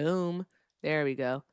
Boom. There we go.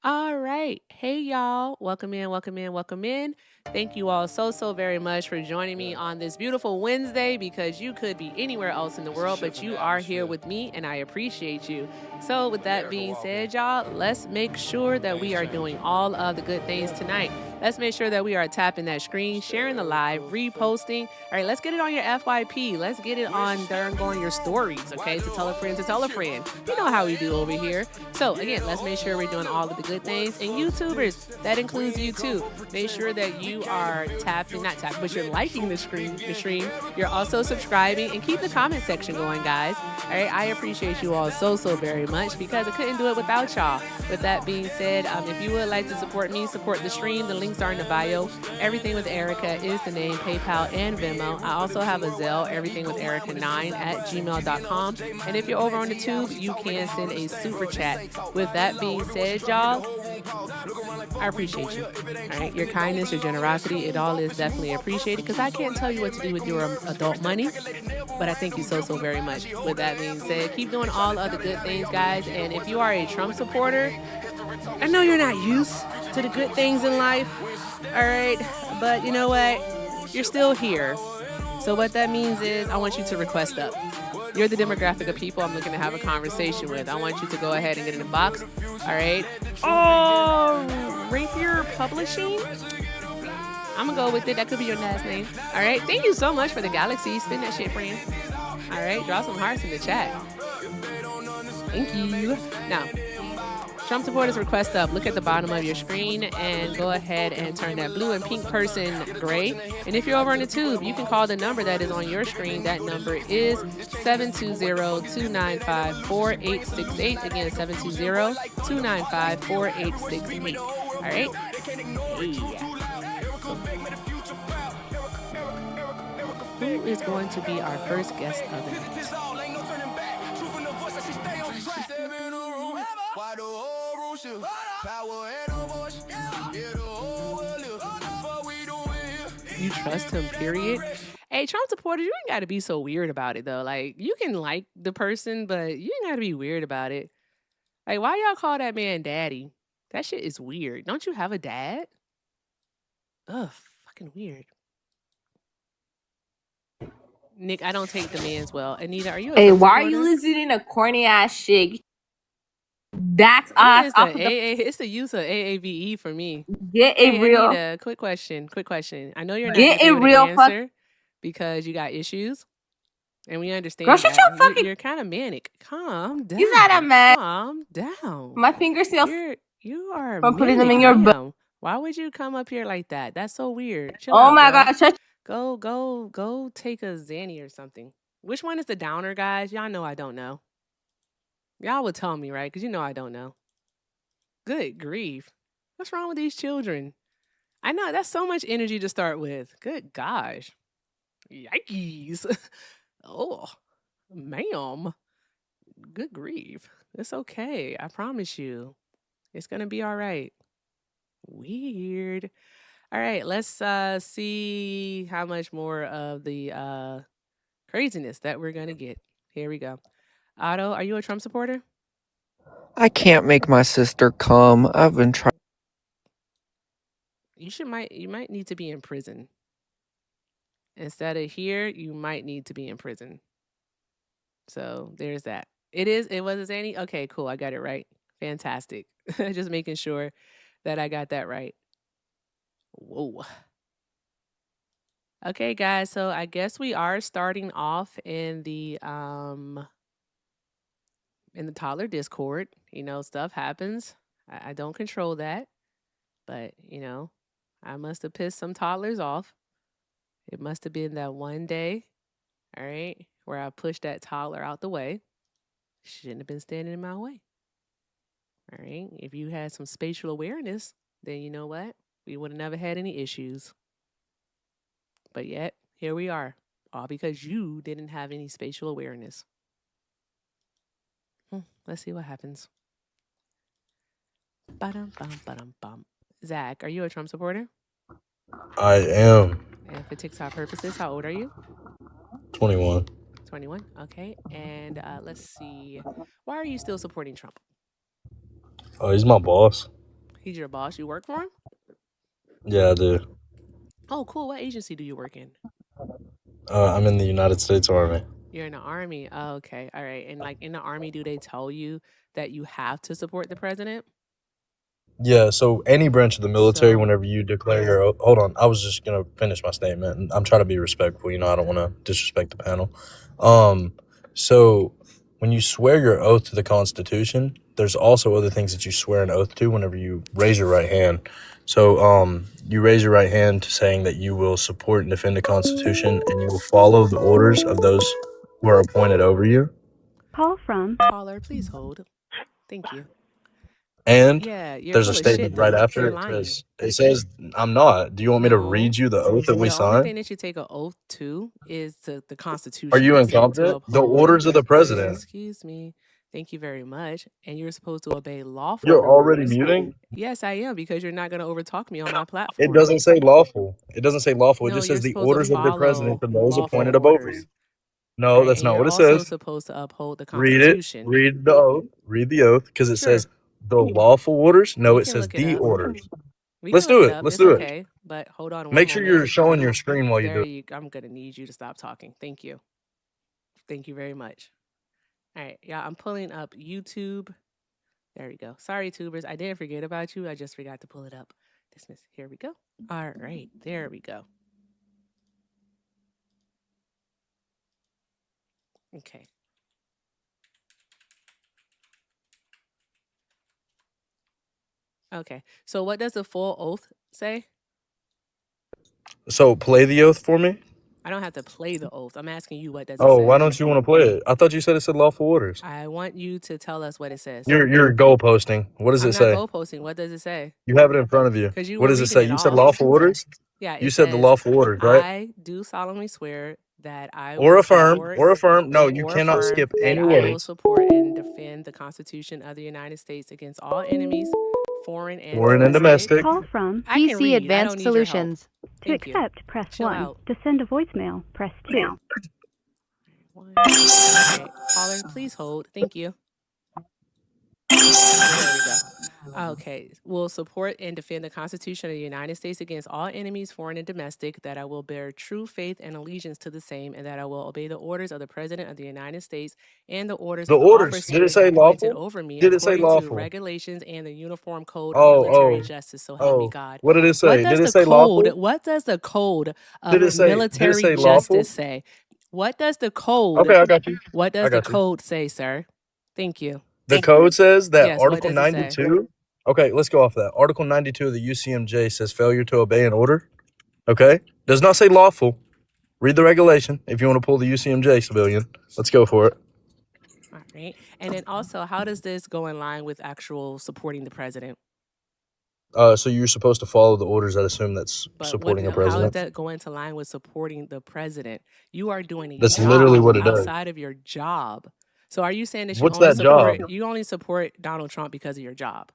All right. Hey, y'all. Welcome in, welcome in, welcome in. Thank you all so very much for joining me on this beautiful Wednesday because you could be anywhere else in the world, but you are here with me and I appreciate you. So, with that being said, y'all, let's make sure that we are doing all of the good things tonight. Let's make sure that we are tapping that screen, sharing the live, reposting. All right, let's get it on your FYP. Let's get it on darn going your stories, okay? To tell a friend, to tell a friend. You know how we do over here. So again, let's make sure we're doing all of the good things. And YouTubers, that includes you too. Make sure that you are not tapping, but you're liking the stream. You're also subscribing and keep the comment section going, guys. All right, I appreciate you all so very much because I couldn't do it without y'all. With that being said, if you would like to support me, support the stream, the links are in the bio. Everything with Erica is the name, PayPal and Venmo. I also have a Zelle, everythingwitherica9@gmail.com. And if you're over on the tube, you can send a super chat. With that being said, y'all, I appreciate you. All right, your kindness, your generosity, it all is definitely appreciated because I can't tell you what to do with your adult money, but I thank you so very much. With that being said, keep doing all of the good things, guys. And if you are a Trump supporter, I know you're not used to the good things in life, all right? But you know what? You're still here. So what that means is I want you to request up. You're the demographic of people I'm looking to have a conversation with. I want you to go ahead and get in the box, all right? Oh, Rapier Publishing? I'm going to go with it. That could be your last name. All right? Thank you so much for the galaxy. Spin that shit, friend. All right? Draw some hearts in the chat. Thank you. Now, Trump supporters request up. Look at the bottom of your screen and go ahead and turn that blue and pink person gray. And if you're over on the tube, you can call the number that is on your screen. That number is 720-295-4868. Again, 720-295-4868. All right? Yeah. Who is going to be our first guest of the night? You trust him, period. Hey, Trump supporters, you ain't got to be so weird about it, though. Like, you can like the person, but you ain't got to be weird about it. Like, why y'all call that man daddy? That shit is weird. Don't you have a dad? Ugh, fucking weird. Nick, I don't take demands well. Anita, are you a Trump why supporter? are you listening to corny ass shit? That's us. It's the use of AAVE for me. Get a real. Anita, quick question. I know you're not Get a able to real answer because you got issues, and we understand Girl, shut that. your fucking. You're kind of manic. Calm down. He's not a man. Calm down. My fingers still. You are from manic. putting them in your butt. Why would you come up here like that? That's so weird. Chill Oh out, my girl. god, shut. Go take a Xanny or something. Which one is the downer, guys? Y'all know I don't know. Y'all would tell me, right? Because you know I don't know. Good grief. What's wrong with these children? I know, that's so much energy to start with. Good gosh. Yikes. Oh, ma'am. Good grief. It's okay. I promise you. It's going to be all right. Weird. All right, let's see how much more of the craziness that we're going to get. Here we go. Otto, are you a Trump supporter? I can't make my sister come. I've been trying. You might need to be in prison. Instead of here, you might need to be in prison. So there's that. It was Zanny? Okay, cool. I got it right. Fantastic. Just making sure that I got that right. Whoa. Okay, guys. So I guess we are starting off in the toddler Discord. You know, stuff happens. I don't control that. But, you know, I must have pissed some toddlers off. It must have been that one day, all right, where I pushed that toddler out the way. Shouldn't have been standing in my way. All right. If you had some spatial awareness, then you know what? We would have never had any issues. But yet, here we are, all because you didn't have any spatial awareness. Let's see what happens. Ba-dum-bum. Zach, are you a Trump supporter? I am. And for TikTok purposes, how old are you? 21. 21. Okay. And let's see. Why are you still supporting Trump? Oh, he's my boss. He's your boss. You work for him? Yeah, I do. Oh, cool. What agency do you work in? I'm in the United States Army. You're in the army. Oh, okay. All right. And like in the army, do they tell you that you have to support the president? Yeah, so any branch of the military, So whenever you declare your oath, hold on, I was just gonna finish my statement, and I'm trying to be respectful. I don't want to disrespect the panel. So when you swear your oath to the Constitution, there's also other things that you swear an oath to whenever you raise your right hand. So you raise your right hand to saying that you will support and defend the Constitution, and you will follow the orders of those who are appointed over you. caller, please hold. Thank you. And Yeah, you're there's a full of shit statement right then. after You're it lying. says, I'm not. Do you want me to No. read you the oath that we The only thing signed? that you take an oath to is to the Constitution. Are you You're supposed to incompetent? The uphold. orders of the president. Excuse me. Thank you very much. And you're supposed to obey lawful You're rules. already muting? Yes, I am, because you're not going to overtalk me on my platform. It doesn't say lawful. It doesn't say lawful. It No, just you're says the supposed to orders of the follow president and those lawful appointed above orders. you. No, Right? that's And not you're what it also says. supposed to uphold the Read it. Constitution. Read the oath. Read the oath because it Sure. says the lawful orders. No, We it can says look it the up. orders. We Let's can do look it. up. Let's It's do it. okay. But hold on one Make sure moment. you're showing your screen while you do There it. you I'm going to need you to stop talking. Thank you. Thank you very much. All right, yeah, I'm pulling up YouTube. There we go. Sorry, tubers. I didn't forget about you. I just forgot to pull it up. Dismiss. Here we go. All right, there we go. Okay. Okay. So what does the full oath say? So play the oath for me. I don't have to play the oath. I'm asking you, what does it Oh, say? why don't you want to play it? I thought you said it said lawful orders. I want you to tell us what it says. You're goalposting. What does I'm it not say? goalposting. What does it say? You have it in front of you. 'Cause you What were does it reading say? it You said off. lawful orders? Yeah, You it said the says, lawful orders, right? I do solemnly swear that I Or will affirm. support Or affirm. No, you or cannot affirm skip that any I will words. support and defend the Constitution of the United States against all enemies, foreign and Foreign and domestic. domestic. I can PC read. I Advanced don't need your help. Solutions. To Thank you. accept, press Chill 1. out. To send a voicemail, press 2. Okay, caller, please hold. Thank you. There we go. Okay, will support and defend the Constitution of the United States against all enemies, foreign and domestic, that I will bear true faith and allegiance to the same, and that I will obey the orders of the President of the United States and the orders The of the orders. Did it officers say appointed lawful? over me Did it say according to lawful? regulations and the Uniform Code of Military Justice, so help me God. What did it What say? does Did it the say code, lawful? what does the code Did it of say military lawful? justice say? What does the code, Okay, I got you. what I does the got you. code say, sir? Thank you. The code says that Yes, what Article does it say? 92. Okay, let's go off that. Article 92 of the UCMJ says failure to obey an order. Okay? Does not say lawful. Read the regulation if you want to pull the UCMJ, civilian. Let's go for it. All right. And then also, how does this go in line with actual supporting the president? So you're supposed to follow the orders. I assume that's But supporting a how does president. that go into line with supporting the president? You are doing a That's job literally what it does. outside of your job. So are you saying that you What's only that support job? you only support Donald Trump because of your job?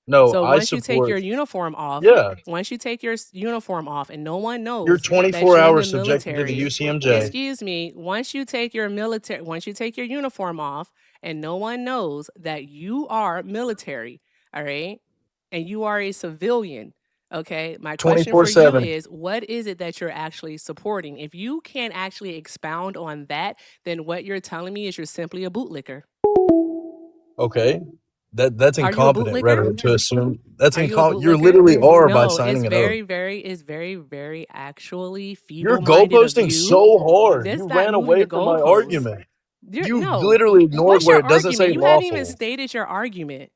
No, So I once you take support. your uniform off, Yeah, once you take your uniform off and no one knows you're that 24 you're in the hours subjected to the military, UCMJ. excuse me, once you take your uniform off and no one knows that you are military, all right, and you are a civilian, okay, my question for you 24/7. is, what is it that you're actually supporting? If you can't actually expound on that, then what you're telling me is you're simply a bootlicker. Okay, that's Are you a incompetent bootlicker? rhetoric to assume. That's Are you a incompetent. You bootlicker? literally are by No, signing it's an oath. very actually You're feeble-minded of goalposting you. so hard. That's You not ran moving away the from my goalposts. argument. You're, You no. literally ignored What's where your it doesn't say argument? You haven't even lawful. stated your argument.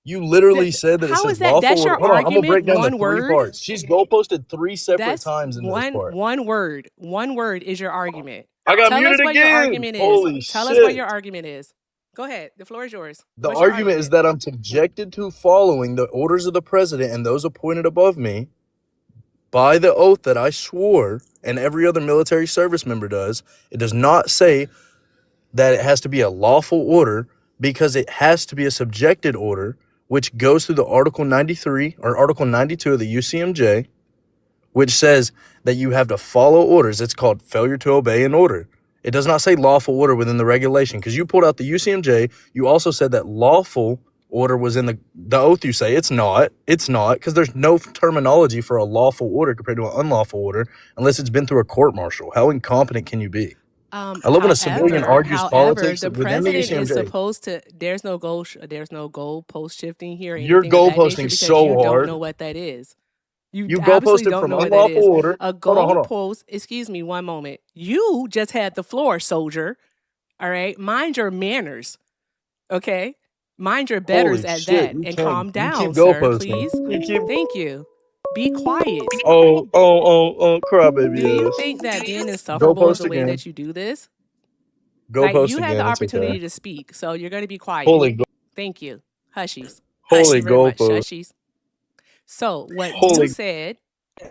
You literally said that it How says is that? lawful. That's your Hold on, I'm gonna break argument. down the One three word. parts. She's goalposted 3 separate That's times into this part. one word. One word is your argument. I got Tell muted us what your again. argument is. Holy Tell us what shit. your argument is. Go ahead. The floor is yours. The What's your argument is that I'm subjected to following the orders of the president and those appointed above me by the oath that I swore, and every other military service member does. It does not say that it has to be a lawful order, because it has to be a subjected order, which goes through the Article 93 or Article 92 of the UCMJ, which says that you have to follow orders. It's called failure to obey an order. It does not say lawful order within the regulation, because you pulled out the UCMJ. You also said that lawful order was in the oath you say. It's not, because there's no terminology for a lawful order compared to an unlawful order unless it's been through a court martial. How incompetent can you be? I love when a civilian argues politics the within the president is UCMJ. supposed to. There's no goal post shifting here. Or You're anything of that nature goalposting because so you hard. don't know what that is. You goalposted don't from know what that unlawful is. order. A Hold on. goalpost. Excuse me, one moment. You just had the floor, soldier. All right, mind your manners. Okay, mind your betters at that, and calm down, sir, please. Thank you. Be quiet. Crybaby. Do you think that being insufferable is the way that you do this? Like, you had the opportunity to speak, so you're going to be quiet. Thank you. Hushies. Thank you very much. Hushies. So what you said,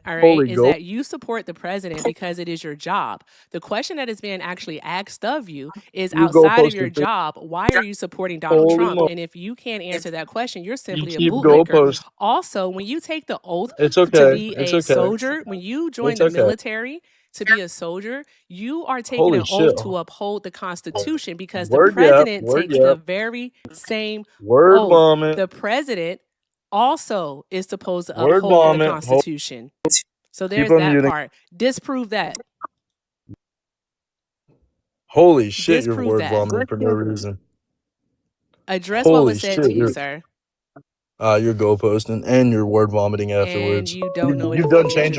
all right, is that you support the president because it is your job. The question that is being actually asked of you is, outside of your job, why are you supporting Donald Trump? And if you can't answer that question, you're simply a bootlicker. Also, when you take the oath to be a soldier, when you join the military to be a soldier, you are taking an oath to uphold the Constitution because the president takes the very same oath. The president also is supposed to uphold the Constitution. So there's that part. Disprove that. Holy shit, you're word vomiting for no reason. Address what was said to you, sir. You're goalposting and you're word vomiting afterwards. And you don't know what you're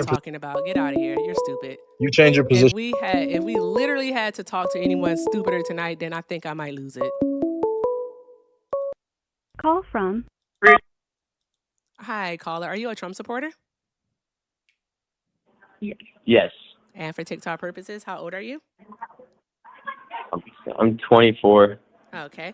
talking about. Get out of here. You're stupid. You change your position. If we literally had to talk to anyone stupider tonight, then I think I might lose it. Call from. Hi, caller. Are you a Trump supporter? Yes. And for TikTok purposes, how old are you? I'm 24. Okay.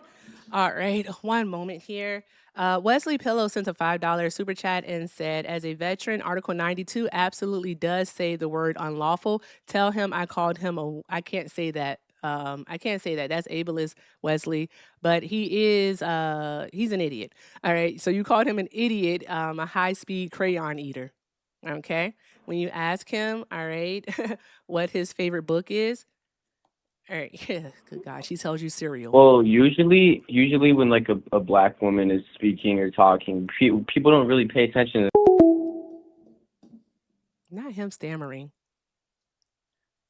All right. One moment here. Wesley Pillow sent a $5 super chat and said, as a veteran, Article 92 absolutely does say the word unlawful. Tell him I called him I can't say that. I can't say that. That's ableist, Wesley. But he is, he's an idiot. All right. So you called him an idiot, a high-speed crayon eater. Okay. When you ask him, all right, what his favorite book is, all right, good gosh, he tells you cereal. Well, usually when like a black woman is speaking or talking, people don't really pay attention to. Not him stammering.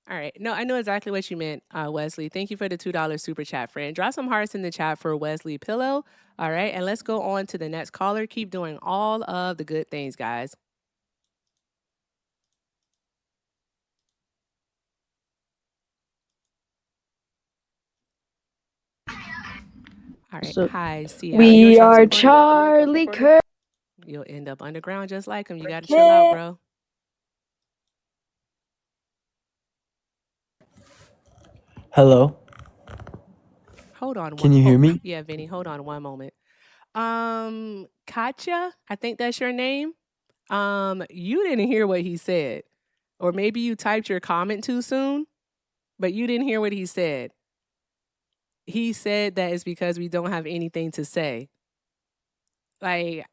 All right, no, I know exactly what you meant, Wesley. Thank you for the $2 super chat, friend. Drop some hearts in the chat for Wesley Pillow. All right, and let's go on to the next caller. Keep doing all of the good things, guys. All right. So hi, Sia. we are Charlie Kirk. You'll end up underground just like him. You got to chill out, bro. Hello. Hold on. Can you hear me? Yeah, Vinny. Hold on one moment. Katya, I think that's your name. You didn't hear what he said, or maybe you typed your comment too soon, but you didn't hear what he said. He said that it's because we don't have anything to say. Like,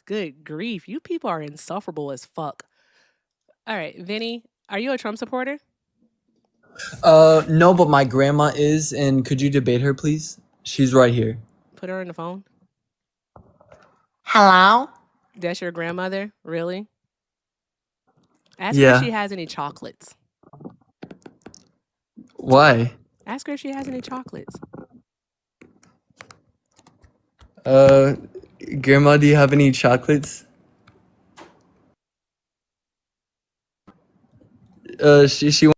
good grief. You people are insufferable as fuck. All right, Vinny, are you a Trump supporter? No, but my grandma is, and could you debate her, please? She's right here. Put her on the phone. Hello? That's your grandmother? Really? Ask her if she has any chocolates. Why? Ask her if she has any chocolates. Grandma, do you have any chocolates? She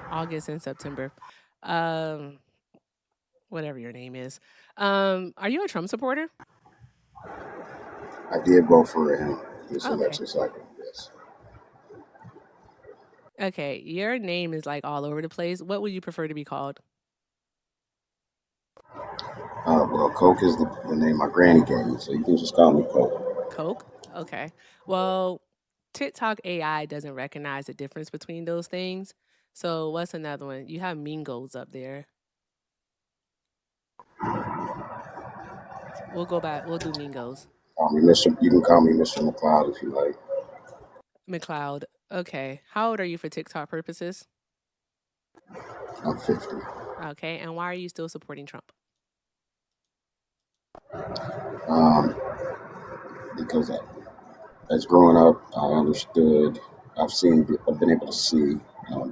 August and September. Whatever your name is. Are you a Trump supporter? I did vote for him this election cycle, yes. Okay, your name is like all over the place. What would you prefer to be called? Well, Coke is the name my granny gave me, so you can just call me Coke. Coke? Okay. Well, TikTok AI doesn't recognize the difference between those things. So what's another one? You have Mingos up there. We'll go back. We'll do Mingos. You can call me Mr. McCloud if you like. McLeod. Okay. How old are you for TikTok purposes? I'm 50. Okay. And why are you still supporting Trump? Because as growing up, I understood, I've been able to see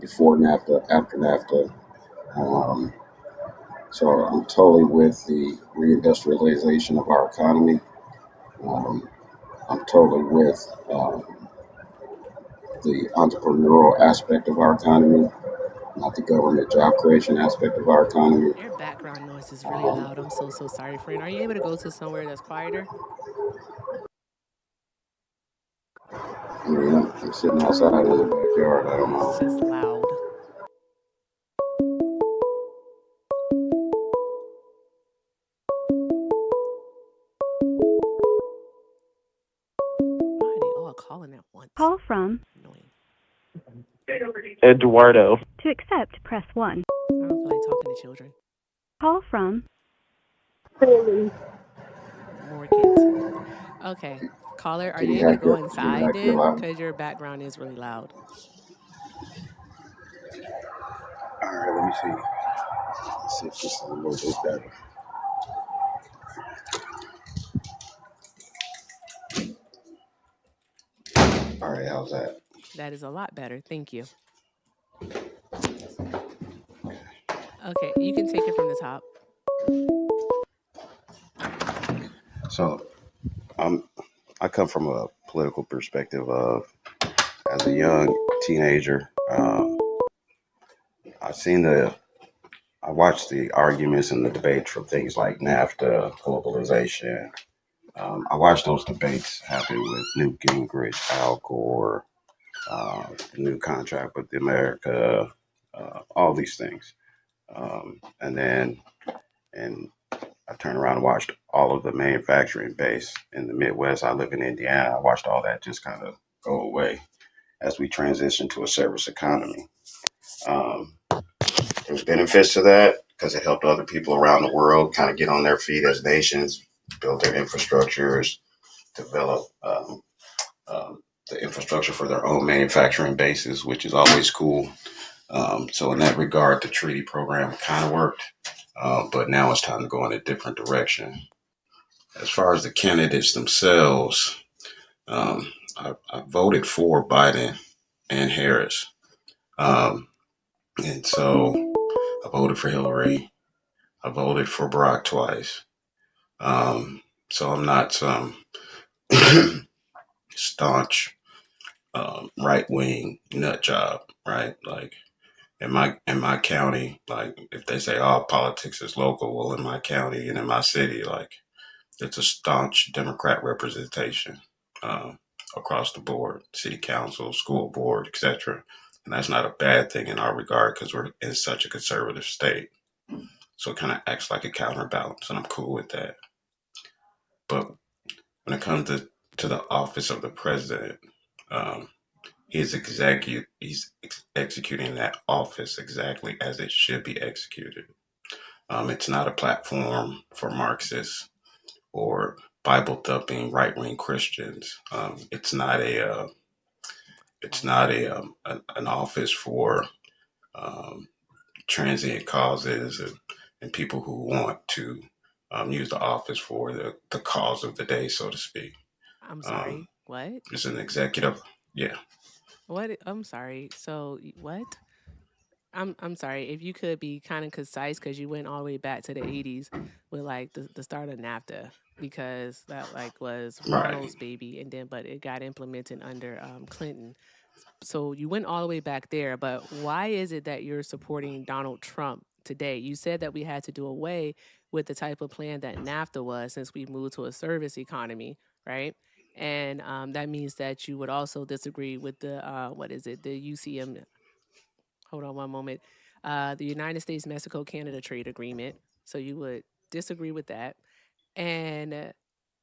before NAFTA, after NAFTA. Um, so I'm totally with the reindustrialization of our economy. Um, I'm totally with the entrepreneurial aspect of our economy, not the government job creation aspect of our economy. Your background noise is really Um, loud. I'm so sorry, friend. Are you able to go to somewhere that's quieter? I mean, I'm sitting outside in the backyard. I don't It's just know. loud. Why are they all calling at once? Call from. Annoying. Eduardo. To accept, press 1. I don't feel like talking to children. Call from. More kids. Okay. Caller, are Can you you able to hack go your, can you inside hack your then? line? Because your background is really loud. All right, let me see. Let's see if this is a little bit better. All right, how's that? That is a lot better. Thank you. Okay. You can take it from the top. So, I come from a political perspective of, as a young teenager, I watched the arguments and the debates for things like NAFTA, globalization. I watched those debates happen with Newt Gingrich, Al Gore, the new contract with America, all these things. And then, and I turned around and watched all of the manufacturing base in the Midwest. I live in Indiana. I watched all that just kind of go away as we transition to a service economy. Um, there's benefits to that because it helped other people around the world kind of get on their feet as nations, build their infrastructures, develop the infrastructure for their own manufacturing bases, which is always cool. So in that regard, the treaty program kind of worked, but now it's time to go in a different direction. As far as the candidates themselves, I voted for Biden and Harris. And so I voted for Hillary. I voted for Barack twice. So I'm not some staunch right wing nut job, right? Like in my county, like if they say all politics is local, well in my county and in my city, like it's a staunch Democrat representation um, across the board, city council, school board, etc. And that's not a bad thing in our regard because we're in such a conservative state. So it kind of acts like a counterbalance, and I'm cool with that. But when it comes to the office of the president, um, he's executing that office exactly as it should be executed. It's not a platform for Marxists or Bible thumping right wing Christians. It's not an office for um, transient causes and people who want to use the office for the cause of the day, so to speak. I'm Um, sorry. What? it's an executive, yeah. What? I'm sorry. So, what? I'm sorry. If you could be kind of concise, because you went all the way back to the 80s with like the start of NAFTA, because that like was Right. Ronald's baby, and then but it got implemented under Clinton. So you went all the way back there. But why is it that you're supporting Donald Trump today? You said that we had to do away with the type of plan that NAFTA was since we moved to a service economy, right? And that means that you would also disagree with the what is it, the UCM, hold on one moment. The United States Mexico Canada Trade Agreement. So you would disagree with that. And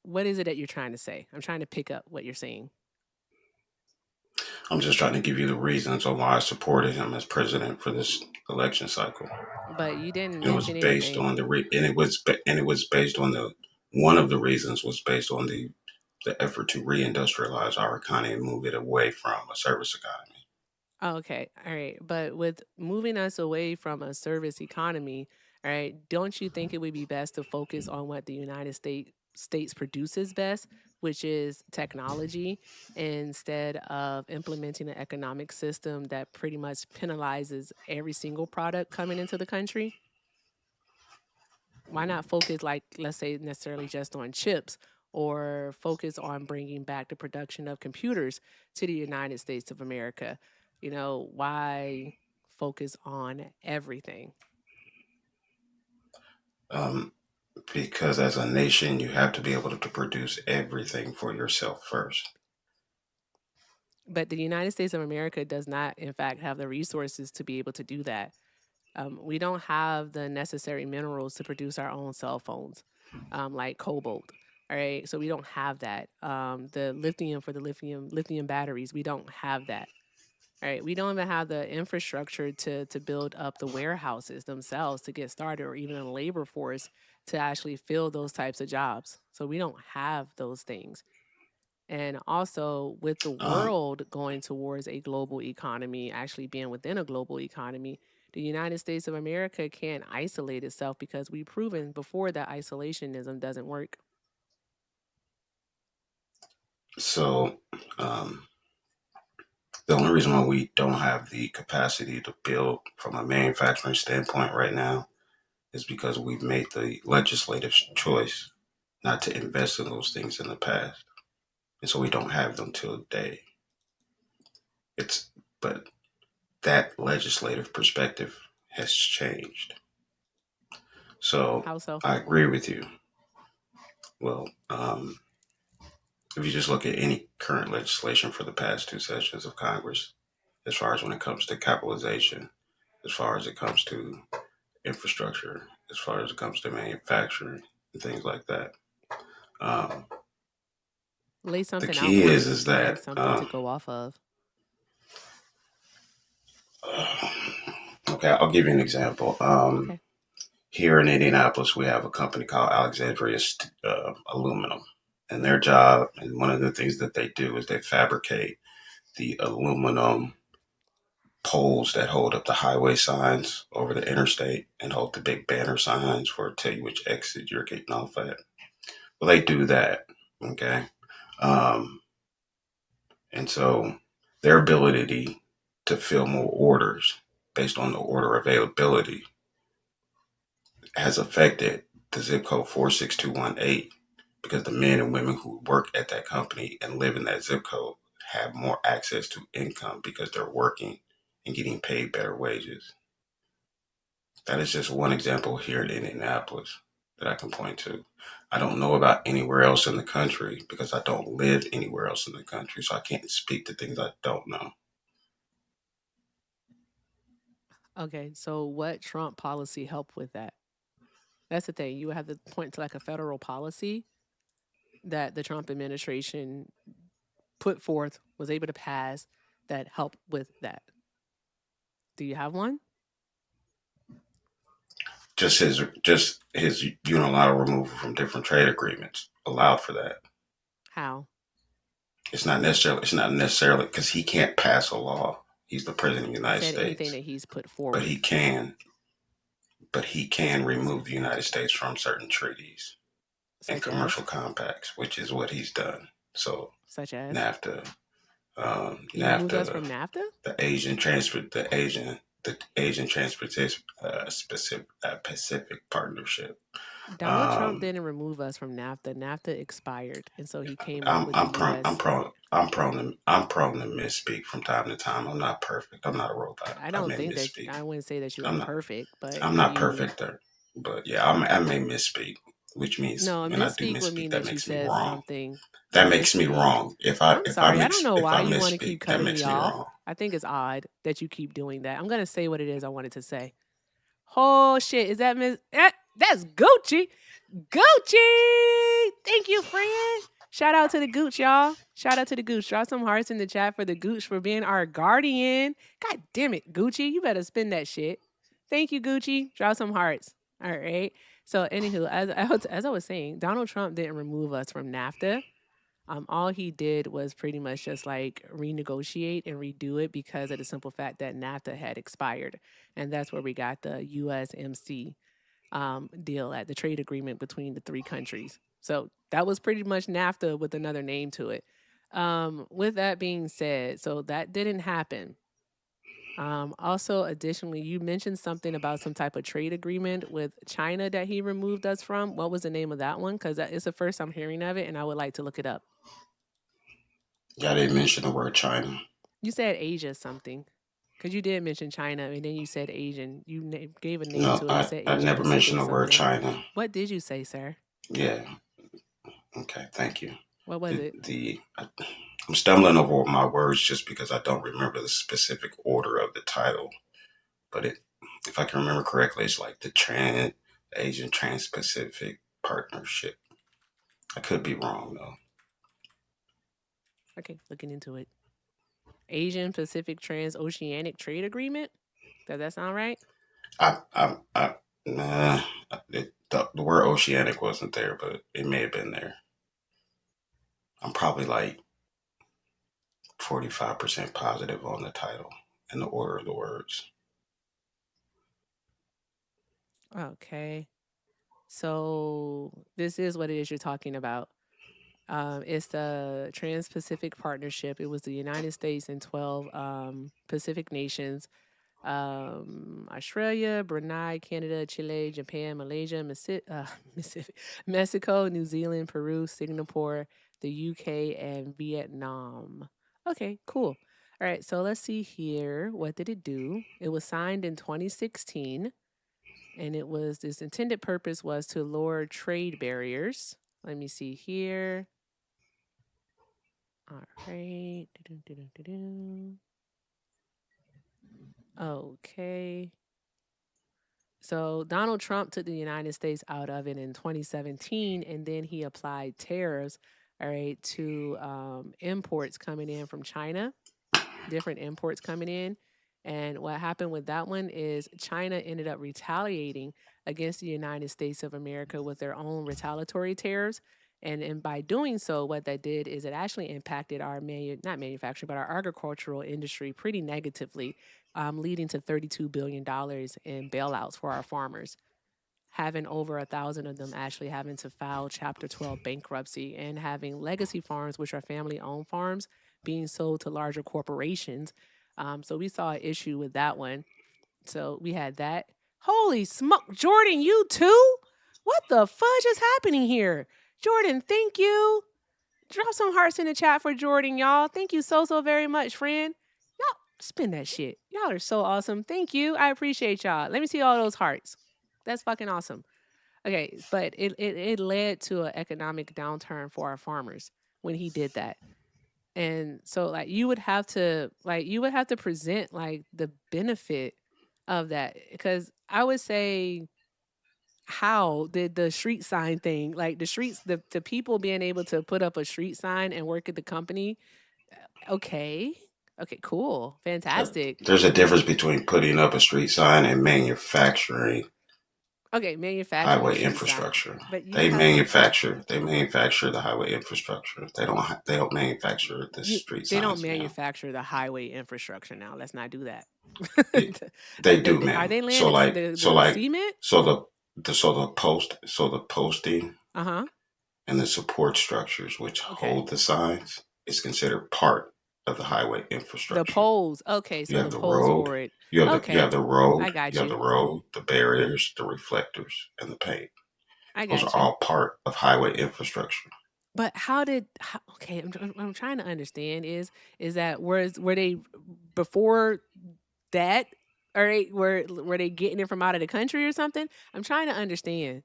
what is it that you're trying to say? I'm trying to pick up what you're saying. I'm just trying to give you the reasons on why I supported him as president for this election cycle. But you didn't It was mention based anything. on and it was based on the one of the reasons was based on the the effort to reindustrialize our economy and move it away from a service economy. Okay, all right. But with moving us away from a service economy, all right, don't you think it would be best to focus on what the United States produces best, which is technology, instead of implementing an economic system that pretty much penalizes every single product coming into the country? Why not focus, like, let's say, necessarily just on chips, or focus on bringing back the production of computers to the United States of America? Why focus on everything? Because as a nation, you have to be able to produce everything for yourself first. But the United States of America does not, in fact, have the resources to be able to do that. We don't have the necessary minerals to produce our own cell phones, like cobalt. All right, so we don't have that. The lithium for the lithium batteries, we don't have that. All right, we don't even have the infrastructure to build up the warehouses themselves to get started, or even a labor force to actually fill those types of jobs. So we don't have those things. And also, with the Um, world going towards a global economy, actually being within a global economy, the United States of America can't isolate itself, because we've proven before that isolationism doesn't work. so um, the only reason why we don't have the capacity to build from a manufacturing standpoint right now is because we've made the legislative choice not to invest in those things in the past. And so we don't have them till today. It's but that legislative perspective has changed. So How so? I agree with you. Well, if you just look at any current legislation for the past two sessions of Congress, as far as when it comes to capitalization, as far as it comes to infrastructure, as far as it comes to manufacturing and things like that. Um, Lay the something out key for is me. is Give me that something to go off of. okay, I'll give you an example. Okay. Here in Indianapolis, we have a company called Alexandria Aluminum, and their job and one of the things that they do is they fabricate the aluminum poles that hold up the highway signs over the interstate and hold the big banner signs for tell you which exit you're getting off at. Well, they do that, okay? Um, and so their ability to fill more orders based on the order availability has affected the zip code 46218 because the men and women who work at that company and live in that zip code have more access to income because they're working and getting paid better wages. That is just one example here in Indianapolis that I can point to. I don't know about anywhere else in the country because I don't live anywhere else in the country, so I can't speak to things I don't know. Okay. So, what Trump policy helped with that? That's the thing. You would have to point to like a federal policy that the Trump administration put forth, was able to pass, that helped with that. Do you have one? Just his unilateral removal from different trade agreements allowed for that. How? It's not necessarily because he can't pass a law. He's the president of the I United said anything States, that he's put but forward. he can but he can remove the United Specifically. States from certain treaties and Such commercial as? compacts, which is what he's done. So Such as? NAFTA, He removed us NAFTA, from NAFTA? the Asian Transportation Pacific Partnership. Donald Trump Um, didn't remove us from NAFTA. NAFTA expired, and so he came up I'm with the I'm prone I'm U.S. prone I'm prone to I'm prone to misspeak from time to time. I'm not perfect. I'm not a robot. I I don't may think that misspeak. I wouldn't say that you are I'm not perfect, but I'm not you perfect there, but yeah, I may misspeak, which means no, a when I do misspeak would misspeak, mean that that you makes me said wrong. something. A That makes me misspeak. wrong. If I I'm if I sorry. I don't mix know if why I you want to keep misspeak, that cutting me makes me off. wrong. I think it's odd that you keep doing that. I'm gonna say what it is I wanted to say. Oh shit! Is that Miss? That's Gucci. Gucci. Thank you, friend. Shout out to the Gooch, y'all. Shout out to the Gooch. Drop some hearts in the chat for the Gooch for being our guardian. God damn it, Gucci. You better spin that shit. Thank you, Gucci. Drop some hearts. All right. So, anywho, as I was saying, Donald Trump didn't remove us from NAFTA. All he did was pretty much just like renegotiate and redo it because of the simple fact that NAFTA had expired. And that's where we got the USMC deal at the trade agreement between the three countries. So that was pretty much NAFTA with another name to it. With that being said, so that didn't happen. Also, additionally, you mentioned something about some type of trade agreement with China that he removed us from. What was the name of that one? Because it's the first I'm hearing of it, and I would like to look it up. Yeah, they mentioned the word China. You said Asia something. Because you did mention China, and then you said Asian. You gave a name No, to it. You said I Asia never mentioned Pacific the word something. China. What did you say, sir? Yeah. Okay, thank you. What was it? I'm stumbling over my words just because I don't remember the specific order of the title. But if I can remember correctly, it's like the Asian Trans-Pacific Partnership. I could be wrong though. Okay, looking into it. Asian Pacific Transoceanic Trade Agreement. Does that sound right? Nah, the word oceanic wasn't there, but it may have been there. I'm probably like 45% positive on the title and the order of the words. Okay. So this is what it is you're talking about. It's the Trans-Pacific Partnership. It was the United States and 12 Pacific nations. Australia, Brunei, Canada, Chile, Japan, Malaysia, Mexico, New Zealand, Peru, Singapore, the UK, and Vietnam. Okay, cool. All right, so let's see here. What did it do? It was signed in 2016, and its intended purpose was to lower trade barriers. Let me see here. All right. Okay. So Donald Trump took the United States out of it in 2017, and then he applied tariffs, all right, to imports coming in from China, different imports coming in. And what happened with that one is China ended up retaliating against the United States of America with their own retaliatory tariffs. And by doing so, what that did is it actually impacted our not manufacturing, but our agricultural industry pretty negatively, leading to $32 billion in bailouts for our farmers, having over 1,000 of them actually having to file Chapter 12 bankruptcy, and having legacy farms, which are family-owned farms, being sold to larger corporations. So we saw an issue with that one. So we had that. Holy smoke, Jordan, you too? What the fudge is happening here? Jordan, thank you. Drop some hearts in the chat for Jordan, y'all. Thank you so very much, friend. Y'all spin that shit. Y'all are so awesome. Thank you. I appreciate y'all. Let me see all those hearts. That's fucking awesome. Okay, but it led to an economic downturn for our farmers when he did that. And so like you would have to present like the benefit of that, because I would say, how did the street sign thing, like the streets, the people being able to put up a street sign and work at the company? Okay, cool, fantastic. There's a difference between putting up a street sign and manufacturing Okay, manufacturing highway street sign. infrastructure. But you They have manufacture the highway infrastructure. They don't manufacture the street signs. they don't now. manufacture the highway infrastructure now. Let's not do that. They do, man. Are they laying so like cement? so the posting Uh-huh. and the support structures which Okay. hold the signs is considered part of the highway infrastructure. The poles. Okay, so You have the the poles road. for it. You have Okay. you have the road. I got you have you. the road, the barriers, the reflectors, and the paint. I Those got are you. all part of highway infrastructure. But okay, I'm trying to understand is that were they before that? All right, were they getting it from out of the country or something? I'm trying to understand.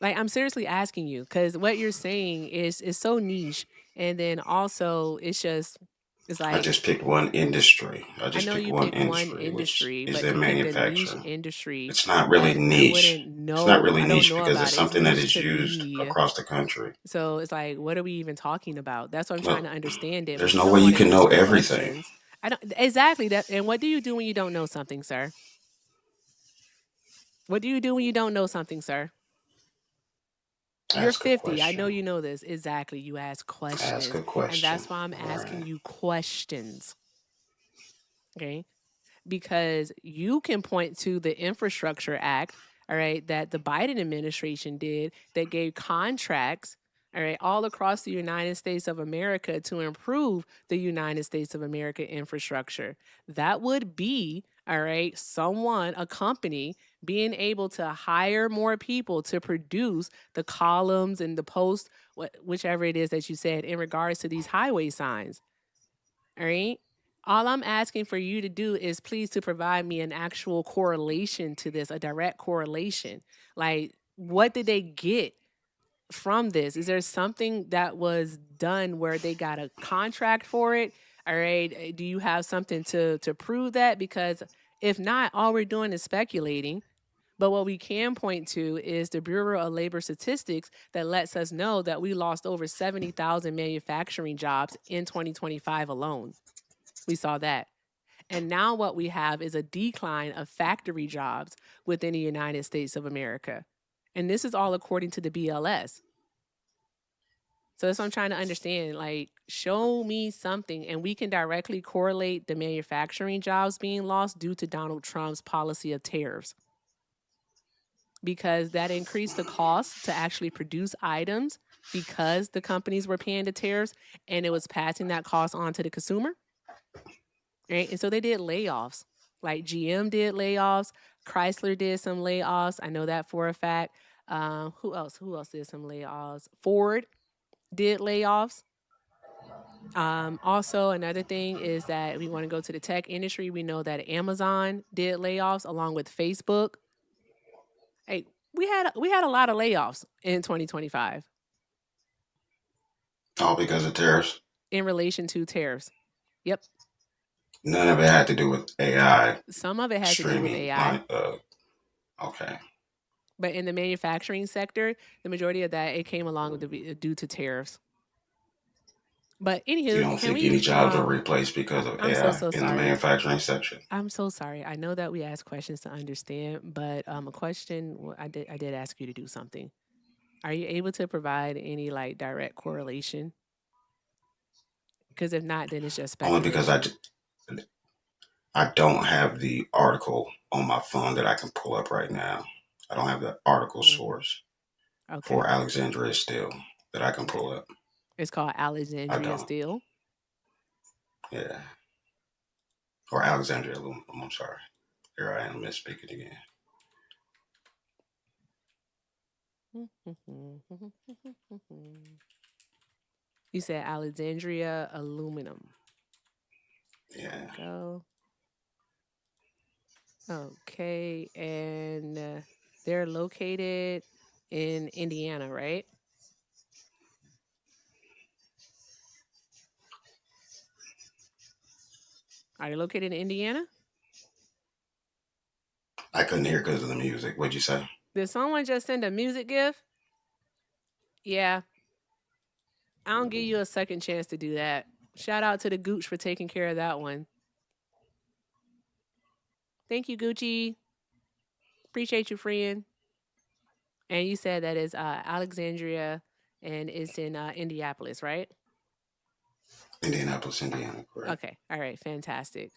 Like, I'm seriously asking you, because what you're saying is so niche, and then also it's I like, just picked one industry. I know you picked one industry, which is but in you picked a niche manufacturing. industry. It's not really that niche. I wouldn't know. It's not really I don't niche know because about it's it. something that niche is to used me. across the country. So it's like, what are we even talking about? That's what I'm Well, trying to understand it. there's But no you way don't you want to can know answer everything. questions. I don't exactly that. And what do you do when you don't know something, sir? What do you do when you don't know something, sir? You're Ask a 50. I know question. you know this. Exactly. You ask Ask questions. a And question. that's why I'm asking Right. you questions. Okay. Because you can point to the Infrastructure Act, all right, that the Biden administration did that gave contracts, all right, all across the United States of America to improve the United States of America infrastructure. That would be, all right, someone, a company being able to hire more people to produce the columns and the posts, whichever it is that you said in regards to these highway signs. All right. All I'm asking for you to do is please to provide me an actual correlation to this, a direct correlation. Like, what did they get from this? Is there something that was done where they got a contract for it? All right. Do you have something to prove that? Because if not, all we're doing is speculating. But what we can point to is the Bureau of Labor Statistics that lets us know that we lost over 70,000 manufacturing jobs in 2025 alone. We saw that. And now what we have is a decline of factory jobs within the United States of America. And this is all according to the BLS. So that's what I'm trying to understand. Like, show me something, and we can directly correlate the manufacturing jobs being lost due to Donald Trump's policy of tariffs. Because that increased the cost to actually produce items because the companies were paying the tariffs and it was passing that cost on to the consumer. Right? And so they did layoffs. Like GM did layoffs, Chrysler did some layoffs. I know that for a fact. Who else? Who else did some layoffs? Ford did layoffs. Also, another thing is that we want to go to the tech industry. We know that Amazon did layoffs along with Facebook. Hey, we had a lot of layoffs in 2025 All because of tariffs. in relation to tariffs. Yep. None of it had to do with AI Some of it had to do with streaming. AI. Okay. But in the manufacturing sector, the majority of that it came along with due to tariffs. But You anywho, don't can think we? any jobs are replaced because of I'm AI so in the sorry. manufacturing section? I'm so sorry. I know that we ask questions to understand, but a question. Well, I did ask you to do something. Are you able to provide any like direct correlation? Because if not, then it's just Only speculation. because I don't have the article on my phone that I can pull up right now. I don't have the article source Okay. for Alexandria Steel that I can Okay. pull up. It's called I Alexandria don't. Steel. Yeah. Or Alexandria Aluminum. I'm sorry. Here I am misspeaking again. You said Alexandria Aluminum. Yeah. Go. Okay, and they're located in Indiana, right? Are they located in Indiana? I couldn't hear because of the music. What'd you say? Did someone just send a music gift? Yeah. I don't give you a second chance to do that. Shout out to the Gooch for taking care of that one. Thank you, Gucci. Appreciate you, friend. And you said that is Alexandria and it's in Indianapolis, right? Indianapolis, Indiana, correct. Okay. All right. Fantastic.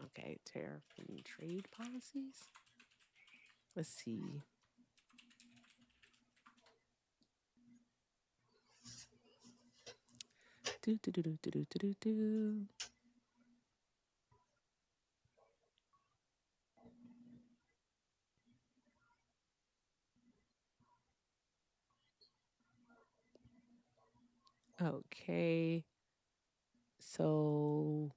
Okay. Tariff and trade policies. Let's see. Do. Okay. So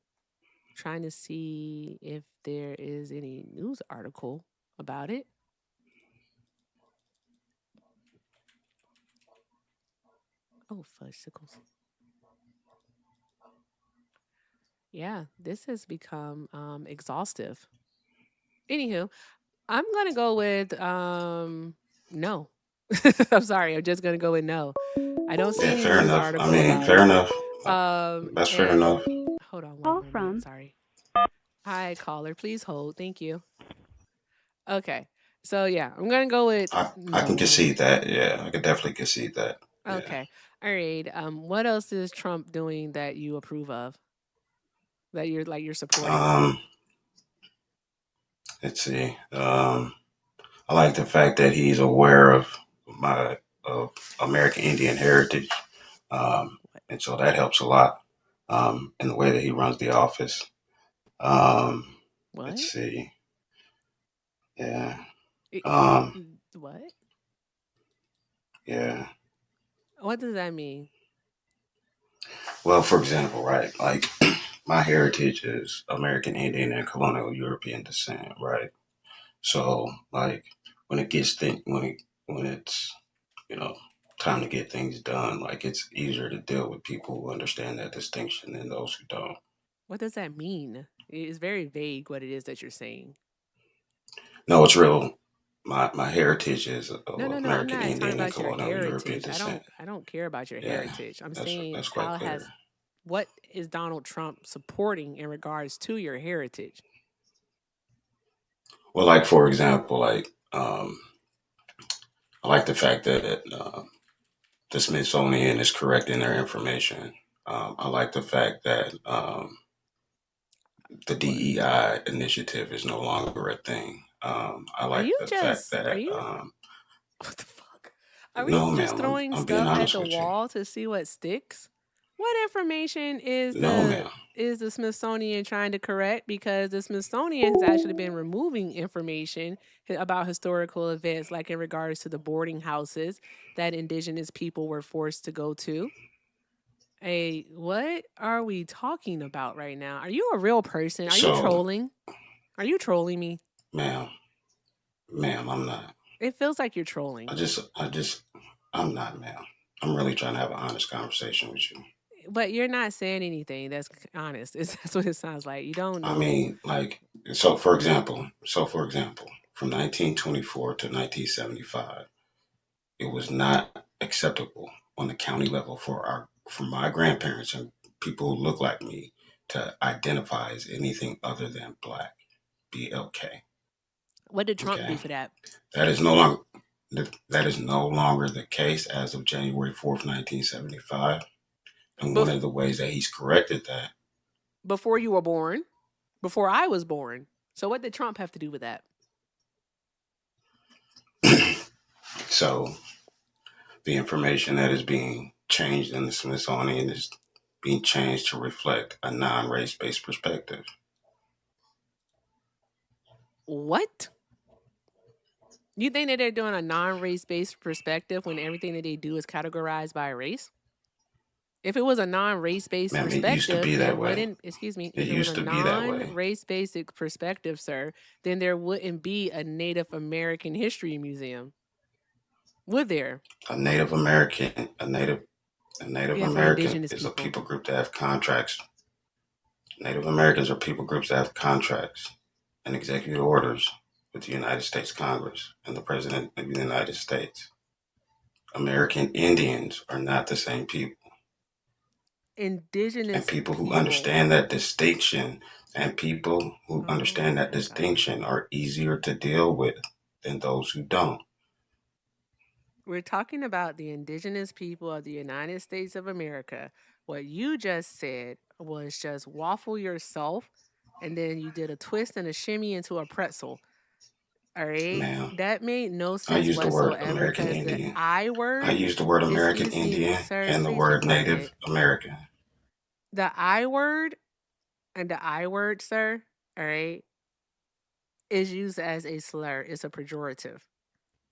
trying to see if there is any news article about it. Oh, fudgesicles. Yeah, this has become exhaustive. Anywho, I'm gonna go with no. I'm sorry, I'm just gonna go with no. I don't see Yeah, any fair news enough. I article mean, about fair it. enough. That's fair And enough. hold on one Call moment. from Sorry. Hi, caller. Please hold. Thank you. Okay. So yeah, I'm gonna go with I can no. concede that. Yeah, I can definitely concede that. Yeah. Okay. All right. What else is Trump doing that you approve of? That you're supporting? Um, let's see. I like the fact that he's aware of my of American Indian heritage, um, What? and so that helps a lot in the way that he runs the office. Um, let's What? see. Yeah. It, Um, what? yeah. What does that mean? Well, for example, right, like my heritage is American Indian and colonial European descent, right? So, like, when it gets when it's you know time to get things done, like it's easier to deal with people who understand that distinction than those who don't. What does that mean? It's very vague what it is that you're saying. No, it's real. My heritage is No, no, of no. I'm American not talking Indian and about your colonial European heritage. descent. I don't care about your Yeah, heritage. I'm that's saying that's quite how clear. has what is Donald Trump supporting in regards to your heritage? Well, like for example, like I like the fact that the Smithsonian is correcting their information. I like the fact that the What? DEI initiative is no longer a thing. I Are like you the fact just are that you what the fuck? Are we no, just ma'am, throwing I'm being stuff at honest the with you. wall to see what sticks? What information No, ma'am. is the Smithsonian trying to correct? Because the Smithsonian has actually been removing information about historical events, like in regards to the boarding houses that indigenous people were forced to go to. Hey, what are we talking about right now? Are you a real person? Are you So, trolling? Are you trolling me? ma'am, ma'am, I'm not. It feels like you're trolling. I just, I'm not, ma'am. I'm really trying to have an honest conversation with you. But you're not saying anything that's honest. That's what it sounds like. You don't I know. mean, like, so for example, from 1924 to 1975, it was not acceptable on the county level for my grandparents and people who look like me to identify as anything other than black. BLK. What did Trump do Okay, for that? that is no longer that is no longer the case as of January 4th, 1975. And one Bef- of the ways that he's corrected that, Before you were born, before I was born. So what did Trump have to do with that? so the information that is being changed in the Smithsonian is being changed to reflect a non-race based perspective. What? You think that they're doing a non-race based perspective when everything that they do is categorized by race? If it was a non-race based Man, it used to perspective, be that then way. wouldn't, excuse me, It if it was used a to be that way. non-race basic perspective, sir, then there wouldn't be a Native American History Museum. Would there? A Native American, a Native Yeah, for American indigenous is a people. people group that have contracts. Native Americans are people groups that have contracts and executive orders with the United States Congress and the President of the United States. American Indians are not the same people. And Indigenous people who people. understand that distinction and people who Oh understand that my God. distinction are easier to deal with than those who don't. We're talking about the indigenous people of the United States of America. What you just said was just waffle yourself, and then you did a twist and a shimmy into a pretzel. All right. Ma'am, That made no I sense use the word whatsoever American because the Indian. I I word, use the word American excuse me, Indian sirs, and the please be word Native quiet. American. The I word and the I word, sir, all right, is used as a slur. It's a pejorative.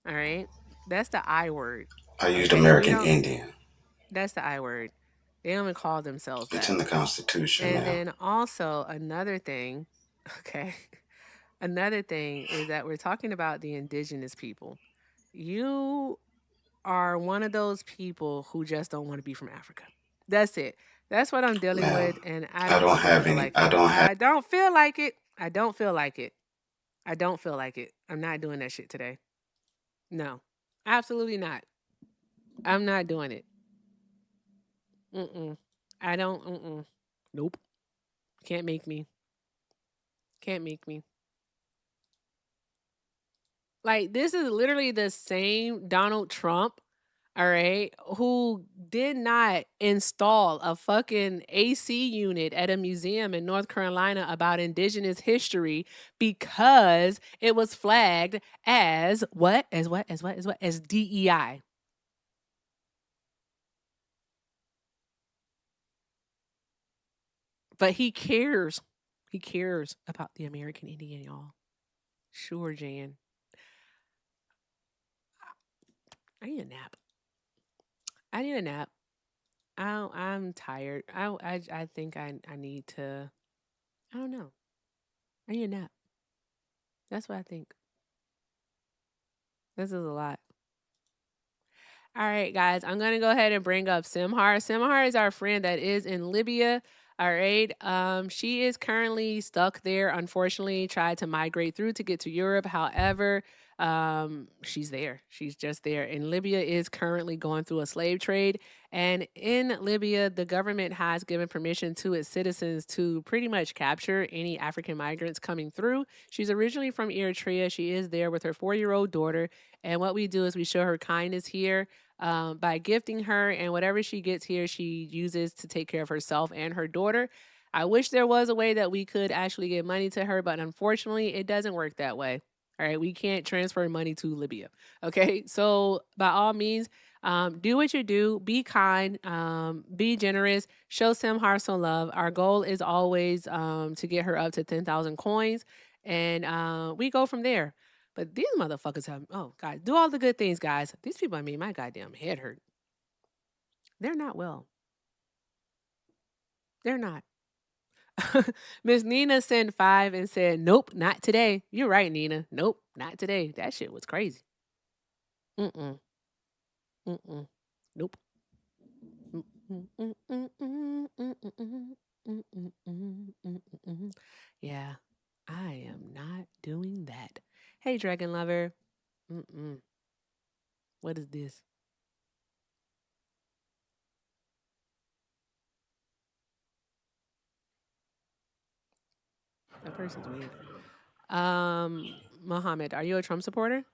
All right. That's the I word. I used Okay. We American don't, Indian. that's the I word. They don't even call themselves It's that. in the Constitution, And ma'am. then also another thing, okay, another thing is that we're talking about the indigenous people. You are one of those people who just don't want to be from Africa. That's it. That's what I'm dealing with, Ma'am, and I I don't don't fucking have feel any, like I it. don't have, I don't feel like it. I don't feel like it. I don't feel like it. I'm not doing that shit today. No, absolutely not. I'm not doing it. Mm-mm. I don't. Nope. Can't make me. Can't make me. Like, this is literally the same Donald Trump, all right, who did not install a fucking AC unit at a museum in North Carolina about indigenous history because it was flagged as what? As DEI. But he cares. He cares about the American Indian, y'all. Sure, Jan. I need a nap. I'm tired. I think I need to. I don't know. I need a nap. That's what I think. This is a lot. All right, guys, I'm going to go ahead and bring up Simhar. Simhar is our friend that is in Libya. All right. She is currently stuck there, unfortunately, tried to migrate through to get to Europe. However, she's there. She's just there. And Libya is currently going through a slave trade. And in Libya, the government has given permission to its citizens to pretty much capture any African migrants coming through. She's originally from Eritrea. She is there with her 4-year-old daughter. And what we do is we show her kindness here by gifting her, and whatever she gets here, she uses to take care of herself and her daughter. I wish there was a way that we could actually give money to her, but unfortunately, it doesn't work that way. All right, we can't transfer money to Libya. Okay, so by all means, do what you do. Be kind. Be generous. Show Simhar some love. Our goal is always to get her up to 10,000 coins, and we go from there. But these motherfuckers have, oh, guys, do all the good things, guys. These people, I mean, my goddamn head hurt. They're not well. They're not. Miss Nina sent 5 and said, nope, not today. You're right, Nina. Nope, not today. That shit was crazy. Mm-mm. Mm-mm. Nope. Yeah, I am not doing that. Hey, Dragon Lover. What is this? That person's weird. Muhammad, are you a Trump supporter?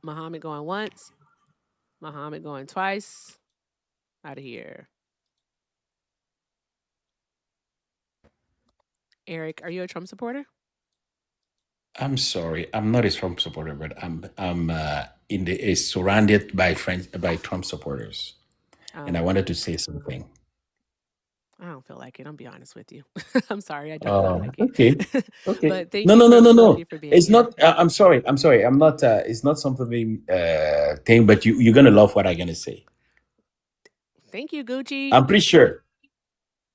Muhammad going once. Muhammad going twice. Out of here. Eric, are you a Trump supporter? I'm sorry, I'm not a Trump supporter, but I'm surrounded by Trump supporters, and I wanted to say something. I don't feel like it. I'll be honest with you. I'm sorry, I don't feel like it. Okay. Okay. But thank No. you for being It's here. not. I'm sorry. I'm not. It's not something thing. But you're gonna love what I'm gonna say. Thank you, Gucci. I'm pretty sure.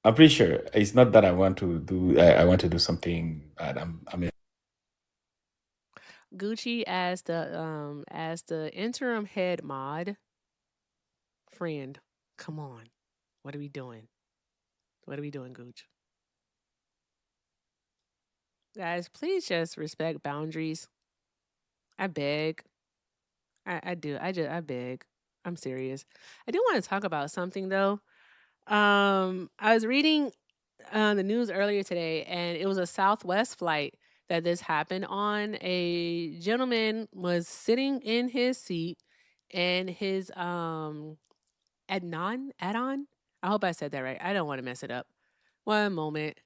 It's not that I want to do. I want to do something bad. Gucci as the interim head mod. Friend, come on. What are we doing? What are we doing, Gooch? Guys, please just respect boundaries. I beg. I do. I beg. I'm serious. I do want to talk about something though. I was reading the news earlier today, and it was a Southwest flight that this happened on. A gentleman was sitting in his seat, and his add-on. I hope I said that right. I don't want to mess it up. One moment.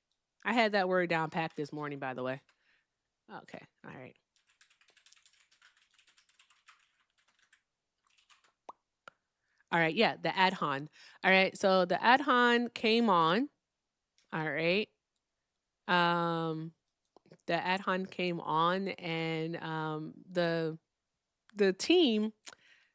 I had that word down packed this morning, by the way. Okay. All right. All right. Yeah, the add-on. All right. So the add-on came on. All right. The add-on came on, and the team,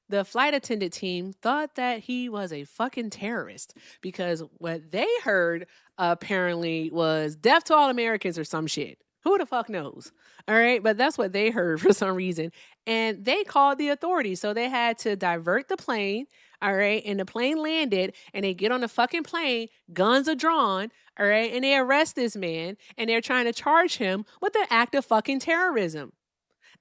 the flight attendant team, thought that he was a fucking terrorist because what they heard apparently was death to all Americans or some shit. Who the fuck knows? All right, but that's what they heard for some reason. And they called the authorities. So they had to divert the plane. All right, and the plane landed, and they get on the fucking plane, guns are drawn, all right, and they arrest this man, and they're trying to charge him with an act of fucking terrorism.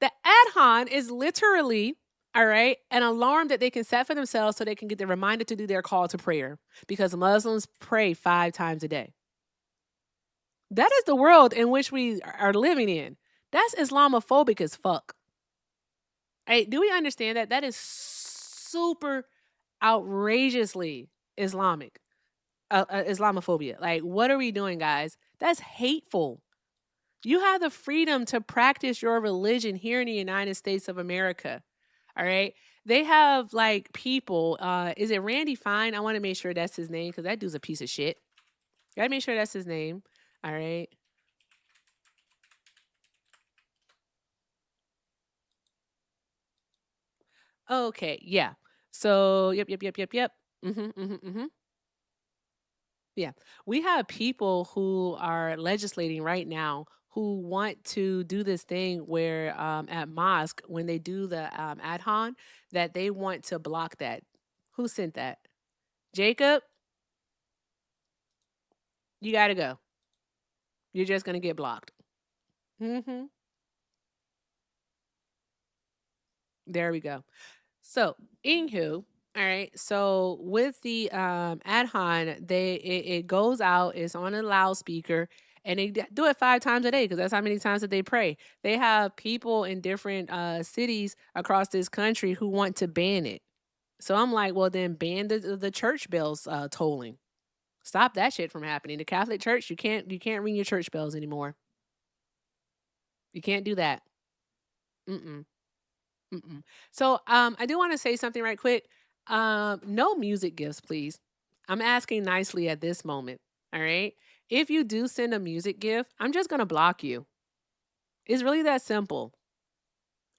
The ad-hon is literally All right. An alarm that they can set for themselves so they can get the reminder to do their call to prayer because Muslims pray 5 times a day. That is the world in which we are living in. That's Islamophobic as fuck. Hey, do we understand that? That is super outrageously Islamic, Islamophobia. Like, what are we doing, guys? That's hateful. You have the freedom to practice your religion here in the United States of America. All right. They have like people, is it Randy Fine? I want to make sure that's his name because that dude's a piece of shit. Gotta make sure that's his name. All right. Okay. Yeah. So, yep. Yeah. We have people who are legislating right now who want to do this thing where at mosque, when they do the adhan, that they want to block that. Who sent that? Jacob, you got to go. You're just going to get blocked. Mm-hmm. There we go. So, anywho, all right. So with the adhan, it goes out, it's on a loudspeaker, and they do it 5 times a day because that's how many times that they pray. They have people in different cities across this country who want to ban it. So I'm like, well, then ban the church bells tolling. Stop that shit from happening. The Catholic Church, you can't ring your church bells anymore. You can't do that. Mm-mm. Mm-mm. So I do want to say something right quick. No music gifts, please. I'm asking nicely at this moment. All right. If you do send a music gift, I'm just gonna block you. It's really that simple.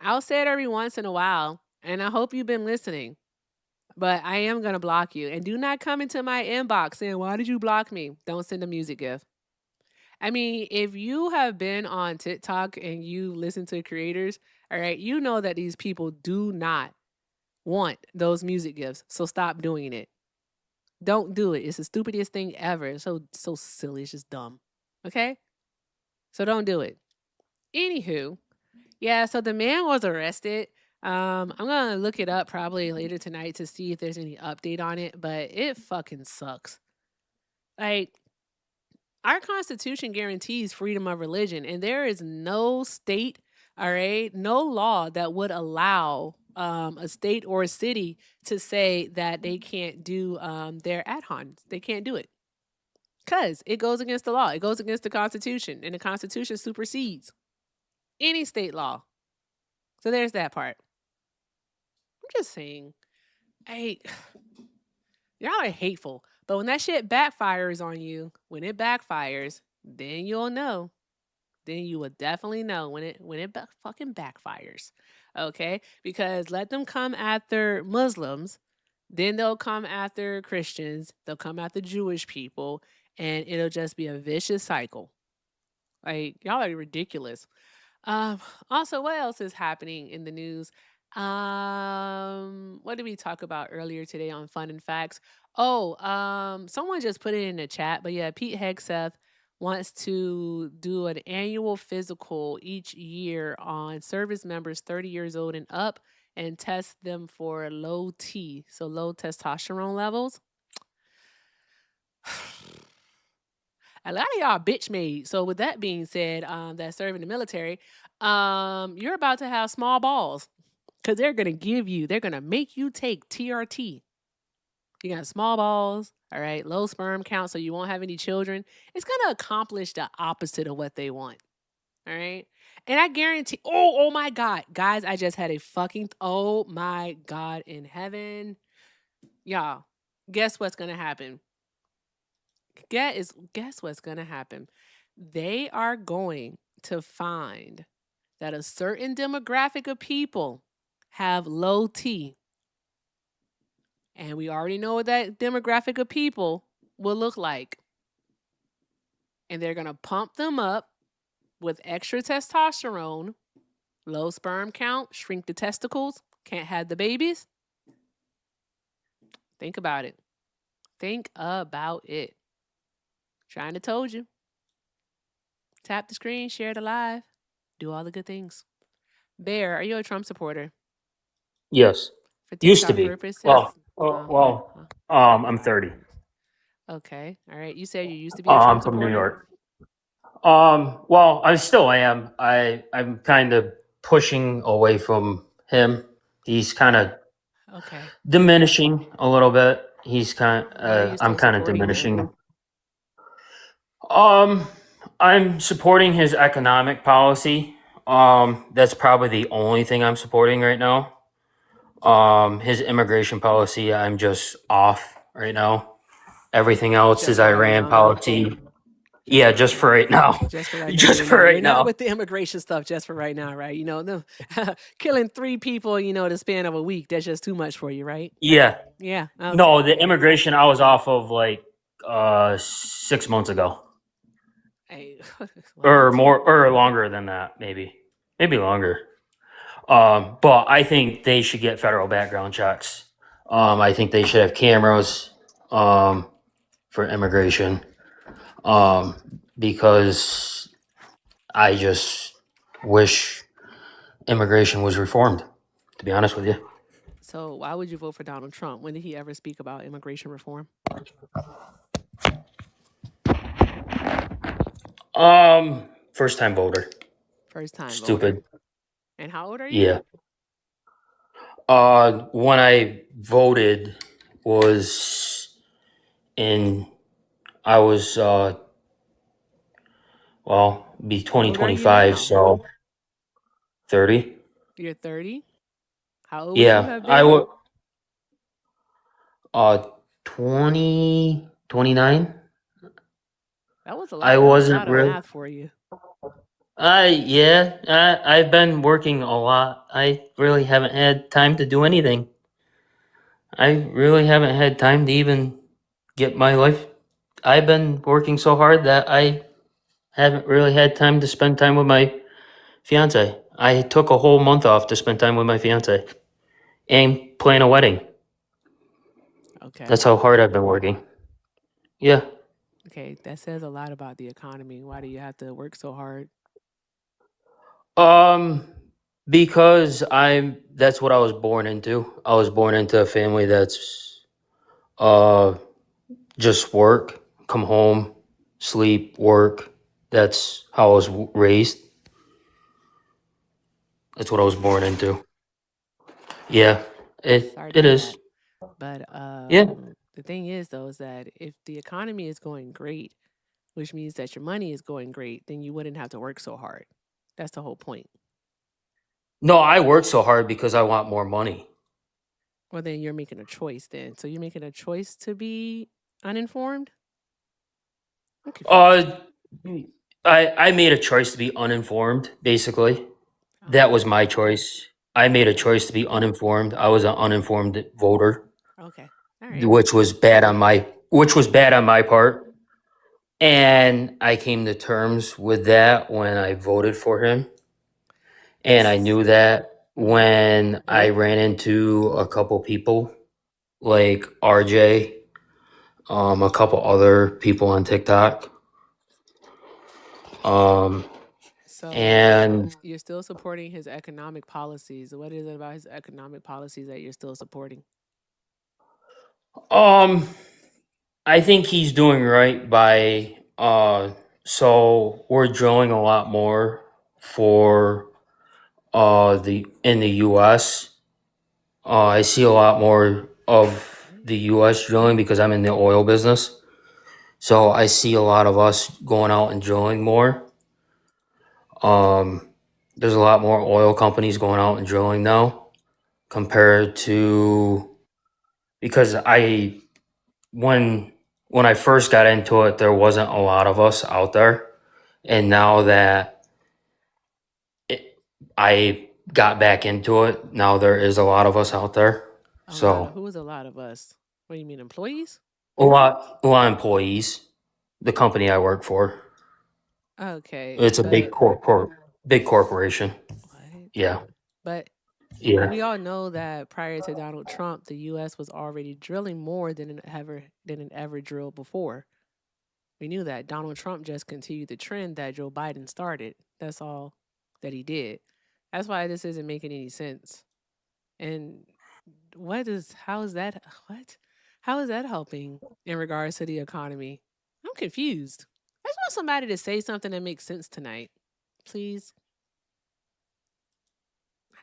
I'll say it every once in a while, and I hope you've been listening. But I am gonna block you. And do not come into my inbox saying, "Why did you block me?" Don't send a music gift. I mean, if you have been on TikTok and you listen to creators, all right, you know that these people do not want those music gifts. So stop doing it. Don't do it. It's the stupidest thing ever. It's so silly. It's just dumb. Okay? So don't do it. Anywho, yeah, so the man was arrested. I'm gonna look it up probably later tonight to see if there's any update on it, but it fucking sucks. Like, our Constitution guarantees freedom of religion, and there is no state, all right, no law that would allow a state or a city to say that they can't do their adhons. They can't do it because it goes against the law. It goes against the Constitution, and the Constitution supersedes any state law. So there's that part. I'm just saying, hey, y'all are hateful. But when that shit backfires on you, when it backfires, then you'll know. Then you will definitely know when it fucking backfires. Okay? Because let them come after Muslims, then they'll come after Christians, they'll come after Jewish people, and it'll just be a vicious cycle. Like, y'all are ridiculous. Also, what else is happening in the news? What did we talk about earlier today on Fun and Facts? Oh, someone just put it in the chat, but yeah, Pete Hegseth wants to do an annual physical each year on service members 30 years old and up and test them for low T, so low testosterone levels. A lot of y'all bitch made. So with that being said, that serve in the military, you're about to have small balls because they're gonna make you take TRT. You got small balls, all right, low sperm count, so you won't have any children. It's gonna accomplish the opposite of what they want. All right. And I guarantee, oh my God, guys, I just had a fucking, oh my God in heaven. Y'all, guess what's gonna happen? Guess what's gonna happen? They are going to find that a certain demographic of people have low T. And we already know what that demographic of people will look like. And they're gonna pump them up with extra testosterone, low sperm count, shrink the testicles, can't have the babies. Think about it. Think about it. Trying to told you. Tap the screen, share the live, do all the good things. Bear, are you a Trump supporter? Yes. For Used to TikTok be. purposes? I'm 30. Okay. All right. You said you used to be a Trump I'm from New supporter? York. I still am. I'm kind of pushing away from him. He's kind of Okay. diminishing a little bit. Why are you I'm still kind of supporting him? diminishing. I'm supporting his economic policy. That's probably the only thing I'm supporting right now. His immigration policy, I'm just off right now. Everything else Just is for right Iran now. policy. Yeah, just for right now. Just for right now. Just for You're right not now. with the immigration stuff just for right now, right? Killing 3 people, the span of a week, that's just too much for you, right? Yeah. Yeah. Okay. No, the immigration I was off of like 6 months ago. Hey, Or more or longer than that, maybe. Maybe longer. But I think they should get federal background checks. I think they should have cameras for immigration. Because I just wish immigration was reformed, to be honest with you. So why would you vote for Donald Trump? When did he ever speak about immigration reform? First time voter. First time Stupid. voter. And how old are you? Yeah. When I voted was I was be How old are you 2025, now? so 30. You're 30? How old would you Yeah, have I been? would 20, 29. That was a I lot wasn't of real. math for you. I've been working a lot. I really haven't had time to do anything. I really haven't had time to even get my life. I've been working so hard that I haven't really had time to spend time with my fiance. I took a whole month off to spend time with my fiance and plan a wedding. Okay. That's how hard I've been working. Yeah. Okay, that says a lot about the economy. Why do you have to work so hard? Because that's what I was born into. I was born into a family that's just work, come home, sleep, work. That's how I was raised. That's what I was born into. Yeah. Sorry to It hear is. that. But Yeah. the thing is, though, is that if the economy is going great, which means that your money is going great, then you wouldn't have to work so hard. That's the whole point. No, I work so hard because I want more money. Well, then you're making a choice then. So you're making a choice to be uninformed? I'm confused. I made a choice to be uninformed, basically. That was my choice. I made a choice to be uninformed. I was an uninformed voter. Okay. All right. Which was bad on my part. And I came to terms with that when I voted for him. And I knew that when I ran into a couple people like RJ, a couple other people on TikTok. So And you're still supporting his economic policies. What is it about his economic policies that you're still supporting? I think he's doing right by so we're drilling a lot more for in the US. I see a lot more of the US drilling because I'm in the oil business. So I see a lot of us going out and drilling more. There's a lot more oil companies going out and drilling now compared to because when I first got into it, there wasn't a lot of us out there. And now that I got back into it, now there is a lot of us out there. Who is a lot of us? What do you mean, employees? A lot of employees. The company I work for. Okay. It's a big big corporation. What? Yeah. But Yeah. we all know that prior to Donald Trump, the U.S. was already drilling more than it ever drilled before. We knew that. Donald Trump just continued the trend that Joe Biden started. That's all that he did. That's why this isn't making any sense. And how is that helping in regards to the economy? I'm confused. I just want somebody to say something that makes sense tonight. Please.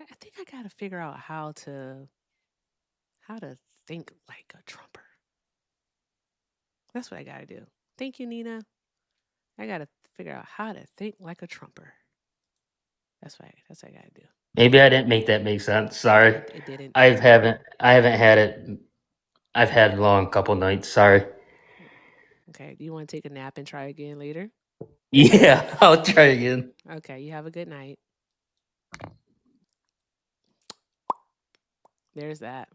I think I gotta figure out how to think like a Trumper. That's what I gotta do. Thank you, Nina. I gotta figure out how to think like a Trumper. That's what I gotta do. Maybe I didn't make that make sense. Sorry. It didn't. I haven't had it. I've had a long couple nights. Sorry. Okay. Do you want to take a nap and try again later? Yeah, I'll try again. Okay. You have a good night. There's that.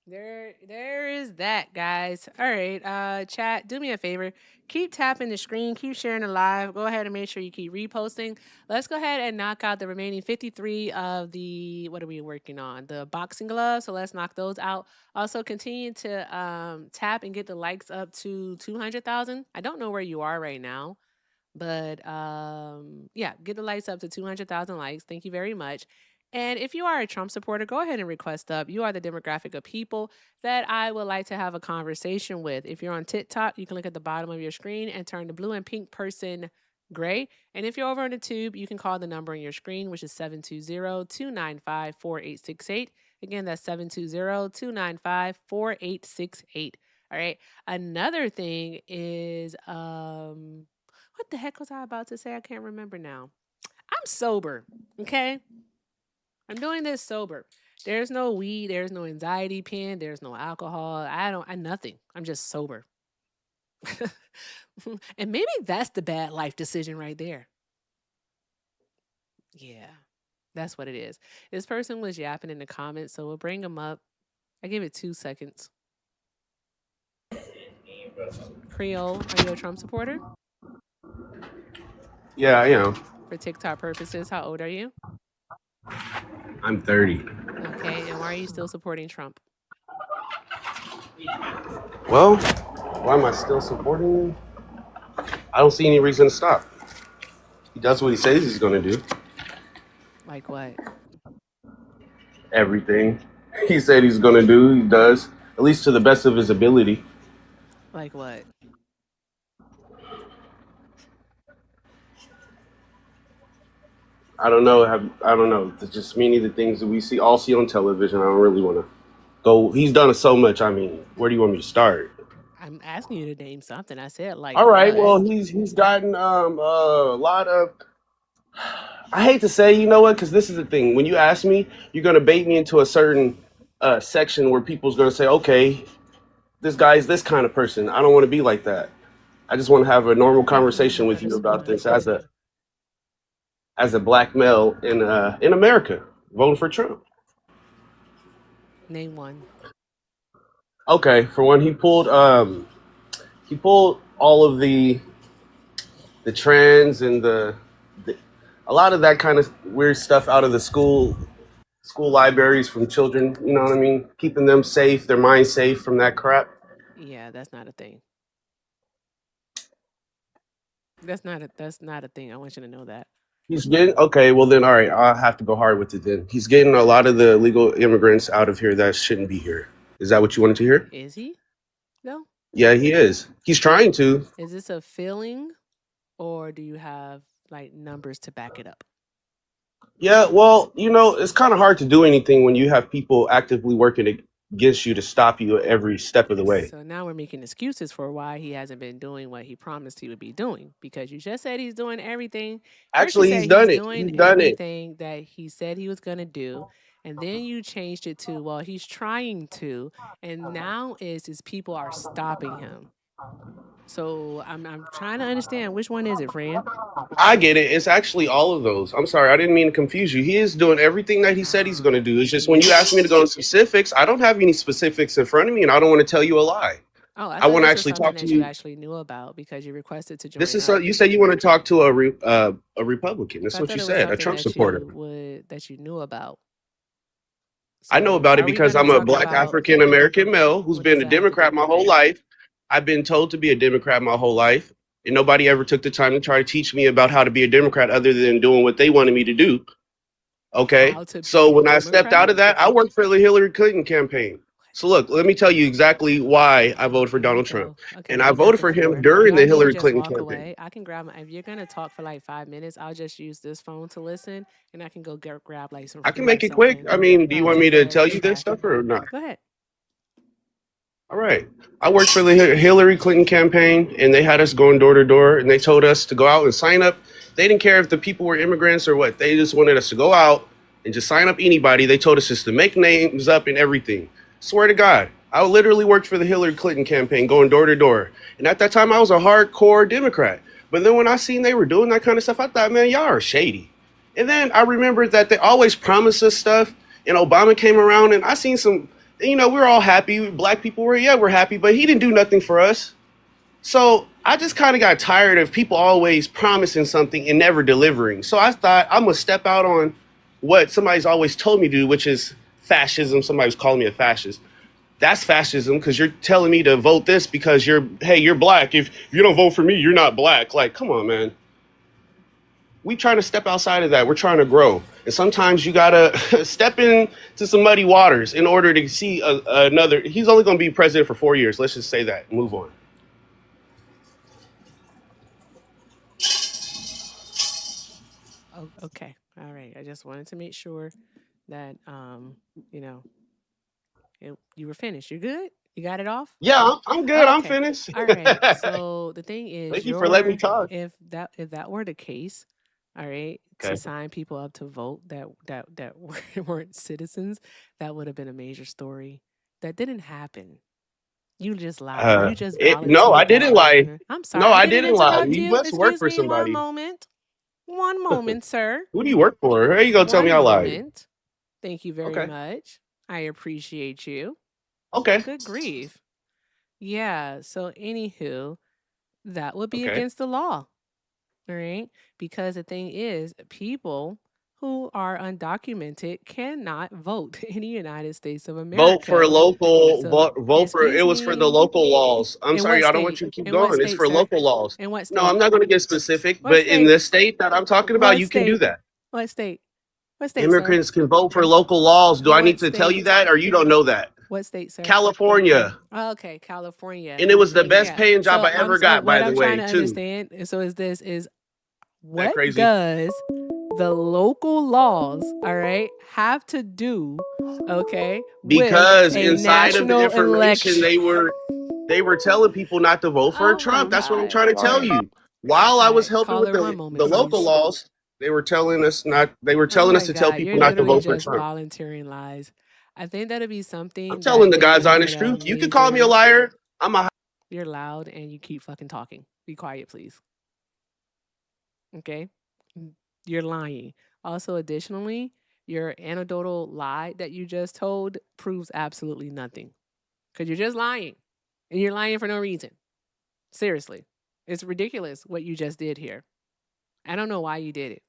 There is that, guys. All right, chat, do me a favor. Keep tapping the screen, keep sharing the live. Go ahead and make sure you keep reposting. Let's go ahead and knock out the remaining 53 of the, what are we working on? The boxing gloves. So let's knock those out. Also, continue to tap and get the likes up to 200,000. I don't know where you are right now. But yeah, get the likes up to 200,000 likes. Thank you very much. And if you are a Trump supporter, go ahead and request up. You are the demographic of people that I would like to have a conversation with. If you're on TikTok, you can look at the bottom of your screen and turn the blue and pink person gray. And if you're over on the tube, you can call the number on your screen, which is 720-295-4868. Again, that's 720-295-4868. All right. Another thing is what the heck was I about to say? I can't remember now. I'm sober, okay? I'm doing this sober. There's no weed, there's no anxiety pen, there's no alcohol. I nothing. I'm just sober. And maybe that's the bad life decision right there. Yeah, that's what it is. This person was yapping in the comments, so we'll bring them up. I give it 2 seconds. Creole, are you a Trump supporter? Yeah, I am. For TikTok purposes, how old are you? I'm 30. Okay, and why are you still supporting Trump? Well, why am I still supporting him? I don't see any reason to stop. He does what he says he's going to do. Like what? Everything he said he's going to do, he does, at least to the best of his ability. Like what? I don't know. I don't know. There's just many of the things that we all see on television. I don't really want to go. He's done so much. I mean, where do you want me to start? I'm asking you to name something. I said like. All right. what? Well, he's gotten a lot of. I hate to say, you know what? Because this is the thing. When you ask me, you're gonna bait me into a certain section where people's gonna say, okay, this guy's this kind of person. I don't want to be like that. I just want to have a normal conversation with you about this as a black male in America voting for Trump. Name one. Okay, for one, he pulled all of the trans and a lot of that kind of weird stuff out of the school libraries from children. You know what I mean? Keeping them safe, their minds safe from that crap. Yeah, that's not a thing. That's not a thing. I want you to know that. He's getting okay. Well, then, all right. I'll have to go hard with it. Then he's getting a lot of the illegal immigrants out of here that shouldn't be here. Is that what you wanted to hear? Is he? No. Yeah, he is. He's trying to. Is this a feeling, or do you have like numbers to back it up? Yeah. Well, it's kind of hard to do anything when you have people actively working against you to stop you every step of the way. So now we're making excuses for why he hasn't been doing what he promised he would be doing, because you just said he's doing everything. Actually, he's done it. Doing He's done it. everything that he said he was going to do. And then you changed it to, well, he's trying to. And now is people are stopping him. So I'm trying to understand, which one is it, friend? I get it. It's actually all of those. I'm sorry. I didn't mean to confuse you. He is doing everything that he said he's going to do. It's just when you ask me to go into specifics, I don't have any specifics in front of me, and I don't want to tell you a lie. Oh, I want to actually talk to you. You actually knew about because you requested to join. This is you said you want to talk to a Republican. That's what you said, a Trump supporter. That you knew about. So I know about it because I'm a black African American male who's been a Democrat my whole life. I've been told to be a Democrat my whole life, and nobody ever took the time to try to teach me about how to be a Democrat other than doing what they wanted me to do. Okay. How to So be a when I stepped out of Democrat? that, I worked for the Hillary Clinton campaign. So look, let me tell you exactly why I voted for Here we Donald Trump. go. Okay, And I you got voted the for him floor. during the Y'all need to Hillary just Clinton walk campaign. away. I can grab my, if you're gonna talk for like 5 minutes, I'll just use this phone to listen, and I can go grab like some I can fruit or make it quick. something. I mean, do you want me to tell you Okay. this stuff or not? Go ahead. All right. I worked for the Hillary Clinton campaign, and they had us going door to door, and they told us to go out and sign up. They didn't care if the people were immigrants or what. They just wanted us to go out and just sign up anybody. They told us just to make names up and everything. Swear to God. I literally worked for the Hillary Clinton campaign, going door to door. And at that time, I was a hardcore Democrat. But then when I seen they were doing that kind of stuff, I thought, man, y'all are shady. And then I remembered that they always promised us stuff, and Obama came around, and I seen some, we were all happy. Black people were, we're happy, but he didn't do nothing for us. So I just kind of got tired of people always promising something and never delivering. So I thought I'm going to step out on what somebody's always told me to do, which is fascism. Somebody was calling me a fascist. That's fascism because you're telling me to vote this because you're black. If you don't vote for me, you're not black. Like, come on, man. We trying to step outside of that. We're trying to grow. And sometimes you got to step into some muddy waters in order to see another. He's only going to be president for 4 years. Let's just say that. Move on. Oh, okay. All right. I just wanted to make sure that you were finished. You good? You got it off? Yeah, I'm good. I'm Okay. finished. All right. So the thing is, Thank you for letting me talk. if that were the case, all right, to Okay. sign people up to vote that weren't citizens, that would have been a major story. That didn't happen. You just lied. You just volunteered. No, I didn't lie. argument. I'm sorry. No, I didn't didn't lie. interrupt You you. must work Excuse for me. One somebody. moment. One moment, sir. Who do you work for? How you gonna tell me I lied? Moment. Thank you very much. I appreciate you. Okay. Good grief. Yeah. So, anywho, that would be Okay. against the law. All right. Because the thing is, people who are undocumented cannot vote in the United States of America. Vote for local. So, Vote for. It was for the local laws. I'm In sorry, what I don't want state? you to keep In what going. It's state, for sir? local laws. In what state? No, I'm not going to get specific, What but in state? the state that I'm talking about, What you can do state? that. What state? What state, sir? Immigrants can vote for local laws. Do I What need to tell state? you that, or you don't know that? What state, sir? California, Oh, okay, California. and it was the best Yeah. paying job So I ever got, what by the I'm way, trying to too. understand. So is what crazy? does the local laws, all right, have to do, okay, Because with a inside of the national information, election? they were telling people not to vote for Oh Trump. my That's what I'm God. trying to tell you. While I was helping with Caller, one the moment, local please. laws, they were telling us not. They were Oh telling us my to tell God, people you're not to literally vote for just Trump. volunteering lies. I think that'd be something I'm telling the that God's they would, honest truth. You can call me a major- liar. I'm a. You're loud and you keep fucking talking. Be quiet, please. Okay? You're lying. Also, additionally, your anecdotal lie that you just told proves absolutely nothing. Because you're just lying. And you're lying for no reason. Seriously. It's ridiculous what you just did here. I don't know why you did it.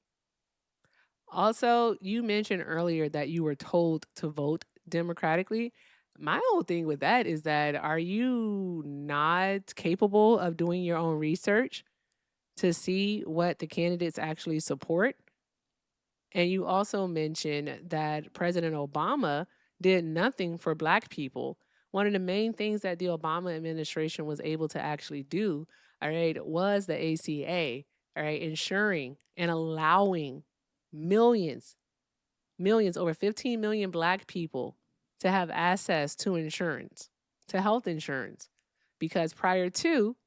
Also, you mentioned earlier that you were told to vote democratically. My whole thing with that is that are you not capable of doing your own research to see what the candidates actually support? And you also mentioned that President Obama did nothing for Black people. One of the main things that the Obama administration was able to actually do, all right, was the ACA, all right, ensuring and allowing millions, over 15 million Black people to have access to insurance, to health insurance. Because prior to,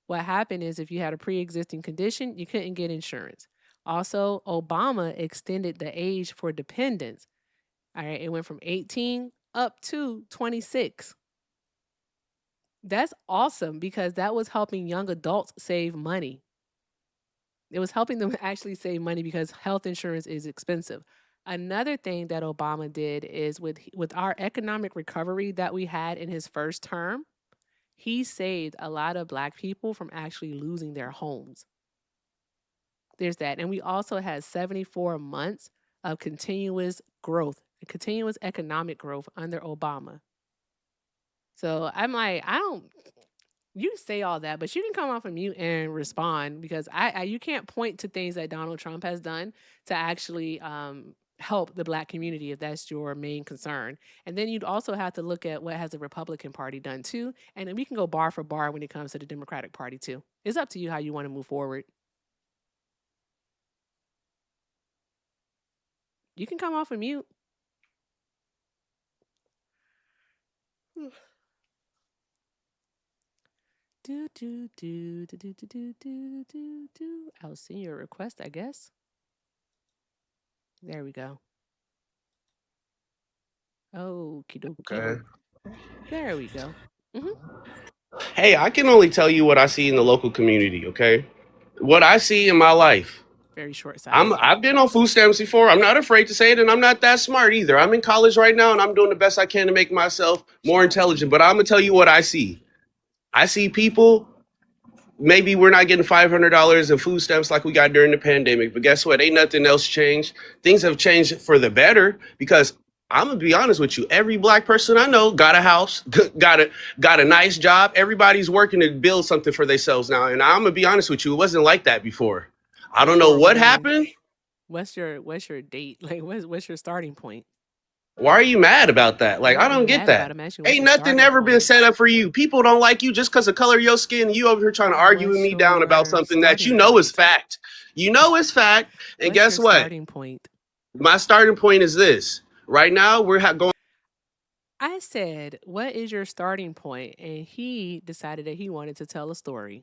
what happened is if you had a pre-existing condition, you couldn't get insurance. Also, Obama extended the age for dependents. All right, it went from 18 up to 26. That's awesome because that was helping young adults save money. It was helping them actually save money because health insurance is expensive. Another thing that Obama did is with our economic recovery that we had in his first term, he saved a lot of Black people from actually losing their homes. There's that. And we also had 74 months of continuous growth, continuous economic growth under Obama. So I'm like, you say all that, but you can come off of mute and respond because you can't point to things that Donald Trump has done to actually help the Black community if that's your main concern. And then you'd also have to look at what has the Republican Party done too. And then we can go bar for bar when it comes to the Democratic Party too. It's up to you how you want to move forward. You can come off of mute. I'll send you a request, I guess. There we go. Okie dokie. Okay. There we go. Hey, I can only tell you what I see in the local community, okay? What I see in my life. Very short-sighted. I've been on food stamps before. I'm not afraid to say it, and I'm not that smart either. I'm in college right now, and I'm doing the best I can to make myself more intelligent. But I'm gonna tell you what I see. I see people. Maybe we're not getting $500 in food stamps like we got during the pandemic, but guess what? Ain't nothing else changed. Things have changed for the better because I'm gonna be honest with you. Every Black person I know got a house, got a nice job. Everybody's working to build something for themselves now. And I'm gonna be honest with you, it wasn't like that before. I don't know what happened. What's your date? Like what's your starting point? Why are you mad about that? Like, I don't get that. Ain't nothing ever been set up for you. People don't like you just because of color of your skin. You over here trying to argue with me down about something that you know is fact. You know it's fact. And guess what? Starting point. My starting point is this. Right now, we're going. I said, what is your starting point? And he decided that he wanted to tell a story.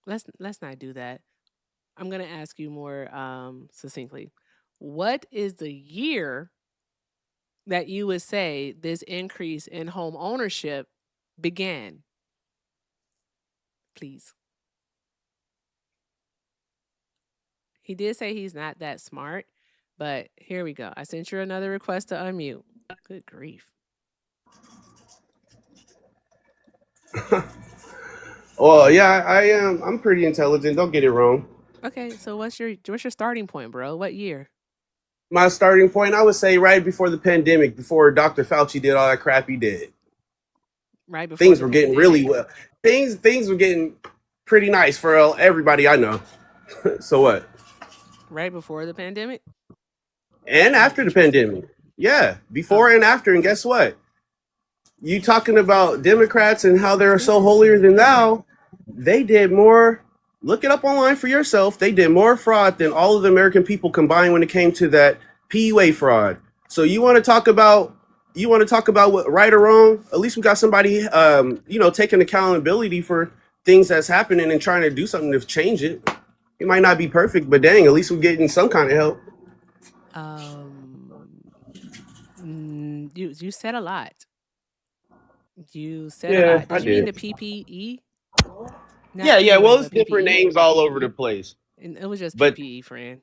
Let's not do that. I'm going to ask you more succinctly. What is the year that you would say this increase in home ownership began? Please. He did say he's not that smart, but here we go. I sent you another request to unmute. Good grief. Well, yeah, I am. I'm pretty intelligent. Don't get it wrong. Okay, so what's your starting point, bro? What year? My starting point, I would say right before the pandemic, before Dr. Fauci did all that crap he did. Right before things were getting really well. Things were getting pretty nice for everybody I know. So what? Right before the pandemic? And after the pandemic. Yeah, before and after. And guess what? You talking about Democrats and how they're so holier than thou. They did more. Look it up online for yourself. They did more fraud than all of the American people combined when it came to that PUA fraud. So you want to talk about what right or wrong? At least we got somebody taking accountability for things that's happening and trying to do something to change it. It might not be perfect, but dang, at least we're getting some kind of help. You said a lot. You said a lot. Did you mean the PPE? Yeah. Well, it's different names all over the place. And it was just PPE, friend.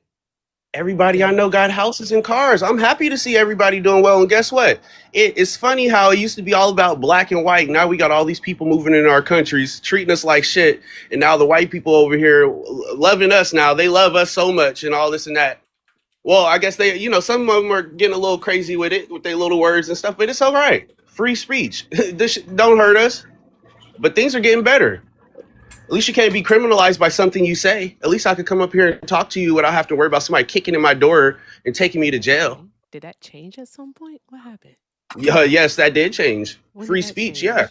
Everybody I know got houses and cars. I'm happy to see everybody doing well. And guess what? It's funny how it used to be all about black and white. Now we got all these people moving in our countries, treating us like shit. And now the white people over here loving us now. They love us so much and all this and that. Well, I guess some of them are getting a little crazy with it, with their little words and stuff, but it's all right. Free speech. This don't hurt us. But things are getting better. At least you can't be criminalized by something you say. At least I could come up here and talk to you without having to worry about somebody kicking in my door and taking me to jail. Did that change at some point? What happened? Yes, that did change. Free speech, yeah.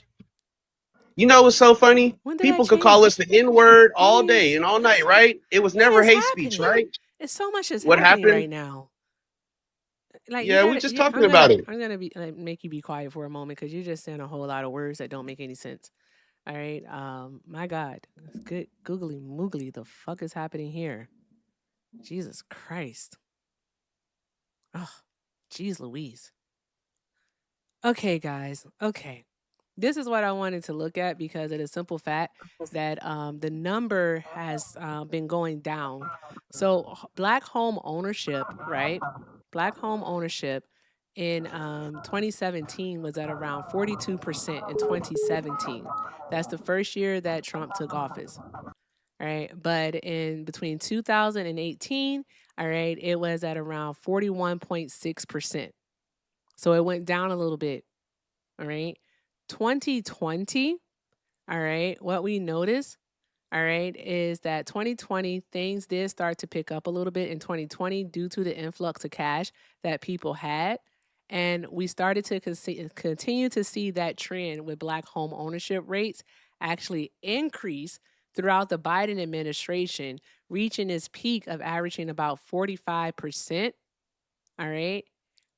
You know what's so funny? People could call us the N-word all day and all night, right? It was never hate speech, right? It's so much is what happening happened right now. Like, we're just talking about it. I'm gonna make you be quiet for a moment because you're just saying a whole lot of words that don't make any sense. All right. My God. Good googly moogly. The fuck is happening here? Jesus Christ. Oh, geez Louise. Okay, guys. Okay. This is what I wanted to look at because of the simple fact that the number has been going down. So Black home ownership, right? Black home ownership in 2017 was at around 42% in 2017. That's the first year that Trump took office. All right. But in between 2018, all right, it was at around 41.6%. So it went down a little bit. All right. 2020, all right, what we noticed, all right, is that 2020 things did start to pick up a little bit in 2020 due to the influx of cash that people had. And we started to continue to see that trend with Black home ownership rates actually increase throughout the Biden administration, reaching its peak of averaging about 45%. All right.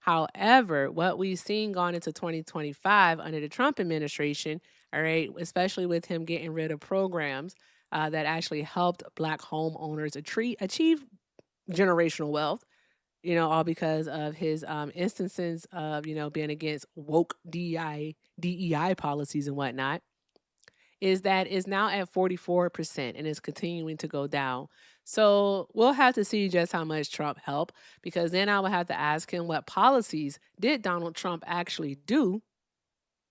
However, what we've seen going into 2025 under the Trump administration, all right, especially with him getting rid of programs that actually helped Black homeowners achieve generational wealth, all because of his instances of, being against woke DEI policies and whatnot, is that is now at 44% and is continuing to go down. So we'll have to see just how much Trump helped, because then I will have to ask him, what policies did Donald Trump actually do?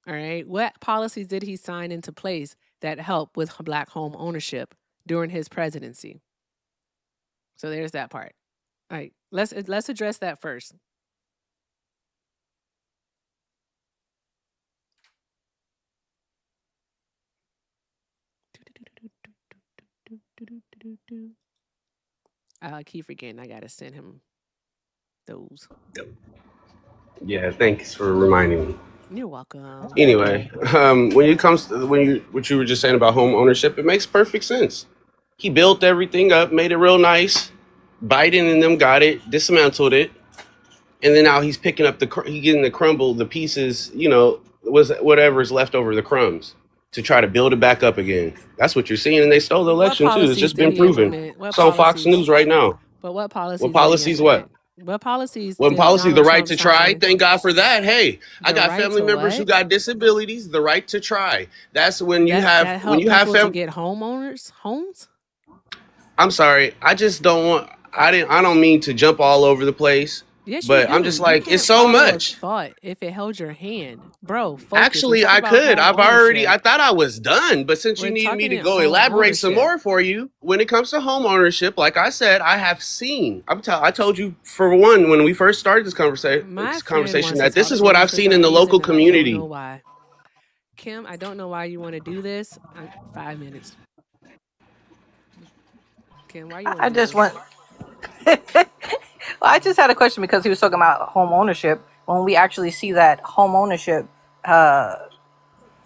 All right. What policies did he sign into place that helped with Black home ownership during his presidency? So there's that part. All right. Let's address that first. I keep forgetting I gotta send him those. Yeah, thanks for reminding me. You're welcome. Anyway, when it comes to what you were just saying about home ownership, it makes perfect sense. He built everything up, made it real nice. Biden and them got it, dismantled it, and then now he's picking up he getting the crumble, the pieces, was whatever is left over, the crumbs, to try to build it back up again. That's what you're seeing, and they stole the election too. It's just been proven. It's on Fox News right now. But what policies? What policies? What? What policies? What policy? The right to try. Sign? Thank God for that. Hey, I got right family members what? who got disabilities. The right to try. That's when you have to get homeowners homes. I'm sorry. I just don't want. I don't mean to jump all over the place. Yes, but I'm just like, it's so much. Thought if it held your hand, bro. Actually, I could. I thought I was done, but since you need me to go elaborate some more for you, when it comes to home ownership, like I said, I have seen. I told you, for one, when we first started this conversation, that this is what I've seen in the local community. I don't know why. Kim, I don't know why you want to do this. 5 minutes. Kim, why you? I just want. Well, I just had a question because he was talking about home ownership. When we actually see that home ownership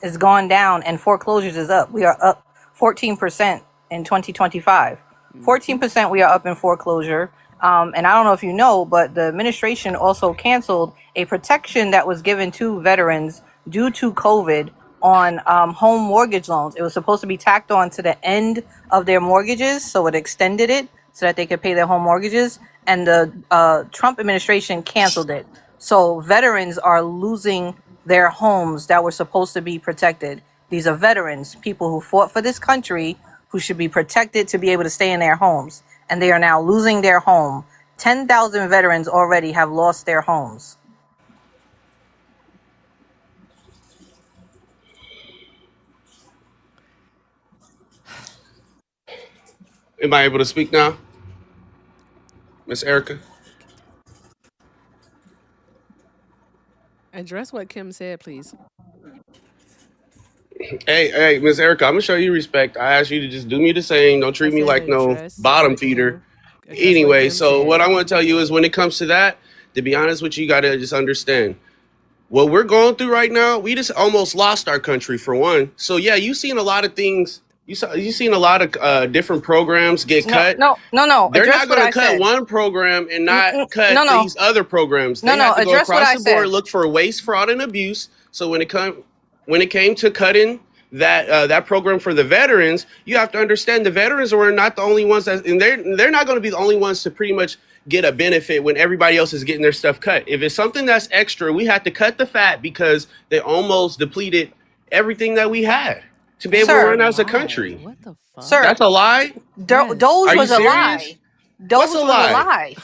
is gone down and foreclosures is up, we are up 14% in 2025. 14% we are up in foreclosure. And I don't know if you know, but the administration also canceled a protection that was given to veterans due to COVID on home mortgage loans. It was supposed to be tacked on to the end of their mortgages, so it extended it so that they could pay their home mortgages. And the Trump administration canceled it. So veterans are losing their homes that were supposed to be protected. These are veterans, people who fought for this country, who should be protected to be able to stay in their homes. And they are now losing their home. 10,000 veterans already have lost their homes. Am I able to speak now? Miss Erica? Address what Kim said, please. Hey, Miss Erica, I'm gonna show you respect. I asked you to just do me the same. Don't treat me like no bottom feeder. Anyway, so what I want to tell you is, when it comes to that, to be honest with you, you gotta just understand what we're going through right now. We just almost lost our country, for one. So yeah, you've seen a lot of things. You've seen a lot of different programs get cut. No. They're not going to cut one program and not cut these other programs. They have to go across the board, look for waste, fraud, and abuse. So when it came to cutting that program for the veterans, you have to understand the veterans were not the only ones and they're not going to be the only ones to pretty much get a benefit when everybody else is getting their stuff cut. If it's something that's extra, we had to cut the fat because they almost depleted everything that we had to be able to run as a country. What the fuck? Sir, that's a lie? Doge was a lie. Doge was a lie.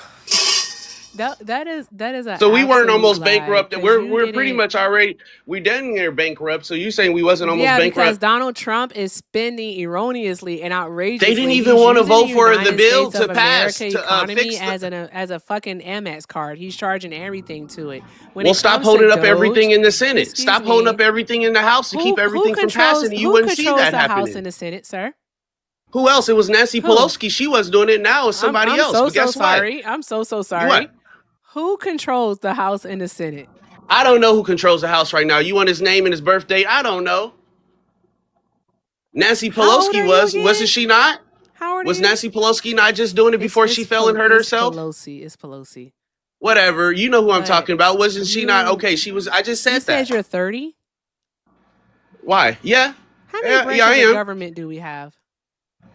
That is a. So we weren't almost lie, bankrupt. We're pretty much already done near bankrupt. So you saying we wasn't almost bankrupt? Because Donald Trump is spending erroneously and outrageously. They didn't even want to vote for the bill to pass to fix as a fucking Amex card. He's charging everything to it. Well, stop holding up everything in the Senate. Stop holding up everything in the House to keep everything from passing. You wouldn't see that happening. Who controls the House and the Senate, sir? Who else? It was Nancy Who? Pelosi. She was doing it. Now it's somebody I'm else. so But guess sorry. what? I'm so sorry. What? Who controls the House and the Senate? I don't know who controls the House right now. You want his name and his birth date? I don't know. Nancy How old Pelosi are was. you again? Wasn't she not? How old Was are you? Nancy Pelosi not just doing it before she fell and hurt herself? It's Pelosi. Whatever. You know who I'm But talking about. Wasn't she not? you- Okay, she was. I just said You that. said you're 30. Why? Yeah. How many branches I of am. government do we have?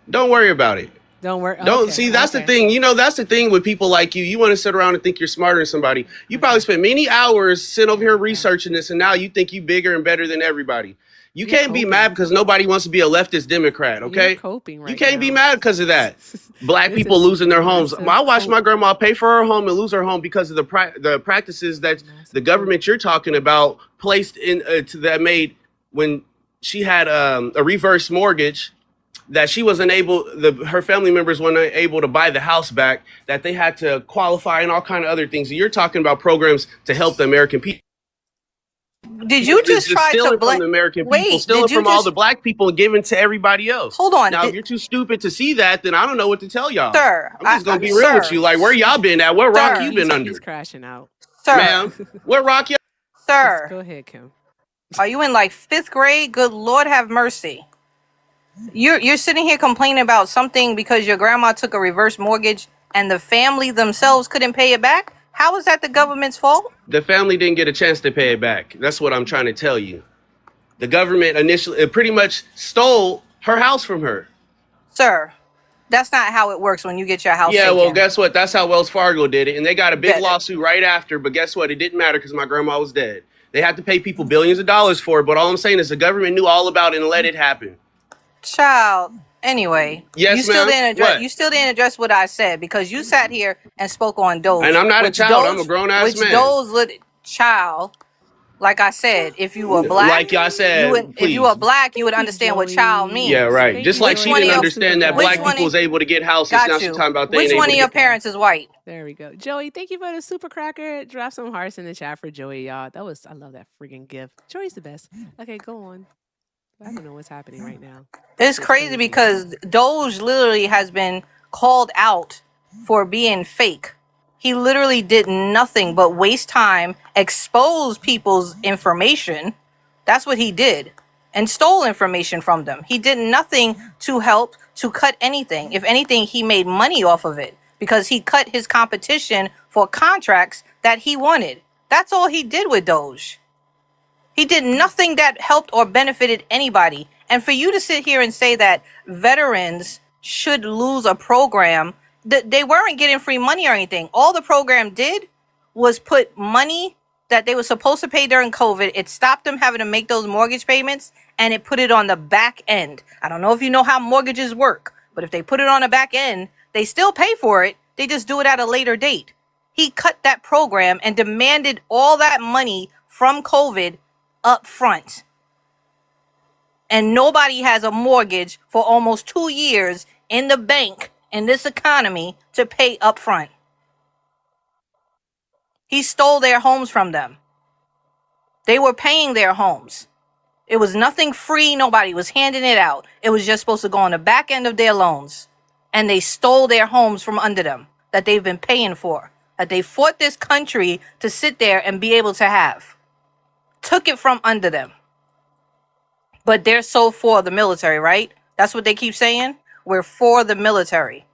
Don't worry about it. Don't worry. Don't Okay, see. That's the okay. thing. You know, that's the thing with people like you. You want to sit around and think you're smarter than somebody. You probably spent many hours sitting over here researching this, and now you think you bigger and better than everybody. You can't be mad because nobody wants to be a leftist Democrat. Okay, You're coping right you can't be now. mad because of that. Black This people is losing their homes. massive I watched cope. my grandma pay for her home and lose her home because of the practices that the government you're talking about placed in that made when she had a reverse mortgage. That she wasn't able, her family members weren't able to buy the house back, that they had to qualify and all kind of other things. You're talking about programs to help the American people. Did you just try stealing to from the American people, stealing from all the black people and giving to everybody else? Hold on. Now, if you're too stupid to see that, then I don't know what to tell y'all. Sir, I'm just gonna be real with you. Like, where y'all been at? What rock you been under? He's crashing out. Sir. Ma'am, what rock y'all? Sir. Go ahead, Kim. Are you in like 5th grade? Good Lord have mercy. You're sitting here complaining about something because your grandma took a reverse mortgage and the family themselves couldn't pay it back? How is that the government's fault? The family didn't get a chance to pay it back. That's what I'm trying to tell you. The government initially pretty much stole her house from her. Sir, that's not how it works when you get your house Yeah, taken. well, guess what? That's how Wells Fargo did it. And they got a big lawsuit right after. But guess what? It didn't matter because my grandma was dead. They had to pay people billions of dollars for it. But all I'm saying is the government knew all about it and let it happen. Child. Anyway, Yes, you still ma'am. didn't address. What? You still didn't address what I said because you sat here and spoke on Doge. And I'm not a which child. Doge- I'm a grown-ass which man. Doge child. Like I said, if you were black, Like y'all said, if you were black, you would understand what child means. Yeah, right. Just like Which she one of didn't your- understand that which black one people of- was able to get houses. Got Now you. she's talking about they Which ain't able one of to your get parents is white? There we go. Joey, thank you for the super cracker. Drop some hearts in the chat for Joey, y'all. I love that friggin' gift. Joey's the best. Okay, go on. I don't know what's happening right now. It's crazy because Doge literally has been called out for being fake. He literally did nothing but waste time, expose people's information. That's what he did. And stole information from them. He did nothing to help to cut anything. If anything, he made money off of it because he cut his competition for contracts that he wanted. That's all he did with Doge. He did nothing that helped or benefited anybody. And for you to sit here and say that veterans should lose a program, they weren't getting free money or anything. All the program did was put money that they were supposed to pay during COVID. It stopped them having to make those mortgage payments and it put it on the back end. I don't know if you know how mortgages work, but if they put it on the back end, they still pay for it. They just do it at a later date. He cut that program and demanded all that money from COVID up front. And nobody has a mortgage for almost 2 years in the bank in this economy to pay up front. He stole their homes from them. They were paying their homes. It was nothing free. Nobody was handing it out. It was just supposed to go on the back end of their loans. And they stole their homes from under them that they've been paying for, that they fought this country to sit there and be able to have. Took it from under them. But they're so for the military, right? That's what they keep saying. We're for the military.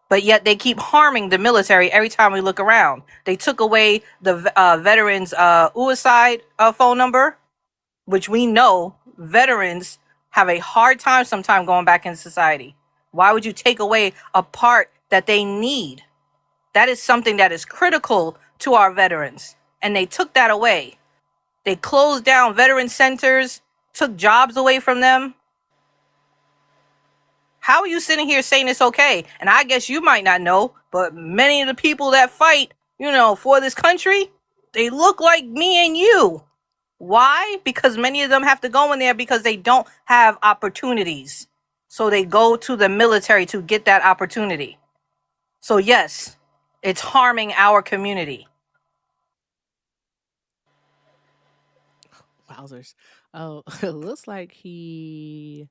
But yet they keep harming the military every time we look around. They took away the veterans' USAID phone number, which we know veterans have a hard time sometimes going back into society. Why would you take away a part that they need? That is something that is critical to our veterans. And they took that away. They closed down veteran centers, took jobs away from them. How are you sitting here saying it's okay? And I guess you might not know, but many of the people that fight, for this country, they look like me and you. Why? Because many of them have to go in there because they don't have opportunities. So they go to the military to get that opportunity. So yes, it's harming our community. Wowzers. Oh, it looks like he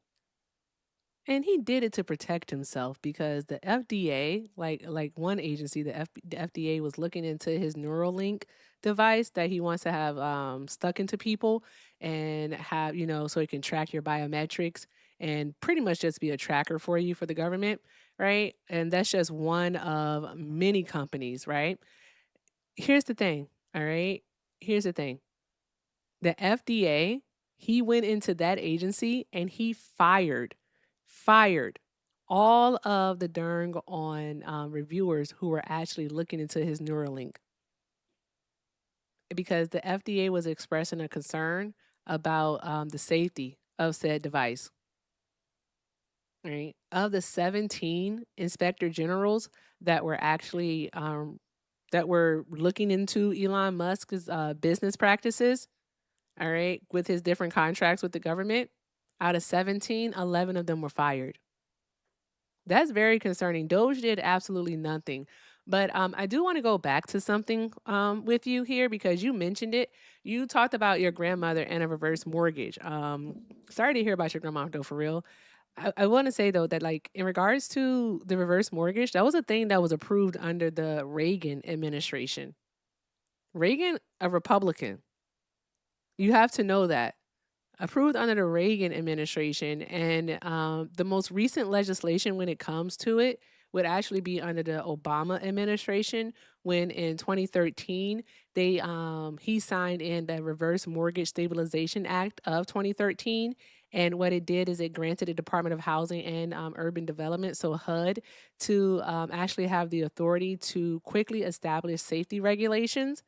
And he did it to protect himself because the FDA, like one agency, the FDA was looking into his Neuralink device that he wants to have stuck into people and have, so he can track your biometrics and pretty much just be a tracker for you for the government, right? And that's just one of many companies, right? Here's the thing, all right? Here's the thing. The FDA, he went into that agency and he fired all of the darn on reviewers who were actually looking into his Neuralink because the FDA was expressing a concern about the safety of said device. Right? Of the 17 inspector generals that were actually that were looking into Elon Musk's business practices, all right, with his different contracts with the government, out of 17, 11 of them were fired. That's very concerning. Doge did absolutely nothing. But I do want to go back to something with you here because you mentioned it. You talked about your grandmother and a reverse mortgage. Sorry to hear about your grandma, though, for real. I want to say, though, that like in regards to the reverse mortgage, that was a thing that was approved under the Reagan administration. Reagan, a Republican. You have to know that. Approved under the Reagan administration. And the most recent legislation when it comes to it would actually be under the Obama administration when in 2013 he signed in the Reverse Mortgage Stabilization Act of 2013. And what it did is it granted the Department of Housing and Urban Development, so HUD, to actually have the authority to quickly establish safety regulations,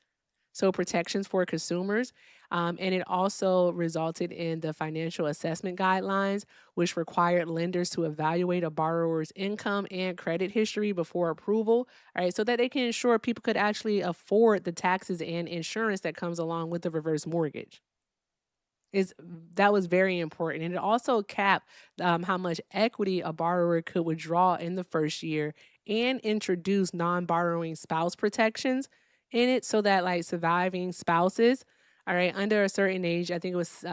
so protections for consumers. And it also resulted in the financial assessment guidelines, which required lenders to evaluate a borrower's income and credit history before approval, all right, so that they can ensure people could actually afford the taxes and insurance that comes along with the reverse mortgage. That was very important. And it also capped how much equity a borrower could withdraw in the first year and introduce non-borrowing spouse protections in it so that like surviving spouses, all right, under a certain age, I think it was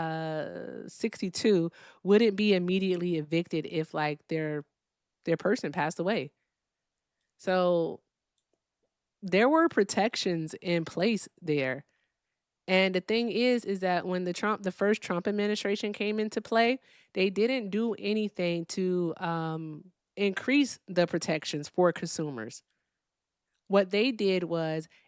62, wouldn't be immediately evicted if like their person passed away. So there were protections in place there. And the thing is that when the first Trump administration came into play, they didn't do anything to increase the protections for consumers. What they did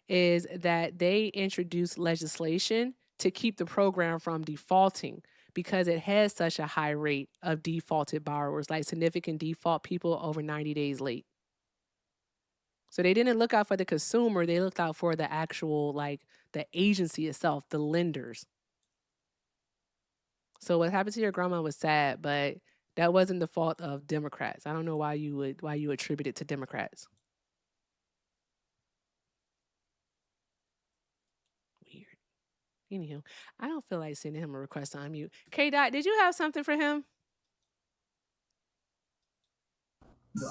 is that they introduced legislation to keep the program from defaulting because it has such a high rate of defaulted borrowers, like significant default people over 90 days late. So they didn't look out for the consumer, they looked out for the actual, like the agency itself, the lenders. So what happened to your grandma was sad, but that wasn't the fault of Democrats. I don't know why you attribute it to Democrats. Weird. Anywho, I don't feel like sending him a request to unmute. K-Dot, did you have something for him?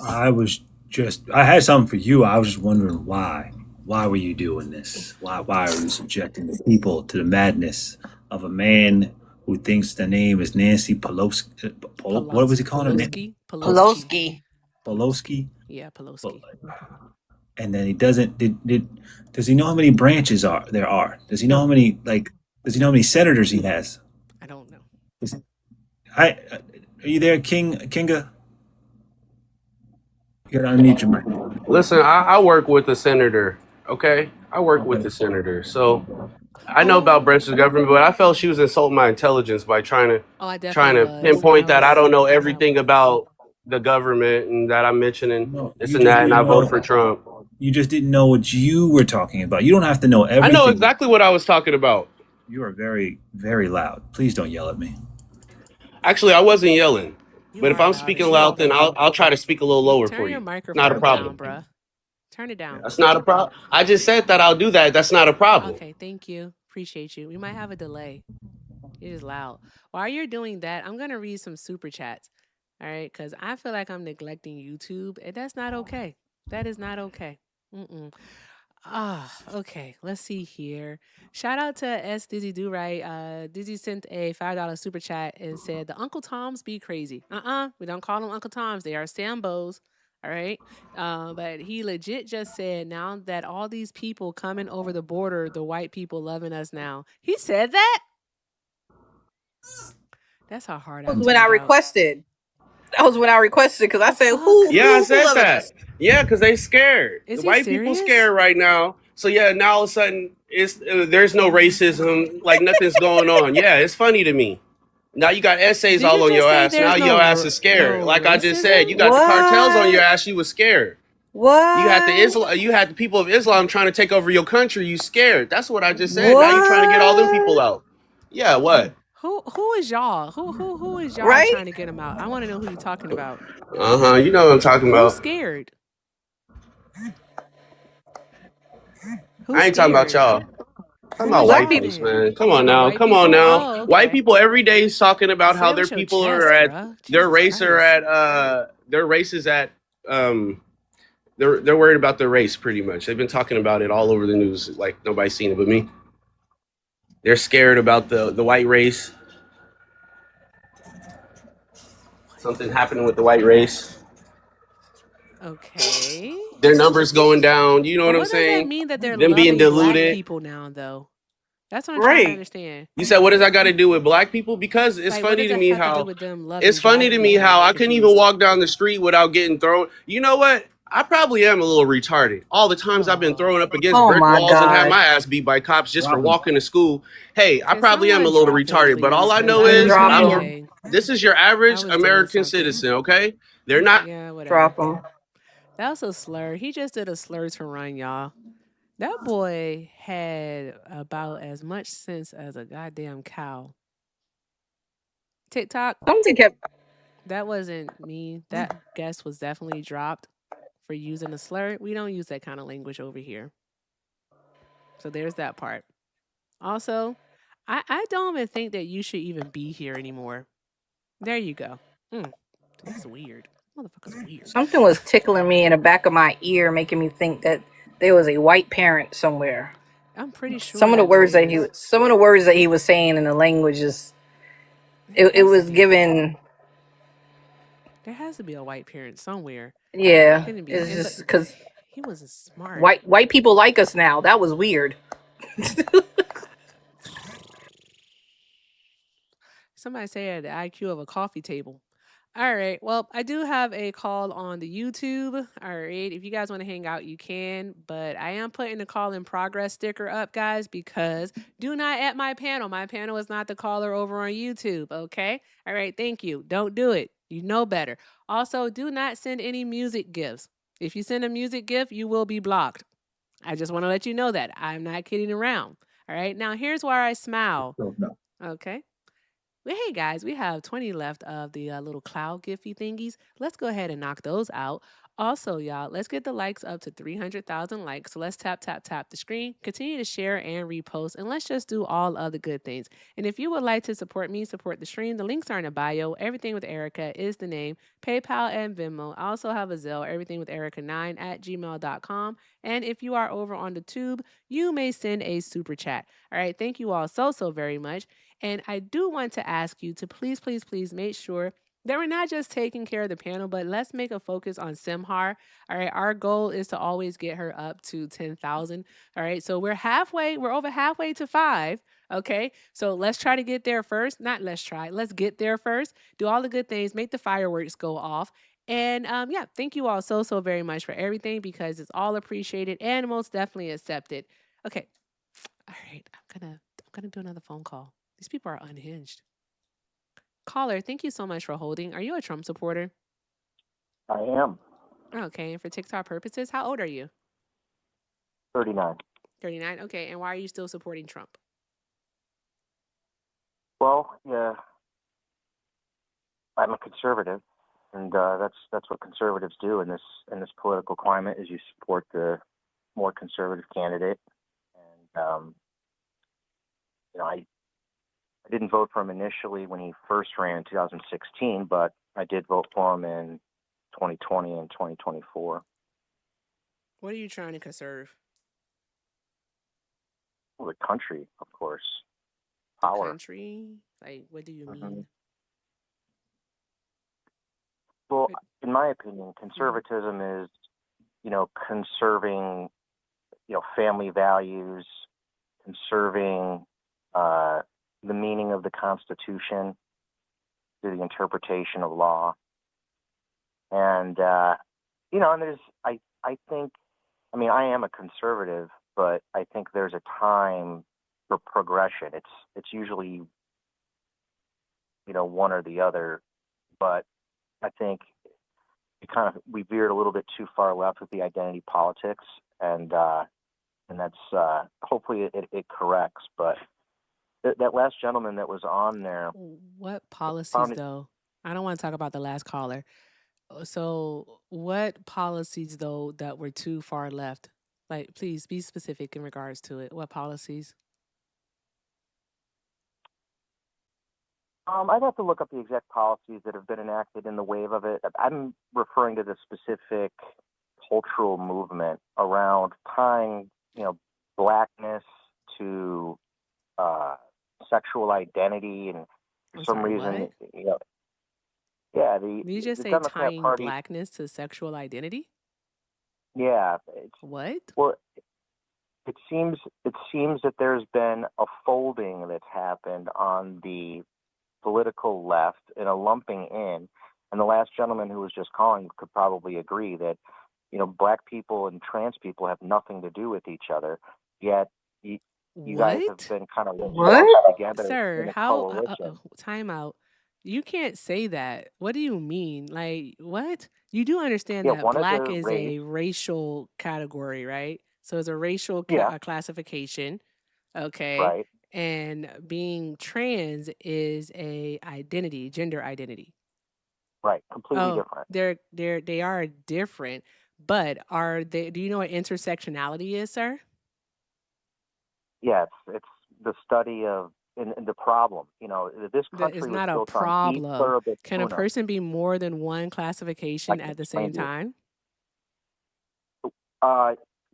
I had something for you. I was just wondering why. Why were you doing this? Why are you subjecting the people to the madness of a man who thinks the name is Nancy Pelosi? What was he calling her? Pelosi. Yeah, Pelosi. And then he doesn't. Does he know how many branches there are? Does he know how many Does he know how many senators he has? I don't know. Are you there, Kinga? You gotta unmute your mic. Listen, I work with the senator. Okay, I work with the senator, so I know about branches of government. But I felt she was insulting my intelligence by trying to pinpoint that I don't know everything about the government and that I'm mentioning this and that, and I vote for Trump. You just didn't know what you were talking about. You don't have to know everything. I know exactly what I was talking about. You are very, very loud. Please don't yell at me. Actually, I wasn't yelling. But if I'm speaking loud, then I'll try to speak a little lower for you. Turn your microphone not a problem. down, bruh. Turn it down. That's not a problem. I just said that I'll do that. That's not a problem. Okay, thank you. Appreciate you. We might have a delay. It is loud. While you're doing that, I'm going to read some super chats. All right, because I feel like I'm neglecting YouTube, and that's not okay. That is not okay. Okay. Let's see here. Shout out to S Dizzy Do Right. Dizzy sent a $5 super chat and said the Uncle Toms be crazy. We don't call them Uncle Toms. They are Sambos. All right. But he legit just said now that all these people coming over the border, the white people loving us now. He said that. That's how hard That I was when I tuned out. requested. That was when I requested because I The said, fuck? Yeah, I who said loving that. us? Yeah, because they scared. Is The he white people serious? scared right now. So yeah, now all of a sudden it's there's no racism. Like nothing's going on. Yeah, it's funny to me. Now you got essays Did all you on just your say ass. Now there's your ass is scared. no Like I just said, you racism? got the cartels on your What? ass. You was scared. You had the What? You had the people of Islam trying to take over your country. You scared. That's what I just said. Now you trying to get all them people What? out. Yeah, what? Who is y'all? Who is y'all Right? trying to get him out? I want to know who you're talking about. You know what I'm talking Who's about. scared? Who's I ain't talking about scared? y'all. Talking Who about is Black white y'all people. folks, then? man. Come on Oh, now. white Come on people? now. Oh, White okay. people every day is talking about Say how it their with your people are chest, at bruh. their Jesus race are Christ. at their race is at they're worried about their race pretty much. They've been talking about it all over the news. Like nobody's seen it but me. They're scared about the white race. Something happening with the white race. Okay. Their numbers going down. You know But what I'm what does that saying? mean that they're Them being loving black diluted. people now, though? That's what I'm trying to Right. understand. You said, what does that got to do with black people? Because it's Like, what funny does to that me have to do how with them loving it's funny black to me people? how I'm I couldn't even confused. walk down the street without getting thrown. You know what? I probably am a little retarded. All the times I've been Oh, thrown up against Oh brick my walls and had God. my ass beat by cops just for Drop him. walking to school. Hey, I can probably am a someone little drop him, retarded, but all please? I Because know I is was Drop I'm him. a okay. this is your I average was doing American something. citizen, okay? They're not Yeah, whatever. Drop him. That was a slur. He just did a slur to run, y'all. That boy had about as much sense as a goddamn cow. TikTok, Something kept. that wasn't me. That guess was definitely dropped for using a slur. We don't use that kind of language over here. So there's that part. Also, I don't even think that you should even be here anymore. There you go. That's weird. Motherfucker's weird. Something was tickling me in the back of my ear, making me think that there was a white parent somewhere. I'm pretty sure Some of the that there words that is. he was saying in the languages, There it has to was be. given. There has to be a white parent somewhere. Yeah, Couldn't be. it's And but just because he wasn't smart. white people like us now. That was weird. Somebody said the IQ of a coffee table. All right. Well, I do have a call on the YouTube. All right. If you guys want to hang out, you can. But I am putting the call in progress sticker up, guys, because do not at my panel. My panel is not the caller over on YouTube. Okay. All right. Thank you. Don't do it. You know better. Also, do not send any music gifts. If you send a music gift, you will be blocked. I just want to let you know that. I'm not kidding around. All right. Now, here's where I smile. No. Okay. Well, hey guys, we have 20 left of the little cloud gifty thingies. Let's go ahead and knock those out. Also, y'all, let's get the likes up to 300,000 likes. So let's tap, tap, tap the screen. Continue to share and repost, and let's just do all of the good things. And if you would like to support me, support the stream, the links are in the bio. Everything with Erica is the name. PayPal and Venmo. I also have a Zelle, everything with Erica9 at gmail.com. And if you are over on the tube, you may send a super chat. All right. Thank you all so very much. And I do want to ask you to please, please, please make sure that we're not just taking care of the panel, but let's make a focus on Simhar. All right. Our goal is to always get her up to 10,000. All right. So we're over halfway to 5. Okay. So let's try to get there first. Not let's try. Let's get there first. Do all the good things. Make the fireworks go off. And yeah, thank you all so very much for everything because it's all appreciated and most definitely accepted. Okay. All right. I'm gonna do another phone call. These people are unhinged. Caller, thank you so much for holding. Are you a Trump supporter? I am. Okay, and for TikTok purposes, how old are you? 39. 39. Okay, and why are you still supporting Trump? Well, yeah, I'm a conservative, and that's what conservatives do in this political climate. Is you support the more conservative candidate, and I didn't vote for him initially when he first ran in 2016, but I did vote for him in 2020 and 2024. What are you trying to conserve? the country, of course. The Power. country? Like, what do you hmm mean? Well, What- in my opinion, conservatism is, conserving, family values, conserving the meaning of the Constitution through the interpretation of law. And, and there's, I think, I am a conservative, but I think there's a time for progression. It's usually, one or the other, but I think we veered a little bit too far left with the identity politics, and that's hopefully it corrects. But that last gentleman that was on there, What policies, found it, though? I don't want to talk about the last caller. So, what policies, though, that were too far left? Like, please be specific in regards to it. What policies? I'd have to look up the exact policies that have been enacted in the wave of it. I'm referring to the specific cultural movement around tying, blackness to sexual identity, and for I'm some sorry, reason, what? yeah, Did you just the say Democrat tying Party, blackness to sexual identity? yeah, What? well, it seems that there's been a folding that's happened on the political left and a lumping in. And the last gentleman who was just calling could probably agree that, black people and trans people have nothing to do with each other. Yet you guys have What? been kind of What? together Sir, in a how? coalition. Time out. You can't say that. What do you mean? Like, what? You do understand Yeah, that one is black a is race. a racial category, right? So it's a racial Yeah, classification, okay? right, And being trans is a identity, gender identity. right. Completely Oh, different. they are different, but are they? Do you know what intersectionality is, sir? Yeah, it's the study of in the problem. This That is country was not a built on e problem. pluribus Can a unum. person be more than one I classification can at the explain same to you. time?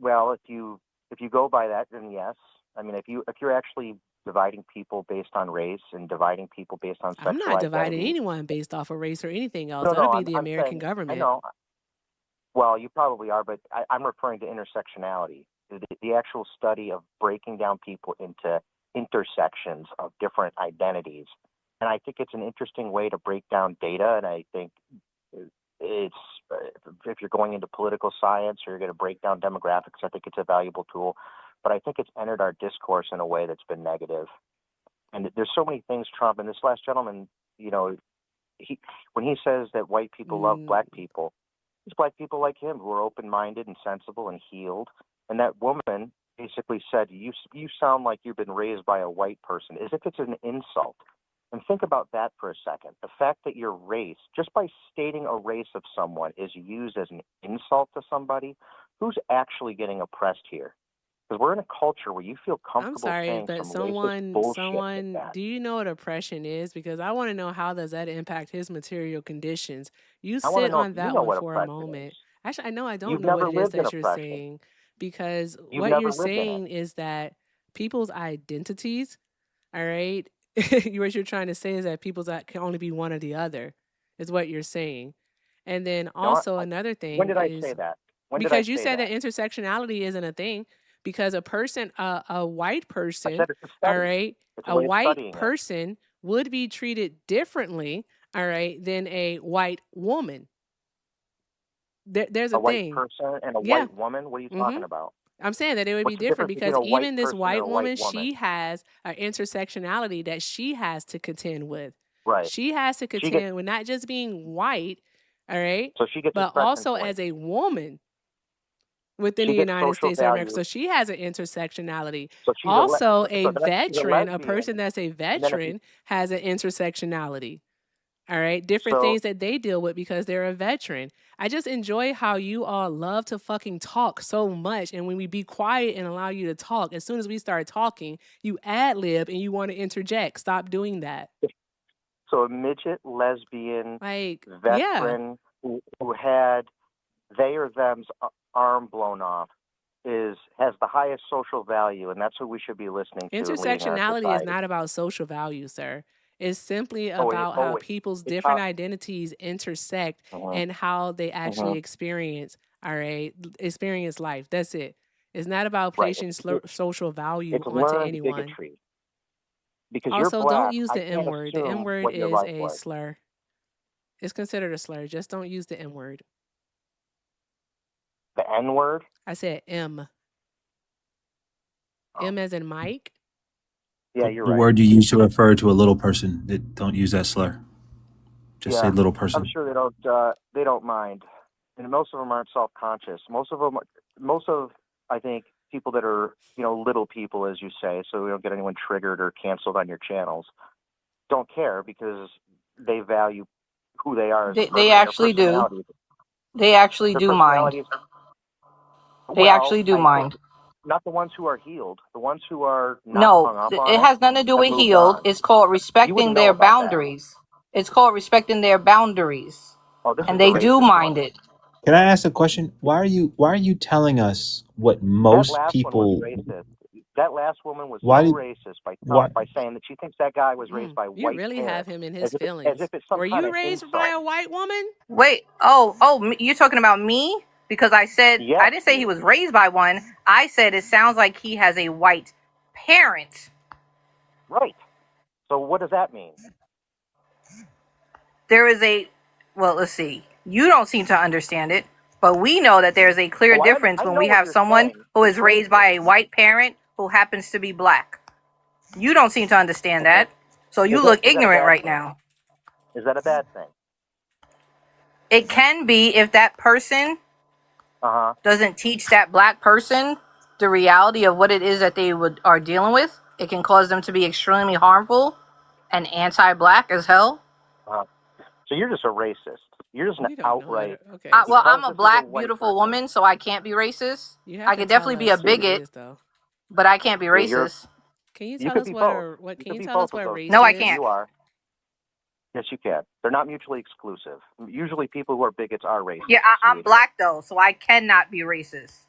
Well, if you go by that, then yes. If you're actually dividing people based on race and dividing people based on I'm sexual not dividing identity, anyone based off of race or anything else. no, That'll no, be I'm the I'm American saying I government. know. Well, you probably are, but I'm referring to intersectionality, the actual study of breaking down people into intersections of different identities. And I think it's an interesting way to break down data. And I think it's if you're going into political science or you're going to break down demographics, I think it's a valuable tool. But I think it's entered our discourse in a way that's been negative. And there's so many things Trump and this last gentleman, when he says that white people love black people, it's black people like him who are open-minded and sensible and healed. And that woman basically said, "You sound like you've been raised by a white person," as if it's an insult. And think about that for a second. The fact that your race, just by stating a race of someone, is used as an insult to somebody, who's actually getting oppressed here? Because we're in a culture where you feel I'm comfortable sorry, saying but some racist bullshit like someone, that. do you know what oppression is? Because I want to know, how does that impact his material conditions? You I want to sit know if on you that know one what for a oppression moment. is. Actually, I know I don't You've know what never it is lived in that you're oppression. saying, because You've what never you're lived in it. saying is that people's identities, all right, what you're trying to say is that people's can only be one or the other, is what you're saying. And then No, also another when thing did I say is, that? When did I because you say said that that? intersectionality isn't a thing, because a person, a white I person, said it's a all study. right, It's a a way of white studying it. person would be treated differently, all right, than a white woman. There's A a white thing. person and a Yeah. white woman? What are you Mm-hmm. talking about? I'm saying that it would be What's the different difference between because a white even this person and white a white woman, woman? she has an intersectionality that she has to contend with. Right. She has to She gets contend with not just being white, all right, so she gets but expression also points. as a woman within She the gets United social States of America. value. So she has an intersectionality. So she's Also, so a then she's a veteran, a person lesbian. that's a And then if you veteran, has an intersectionality. All right. Different so things that they deal with because they're a veteran. I just enjoy how you all love to fucking talk so much. And when we be quiet and allow you to talk, as soon as we start talking, you ad lib and you want to interject. Stop doing that. so a midget lesbian Like, yeah. veteran who had they or them's arm blown off has the highest social value, and that's who we should be listening to and leading our Intersectionality is society. not about social value, sir. It's simply Oh, about how people's different how, identities intersect Mhm. and how they actually Mhm. experience, all right, experience life. That's it. It's not about Right. placing social value It's onto learned anyone. bigotry. Because you're Also, don't black, use I the M can't word. The M assume word what your is life a was. slur. It's considered a slur. Just don't use the M word. The N word? I said M. M as in Mike. Yeah, you're The right. word you use to refer to a little person. Don't use that slur. Just say little I'm person. sure they don't mind, and most of them aren't self-conscious. Most of I think people that are little people, as you say, so we don't get anyone triggered or canceled on your channels, don't care because they value who they are as a person. They actually do. They actually do mind. They actually do mind. Not the ones who are healed. The ones who are not hung up on it has nothing to do have with moved healed. on. It's called You respecting wouldn't know their about that. boundaries. It's called respecting their boundaries. Oh, this And is they the do racist mind one. it. Can I ask a question? Why are you telling us what That most last people? one was racist. That last woman was Why so did racist by why? saying that she thinks that guy was raised by You white really have parents, him in as his if feelings. it's some Were kind you of raised by insult. a white woman? Wait, you're talking about me? Because I said, Yes, I didn't say he was raised by one. I said it sounds like he has a white parent. Right. So what does that mean? There is let's see. You don't seem to understand it, but we know that there's a clear difference I when know we what have you're someone saying. who It's is raised by a white parent who happens to be black. You don't seem to understand that. So you look ignorant right now. Is that a bad thing? It can be if that person doesn't teach that black person the reality of what it is that they are dealing with. It can cause them to be extremely harmful and anti-black as hell. So you're just a racist. You're just an outright. Okay. Well, I'm a black, beautiful woman, so I can't be racist. I could definitely be a bigot, but I can't be racist. Can you You tell could us be what? both. Can you be tell us both of what those race No, I is? can't. You are. Yes, you can. They're not mutually exclusive. Usually, people who are bigots are racist. Yeah, I'm black though, so I cannot be racist.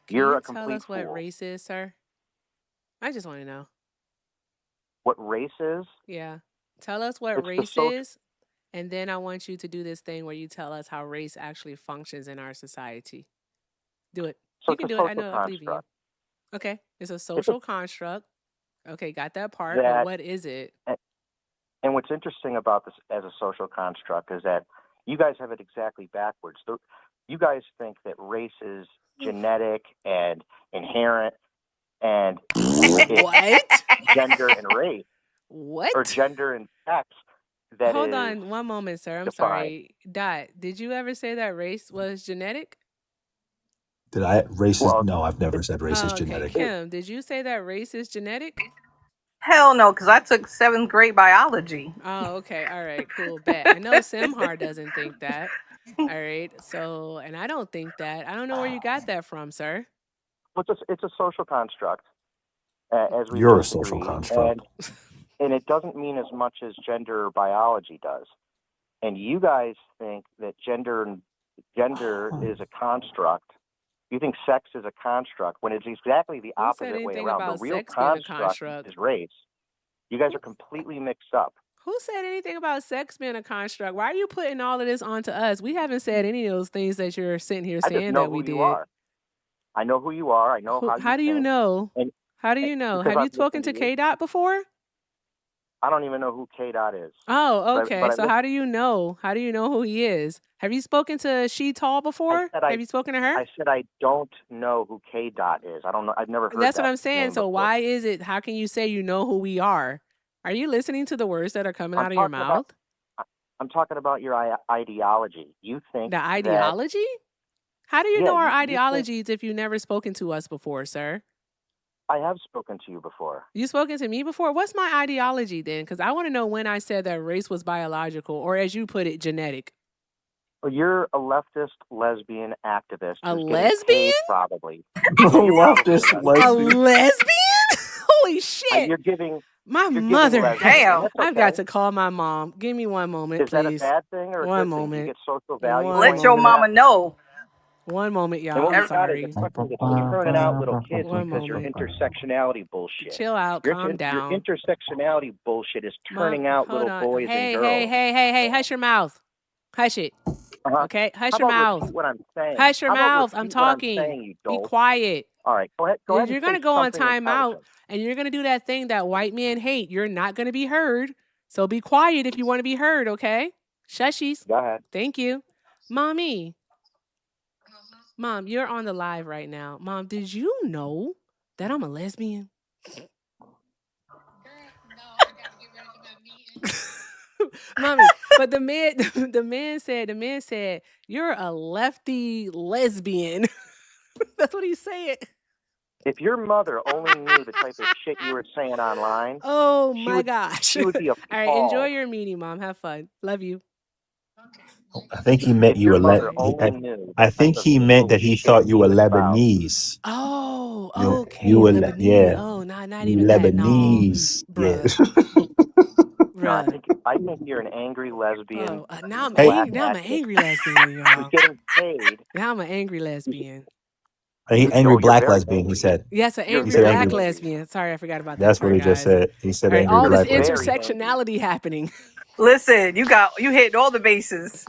Can you tell us what race is, sir? I just want to know. What race is? Yeah. Tell us what race is, and then I want you to do this thing where you tell us how race actually functions in our society. Do it. So You can do it. I know. I believe in you. Okay. It's a social construct. Okay, got that part. But what is it? And what's interesting about this as a social construct is that you guys have it exactly backwards. You guys think that race is genetic and inherent, and what? Gender and race. What? Or gender and sex. That Hold is on one moment, sir. I'm defined. sorry. Dot, did you ever say that race was genetic? Did I racist? No, I've never said race is Okay. genetic. Kim, did you say that race is genetic? Hell no, because I took 7th grade biology. Oh, okay. All right, cool. Bet. I know Simhar doesn't think that. All right. So, and I don't think that. I don't know where you got that from, sir. It's a social construct, as we You're a just social agreed, construct. and it doesn't mean as much as gender biology does. And you guys think that gender is a construct. You think sex is a construct when it's exactly the opposite way around. The real construct is race. You guys are completely mixed up. Who said anything about sex being a construct? Why are you putting all of this onto us? We haven't said any of those things that you're sitting here saying that we did. I know who you are. I know how you think. How do you know? How do you know? Have you spoken to K-Dot before? I don't even know who K-Dot is. Oh, okay. So how do you know? How do you know who he is? Have you spoken to She Tall before? Have you spoken to her? I said I don't know who K-Dot is. I don't know. I've never heard That's that what I'm saying. name So before. why is it? How can you say you know who we are? Are you listening to the words that are coming out of your mouth? I'm talking about your ideology. You think the ideology? How do you know our ideologies if you've never spoken to us before, sir? I have spoken to you before. You spoken to me before? What's my ideology then? Because I want to know when I said that race was biological, or as you put it, genetic. Well, you're a leftist lesbian activist. A who's lesbian? Paid, probably. Leftist A lesbian? Holy shit! You're giving my mother. Damn. I've got to call my mom. Give me one moment, Is please. that a bad thing or a one good moment. thing? You get social value. Let your mama know. One moment, y'all. And what I'm we got is sorry. a country that's turning out little kids One because your moment. intersectionality bullshit. Chill out. Calm Your down. intersectionality bullshit is Mom, turning out hold little on. boys and Hey, girls. hush your mouth. Hush it. Okay? How Hush your about mouth. repeat what I'm saying? Hush your How about mouth. I'm repeat what I'm talking. saying, you Be dolt? quiet. All right, go ahead and You're going say to go on something timeout intelligent. and you're going to do that thing that white men hate. You're not going to be heard. So be quiet if you want to be heard, okay? Shushies. Go ahead. Thank you. Mommy. Mom, you're on the live right now. Mom, did you know that I'm a lesbian? Mommy, but the man said, you're a lefty lesbian. That's what he said. If your mother only knew the type of shit you were saying online, oh my gosh. she would be appalled. All right, enjoy your meeting, Mom. Have fun. Love you. I think he meant If you your were mother only knew the I type think of he meant evil that he shit thought you she were would espouse. Lebanese. Oh, You okay, were Lebanese. Oh, not even that. No, Lebanese. Yeah. No, I think you're an angry lesbian. Now I'm Hey. angry. Now I'm an angry lesbian, y'all. Who's getting paid? Now I'm an angry lesbian. Angry black lesbian, he said. Yes, an He angry said black angry. lesbian. Sorry, I forgot about that That's part, what he just guys. said. He said All right, angry all this black lesbian. intersectionality happening. Listen, you hit all the bases.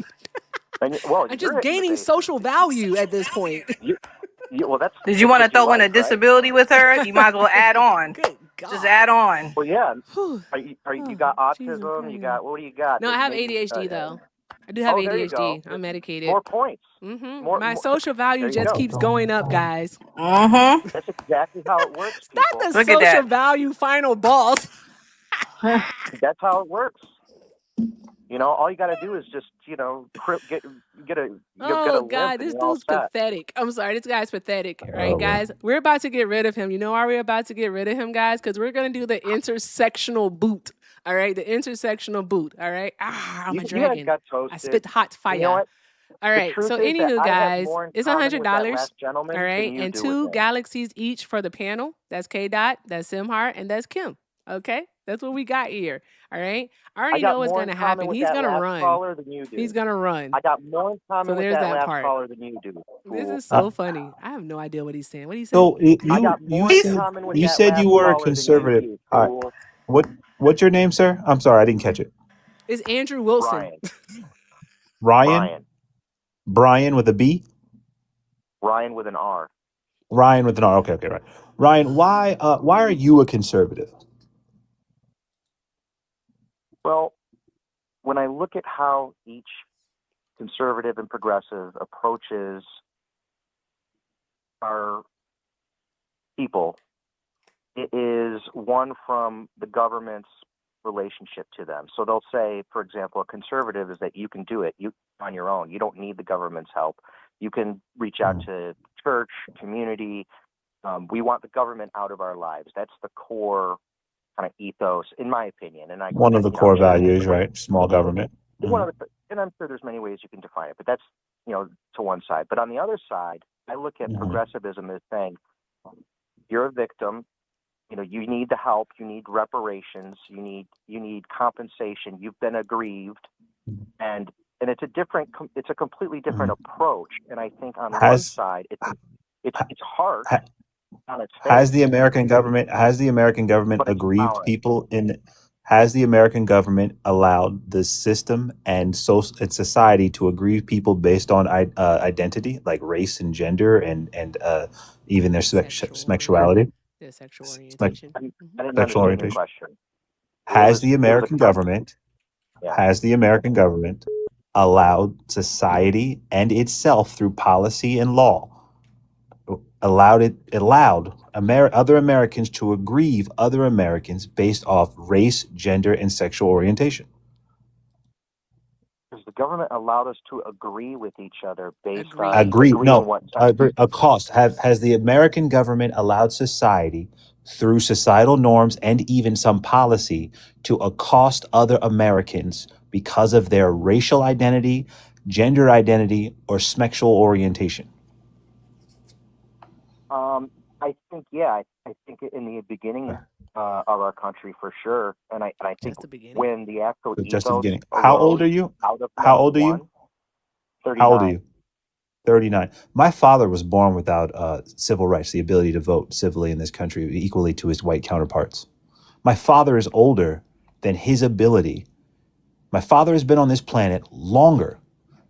I'm just gaining social value at this point. Well, that's. Did you want to throw in a disability with her? You might as well add on. Just add on. Well, yeah. You got autism? You got what do you got? No, I have ADHD though. I do have there you go. ADHD. I'm medicated. More points. My social value just keeps going up, guys. That's exactly how it works. Not the social value final boss. That's how it works. All you got to do is just, get a. Oh God, this dude's pathetic. I'm sorry, this guy's pathetic. Right, guys? We're about to get rid of him. You know why we're about to get rid of him, guys? Because we're gonna do the intersectional boot. All right, the intersectional boot. All right. I'm a dragon. You guys got toasted. I spit hot fire. You know what? All right. So anywho, guys, it's $100. All right, and 2 galaxies each for the panel. That's K Dot, that's Simhart, and that's Kim. Okay, that's what we got here. All right. I already know what's gonna happen. He's gonna run. He's gonna run. I got more in common with that last caller than you do. This is so funny. I have no idea what he's saying. What do you say? So you said you were a conservative. All right. What's your name, sir? I'm sorry, I didn't catch it. It's Andrew Wilson. Ryan. Brian with a B? Ryan with an R. Ryan with an R. Okay, right. Ryan, why are you a conservative? Well, when I look at how each conservative and progressive approaches our people, it is one from the government's relationship to them. So they'll say, for example, a conservative is that you can do it on your own. You don't need the government's help. You can reach out to church, community. We want the government out of our lives. That's the core kind of ethos, in my opinion. And One of the core values, right? Small government. And I'm sure there's many ways you can define it, but that's, to one side. But on the other side, I look at progressivism as saying, you're a victim. You need the help. You need reparations. You need compensation. You've been aggrieved, and it's a completely different approach. And I think on one side, it's harsh on its face. Has the American government aggrieved people has the American government allowed the system and society to aggrieve people based on identity, like race and gender and even their sexuality? Their sexual orientation. I didn't understand your question. Has the American government allowed society and itself through policy and law allowed other Americans to aggrieve other Americans based off race, gender, and sexual orientation? Has the government allowed us to agree with each other based on a cost? Has the American government allowed society through societal norms and even some policy to accost other Americans because of their racial identity, gender identity, or sexual orientation? I think, I think in the beginning of our country for sure, and I think when the actual Just the beginning. How old are you? 39. 39. My father was born without civil rights, the ability to vote civilly in this country equally to his white counterparts. My father is older than his ability. My father has been on this planet longer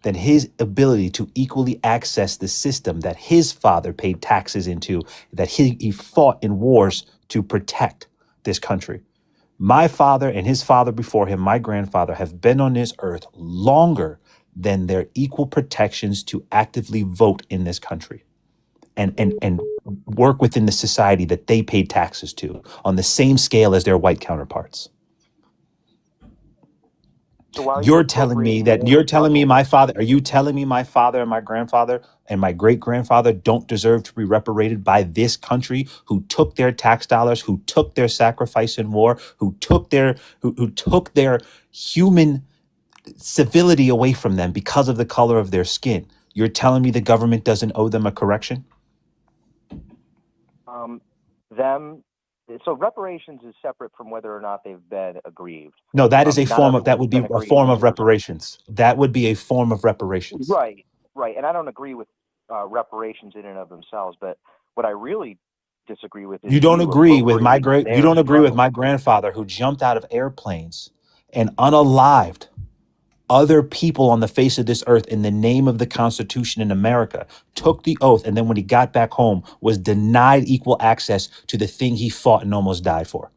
than his ability to equally access the system that his father paid taxes into, that he fought in wars to protect this country. My father and his father before him, my grandfather, have been on this earth longer than their equal protections to actively vote in this country and work within the society that they paid taxes to on the same scale as their white counterparts. So why are you You're telling me appropriating that you're their telling me struggle? my father, are you telling me my father and my grandfather and my great grandfather don't deserve to be reparated by this country who took their tax dollars, who took their sacrifice in war, who took their human civility away from them because of the color of their skin? You're telling me the government doesn't owe them a correction? Them. So reparations is separate from whether or not they've been aggrieved. No, that is a Not form of, that everyone's would be been a aggrieved form in of this. reparations. That would be a form of reparations. Right, right. And I don't agree with reparations in and of themselves, but what I really disagree with is You don't agree with my appropriating great, you their don't agree with struggle. my grandfather who jumped out of airplanes and unalived other people on the face of this earth in the name of the Constitution in America, took the oath, and then when he got back home was denied equal access to the thing he fought and almost died for.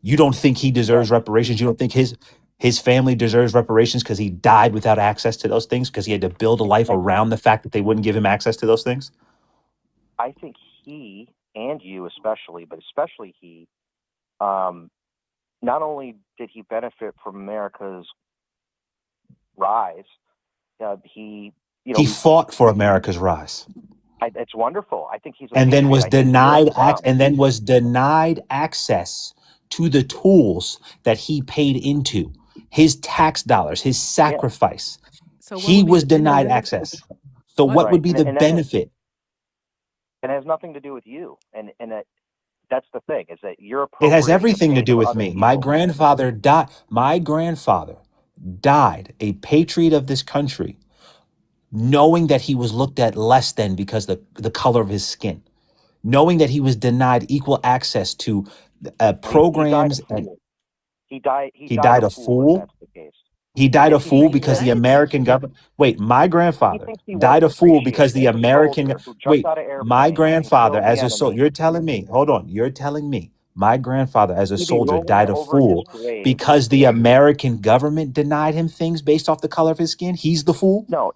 You don't think he deserves reparations? You don't think his family deserves reparations because he died without access to those things, because he had to build a life around the fact that they wouldn't give him access to those things? I think he and you especially, but especially he, not only did he benefit from America's rise, he fought for America's rise. It's wonderful. I think he's a And then patriot. was I think you're a clown. denied access to the tools that he paid into, his tax dollars, his sacrifice. So what He would be was the denied benefit? access. So what would be the benefit? And it has nothing to do with you. And that's the thing, is that you're It appropriating has the everything to pain do of with other me. My people. grandfather died. My grandfather died, a patriot of this country, knowing that he was looked at less than because the color of his skin, knowing that he was denied equal access to programs. He died He died a a fool, if fool. that's the case. He died a He fool thinks because that the American government. Wait, my he grandfather thinks he died wasn't a fool because appreciated the as a American. soldier who jumped Wait, out of my airplanes and grandfather killed the as a soldier. enemy. You're telling me. Hold on. You're telling me my grandfather as a He'd be soldier rolling died a over his fool grave. because the American government denied him things based off the color of his skin. He's the fool. No.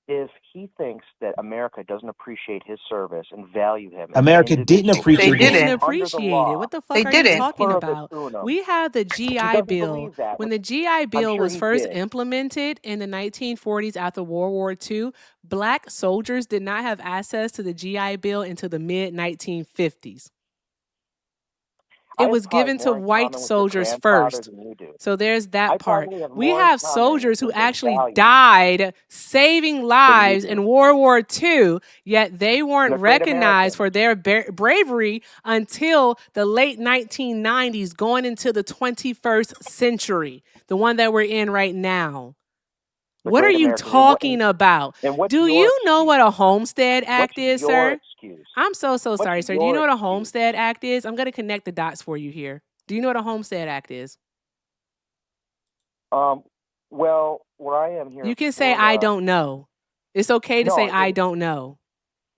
If he thinks that America doesn't appreciate his service and value him as America an didn't individual, appreciate They didn't him. appreciate it. What the fuck They are you didn't. talking pluribus about? unum. We have the He GI doesn't Bill. believe that. When the GI Bill sure was he first did. implemented in the 1940s after World War II, black soldiers did not have access to the GI Bill until the mid 1950s. It was given to white soldiers first. So there's that part. We have soldiers who actually died saving lives in World War II, yet they weren't recognized for their bravery until the late 1990s, going into the 21st century, the one that we're in right now. What are you talking about? Do you know what a Homestead Act is, sir? I'm so sorry, sir. Do you know what a Homestead Act is? I'm going to connect the dots for you here. Do you know what a Homestead Act is? Well, where I am here, you can say I don't know. It's okay to say I don't know.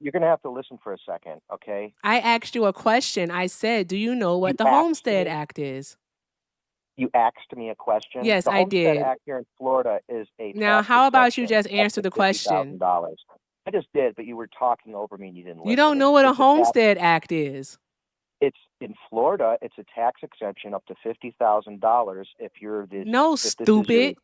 You're going to have to listen for a second, okay? I asked you a question. I said, do you know what the Homestead Act is? You asked me a question? Yes, the I Homestead did. Act here in Florida is a Now, tax how about you just exemption answer up to the question? $50,000. I just did, but you were talking over me and you didn't listen. You don't know what a Homestead Act is. It's in Florida. It's a tax exemption up to $50,000 if you're the stupid.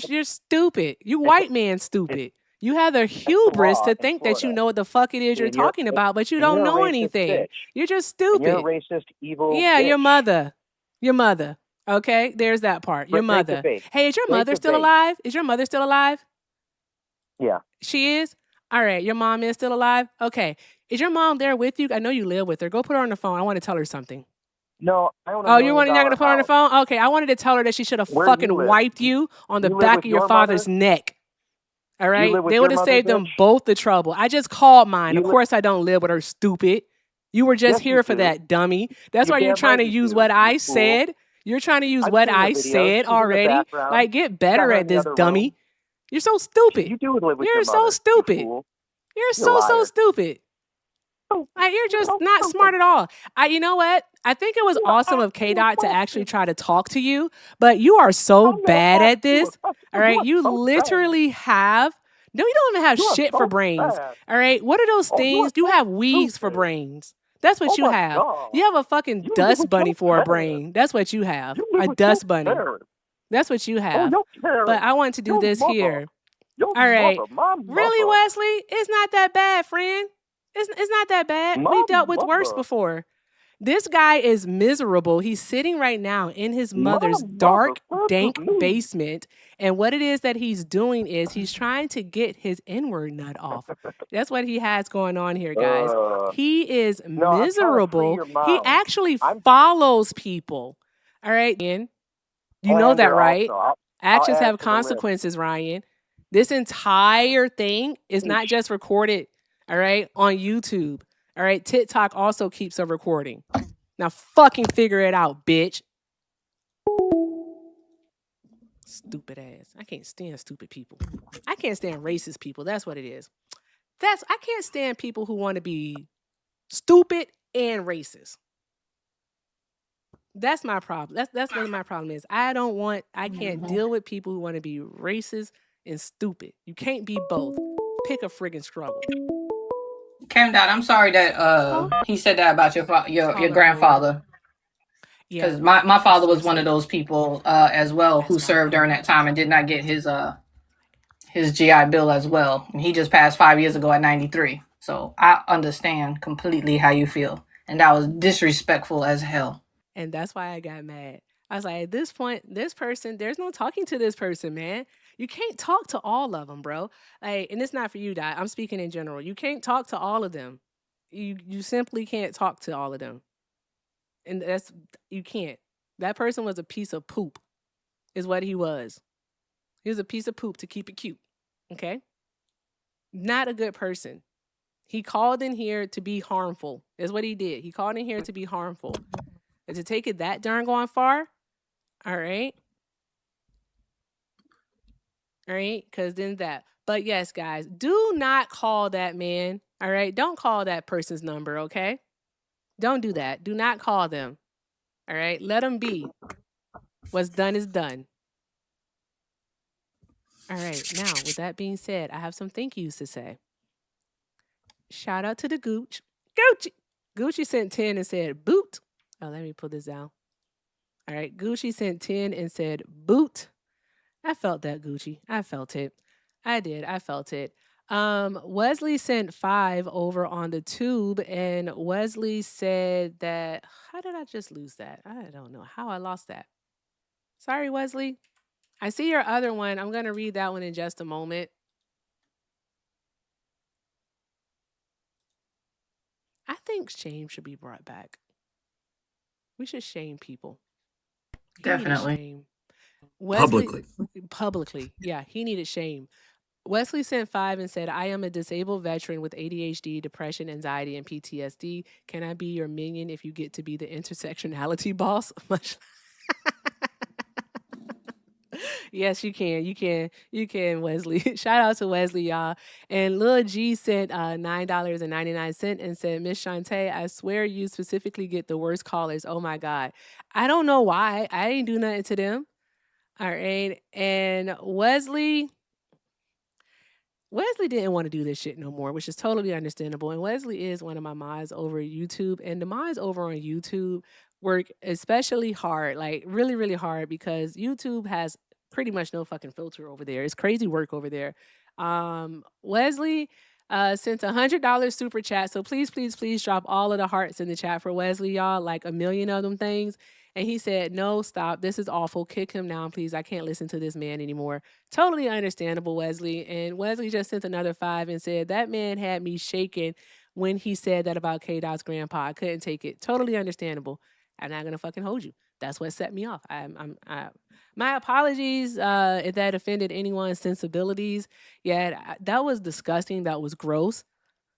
You're stupid. You white man stupid. You have the hubris to think that you know what the fuck it is you're talking about, but you don't know anything. You're just stupid. You're a racist, evil. Yeah, bitch. your mother. Okay, there's that part. Your mother. Hey, is your mother still debate. alive? Is your mother still alive? Yeah. She is? All right, your mom is still alive? Okay. Is your mom there with you? I know you live with her. Go put her on the phone. I want to tell her something. No, I own a Oh, you're not going to put her on the house. phone? Okay, I wanted to tell her that she should have Where you fucking live? wiped you on the You live back with of your your father's mother? neck. All You right? live with They your would have mother, saved bitch? them both the trouble. I just called mine. You Of li- course I don't live with her, stupid. You were just Yes, you here for do. that, dummy. That's You why you're damn trying right to you use do, what you I fool. said. You're trying to use I've what seen the I videos. said She's in the already. background. Like, get You got better her at in the this, other dummy. room. You're so stupid. You do live with You're your so mother, you stupid. fool. You're You so liar. stupid. Like, you're just not smart at all. You know what? I think it was awesome of K Dot to actually try to talk to you, but you are so bad at this. All right, you literally have. No, you don't even have You are shit for so brains. bad. All right, what are those Oh, you are things? You so have weeds for stupid. brains. That's what Oh you my have. God. You have a fucking You live dust with bunny your for a parents. brain. That's what you have. You live A with your dust bunny. parents. That's what you Oh, have. your But parents. I want to do Your this mother. here. Your All right. mother. My Really, mother. Wesley? It's not that bad, friend. It's not that bad. My We've dealt with worse mother. before. This guy is miserable. He's sitting right now in his My mother's mother dark, said to dank me. basement. And what it is that he's doing is he's trying to get his N-word nut off. That's what he has going on here, guys. He is No, I'm trying to free miserable. your He mind. actually follows people. All right, Ian. You know that, Slander right? also. I'll Actions add have to the list. consequences, Ryan. This entire thing is not just recorded, all right, on YouTube. All right, TikTok also keeps a recording. Now fucking figure it out, bitch. Stupid ass. I can't stand stupid people. I can't stand racist people. That's what it is. I can't stand people who want to be stupid and racist. That's my problem. That's what my problem is. I can't deal with people who want to be racist and stupid. You can't be both. Pick a friggin' struggle. Cam Dot, I'm sorry that he said that about your grandfather. Yeah, Because my father was one of those people as well who served during that time and did not get his GI Bill as well. And he just passed 5 years ago at 93. So I understand completely how you feel. And that was disrespectful as hell. And that's why I got mad. I was like, at this point, this person, there's no talking to this person, man. You can't talk to all of them, bro. Like, and it's not for you, Dot. I'm speaking in general. You can't talk to all of them. You simply can't talk to all of them. And you can't. That person was a piece of poop, is what he was. He was a piece of poop to keep it cute. Okay? Not a good person. He called in here to be harmful, is what he did. He called in here to be harmful. And to take it that darn going far, all right? All right? Because then that. But yes, guys, do not call that man, all right? Don't call that person's number, okay? Don't do that. Do not call them, all right? Let them be. What's done is done. All right, now, with that being said, I have some thank yous to say. Shout out to the Gooch. Gucci! Gucci sent 10 and said, boot. Oh, let me pull this down. All right, Gucci sent 10 and said, boot. I felt that, Gucci. I felt it. I did. I felt it. Wesley sent 5 over on the tube, and Wesley said that, how did I just lose that? I don't know how I lost that. Sorry, Wesley. I see your other one. I'm going to read that one in just a moment. I think shame should be brought back. We should shame people. Definitely. Shame. Wesley, Publicly. Publicly. Yeah, he needed shame. Wesley sent 5 and said, I am a disabled veteran with ADHD, depression, anxiety, and PTSD. Can I be your minion if you get to be the intersectionality boss? Yes, you can. You can, Wesley. Shout out to Wesley, y'all. And Lil G sent $9.99 and said, Miss Shantae, I swear you specifically get the worst callers. Oh my God. I don't know why. I ain't do nothing to them. All right. And Wesley didn't want to do this shit no more, which is totally understandable. And Wesley is one of my mods over YouTube. And the mods over on YouTube work especially hard, like really, really hard, because YouTube has pretty much no fucking filter over there. It's crazy work over there. Wesley sent $100 super chat. So please, please, please drop all of the hearts in the chat for Wesley, y'all, like 1 million of them things. And he said, no, stop. This is awful. Kick him down, please. I can't listen to this man anymore. Totally understandable, Wesley. And Wesley just sent another 5 and said, that man had me shaking when he said that about K-Dot's grandpa. I couldn't take it. Totally understandable. I'm not going to fucking hold you. That's what set me off. My apologies if that offended anyone's sensibilities. Yeah, that was disgusting. That was gross.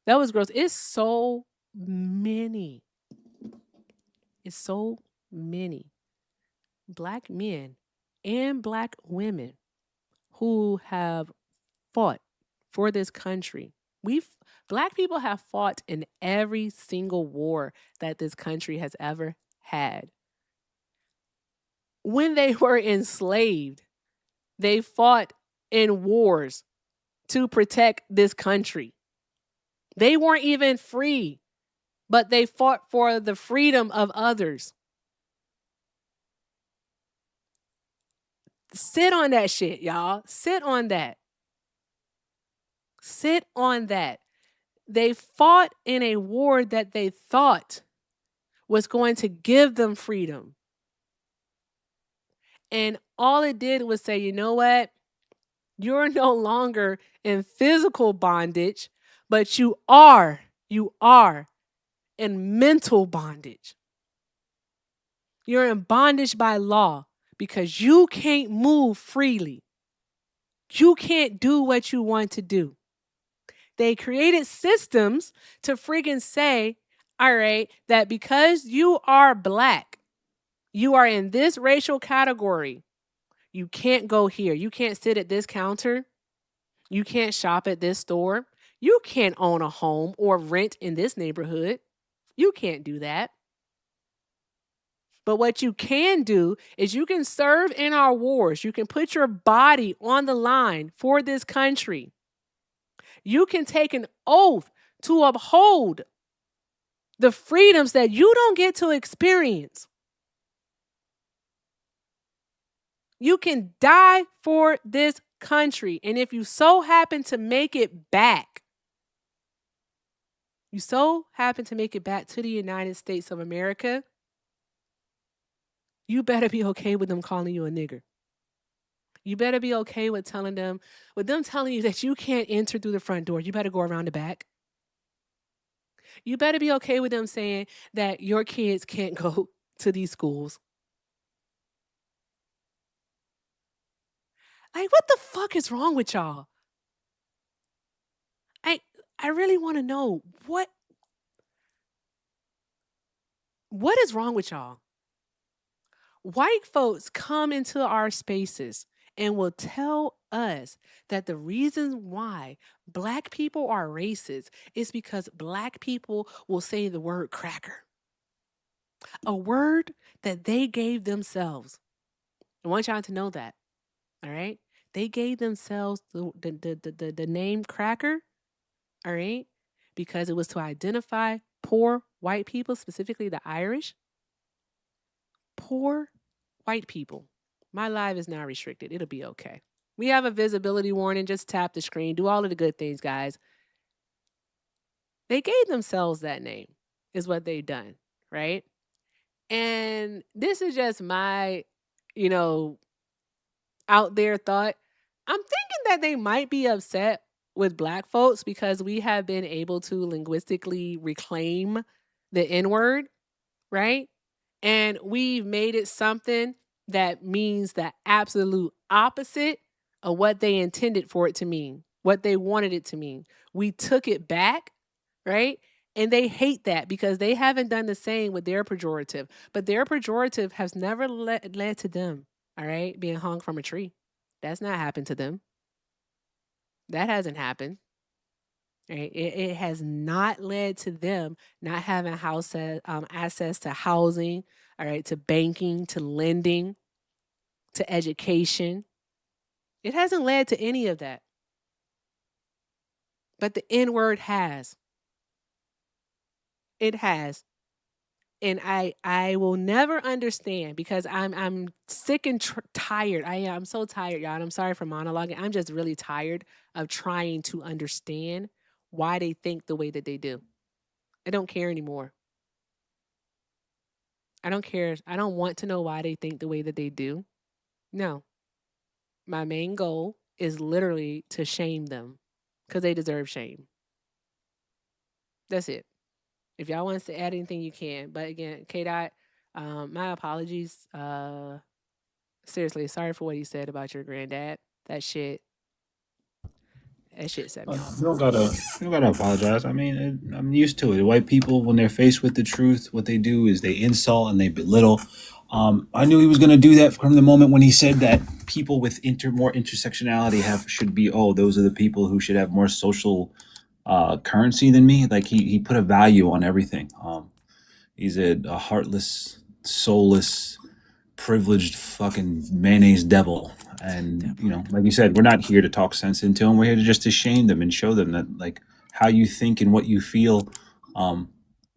That was gross. It's so many. It's so many Black men and Black women who have fought for this country. Black people have fought in every single war that this country has ever had. When they were enslaved, they fought in wars to protect this country. They weren't even free, but they fought for the freedom of others. Sit on that shit, y'all. Sit on that. Sit on that. They fought in a war that they thought was going to give them freedom. And all it did was say, you know what? You're no longer in physical bondage, but you are in mental bondage. You're in bondage by law because you can't move freely. You can't do what you want to do. They created systems to friggin' say, all right, that because you are Black, you are in this racial category. You can't go here. You can't sit at this counter. You can't shop at this store. You can't own a home or rent in this neighborhood. You can't do that. But what you can do is you can serve in our wars. You can put your body on the line for this country. You can take an oath to uphold the freedoms that you don't get to experience. You can die for this country. And if you so happen to make it back, to the United States of America, you better be okay with them calling you a nigger. You better be okay with them telling you that you can't enter through the front door. You better go around the back. You better be okay with them saying that your kids can't go to these schools. Like, what the fuck is wrong with y'all? I really want to know what is wrong with y'all? White folks come into our spaces and will tell us that the reason why Black people are racist is because Black people will say the word cracker, a word that they gave themselves. I want y'all to know that, all right? They gave themselves the name cracker, all right, because it was to identify poor white people, specifically the Irish. Poor white people. My live is now restricted. It'll be okay. We have a visibility warning. Just tap the screen. Do all of the good things, guys. They gave themselves that name, is what they've done, right? And this is just my, out there thought. I'm thinking that they might be upset with Black folks because we have been able to linguistically reclaim the N-word, right? And we've made it something that means the absolute opposite of what they intended for it to mean, what they wanted it to mean. We took it back, right? And they hate that because they haven't done the same with their pejorative. But their pejorative has never led to them, all right, being hung from a tree. That's not happened to them. That hasn't happened. Right? It has not led to them not having access to housing, all right, to banking, to lending, to education. It hasn't led to any of that. But the N-word has. It has. And I will never understand because I'm sick and tired. I'm so tired, y'all. And I'm sorry for monologuing. I'm just really tired of trying to understand why they think the way that they do. I don't care anymore. I don't care. I don't want to know why they think the way that they do. No. My main goal is literally to shame them because they deserve shame. That's it. If y'all want to add anything, you can. But again, K-Dot, my apologies. Seriously, sorry for what he said about your granddad. That shit set me off. You don't gotta apologize. I mean, I'm used to it. White people, when they're faced with the truth, what they do is they insult and they belittle. I knew he was going to do that from the moment when he said that people with more intersectionality should be, those are the people who should have more social currency than me. Like he put a value on everything. He's a heartless, soulless, privileged fucking mayonnaise devil. And like you said, we're not here to talk sense into them. We're here to just to shame them and show them that like how you think and what you feel.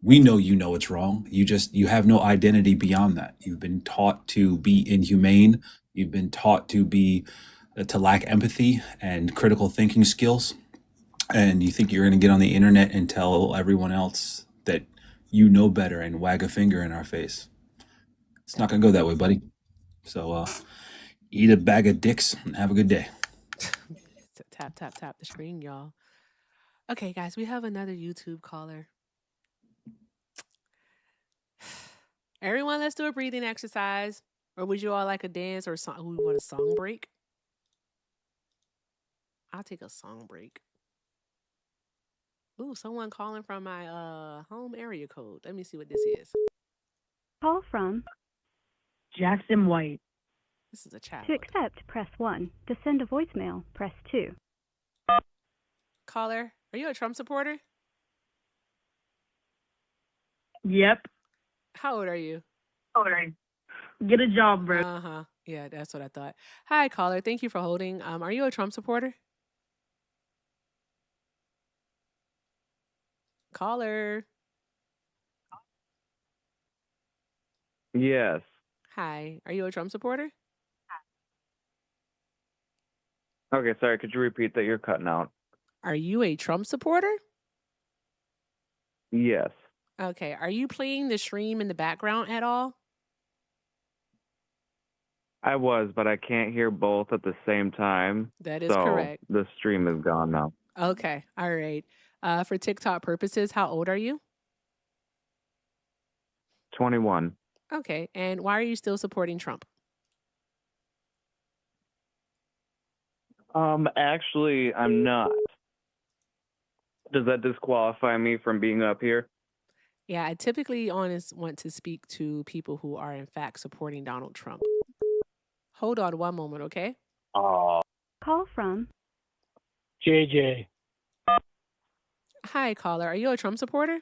We know it's wrong. You have no identity beyond that. You've been taught to be inhumane. You've been taught to lack empathy and critical thinking skills. And you think you're going to get on the internet and tell everyone else that you know better and wag a finger in our face. It's not going to go that way, buddy. So eat a bag of dicks and have a good day. Tap the screen, y'all. Okay, guys, we have another YouTube caller. Everyone, let's do a breathing exercise. Or would you all like a dance or song? We want a song break? I'll take a song break. Ooh, someone calling from my home area code. Let me see what this is. Call from Jackson White. This is a child. To accept, press 1. To send a voicemail, press 2. Caller, are you a Trump supporter? Yep. How old are you? All right. Get a job, bro. Uh-huh. Yeah, that's what I thought. Hi, caller. Thank you for holding. Are you a Trump supporter? Caller. Yes. Hi. Are you a Trump supporter? Okay, sorry. Could you repeat that? You're cutting out. Are you a Trump supporter? Yes. Okay. Are you playing the stream in the background at all? I was, but I can't hear both at the same time. That is correct. The stream is gone now. Okay. All right. For TikTok purposes, how old are you? 21. Okay. And why are you still supporting Trump? Actually, I'm not. Does that disqualify me from being up here? Yeah, I typically want to speak to people who are in fact supporting Donald Trump. Hold on one moment, okay? Call from JJ. Hi, caller. Are you a Trump supporter?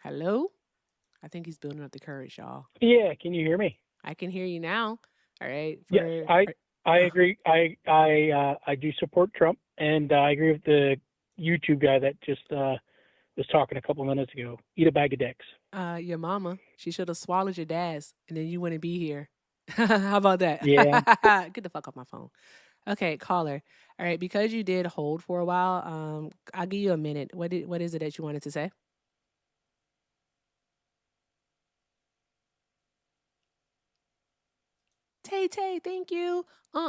Hello? I think he's building up the courage, y'all. Yeah, can you hear me? I can hear you now. All right. Yes, I agree. I do support Trump, and I agree with the YouTube guy that just was talking a couple minutes ago. Eat a bag of dicks. Your mama, she should have swallowed your dad's, and then you wouldn't be here. How about that? Yeah. Get the fuck off my phone. Okay, caller. All right, because you did hold for a while, I'll give you a minute. What is it that you wanted to say? Tay, thank you.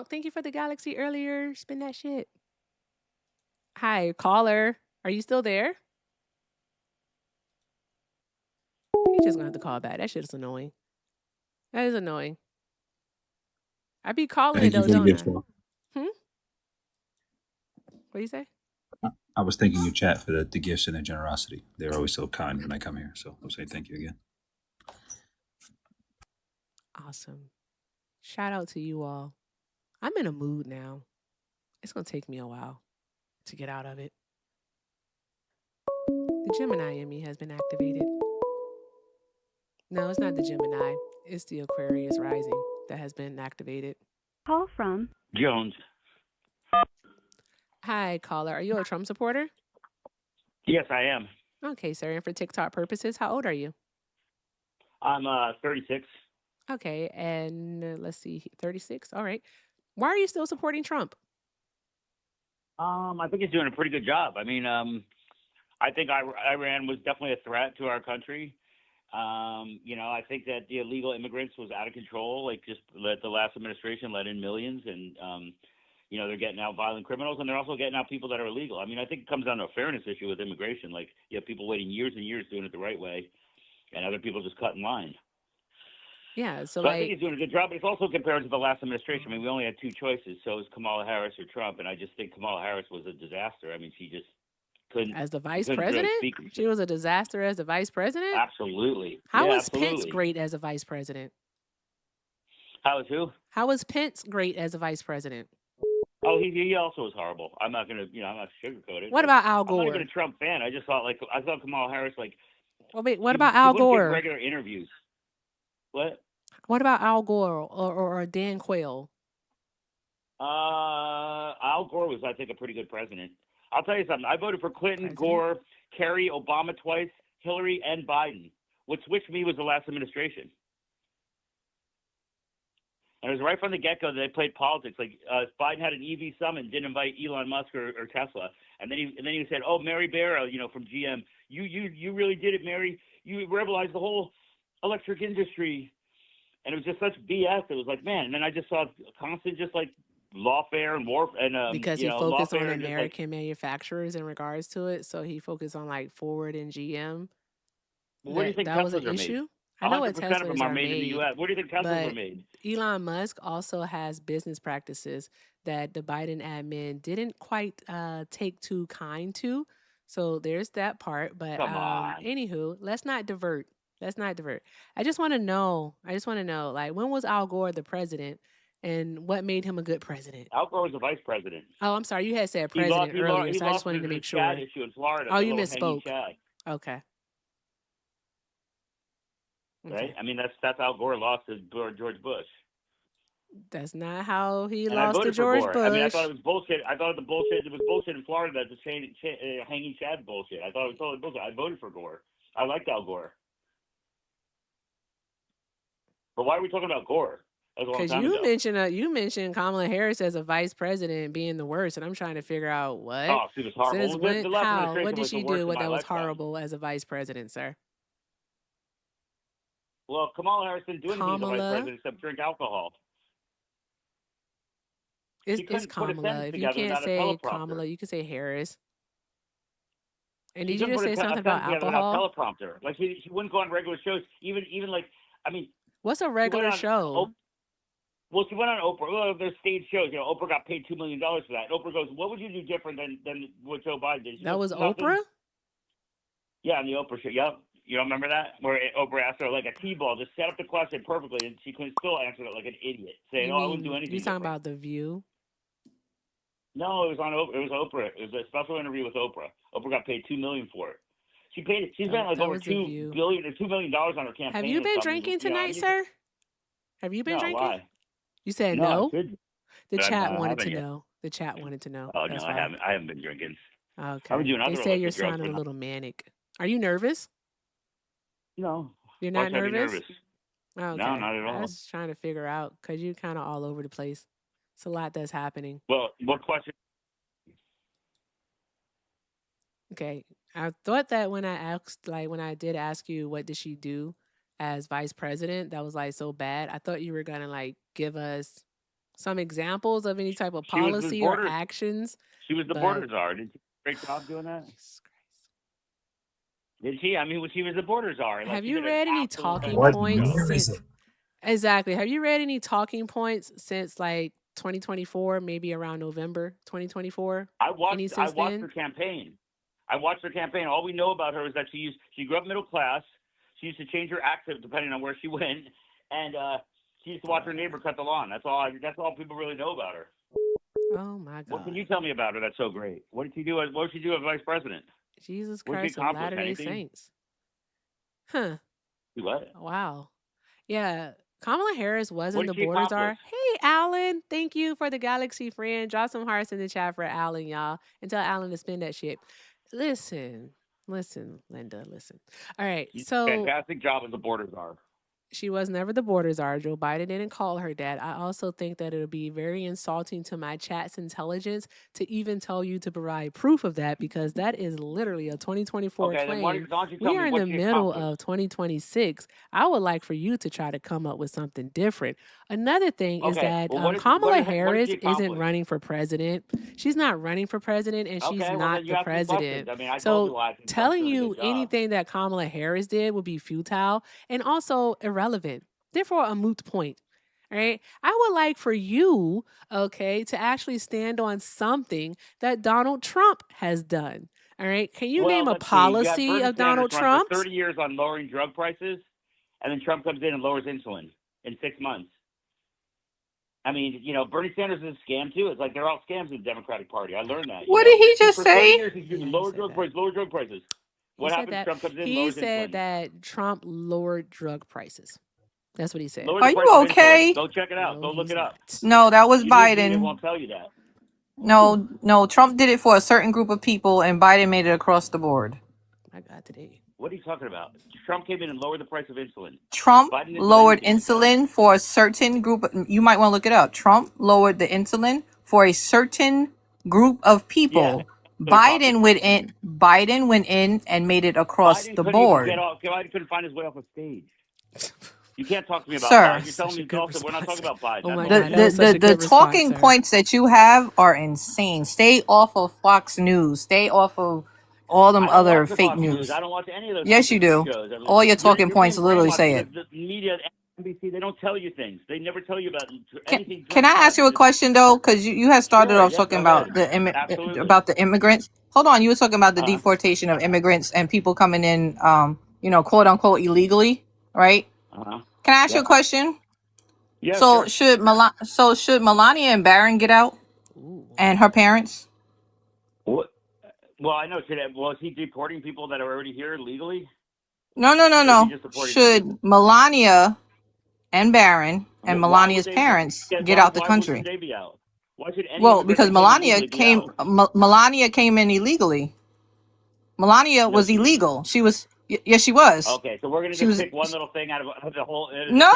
Thank you for the galaxy earlier. Spin that shit. Hi, caller. Are you still there? You're just gonna have to call back. That shit is annoying. That is annoying. I be calling it though, don't I? Hmm? What do you say? I was thanking your chat for the gifts and the generosity. They're always so kind when I come here. So I'll say thank you again. Awesome. Shout out to you all. I'm in a mood now. It's going to take me a while to get out of it. The Gemini in me has been activated. No, it's not the Gemini. It's the Aquarius rising that has been activated. Call from Jones. Hi, caller. Are you a Trump supporter? Yes, I am. Okay, sir. And for TikTok purposes, how old are you? I'm 36. Okay, and let's see, 36. All right. Why are you still supporting Trump? I think he's doing a pretty good job. I mean, I think Iran was definitely a threat to our country. I think that the illegal immigrants was out of control. Like, just let the last administration let in millions, and You know, they're getting out violent criminals, and they're also getting out people that are illegal. I mean, I think it comes down to a fairness issue with immigration. Like, you have people waiting years and years doing it the right way, and other people just cut in line. Yeah. So So I think like, he's doing a good job, but it's also compared to the last administration. I mean, we only had two choices, so it was Kamala Harris or Trump, and I just think Kamala Harris was a disaster. I mean, she just couldn't. as the She vice couldn't really president, speak. she was a disaster as the vice president. Absolutely. How Yeah, was Pence absolutely. great as a vice president? How is who? How was Pence great as a vice president? Oh, he also was horrible. I'm not gonna, I'm not sugarcoat it. What but about Al I'm not even Gore? a Trump fan. I just thought I thought Kamala Harris Well, wait, what she about Al wouldn't give Gore? regular interviews. What? What about Al Gore or Dan Quayle? Al Gore was, I think, a pretty good president. I'll tell you something. I voted for Clinton, Gore, Kerry, Obama twice, Hillary, and Biden. What switched me was the last administration. And it was right from the get-go that they played politics. Like Biden had an EV summit and didn't invite Elon Musk or Tesla. And then he said, "Oh, Mary Barra, from GM, you really did it, Mary. You rebelized the whole electric industry." And it was just such BS. It was like, man. And then I just saw constant just like lawfare and war and Because he focused on lawfare and just, American manufacturers in regards to it. So he focused on like Ford and GM. Well, where do you think That was an Teslas are made? issue. I know what 100% of them Teslas are are made in the made, U.S. Where do you think Teslas are but made? Elon Musk also has business practices that the Biden admin didn't quite take too kind to. So there's that part. But Come on. anywho, let's not divert. I just want to know, like, when was Al Gore the president and what made him a good president? Al Gore was the vice president. Oh, I'm sorry. You had said He lost. president earlier, He so I just lost wanted to the make Chad sure. issue in Florida. Oh, the you little hanging misspoke. Chad, Okay. right? I mean, that's Al Gore lost to George Bush. That's not how he And I lost to voted for George Gore. Bush. I mean, I thought it was bullshit. I thought it was bullshit in Florida. That the hanging Chad bullshit. I thought it was totally bullshit. I voted for Gore. I liked Al Gore. But why are we talking about Gore? That was a long Because time ago. you mentioned Kamala Harris as a vice president being the worst, and I'm trying to figure out what. Oh, she was horrible. Since The when? last How? administration What did was the she worst do? in What my that was lifetime. horrible as a vice president, sir? Well, Kamala Harris didn't do anything as a vice Kamala. president except drink alcohol. It's She couldn't put a Kamala. sentence If you together can't without a say teleprompter. Kamala, you can say Harris. And She did you couldn't just put say a something about sentence together alcohol? without teleprompter. Like she wouldn't go on regular shows. Even like, I mean, What's a she went regular on. show? Well, she went on Oprah. Well, there's stage shows. Oprah got paid $2 million for that. And Oprah goes, "What would you do different than what Joe Biden did?" She That goes, was "Nothing." Oprah? Yeah, on the Oprah show. Yep. You don't remember that? Where Oprah asked her like a T-ball, just set up the question perfectly, and she couldn't still answer it like an idiot, saying, You "Oh, I wouldn't do mean anything you talking different." about The View? No, it was on. It was Oprah. It was a special interview with Oprah. Oprah got paid $2 million for it. She spent like That over was The View. $2 million on her campaign. Have you or been something. drinking I tonight, mean, sir? Have you been no, drinking? why? You said No, I no? should. The But chat I wanted haven't to yet. know. The chat wanted to know. Oh That's no, why. I haven't been drinking. I've been Okay. doing They other say you're illicit drugs, sounding but a not. little manic. Are you nervous? No. You're Why not should I be nervous? nervous? Okay. No, not at I all. was just trying to figure out because you're kind of all over the place. It's a lot that's happening. Well, what question? Okay. I thought that when I did ask you what did she do as vice president, that was like so bad. I thought you were gonna like give us some examples of any type of She was the policy or border. actions, She was the but border czar. Did she do a great job doing that? Did she? I mean, she was the border czar. Like have she you did an read any absolute talking fantastic points job. since exactly? Have you read any talking points since like 2024, maybe around November 2024? I Any watched since her then? campaign. I watched her campaign. All we know about her is that she grew up middle class. She used to change her accent depending on where she went, and she used to watch her neighbor cut the lawn. That's all people really know about her. Oh my What can God. you tell me about her that's so great? What did she do? What did she do as vice president? Jesus What did she Christ of accomplish? Latter-day Anything? Saints. Huh. What? Wow. Yeah. Kamala Harris What wasn't did the she border accomplish? czar. Hey, Alan. Thank you for the Galaxy friend. Drop some hearts in the chat for Alan, y'all. And tell Alan to spin that shit. Listen, Linda, listen. All right. She did a So fantastic job as a border czar. She was never the border czar. Joe Biden didn't call her that. I also think that it'll be very insulting to my chat's intelligence to even tell you to provide proof of that, because that is literally a 2024 Okay, then why claim. don't you tell We me are in what the she middle accomplished? of 2026. I would like for you to try to come up with something different. Another thing is Okay, that well, what Kamala did Harris she isn't accomplish? running for president. She's not running for president, and she's Okay, well not then you the ask me questions. president. I mean, I told you So why I think Trump's telling doing a you good job. anything that Kamala Harris did would be futile and also irrelevant. Therefore, a moot point. All right. I would like for you, okay, to actually stand on something that Donald Trump has done. All right. Can you Well, name a let's see. You have policy Bernie of Sanders Donald run for Trump's? 30 years on lowering drug prices, and then Trump comes in and lowers insulin in 6 months. I mean, Bernie Sanders is a scam too. It's like they're all scams in the Democratic Party. I learned that. What did he just For 30 say? years, he's doing lower drug prices, lower drug prices. He What said happens? that. Trump comes in, He lowers said insulin. that Trump lowered drug prices. That's what he said. Lower Are the you price of okay? insulin. Go check it out. No, Go look he's it up. not. No, that was You news media Biden. won't tell you that. No, Trump did it for a certain group of people, and Biden made it across the board. I got today. What are you talking about? Trump came in and lowered the price of insulin. Trump Biden didn't do lowered anything like that. insulin for a certain group. You might want to look it up. Trump lowered the insulin for a certain group of people. Biden went in and made it across Biden the couldn't even board. get off. Biden couldn't find his way off a stage. You can't talk to me about Sir. Biden. You're telling me also we're not talking about Biden. Oh my That's God, that was such a The good response, talking sir. points that you have are insane. Stay off of Fox News. Stay off of all them I don't other watch the fake Fox news. I don't watch any of those Yes, you do. shows. I mean, All your talking you're points being literally brainwashed say because it. the media, NBC, they don't tell you things. They never tell you about anything. Can I ask you a question though? Because you had started Sure, off yeah, talking go ahead. about Absolutely. about the immigrants. Hold on, you were talking about the Uh-huh. deportation of immigrants and people coming in, quote unquote illegally, right? Uh-huh. Can I ask you a Yep. question? Yeah, So sure. should Melania and Barron get out, and her parents? What? Well, I know. Was he deporting people that are already here legally? No. Or is he just deporting new people? Should Melania and Barron and Why would Melania's they? parents get Why out the wouldn't country? they be out? Why should any Well, immigrant because that came in legally be out? Melania came in illegally. Melania No, was she didn't. illegal. She was. Yes, she was. Okay, so we're gonna She just was. pick one little thing out of the whole. No.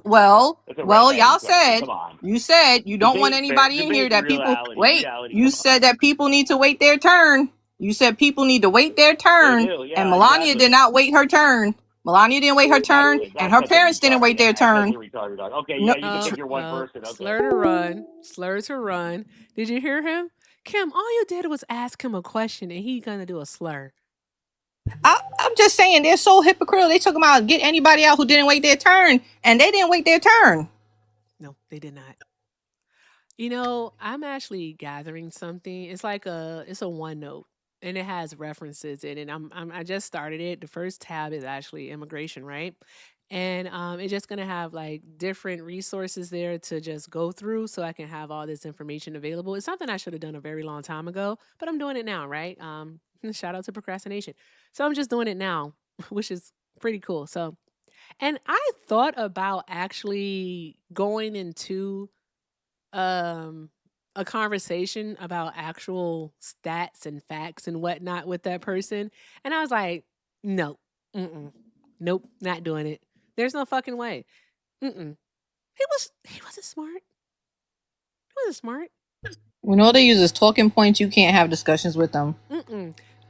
Well, That's a red herring Y'all question. said Come on. you said you don't want anybody in here Debate that people reality. wait. Reality. You Come said on. that people need to wait their turn. You said people need to wait their turn, They do, yeah, and Melania exactly. did not wait her turn. Melania didn't wait her turn, and her parents didn't wait their turn. Okay, No, yeah, you can pick your one person. Okay. Slur to run. Slur to run. Did you hear him? Kim, all you did was ask him a question and he gonna do a slur. I'm just saying they're so hypocritical. They talking about get anybody out who didn't wait their turn, and they didn't wait their turn. No, they did not. I'm actually gathering something. It's like it's a OneNote, and it has references in it. I just started it. The first tab is actually immigration, right? And it's just gonna have like different resources there to just go through, so I can have all this information available. It's something I should have done a very long time ago, but I'm doing it now, right? Shout out to procrastination. So I'm just doing it now, which is pretty cool. So, and I thought about actually going into a conversation about actual stats and facts and whatnot with that person, and I was like, no, nope, not doing it. There's no fucking way. He wasn't smart. He wasn't smart. When all they use is talking points, you can't have discussions with them.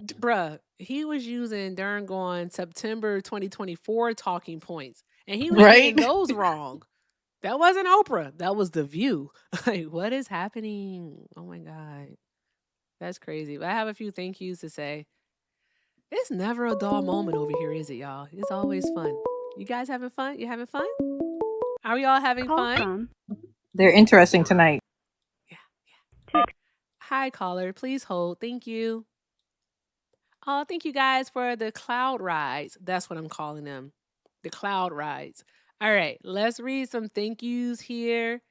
Bruh, he was using during going September 2024 talking points, and he was getting those wrong. That wasn't Oprah. That was The View. Like, what is happening? Oh my God. That's crazy. But I have a few thank yous to say. It's never a dull moment over here, is it, y'all? It's always fun. You guys having fun? You having fun? Are we all having fun? They're interesting tonight. Hi, caller. Please hold. Thank you. Oh, thank you guys for the cloud rides. That's what I'm calling them. The cloud rides. All right, let's read some thank yous here.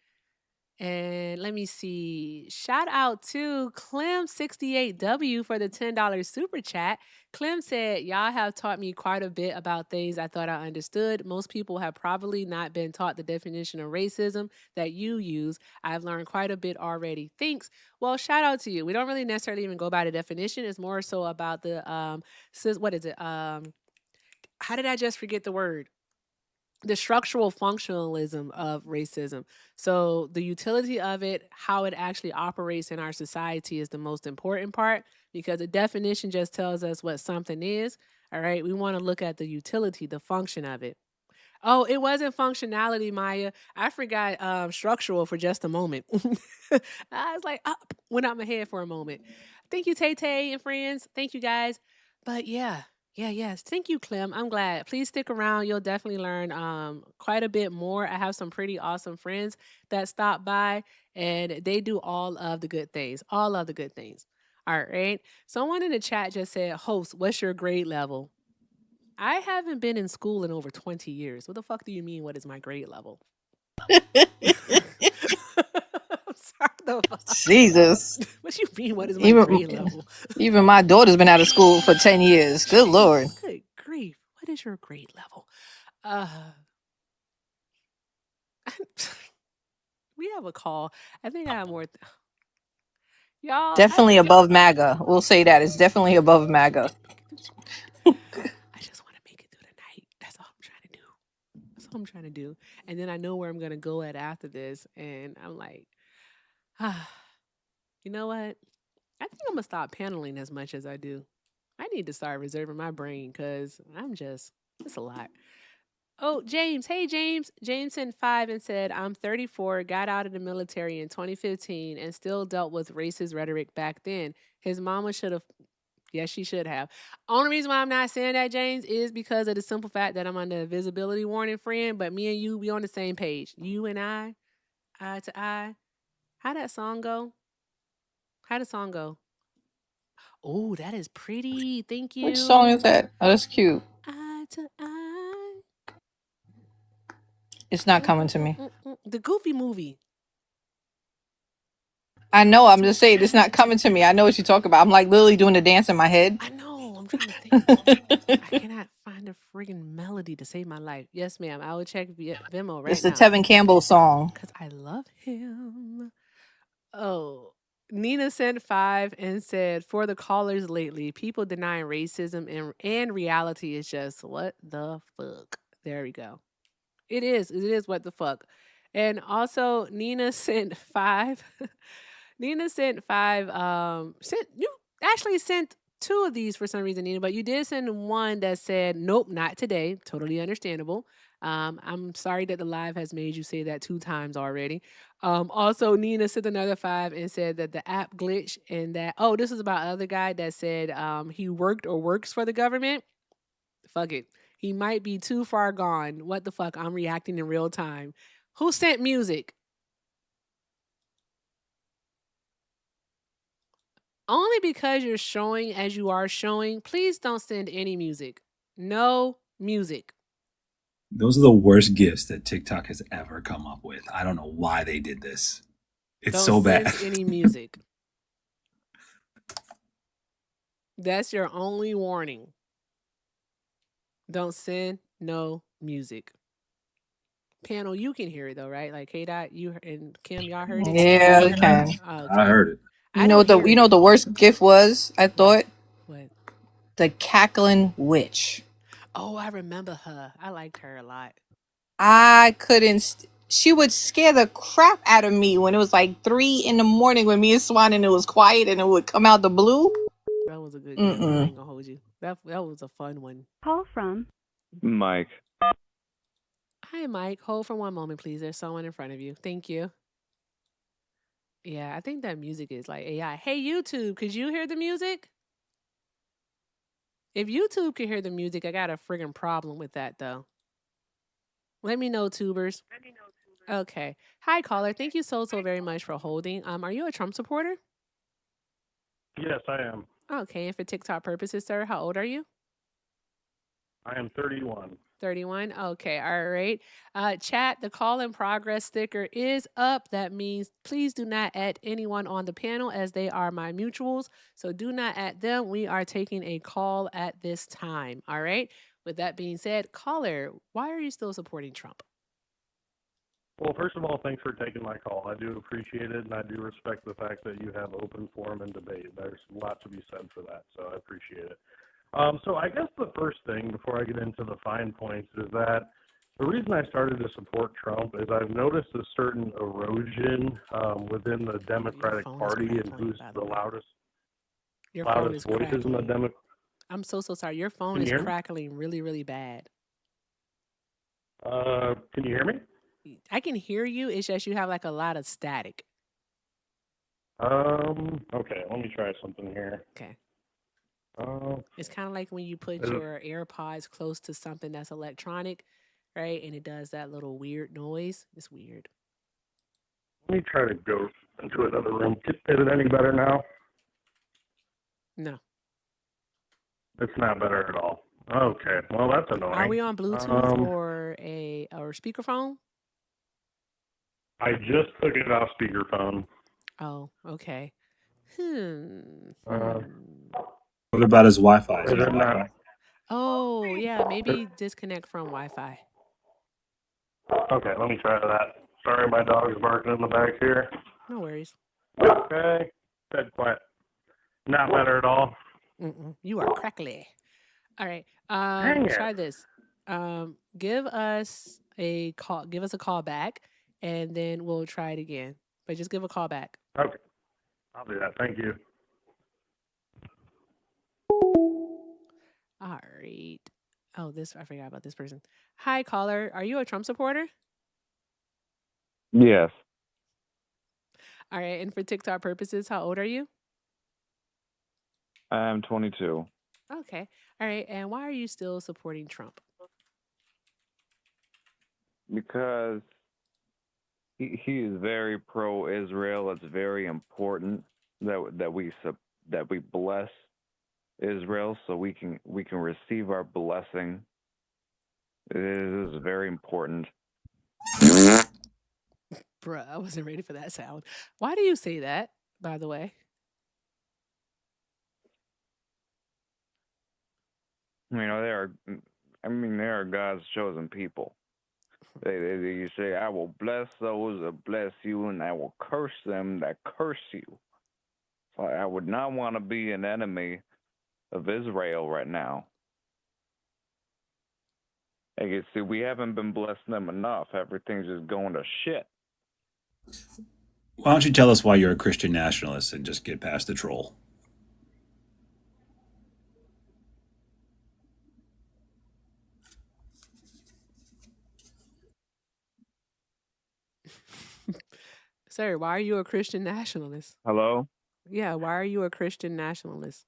And let me see. Shout out to Clem68W for the $10 super chat. Clem said, y'all have taught me quite a bit about things I thought I understood. Most people have probably not been taught the definition of racism that you use. I've learned quite a bit already. Thanks. Well, shout out to you. We don't really necessarily even go by the definition. It's more so about the, what is it? how did I just forget the word? The structural functionalism of racism. So the utility of it, how it actually operates in our society is the most important part because the definition just tells us what something is. All right. We want to look at the utility, the function of it. Oh, it wasn't functionality, Maya. I forgot structural for just a moment. I was like, up, went out my head for a moment. Thank you, Tay Tay and friends. Thank you guys. But yeah, yes. Thank you, Clem. I'm glad. Please stick around. You'll definitely learn quite a bit more. I have some pretty awesome friends that stop by and they do all of the good things. All of the good things. All right. Someone in the chat just said, host, what's your grade level? I haven't been in school in over 20 years. What the fuck do you mean? What is my grade level? I'm sorry. The fuck. Jesus. What you mean? What is my grade level? Even my daughter's been out of school for 10 years. Good Lord. Good grief. What is your grade level? We have a call. I think I have more. Y'all. Definitely above MAGA. We'll say that. It's definitely above MAGA. I just want to make it through the night. That's all I'm trying to do. That's all I'm trying to do. And then I know where I'm going to go at after this. And I'm like, you know what? I think I'm going to stop paneling as much as I do. I need to start reserving my brain because it's a lot. Oh, James. Hey, James. James sent 5 and said, I'm 34, got out of the military in 2015 and still dealt with racist rhetoric back then. His mama should have. Yes, she should have. Only reason why I'm not saying that, James, is because of the simple fact that I'm under a visibility warning, friend. But me and you, we on the same page. You and I, eye to eye. How that song go? How the song go? Oh, that is pretty. Thank you. Which song is that? Oh, that's cute. Eye to eye. It's not coming to me. The Goofy movie. I know. I'm just saying it's not coming to me. I know what you're talking about. I'm like literally doing the dance in my head. I know. I'm trying to think. I cannot find a friggin' melody to save my life. yes, ma'am. I will check Venmo right It's the now. Tevin Campbell song. Because I love him. Oh, Nina sent 5 and said, for the callers lately, people denying racism and reality is just what the fuck. There we go. It is. It is what the fuck. And also, Nina sent 5. Nina sent 5. You actually sent 2 of these for some reason, Nina, but you did send one that said, nope, not today. Totally understandable. I'm sorry that the live has made you say that 2 times already. Also, Nina sent another 5 and said that the app glitched and that, oh, this is about other guy that said he worked or works for the government. Fuck it. He might be too far gone. What the fuck? I'm reacting in real time. Who sent music? Only because you're showing as you are showing, please don't send any music. No music. Those are the worst gifts that TikTok has ever come up with. I don't know why they did this. It's Don't so send bad. any music. That's your only warning. Don't send no music. Panel, you can hear it though, right? Like K-Dot, you and Kim, y'all heard it? Yeah, they can. Oh, I heard it. You know what the worst gift was? I thought What? the cackling witch. Oh, I remember her. I liked her a lot. I couldn't. She would scare the crap out of me when it was like 3 in the morning when me and Swan and it was quiet and it would come out the blue. That was a good gift. I ain't gonna hold you. That was a fun one. Call from Mike. Hi, Mike. Hold for one moment, please. There's someone in front of you. Thank you. Yeah, I think that music is like AI. Hey, YouTube, could you hear the music? If YouTube can hear the music, I got a friggin' problem with that, though. Let me know, tubers. Okay. Hi, caller. Thank you so very much for holding. Are you a Trump supporter? Yes, I am. Okay. And for TikTok purposes, sir, how old are you? I am 31. 31. Okay. All right. Chat, the call in progress sticker is up. That means please do not add anyone on the panel as they are my mutuals. So do not add them. We are taking a call at this time. All right. With that being said, caller, why are you still supporting Trump? Well, first of all, thanks for taking my call. I do appreciate it, and I do respect the fact that you have open forum and debate. There's a lot to be said for that, so I appreciate it. So I guess the first thing before I get into the fine points is that the reason I started to support Trump is I've noticed a certain erosion within the Democratic Party and who's the loudest Your phone is voices in the crackling. Democratic. I'm so sorry. Your phone Can is you hear me? crackling really, really bad. Can you hear me? I can hear you. It's just you have like a lot of static. Okay, let me try something here. Okay. Uh, It's kind of like when you put is it- your AirPods close to something that's electronic, right? And it does that little weird noise. It's weird. Let me try to go into another room. Is it any better now? No. It's not better at all. Okay, well that's annoying. Are we on Bluetooth or speakerphone? I just took it off speakerphone. Oh, okay. What about his Wi-Fi? Is it not? Oh, yeah, maybe disconnect from Wi-Fi. Okay, let me try that. Sorry, my dog's barking in the back here. No worries. Okay, dead quiet. Not better at all. You are crackly. All right. Dang it. Try this. Give us a call. Give us a call back, and then we'll try it again. But just give a call back. Okay, I'll do that. Thank you. All right. Oh, I forgot about this person. Hi, caller. Are you a Trump supporter? Yes. All right. And for TikTok purposes, how old are you? I'm 22. Okay. All right. And why are you still supporting Trump? Because he is very pro-Israel. It's very important that we bless Israel so we can receive our blessing. It is very important. Bruh, I wasn't ready for that sound. Why do you say that, by the way? You know, they are God's chosen people. You say, I will bless those that bless you, and I will curse them that curse you. So I would not want to be an enemy of Israel right now. And you see, we haven't been blessing them enough. Everything's just going to shit. Why don't you tell us why you're a Christian nationalist and just get past the troll? Sir, why are you a Christian nationalist? Hello? Yeah, why are you a Christian nationalist?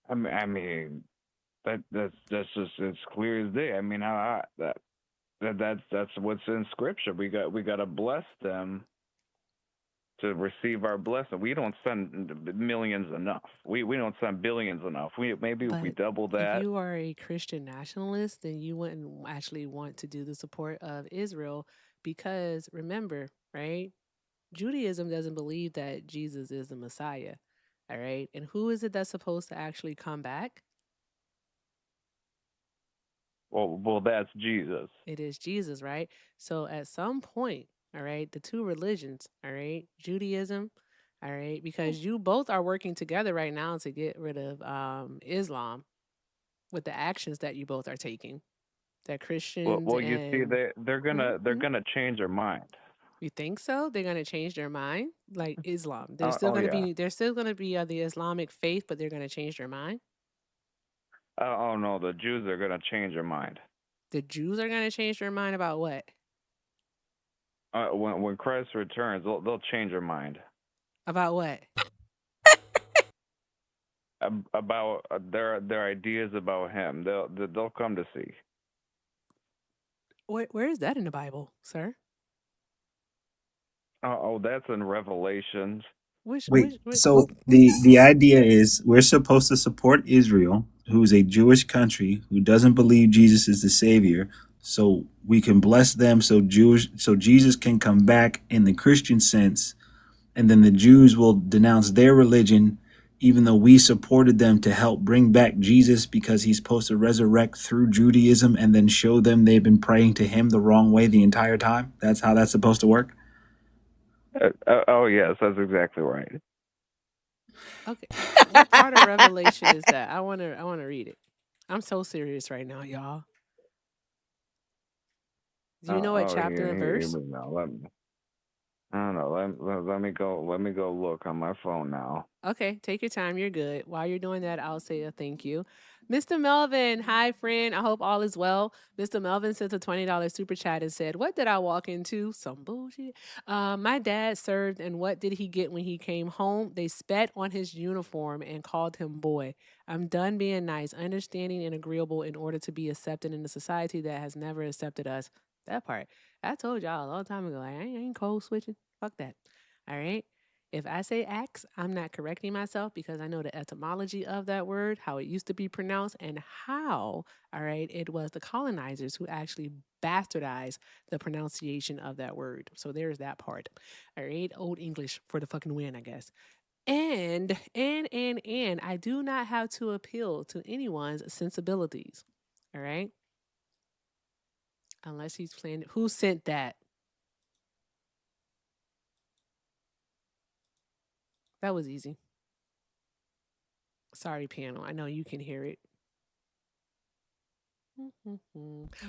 I mean that's just it's clear as day. I mean, that's what's in Scripture. We got to bless them to receive our blessing. We don't send millions enough. We don't send billions enough. Maybe if we double that. If you are a Christian nationalist, then you wouldn't actually want to do the support of Israel because remember, right? Judaism doesn't believe that Jesus is the Messiah. All right. And who is it that's supposed to actually come back? Well, that's Jesus. It is Jesus, right? So at some point, all right, the two religions, all right, Judaism, all right, because you both are working together right now to get rid of Islam with the actions that you both are taking. That Christians Well, you see, and they're gonna change their mind. you think so? They're gonna change their mind, like Islam. They're Oh, still gonna yeah. be they're still gonna be of the Islamic faith, but they're gonna change their mind. Oh no, the Jews are gonna change their mind. The Jews are gonna change their mind about what? When Christ returns, they'll change their mind About what? about their ideas about him. They'll come to see. Where is that in the Bible, sir? Oh, that's in Revelations. Wait, so the idea is we're supposed to support Israel, who's a Jewish country who doesn't believe Jesus is the savior, so we can bless them so Jesus can come back in the Christian sense, and then the Jews will denounce their religion even though we supported them to help bring back Jesus because he's supposed to resurrect through Judaism and then show them they've been praying to him the wrong way the entire time. That's how that's supposed to work. Oh yes, that's exactly right. Okay. What part of Revelation is that? I wanna read it. I'm so serious right now, y'all. Do you know what chapter and Here verse? we go. I don't know. Let me go look on my phone now. Okay, take your time. You're good. While you're doing that, I'll say a thank you. Mr. Melvin, hi, friend. I hope all is well. Mr. Melvin sent a $20 super chat and said, "What did I walk into? Some bullshit. My dad served, and what did he get when he came home? They spat on his uniform and called him boy. I'm done being nice, understanding, and agreeable in order to be accepted in a society that has never accepted us." That part. I told y'all a long time ago, I ain't code switching. Fuck that. All right. If I say axe, I'm not correcting myself because I know the etymology of that word, how it used to be pronounced, and how, all right, it was the colonizers who actually bastardized the pronunciation of that word. So there's that part. All right, Old English for the fucking win, I guess. And I do not have to appeal to anyone's sensibilities. All right. Unless he's playing. Who sent that? That was easy. Sorry, panel. I know you can hear it.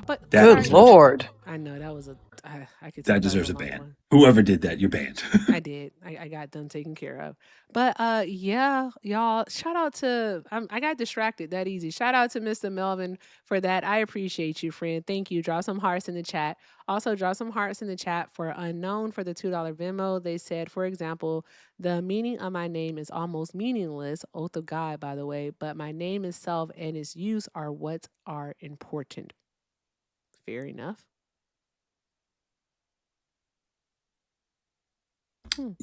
But That sorry, was easy. I know that was I could tell That that was deserves a a long ban. one. Whoever did that, you're banned. I did. I got them taken care of. But yeah, y'all, shout out to I got distracted that easy. Shout out to Mr. Melvin for that. I appreciate you, friend. Thank you. Drop some hearts in the chat. Also, drop some hearts in the chat for Unknown for the $2 Venmo. They said, for example, the meaning of my name is almost meaningless, oath of God, by the way, but my name itself and its use are what are important. Fair enough.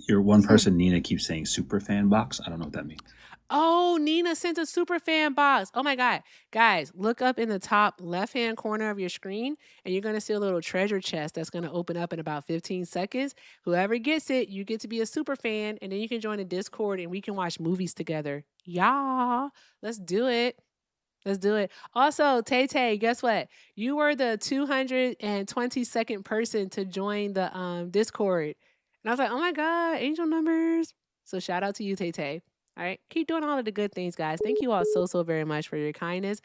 Your one person, Nina, keeps saying super fan box. I don't know what that means. Oh, Nina sent a super fan box. Oh my God. Guys, look up in the top left-hand corner of your screen and you're going to see a little treasure chest that's going to open up in about 15 seconds. Whoever gets it, you get to be a super fan and then you can join the Discord and we can watch movies together. Yeah, let's do it. Let's do it. Also, Tay, guess what? You were the 222nd person to join the Discord. And I was like, oh my God, angel numbers. So shout out to you, Tay. All right. Keep doing all of the good things, guys. Thank you all so very much for your kindness.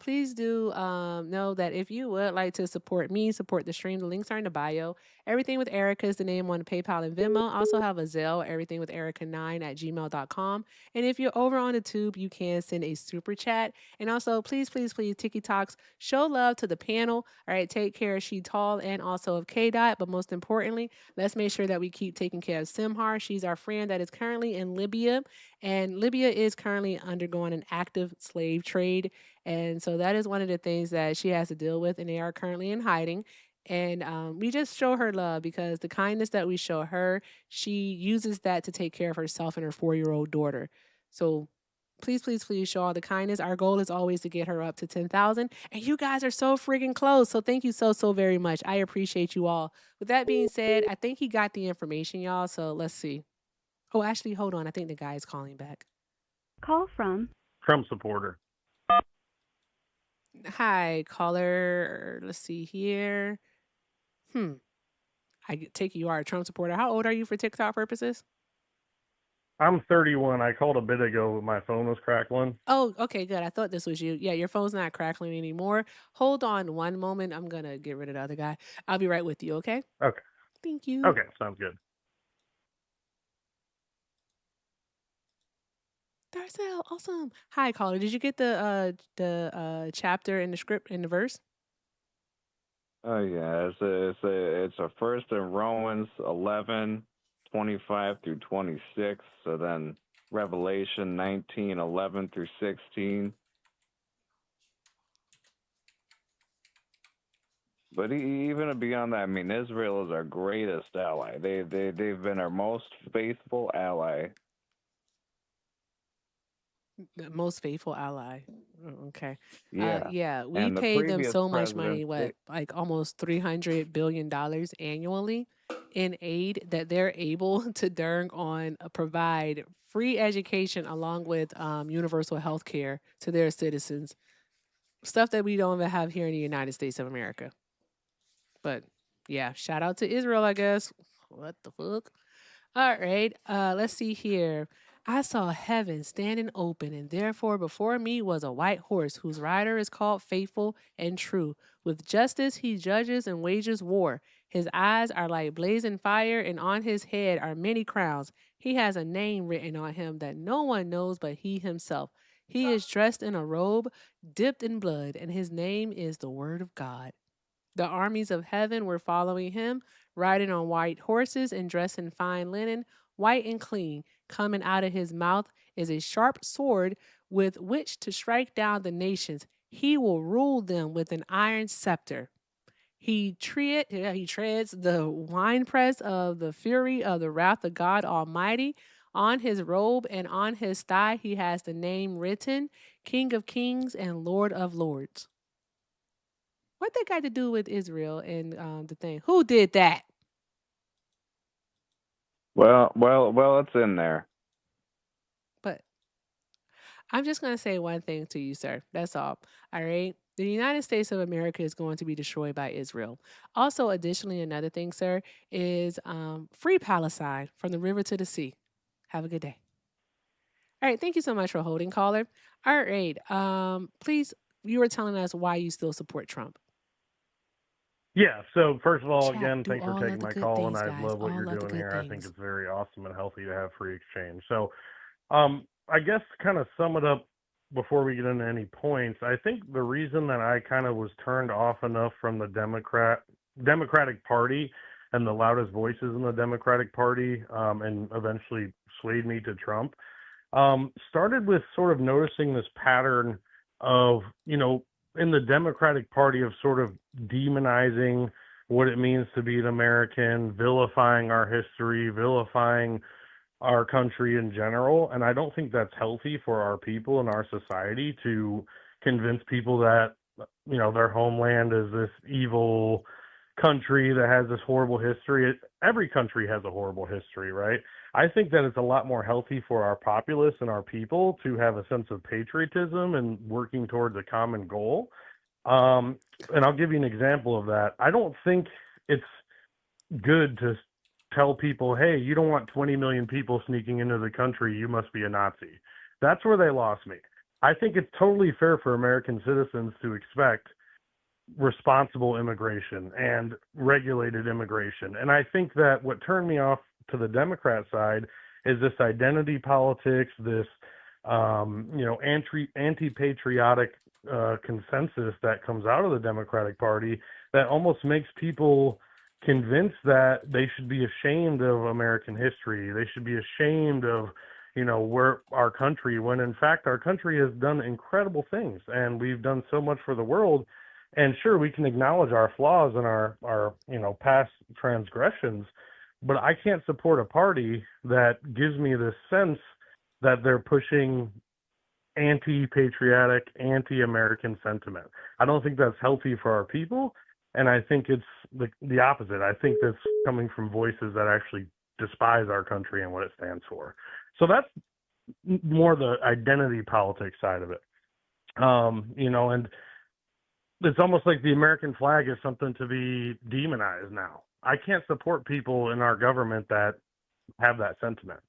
Please do know that if you would like to support me, support the stream, the links are in the bio. Everything with Erica is the name on PayPal and Venmo. I also have a Zelle, everything with Erica9@gmail.com. And if you're over on the tube, you can send a super chat. And also, please, TikToks, show love to the panel. All right, take care of She Tall and also of K-Dot. But most importantly, let's make sure that we keep taking care of Simhar. She's our friend that is currently in Libya. And Libya is currently undergoing an active slave trade. And so that is one of the things that she has to deal with. And they are currently in hiding. And we just show her love because the kindness that we show her, she uses that to take care of herself and her 4-year-old daughter. So please show all the kindness. Our goal is always to get her up to 10,000. And you guys are so friggin' close. So thank you so very much. I appreciate you all. With that being said, I think he got the information, y'all. So let's see. Oh, actually, hold on. I think the guy is calling back. Call from Trump supporter. Hi, caller. Let's see here. I take you are a Trump supporter. How old are you for TikTok purposes? I'm 31. I called a bit ago, but my phone was crackling. Oh, okay, good. I thought this was you. Yeah, your phone's not crackling anymore. Hold on one moment. I'm going to get rid of the other guy. I'll be right with you, okay? Okay. Thank you. Okay, sounds good. Darcel, awesome. Hi, caller. Did you get the chapter in the script in the verse? Oh yeah, it's a first in Romans 11:25 through 26. So then Revelation 19:11 through 16. But even beyond that, I mean, Israel is our greatest ally. They've been our most faithful ally. The most faithful ally. Okay. Yeah. Yeah, we And the pay them previous so much money, president, like almost $300 billion annually in aid that they're able to provide free education along with universal health care to their citizens. Stuff that we don't even have here in the United States of America. But yeah, shout out to Israel, I guess. What the fuck? All right. Let's see here. I saw heaven standing open, and therefore before me was a white horse, whose rider is called Faithful and True. With justice he judges and wages war. His eyes are like blazing fire, and on his head are many crowns. He has a name written on him that no one knows but he himself. He is dressed in a robe dipped in blood, and his name is the Word of God. The armies of heaven were following him, riding on white horses and dressed in fine linen, white and clean. Coming out of his mouth is a sharp sword with which to strike down the nations. He will rule them with an iron scepter. He treads the winepress of the fury of the wrath of God Almighty. On his robe and on his thigh he has the name written, King of Kings and Lord of Lords. What that got to do with Israel and the thing? Who did that? Well, it's in there. But I'm just going to say one thing to you, sir. That's all. All right. The United States of America is going to be destroyed by Israel. Also, additionally, another thing, sir, is free Palestine from the river to the sea. Have a good day. All right. Thank you so much for holding, caller. All right. Please, you were telling us why you still support Trump. Yeah, so first of all, Chat, again, do thanks for all taking of the my good call, and things, I guys. love what All you're of the doing good here. I think things. it's very awesome and healthy to have free exchange. So, I guess to kind of sum it up before we get into any points, I think the reason that I kind of was turned off enough from the Democratic Party and the loudest voices in the Democratic Party, and eventually swayed me to Trump, started with sort of noticing this pattern of, in the Democratic Party of sort of demonizing what it means to be an American, vilifying our history, vilifying our country in general. And I don't think that's healthy for our people and our society to convince people that, their homeland is this evil country that has this horrible history. Every country has a horrible history, right? I think that it's a lot more healthy for our populace and our people to have a sense of patriotism and working towards a common goal. And I'll give you an example of that. I don't think it's good to tell people, hey, you don't want 20 million people sneaking into the country, you must be a Nazi. That's where they lost me. I think it's totally fair for American citizens to expect responsible immigration and regulated immigration. And I think that what turned me off to the Democrat side is this identity politics, this anti-patriotic consensus that comes out of the Democratic Party that almost makes people convinced that they should be ashamed of American history. They should be ashamed of, where our country, when in fact our country has done incredible things and we've done so much for the world. And sure, we can acknowledge our flaws and our past transgressions, but I can't support a party that gives me this sense that they're pushing anti-patriotic, anti-American sentiment. I don't think that's healthy for our people, and I think it's the opposite. I think that's coming from voices that actually despise our country and what it stands for. So that's more the identity politics side of it. And it's almost like the American flag is something to be demonized now. I can't support people in our government that have that sentiment.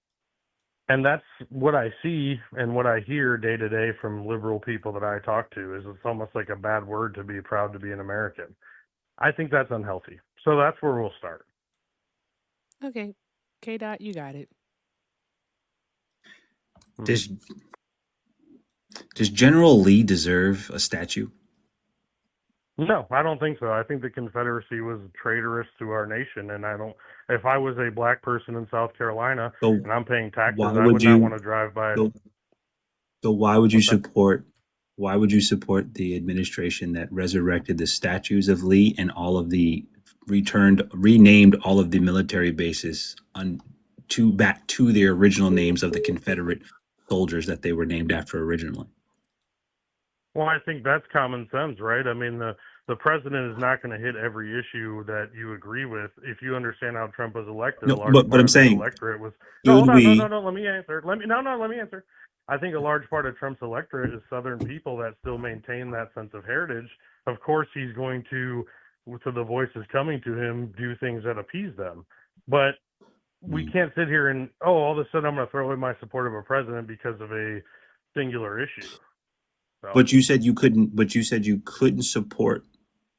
And that's what I see and what I hear day to day from liberal people that I talk to is it's almost like a bad word to be proud to be an American. I think that's unhealthy. So that's where we'll start. Okay. K-Dot, you got it. Does General Lee deserve a statue? No, I don't think so. I think the Confederacy was traitorous to our nation, and if I was a black person in South Carolina and I'm paying taxes, I would not want to drive by. So why would you support the administration that resurrected the statues of Lee and all of the renamed all of the military bases back to their original names of the Confederate soldiers that they were named after originally? Well, I think that's common sense, right? I mean, the president is not going to hit every issue that you agree with. If you understand how Trump was elected, No, a large but part I'm of saying, his electorate was. should No, we? no. Let me answer. Let me answer. I think a large part of Trump's electorate is Southern people that still maintain that sense of heritage. Of course, he's going to the voices coming to him, do things that appease them. But we can't sit here and all of a sudden I'm going to throw in my support of a president because of a singular issue. So, But you said you couldn't. But you said you couldn't support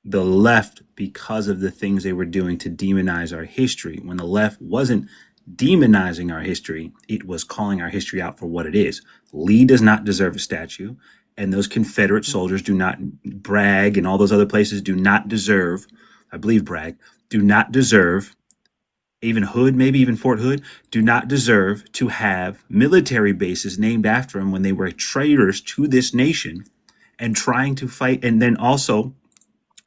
the left because of the things they were doing to demonize our history. When the left wasn't demonizing our history, it was calling our history out for what it is. Lee does not deserve a statue, and those Confederate soldiers do not, Bragg and all those other places do not deserve, I believe Bragg, do not deserve, even Hood, maybe even Fort Hood, do not deserve to have military bases named after them when they were traitors to this nation and trying to fight, and then also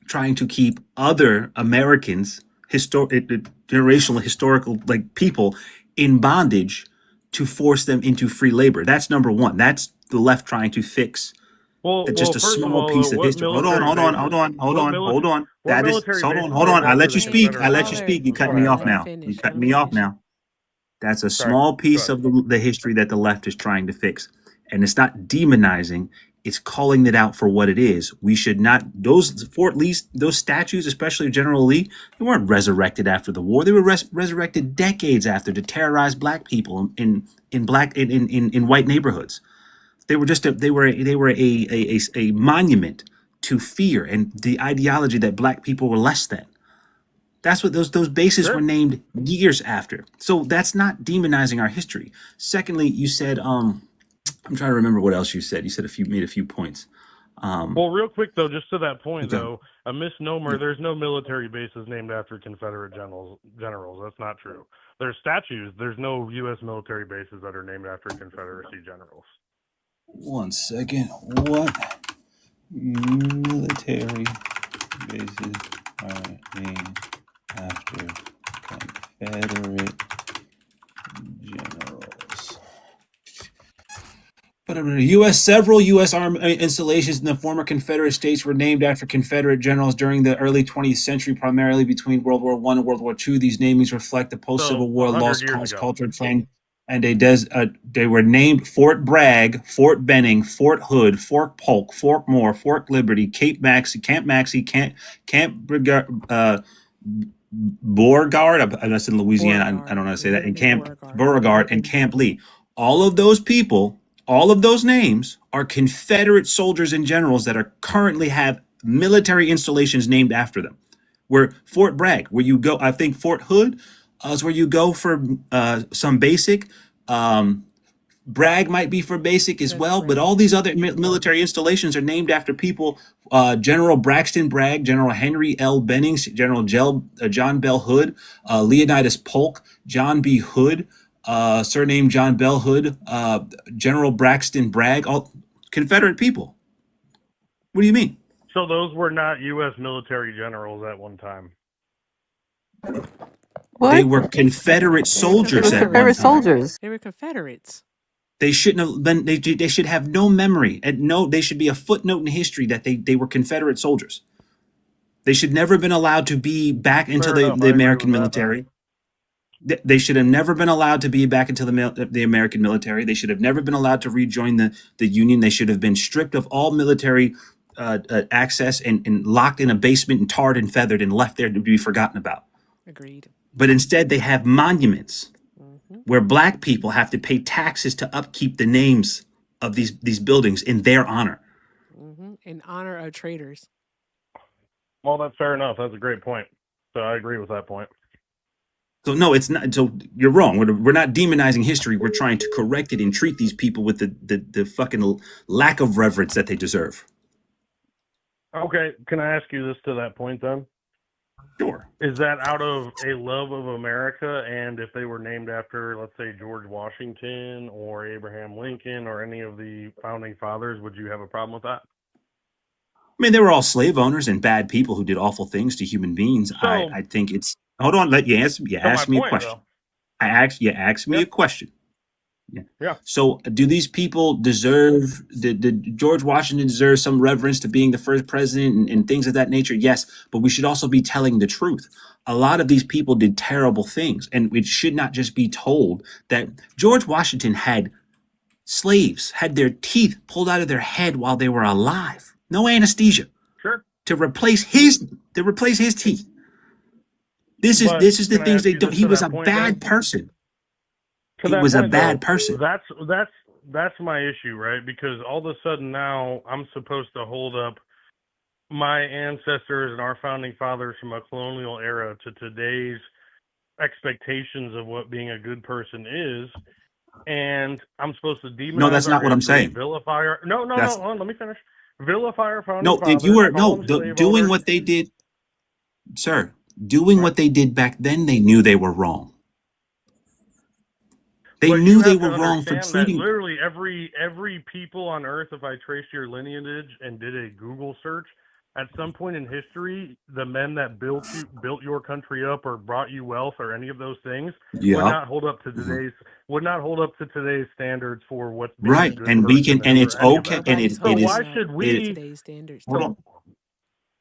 trying to keep other Americans, generational historical like people, in bondage to force them into free labor. That's number one. That's the left trying to fix just a first of small all, piece of what history. Hold military on. bases? What That is military hold bases on. named I let after you the speak. I let you Confederate speak. You cut Go me ahead, off go ahead. now. You cut me off now. That's a Sorry. small Go piece ahead. of the history that the left is trying to fix. And it's not demonizing, it's calling it out for what it is. We should not, those statues, especially of General Lee, they weren't resurrected after the war. They were resurrected decades after to terrorize black people in white neighborhoods. They were just a monument to fear and the ideology that black people were less than. That's what those bases were named years after. So that's not demonizing our history. Secondly, you said I'm trying to remember what else you said. You said made a few points. Well, real quick though, just to that point Okay. though, a misnomer. There's no military bases named after Confederate generals. That's not true. There's statues. There's no U.S. military bases that are named after Confederacy generals. One second. What military bases are named after Confederate generals? Several U.S. armed installations in the former Confederate states were named after Confederate generals during the early 20th century, primarily between World War I and World War II. These namings reflect the post-Civil War 100 lost years cause ago. culture and trend, and they were named Fort Bragg, Fort Benning, Fort Hood, Fort Polk, Fort Moore, Fort Liberty, Camp Maxcy, Beauregard. That's in Louisiana. I don't know how to say that. And Camp Beauregard and Camp Lee. All of those people, all of those names are Confederate soldiers and generals that are currently have military installations named after them. Where Fort Bragg, where you go, I think Fort Hood is where you go for some basic. Bragg might be for basic as well, but all these other military installations are named after people. General Braxton Bragg, General Henry L. Bennings, General John Bell Hood, Leonidas Polk, John B. Hood, surnamed John Bell Hood, General Braxton Bragg, all Confederate people. What do you mean? So those were not U.S. military generals at one time. They were Confederate soldiers at one time. They were Confederates. They shouldn't have been. They should have no memory. They should be a footnote in history that they were Confederate soldiers. They should never have been allowed to be back into the American military. They should have never been allowed to be back into the American military. They should have never been allowed to rejoin the Union. They should have been stripped of all military access and locked in a basement and tarred and feathered and left there to be forgotten about. Agreed. But instead, they have monuments where black people have to pay taxes to upkeep the names of these buildings in their honor. In honor of traitors. Well, that's fair enough. That's a great point. So I agree with that point. So no, it's not. So you're wrong. We're not demonizing history. We're trying to correct it and treat these people with the fucking lack of reverence that they deserve. Okay, can I ask you this to that point then? Sure. Is that out of a love of America, and if they were named after, let's say, George Washington or Abraham Lincoln or any of the founding fathers, would you have a problem with that? I mean, they were all slave owners and bad people who did awful things to human beings. So, I think it's. Hold on. Let you answer. You asked me a question. You asked me a question. Yeah. So, do these people deserve? Did George Washington deserve some reverence to being the first president and things of that nature? Yes, but we should also be telling the truth. A lot of these people did terrible things, and it should not just be told that George Washington had slaves had their teeth pulled out of their head while they were alive. No anesthesia. Sure. To replace his teeth. This is But the can I things ask they you do. this He to was that a point then? bad person. To He that was a point though, bad person. that's my issue, right? Because all of a sudden now I'm supposed to hold up my ancestors and our founding fathers from a colonial era to today's expectations of what being a good person is, and I'm supposed to No, demonize that's our not what I'm history, saying. vilify our no, That's hold on, let me finish. Vilify our founding no. If you fathers, were call them slave doing owners. what they did, sir, doing Right. what they did back then, they knew they were wrong. They But you knew they have to were wrong for understand that treating. literally every people on earth, if I trace your lineage and did a Google search, at some point in history, the men that built your country up or brought you wealth or any of those things would Yeah. not hold up to today's standards for what's being a Right. good And we person can, and it's for any of okay. them. And Nobody's So holding why it up should to we today's standards, hold though. on.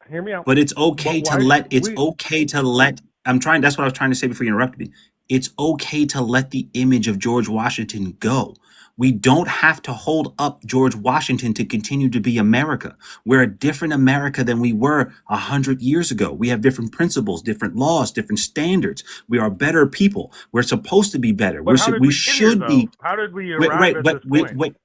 hear me out? But it's But okay to why should it's we? okay to let, that's what I was trying to say before you interrupted me. It's okay to let the image of George Washington go. We don't have to hold up George Washington to continue to be America. We're a different America than we were 100 years ago. We have different principles, different laws, different standards. We are better people. We're supposed to be better. But how did We we get here should though? be. How did we Wait, arrive right, at but this point?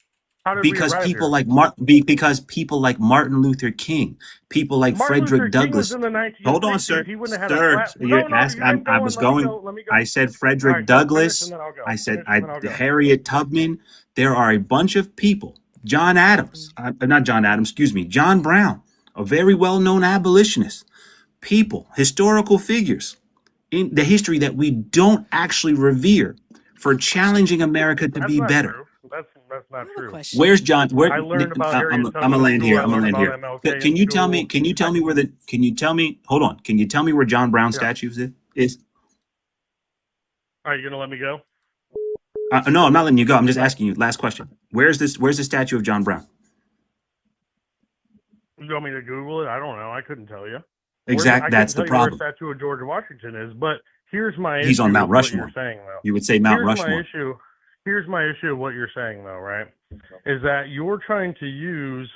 How did we because arrive people here? like because people like Martin Luther King, people like Martin Luther Frederick King was Douglass. in the Hold on, 1960s. sir. He wouldn't have had a Sir, plat. you No, asked. you ain't I going. was Let me going. go. Let me go. I said All Frederick right, go finish and Douglass. then I'll go. I said Finish and then I'll go. Harriet Tubman. There are a bunch of people. John Adams, not John Adams. Excuse me, John Brown, a very well-known abolitionist. People, historical figures in the history that we don't actually revere for challenging America to That's be not better. true. That's not true. Where's John? Where I learned about I'm Harriet gonna Tubman in land school. here. I I'm gonna learned land about here. MLK in Can you tell me? school. Can you tell me where the? Can you tell me? Hold on. Can you tell me where John Brown Yeah. statue is? Are you gonna let me go? No, I'm not letting you go. I'm just All right. asking you. Last question. Where's this? Where's the statue of John Brown? You want me to Google it? I don't know. I couldn't tell you. I That's couldn't the tell you where a problem. statue of George Washington is. But here's my He's on issue Mount with what you're Rushmore. saying, though. You would say Mount Rushmore. Here's my issue of what you're saying, though, right? Is that you're trying to use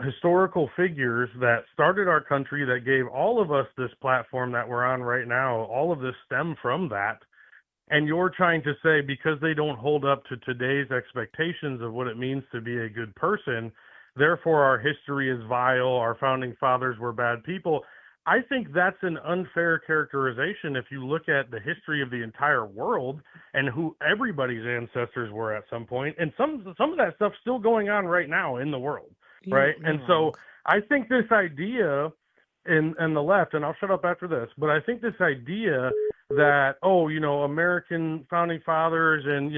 historical figures that started our country, that gave all of us this platform that we're on right now. All of this stem from that. And you're trying to say because they don't hold up to today's expectations of what it means to be a good person, therefore our history is vile, our founding fathers were bad people. I think that's an unfair characterization if you look at the history of the entire world and who everybody's ancestors were at some point. And some of that stuff's still going on right now in the world, right? And so I think this idea in the left, and I'll shut up after this, but I think this idea that, American founding fathers and,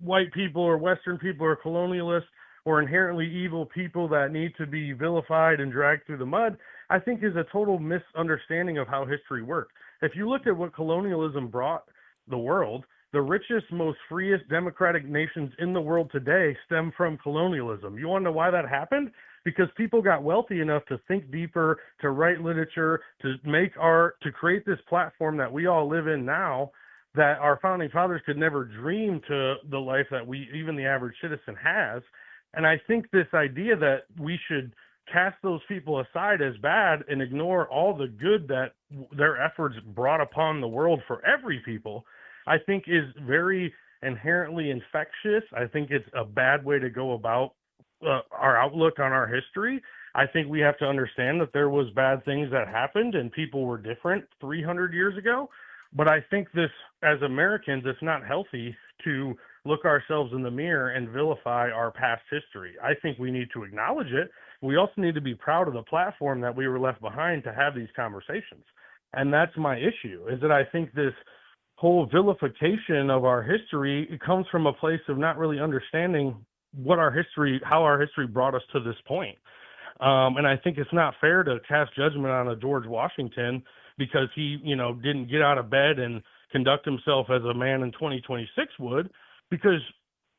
white people or Western people or colonialists or inherently evil people that need to be vilified and dragged through the mud, I think is a total misunderstanding of how history worked. If you look at what colonialism brought the world, the richest, most freest democratic nations in the world today stem from colonialism. You want to know why that happened? Because people got wealthy enough to think deeper, to write literature, to make art, to create this platform that we all live in now that our founding fathers could never dream to the life that even the average citizen has. And I think this idea that we should cast those people aside as bad and ignore all the good that their efforts brought upon the world for every people, I think is very inherently infectious. I think it's a bad way to go about our outlook on our history. I think we have to understand that there was bad things that happened and people were different 300 years ago. But I think this, as Americans, it's not healthy to look ourselves in the mirror and vilify our past history. I think we need to acknowledge it. We also need to be proud of the platform that we were left behind to have these conversations. And that's my issue, is that I think this whole vilification of our history, it comes from a place of not really understanding how our history brought us to this point. And I think it's not fair to cast judgment on a George Washington because he, didn't get out of bed and conduct himself as a man in 2026 would, because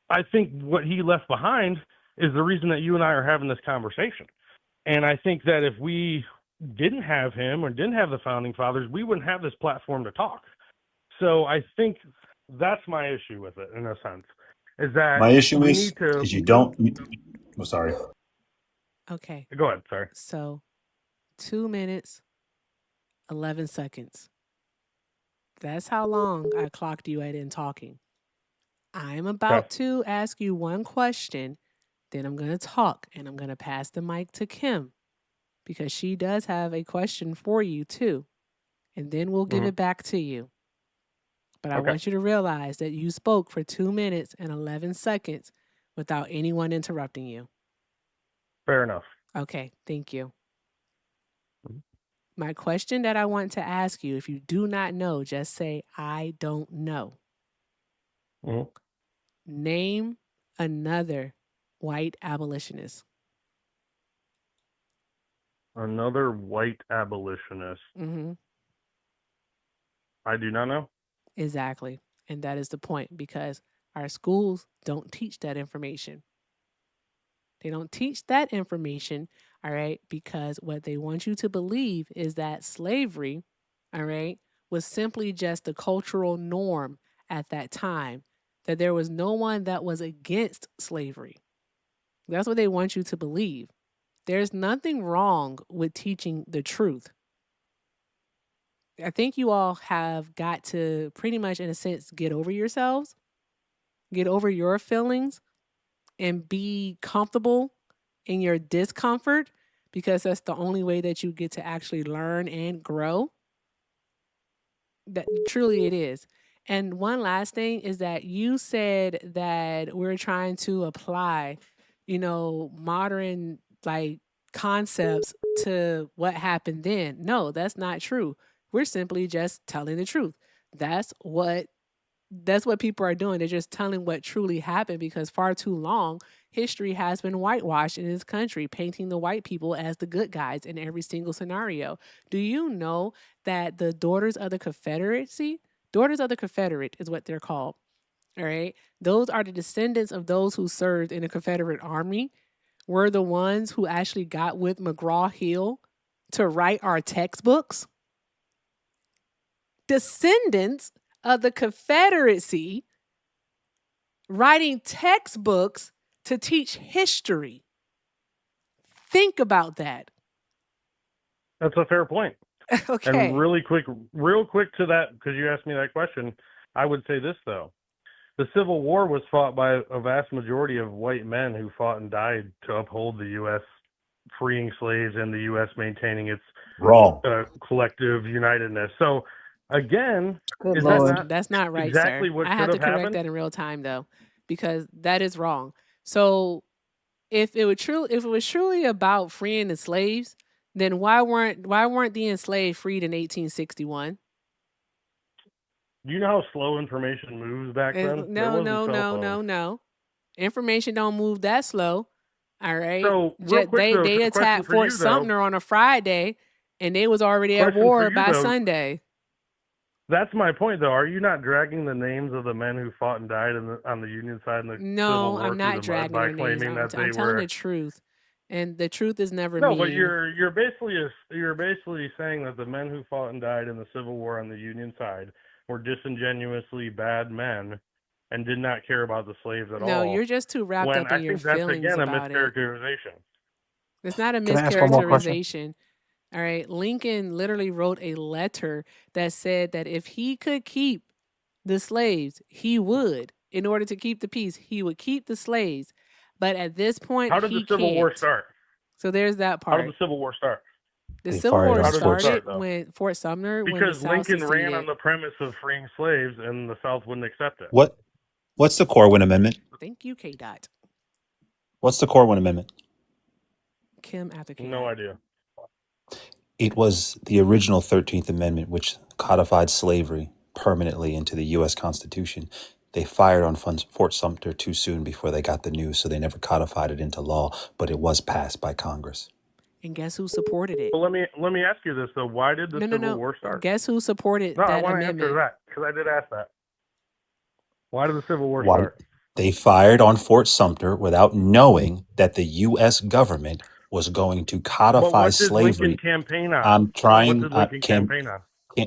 I think what he left behind is the reason that you and I are having this conversation. And I think that if we didn't have him or didn't have the founding fathers, we wouldn't have this platform to talk. So I think that's my issue with it, in a sense, is that My issue we is need to. you don't. Oh, sorry. Okay. Go ahead. Sorry. So 2 minutes 11 seconds. That's how long I clocked you at in talking. I'm about to ask you one question, then I'm going to talk, and I'm going to pass the mic to Kim because she does have a question for you too. And then we'll give it back to you. But I want you to realize that you spoke for 2 minutes and 11 seconds without anyone interrupting you. Fair enough. Okay, thank you. My question that I want to ask you, if you do not know, just say, I don't know. Name another white abolitionist. Another white abolitionist. I do not know. Exactly. And that is the point, because our schools don't teach that information. They don't teach that information, all right, because what they want you to believe is that slavery, all right, was simply just the cultural norm at that time, that there was no one that was against slavery. That's what they want you to believe. There's nothing wrong with teaching the truth. I think you all have got to pretty much, in a sense, get over yourselves, get over your feelings, and be comfortable in your discomfort, because that's the only way that you get to actually learn and grow. That truly it is. And one last thing is that you said that we're trying to apply, modern concepts to what happened then. No, that's not true. We're simply just telling the truth. That's what people are doing. They're just telling what truly happened, because far too long, history has been whitewashed in this country, painting the white people as the good guys in every single scenario. Do you know that the Daughters of the Confederacy, Daughters of the Confederate is what they're called, all right? Those are the descendants of those who served in the Confederate Army, were the ones who actually got with McGraw-Hill to write our textbooks. Descendants of the Confederacy writing textbooks to teach history. Think about that. That's a fair point. Okay. And real quick to that, because you asked me that question, I would say this, though. The Civil War was fought by a vast majority of white men who fought and died to uphold the U.S. freeing slaves and the U.S. maintaining its collective unitedness. So, again, that's not right, exactly sir. what I have should to correct happened? that in real time, though, because that is wrong. So if it was truly about freeing the slaves, then why weren't the enslaved freed in 1861? Do you know how slow information moves back then? No. Information don't move that slow. All right. So, real quick, though, they so the question attacked for Fort you, though, Sumter on a Friday, and they was already at Question for war you, by though. Sunday. That's my point, though. Are you not dragging the names of the men who fought and died on the Union side in the Civil War I'm not through the dragging mud by their names. claiming that I'm they telling were? the truth, and the truth is never No, mean. but you're basically saying that the men who fought and died in the Civil War on the Union side were disingenuously bad men and did not care about the slaves at all. No, you're just too wrapped when up in I your think that's feelings again a about it. mischaracterization. It's not a Can I ask one more question? mischaracterization. All right. Lincoln literally wrote a letter that said that if he could keep the slaves, he would. In order to keep the peace, he would keep the slaves. But at this point, How did the Civil War start? So there's that How part. did the Civil War start? The Civil War How did it started start, though? when Fort Sumner, when the Because South Lincoln ran seceded. on the premise of freeing slaves, and the South wouldn't accept it. What's the Corwin Amendment? Thank you, K-Dot. What's the Corwin Amendment? Kim after K-Dot. No idea. It was the original 13th Amendment, which codified slavery permanently into the U.S. Constitution. They fired on Fort Sumter too soon before they got the news, so they never codified it into law, but it was passed by Congress. And guess who supported it? Well, let me ask you this, though. Why did the Civil War start? Guess who supported No, that I want to amendment? answer that, because I did ask that. Why did the Civil War start? They fired on Fort Sumter without knowing that the U.S. government was going to codify slavery. What did Lincoln campaign on? I'm trying. What did Lincoln campaign on?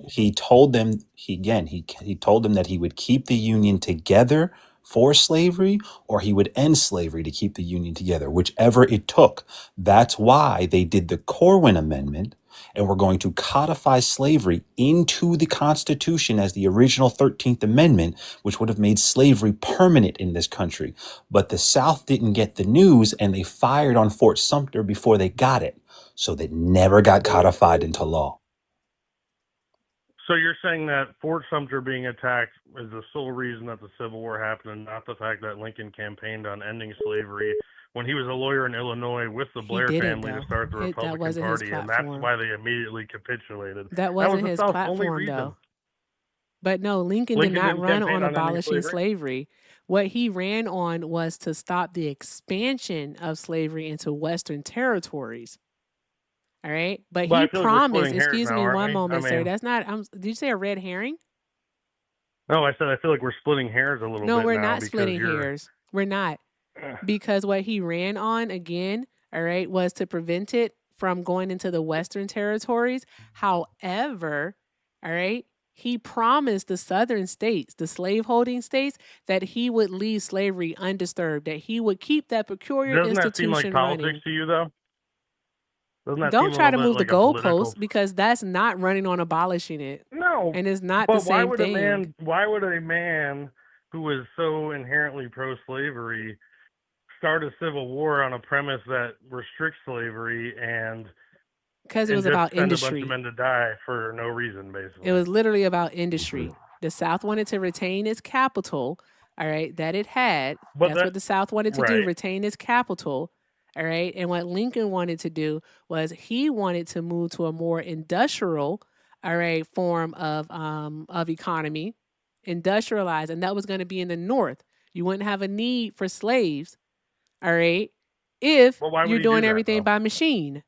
He told them he told them that he would keep the Union together for slavery, or he would end slavery to keep the Union together, whichever it took. That's why they did the Corwin Amendment, and we're going to codify slavery into the Constitution as the original 13th Amendment, which would have made slavery permanent in this country. But the South didn't get the news, and they fired on Fort Sumter before they got it. So that never got codified into law. So you're saying that Fort Sumter being attacked is the sole reason that the Civil War happened, and not the fact that Lincoln campaigned on ending slavery when he was a lawyer in Illinois with the Blair family to start the Republican Party, and that's why they immediately capitulated. That wasn't was the his South's only platform, reason. though. But no, Lincoln did Lincoln not didn't run campaign on on ending abolishing slavery? slavery. What he ran on was to stop the expansion of slavery into Western territories. All right. But But I he feel like we're promised, splitting hairs excuse now, me aren't one we? moment, I sir. mean, That's not, did you say a red herring? no, I said I feel like we're splitting hairs a little No, bit we're now not because splitting you're. hairs. We're not. Because what he ran on, again, all right, was to prevent it from going into the Western territories. However, all right, he promised the southern states, the slaveholding states, that he would leave slavery undisturbed, that he would keep that peculiar Doesn't that seem like institution politics running. to you, though? Doesn't that seem Don't a try little to bit move the like a political? goalposts, because that's not running on abolishing it. No, And it's not the but why same would thing. why would a man who is so inherently pro-slavery start a civil war on a premise that restricts slavery and Because it was just about send a bunch of industry. men to die for no reason, basically? It was literally about industry. The South wanted to retain its capital, all right, that it had. But That's that what the South wanted to do, right. retain its capital, all right? And what Lincoln wanted to do was he wanted to move to a more industrial, all right, form of economy, industrialized, and that was going to be in the North. You wouldn't have a need for slaves, all right, if Well, why would you're he do doing that, everything though? by machine.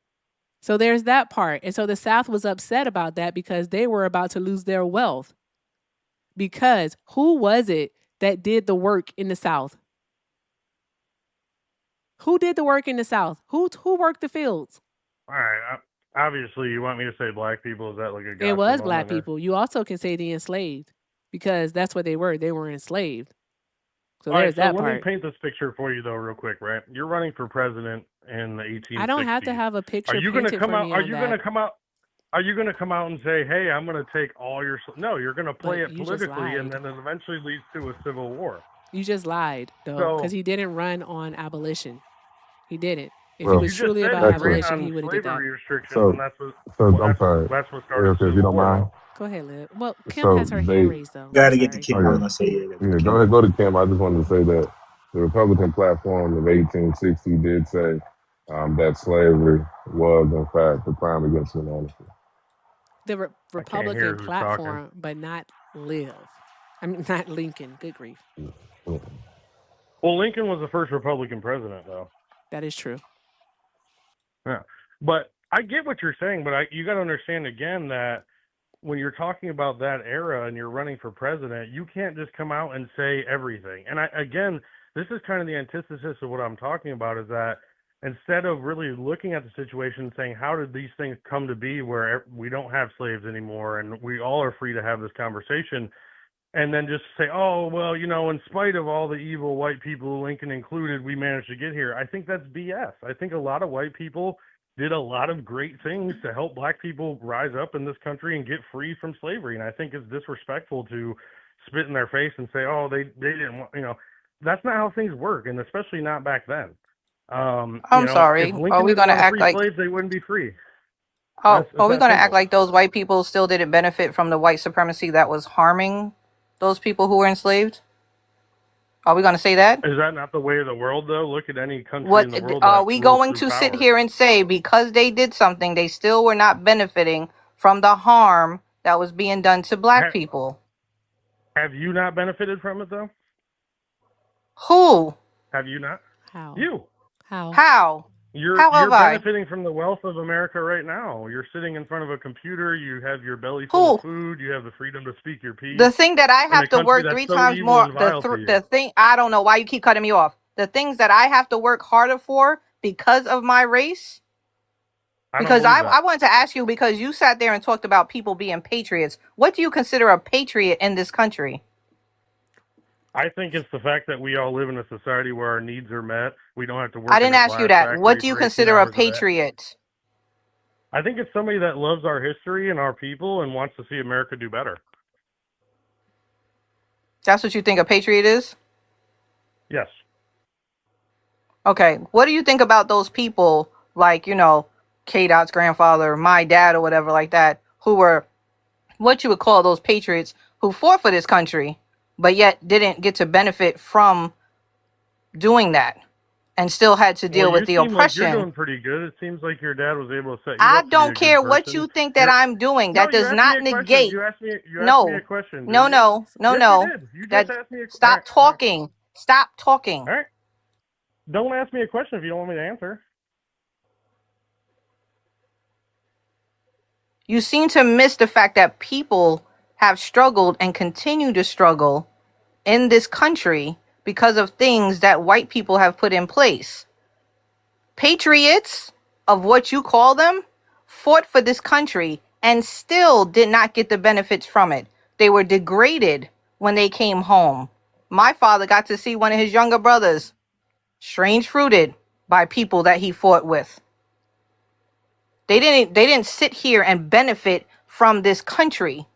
So there's that part. And so the South was upset about that because they were about to lose their wealth. Because who was it that did the work in the South? Who did the work in the South? Who worked the fields? All right. Obviously, you want me to say black people? Is that like a gotcha It was moment black there? people. You also can say the enslaved, because that's what they were. They were enslaved. So All right, there's so that let me part. paint this picture for you, though, real quick, right? You're running for president in the 1860s. I don't have to have a picture Are you going to painted come for out? me Are on you going to that. come out? Are you going to come out and say, "Hey, I'm going to take all your"? No, you're going to play But it you just politically, and lied. then it eventually leads to a civil war. You just lied, though, because So he didn't run on abolition. He didn't. If he Well, was you just truly said about he ran abolition, he on would have did that. slavery restrictions, so and that's I'm sorry, that's what started Erica, the if you Civil don't War, mind. though. Go ahead, Liv. Well, Kim So has her they hand raised, though. I'm Gotta get to sorry. Kim. okay. I'm gonna say Yeah, Kim. go ahead, go to Kim. I just wanted to say that the Republican platform of 1860 did say that slavery was, in fact, a crime against humanity. The I can't hear Republican who's talking. platform, but not Liv. I mean, not Lincoln. Good grief. Well, Lincoln was the first Republican president, though. That is true. Yeah, but I get what you're saying, but you got to understand again that when you're talking about that era and you're running for president, you can't just come out and say everything. And again, this is kind of the antithesis of what I'm talking about, is that instead of really looking at the situation and saying, how did these things come to be where we don't have slaves anymore and we all are free to have this conversation, and then just say, oh, well, in spite of all the evil white people, Lincoln included, we managed to get here. I think that's BS. I think a lot of white people did a lot of great things to help black people rise up in this country and get free from slavery. And I think it's disrespectful to spit in their face and say, oh, they didn't want, that's not how things work. And especially not back then. I'm If sorry. Are Lincoln we didn't gonna want to act free like? slaves, they wouldn't be free. Oh, It's are we that gonna act simple. like those white people still didn't benefit from the white supremacy that was harming those people who were enslaved? Are we gonna say that? Is that not the way of the world, though? Look at any country What in the world are that we rules going through to sit power. here and say because they did something, they still were not benefiting from the harm that was being done to black people? Have you not benefited from it, though? Who? Have you not? How? You. How? How? You're How have I? benefiting from the wealth of America right now. You're sitting in front of a computer. You have your belly full Who? of food. You have the freedom to speak your piece. The thing that I in a have to country work that's 3 so times evil more, and vile to you. the thing, I don't know why you keep cutting me off. The things that I have to work harder for because of my race. Because I wanted to ask you, because you sat there and talked about people being patriots. What do you consider a patriot in this country? I think it's the fact that we all live in a society where our needs are met. We don't have to work. I didn't in a ask you glass that. What factory do you for 18 consider a hours a day. patriot? I think it's somebody that loves our history and our people and wants to see America do better. That's what you think a patriot is? Yes. Okay. What do you think about those people like, K Dot's grandfather, my dad, or whatever like that, who were what you would call those patriots who fought for this country, but yet didn't get to benefit from doing that and still had to Well, deal with you the seem like you're oppression? doing pretty good. It seems like your dad was able to set you I up to be don't a good care what person. you think that I'm doing. That You does asked me not a question. negate. You asked me a No, question. no, Didn't you? no, no, Yes, no. you did. You That just asked me a question. stop talking. Stop talking. All right. Don't ask me a question if you don't want me to answer. You seem to miss the fact that people have struggled and continue to struggle in this country because of things that white people have put in place. Patriots, of what you call them, fought for this country and still did not get the benefits from it. They were degraded when they came home. My father got to see one of his younger brothers strange fruited by people that he fought with. They didn't sit here and benefit from this country,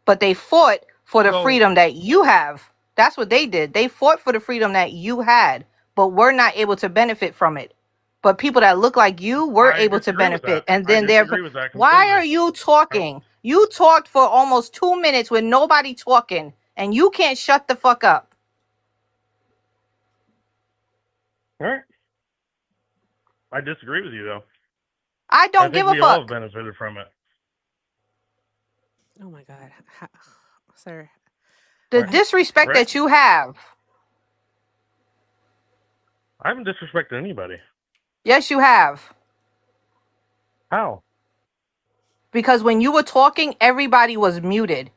but they fought for the freedom that you have. That's what they did. They fought for the freedom that you had, but we're not able to benefit from it. But people that look like you were able to benefit. And then why are you talking? You talked for almost 2 minutes with nobody talking, and you can't shut the fuck up. All right. I disagree with you, though. I don't give a we all have fuck. benefited from it. Oh my God, sir. The disrespect that you have. I haven't disrespected anybody. Yes, you have. How? Because when you were talking, everybody was muted.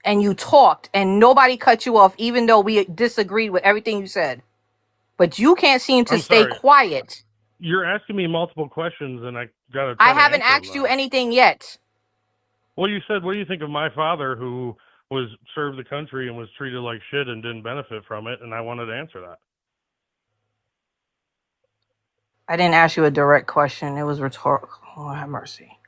And you talked, and nobody cut you off, even though we disagreed with everything you said. But you can't seem to stay quiet. You're asking me multiple questions, and I gotta. I haven't asked you anything yet. Well, you said, what do you think of my father who was served the country and was treated like shit and didn't benefit from it? And I wanted to answer that. I didn't ask you a direct question. It was rhetorical. Oh, have mercy.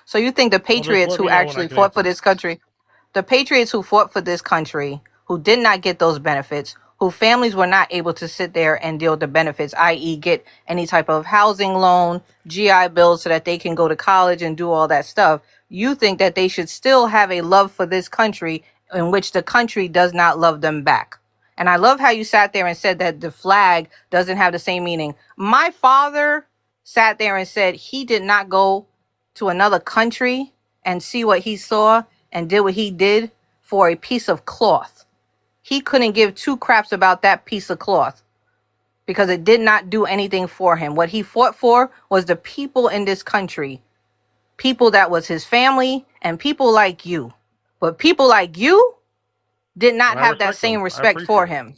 So you think the patriots who actually fought for this country, the patriots who fought for this country, who did not get those benefits, who families were not able to sit there and deal with the benefits, i.e. get any type of housing loan, GI Bill so that they can go to college and do all that stuff, you think that they should still have a love for this country in which the country does not love them back. And I love how you sat there and said that the flag doesn't have the same meaning. My father sat there and said he did not go to another country and see what he saw and did what he did for a piece of cloth. He couldn't give two craps about that piece of cloth because it did not do anything for him. What he fought for was the people in this country, people that was his family and people like you. But people like you did not have that same respect for him.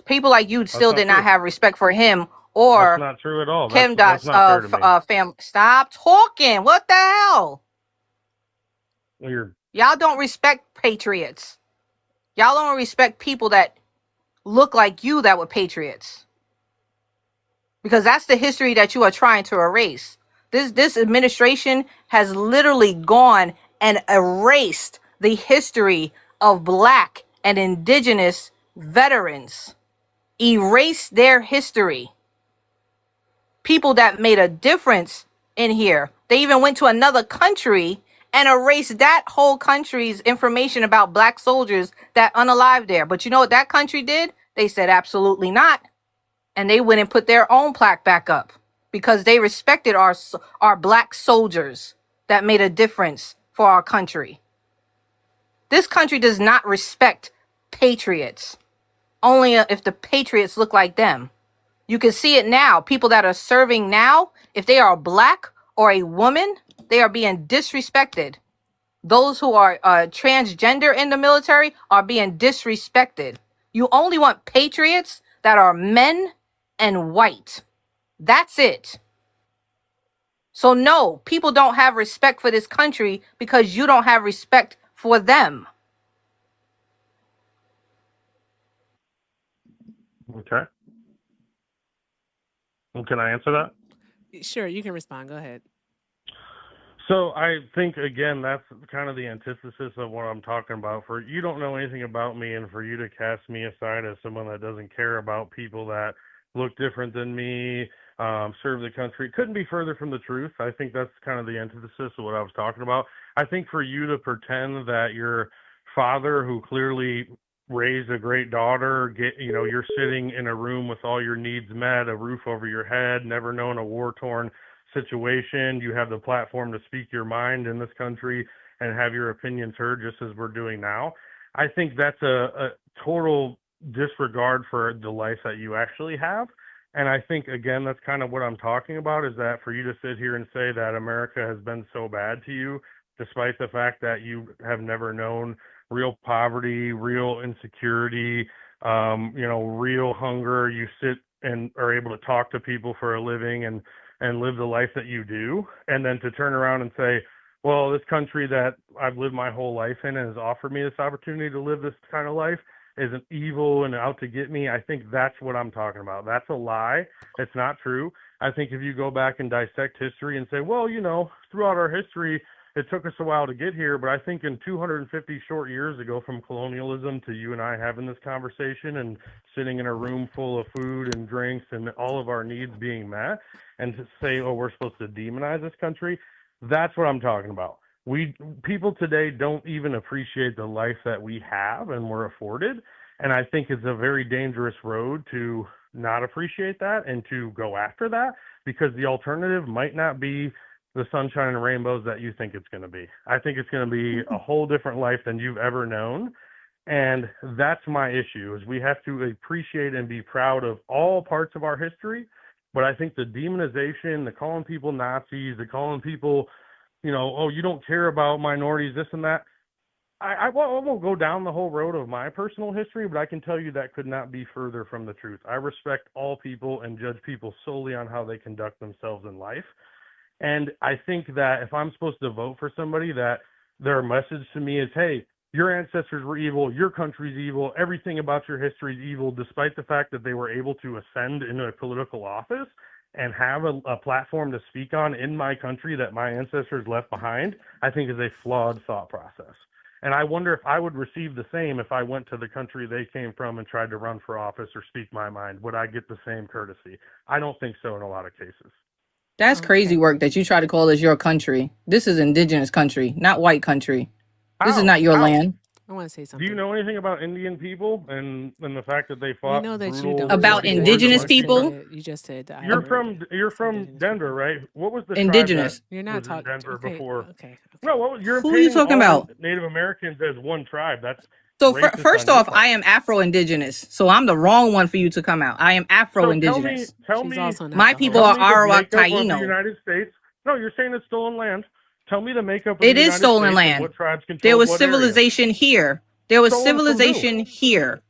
People like you still did not have respect for him or that's not true at all. Kim That's Dot's family. Stop talking. What the hell? Y'all don't respect patriots. Y'all don't respect people that look like you that were patriots. Because that's the history that you are trying to erase. This administration has literally gone and erased the history of Black and Indigenous veterans. Erased their history. People that made a difference in here. They even went to another country and erased that whole country's information about Black soldiers that unalived there. But you know what that country did? They said absolutely not. And they went and put their own plaque back up because they respected our Black soldiers that made a difference for our country. This country does not respect patriots. Only if the patriots look like them. You can see it now. People that are serving now, if they are Black or a woman, they are being disrespected. Those who are transgender in the military are being disrespected. You only want patriots that are men and white. That's it. So no, people don't have respect for this country because you don't have respect for them. Okay. Well, can I answer that? Sure, you can respond. Go ahead. So I think, again, that's kind of the antithesis of what I'm talking about. For you don't know anything about me, and for you to cast me aside as someone that doesn't care about people that look different than me, serve the country, couldn't be further from the truth. I think that's kind of the antithesis of what I was talking about. I think for you to pretend that your father, who clearly raised a great daughter, you're sitting in a room with all your needs met, a roof over your head, never known a war-torn situation, you have the platform to speak your mind in this country and have your opinions heard, just as we're doing now. I think that's a total disregard for the life that you actually have. And I think, again, that's kind of what I'm talking about, is that for you to sit here and say that America has been so bad to you, despite the fact that you have never known real poverty, real insecurity, real hunger. You sit and are able to talk to people for a living and live the life that you do. And then to turn around and say, well, this country that I've lived my whole life in and has offered me this opportunity to live this kind of life isn't evil and out to get me. I think that's what I'm talking about. That's a lie. It's not true. I think if you go back and dissect history and say, well, throughout our history, it took us a while to get here, but I think in 250 short years ago, from colonialism to you and I having this conversation and sitting in a room full of food and drinks and all of our needs being met, and to say, oh, we're supposed to demonize this country, that's what I'm talking about. People today don't even appreciate the life that we have and we're afforded, and I think it's a very dangerous road to not appreciate that and to go after that, because the alternative might not be the sunshine and rainbows that you think it's going to be. I think it's going to be a whole different life than you've ever known. And that's my issue, is we have to appreciate and be proud of all parts of our history. But I think the demonization, the calling people Nazis, the calling people, oh, you don't care about minorities, this and that. I won't go down the whole road of my personal history, but I can tell you that could not be further from the truth. I respect all people and judge people solely on how they conduct themselves in life. And I think that if I'm supposed to vote for somebody, that their message to me is, hey, your ancestors were evil, your country's evil, everything about your history is evil, despite the fact that they were able to ascend into a political office and have a platform to speak on in my country that my ancestors left behind, I think is a flawed thought process. And I wonder if I would receive the same if I went to the country they came from and tried to run for office or speak my mind. Would I get the same courtesy? I don't think so in a lot of cases. That's crazy work that you try to call this your country. This is indigenous country, not white country. This is not your land. I want to say something. Do you know anything about Indian people and the fact that they We fought know that you brutal don't. About wars indigenous against people? You just said that. You're from Denver, right? What was the Indigenous. tribe You're that not was in talking. Denver Okay, before? okay. No, you're Who are you painting talking all about? Native Americans as one tribe. That's So racist first on your off, part. I am Afro-Indigenous, so I'm the wrong one for you to come out. I am So Afro-Indigenous. tell She's me, also not My the people host. are tell me the Arawak makeup of the Taino. United States. No, you're saying it's stolen land. Tell me the makeup of It the is United stolen States and land. what tribes There control was what areas. civilization here. There was Stolen from who? civilization here.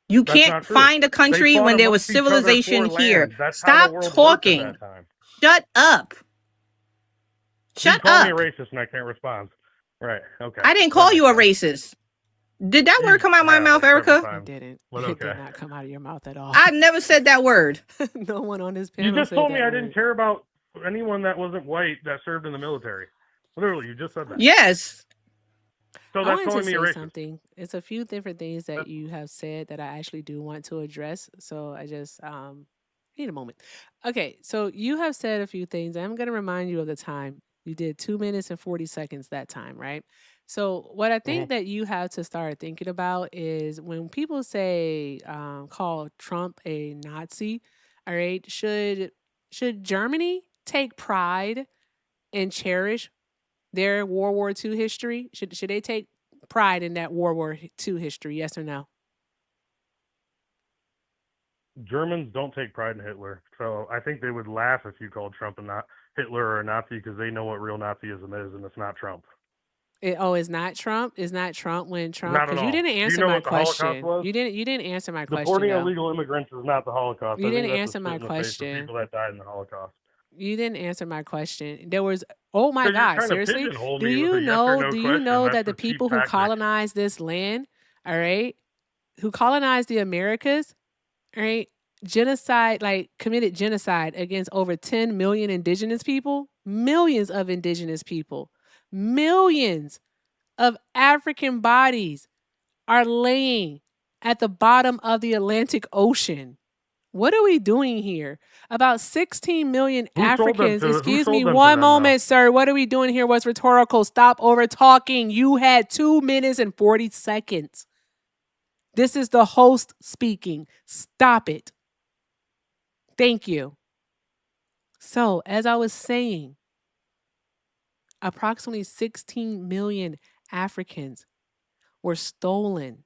You That's can't not true. find a They country fought when there was amongst each other civilization for here. land. That's how the Stop world worked at talking. that time. Shut up. You Shut called me a up. racist and I can't respond. Right. Okay. I didn't That call you a makes sense. racist. Did that You word come out my have mouth, like several Erica? times. It didn't. But It okay. did not come out of your mouth at all. I've never said that word. No one on this You panel just said told me that I word. didn't care about anyone that wasn't white that served in the military. Literally, you just said that. Yes. So I that's wanted to calling me a say racist. something. It's a few different things that you have said that I actually do want to address. So I just need a moment. Okay, so you have said a few things. I'm going to remind you of the time. You did 2 minutes and 40 seconds that time, right? So what I think that you have to start thinking about is when people say call Trump a Nazi, all right, should Germany take pride and cherish their World War II history? Should they take pride in that World War II history? Yes or no? Germans don't take pride in Hitler, so I think they would laugh if you called Trump Hitler or a Nazi, because they know what real Nazism is, and it's not Trump. It's not Trump. It's not Trump when Trump. Not at Because you all. didn't Do you answer know my what the Holocaust question. was? You didn't answer my question Deporting though. illegal immigrants is not the Holocaust. You I think didn't that's answer a my spit in the face of question. people that died in the Holocaust. You didn't answer my question. There was, oh my Because you're God, trying to seriously? pigeonhole Do me with you a yes or know? no Do you question. know That's that the a cheap people who tactic. colonized this land, all right, who colonized the Americas, right? Genocide, like committed genocide against over 10 million indigenous people, millions of indigenous people, millions of African bodies are laying at the bottom of the Atlantic Ocean. What are we doing here? About 16 million Africans. Who Excuse sold me, them to one them though? moment, sir. What are we doing here? What's rhetorical? Stop over talking. You had 2 minutes and 40 seconds. This is the host speaking. Stop it. Thank you. So, as I was saying, approximately 16 million Africans were stolen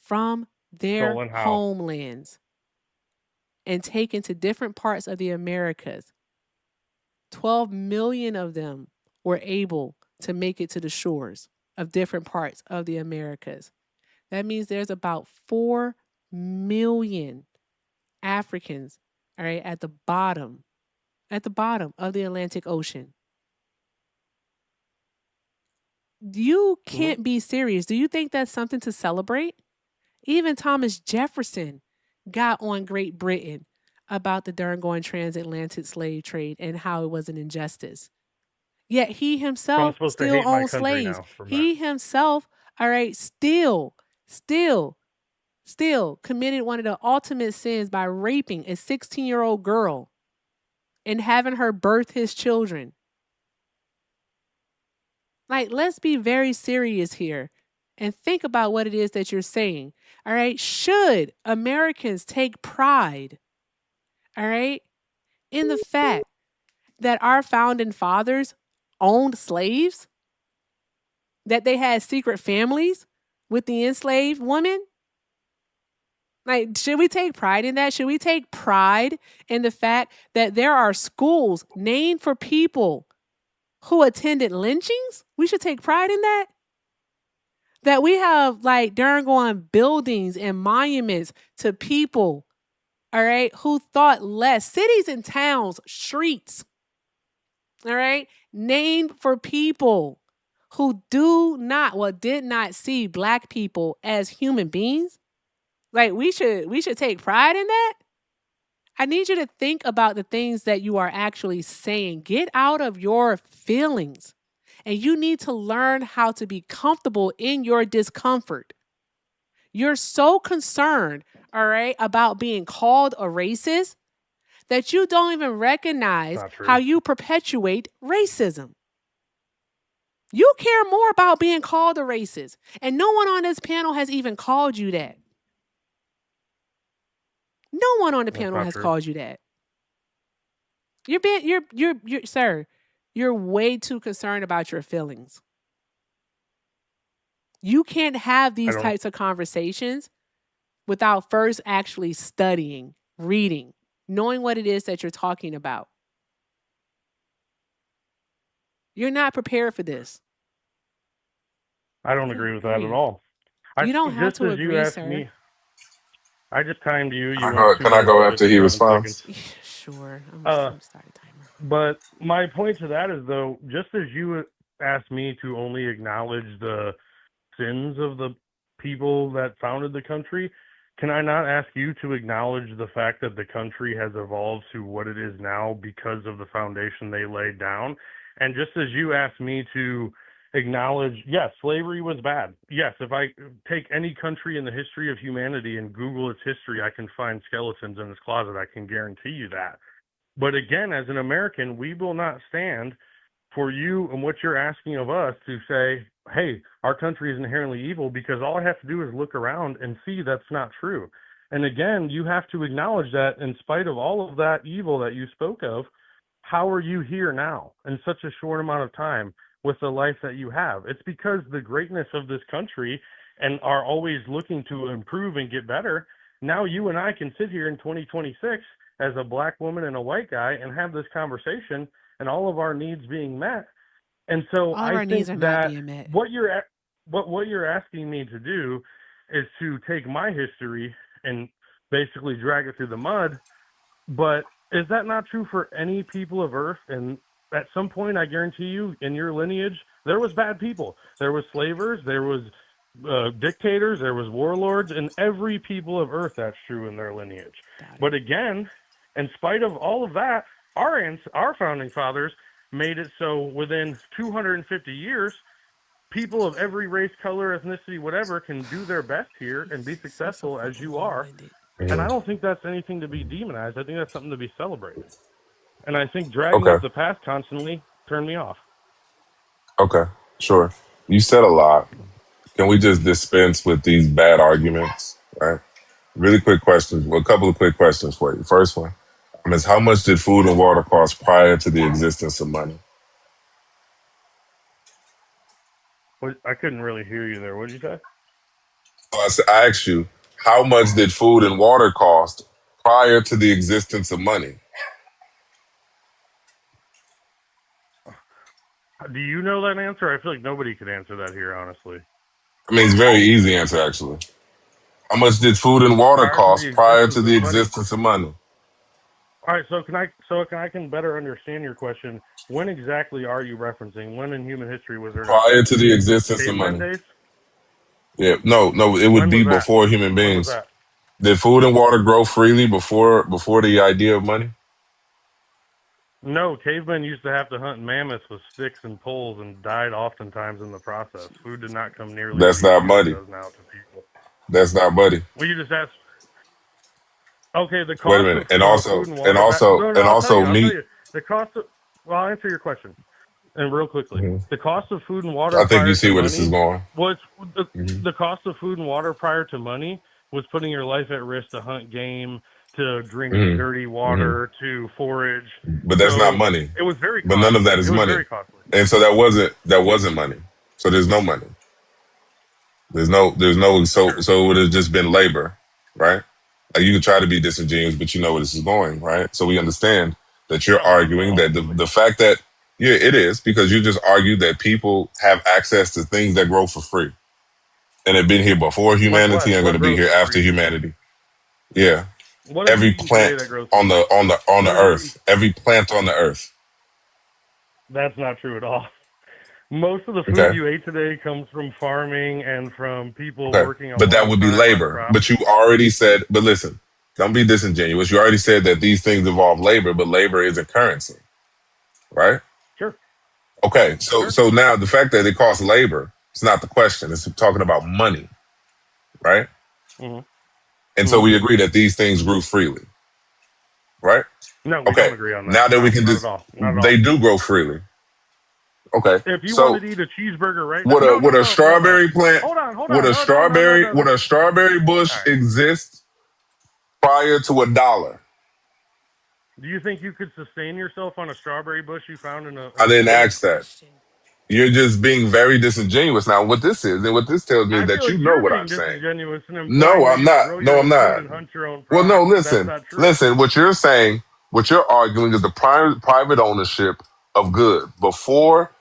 from their Stolen how? homelands and taken to different parts of the Americas. 12 million of them were able to make it to the shores of different parts of the Americas. That means there's about 4 million Africans, all right, at the bottom of the Atlantic Ocean. You can't be serious. Do you think that's something to celebrate? Even Thomas Jefferson got on Great Britain about the darn transatlantic slave trade and how it was an injustice. Yet he So I'm himself supposed to still hate my owned country slaves. now from that. He himself, all right, still committed one of the ultimate sins by raping a 16-year-old girl and having her birth his children. Like, let's be very serious here and think about what it is that you're saying. All right. Should Americans take pride, all right, in the fact that our founding fathers owned slaves, that they had secret families with the enslaved woman? Like, should we take pride in that? Should we take pride in the fact that there are schools named for people who attended lynchings? We should take pride in that. That we have like darn buildings and monuments to people, all right, who thought less. Cities and towns, streets, all right, named for people who did not see Black people as human beings. Like we should take pride in that. I need you to think about the things that you are actually saying. Get out of your feelings. And you need to learn how to be comfortable in your discomfort. You're so concerned, all right, about being called a racist that you don't even recognize how you perpetuate racism. You care more about being called a racist. And no one on this panel has even called you that. No one on the panel has called you that. Sir, you're way too concerned about your feelings. You can't have these types of conversations without first actually studying, reading, knowing what it is that you're talking about. You're not prepared for this. I don't agree with that at all. You don't have to agree, sir. Me, I just timed you. Can I go after he responds? Sure. I'm starting a timer. But my point to that is, though, just as you asked me to only acknowledge the sins of the people that founded the country, can I not ask you to acknowledge the fact that the country has evolved to what it is now because of the foundation they laid down? And just as you asked me to acknowledge, yes, slavery was bad. Yes, if I take any country in the history of humanity and Google its history, I can find skeletons in its closet. I can guarantee you that. But again, as an American, we will not stand for you and what you're asking of us to say, hey, our country is inherently evil, because all I have to do is look around and see that's not true. And again, you have to acknowledge that in spite of all of that evil that you spoke of, how are you here now in such a short amount of time with the life that you have? It's because the greatness of this country and are always looking to improve and get better. Now you and I can sit here in 2026 as a Black woman and a white guy and have this conversation and all of our needs being met. And so I think that what you're asking me to do is to take my history and basically drag it through the mud. But is that not true for any people of Earth? And at some point, I guarantee you, in your lineage, there was bad people. There was slavers. There was dictators, there was warlords, and every people of Earth that's true in their lineage. But again, in spite of all of that, our founding fathers made it so within 250 years, people of every race, color, ethnicity, whatever, can do their best here and be successful as you are. And I don't think that's anything to be demonized. I think that's something to be celebrated. And I think dragging Okay. up the past constantly turned me off. Okay. Sure. You said a lot. Can we just dispense with these bad arguments? Right. Really quick questions. Well, a couple of quick questions for you. First one is how much did food and water cost prior to the existence of money? I couldn't really hear you there. What did you say? I asked you, how much did food and water cost prior to the existence of money? Do you know that answer? I feel like nobody could answer that here, honestly. I mean, it's a very easy answer, actually. How much did food and water cost prior to the existence of money? All right, so can I can better understand your question? When exactly are you referencing? When in human history was there? Prior to the existence of caveman money. days? Yeah, no, it would When be was that? before human When was beings. that? Did food and water grow freely before the idea of money? No, cavemen used to have to hunt mammoths with sticks and poles and died oftentimes in the process. Food did not come nearly That's as not easy as it money. does now to people. That's not money. Well, you just asked. Okay, the Wait a cost minute. of food and water. No, And I'll tell also you. meat. The cost of. Well, I'll answer your question. And real quickly, Mhm. the cost of food and water I think you prior see to where this is money going. was Mhm. the cost of food and water prior to money was putting your life at risk to hunt game, to drink Mhm. dirty Mhm. water, to forage. But that's not So money. it was very But none of costly. that is It was money. very costly. And so that wasn't money. So there's no money. There's no so Sure. it would have just been labor, right? Like you can try to be disingenuous, but you know where this is going, right? So we understand that you're No, not at arguing all. that the fact that yeah, it is because you just argued that people have access to things that grow for free and have been here before humanity and are going What to be grows here for after free? humanity. Yeah. What are you Every eating today plant that grows for on free? the What are you eating? earth, every plant on the earth. That's not true at all. Most of the food Okay. you ate today comes from farming and from people Okay. working a But that long would be time on labor. crops. But you already said, but listen, don't be disingenuous. You already said that these things involve labor, but labor isn't currency, right? Sure. Okay. So Sure. now the fact that it costs labor, it's not the question. It's talking about money, right? Mm-hmm. And so Mm-hmm. we agree that these things grew freely, right? No, we Okay. don't agree on that. Now that we No, can not at just, all. Not at they all. do grow freely. Okay. If you So wanted to eat a cheeseburger right now, would a no. strawberry plant, Hold on. would a strawberry, No. would a strawberry All bush right. exist prior to $1? Do you think you could sustain yourself on a strawberry bush you found in a I didn't field? ask that. You're just being very disingenuous now. What this is, and what this tells me is I feel that you like know you're what I'm being saying. disingenuous and No, implying that I'm you can not. grow No, your I'm own food not. and hunt your own Well, no, pride, but that's listen. not true. Listen, what you're saying, what you're arguing is the private ownership of good. Before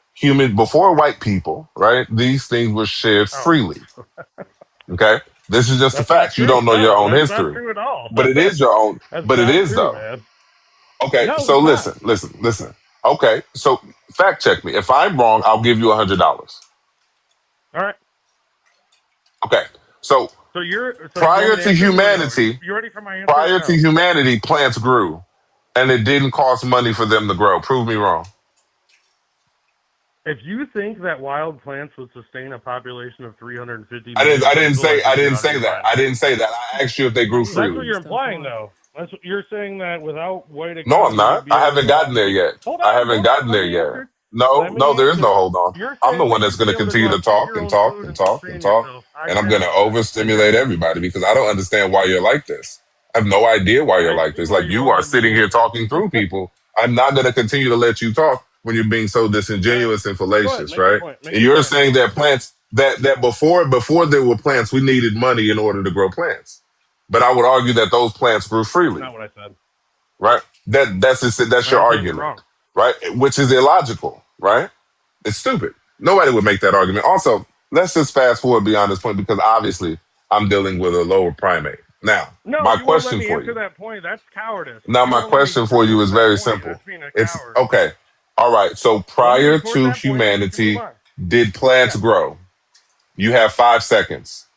white people, right? These things were shared Oh. freely. Okay? This is just a That's not fact. You true. don't know your No, own that's not history. true at all. But it is your own. That's But it not is true, though. man. Okay, No, so it's not. listen. Okay, so fact check me. If I'm wrong, I'll give you $100. All right. Okay, so So you want prior me to to answer you or no? humanity, You ready for my answer or no? plants grew, and it didn't cost money for them to grow. Prove me wrong. If you think that wild plants would sustain a population of 350 I million didn't people, I say think you're out of your that. mind. I didn't say that. I asked you if they grew That's what freely. you're implying, though. That's what you're saying, that without white No, I'm economy, not. you'd be I able to haven't go out gotten and there be. yet. Hold I on, haven't gotten let there me yet. answer. Let No, me there is no answer. hold on. You're I'm the saying one that that's you'd going be to able to go continue out to and hunt talk your and own talk food and and talk and sustain talk, yourself. I and I'm get going to all that. I get overstimulate all that. everybody because I don't understand why you're like this. I have no idea why you're I like see this. why Like you you are are being sitting here like this. talking through people. I'm not going to continue to let you talk when you're being so disingenuous and Go ahead. fallacious, Make your right? point. Make And your you're point. saying that plants that before there were plants, we needed money in order to grow plants. But I would argue that those plants grew That's freely, not what I said. right? That's And your I'm saying you're argument, wrong. right? Which is illogical, right? It's stupid. Nobody would make that argument. Also, let's just fast forward beyond this point because obviously I'm dealing with a lower primate. Now, No, my you won't let question me for answer you. that point. That's cowardice. Now, You my won't let me question for you prove is that very point. simple. That's being a It's coward. okay. All right. So Let me prior retort to that point, then we can move humanity, on. did plants Yeah. grow? You have 5 seconds.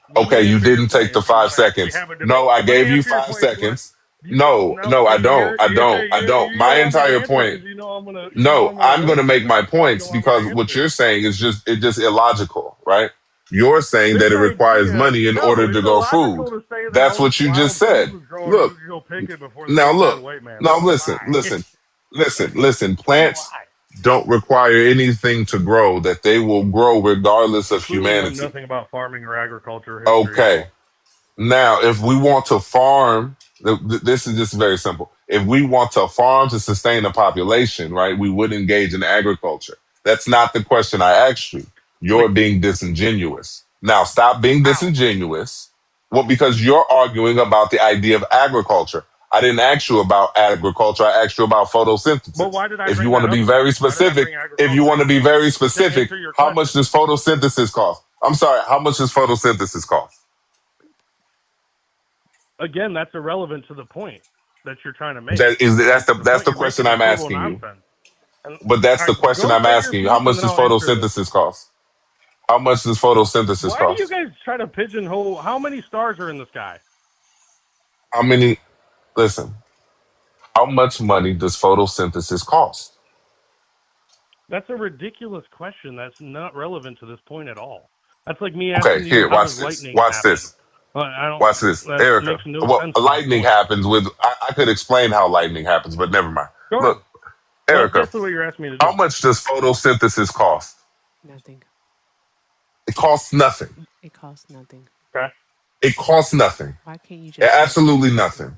Let Okay, me you answer your didn't take point. the If you 5 want to actually seconds. have a debate, No, I let me gave you answer your 5 point. If you want, seconds. No, no, I can you don't. hear? I don't. I don't. You My know I'm gonna entire answer point. because you know I'm gonna No, I'm go going to make somewhere. my That's why you points don't want me because to what answer. you're saying is just illogical, right? You're saying This that it requires idea, money in no, order it's to grow illogical food. to say that That's all this what you just wild food said. was growing and Look, you could go pick it before the now big bad look. white man. Now That's a listen, lie. listen, listen, listen. That's a Plants lie. don't require anything to grow, that they will grow regardless I of clearly know humanity. nothing about farming or agriculture history at Okay. all. Now, if we want to farm, this is just very simple. If we want to farm to sustain a population, right, we would engage in agriculture. That's not the question I asked you. You're Wait, being disingenuous. Now, stop being how? disingenuous. Well, because you're arguing about the idea of agriculture. I didn't ask you about agriculture. I asked you about But photosynthesis. why did I If you bring want that to up be then? very Why did I specific, bring if you agriculture want to up be then? very To specific, answer your how much question. does photosynthesis cost? I'm sorry, how much does photosynthesis cost? Again, that's irrelevant to the point that you're trying to make. The That's point the you're question making is I'm total asking you. nonsense. And But that's the question go I'm say your asking you. How piece, and much then does I'll answer this. photosynthesis cost? How much does photosynthesis Why do you cost? guys try to pigeonhole? How many stars are in the sky? How many? Listen, how much money does photosynthesis cost? That's a ridiculous question. That's not relevant to this point at all. That's like me Okay, asking you here, how watch does this. lightning Watch happen. this. I don't. Watch this. That Erica, makes no well, sense to this lightning point. happens with, I could explain how lightning happens, but never mind. Go ahead. Look, Well, that's Erica, basically what you're asking me to how do. much does photosynthesis cost? Nothing. It costs nothing. It costs nothing. Okay. It costs nothing. Why can't you just say it? Absolutely nothing.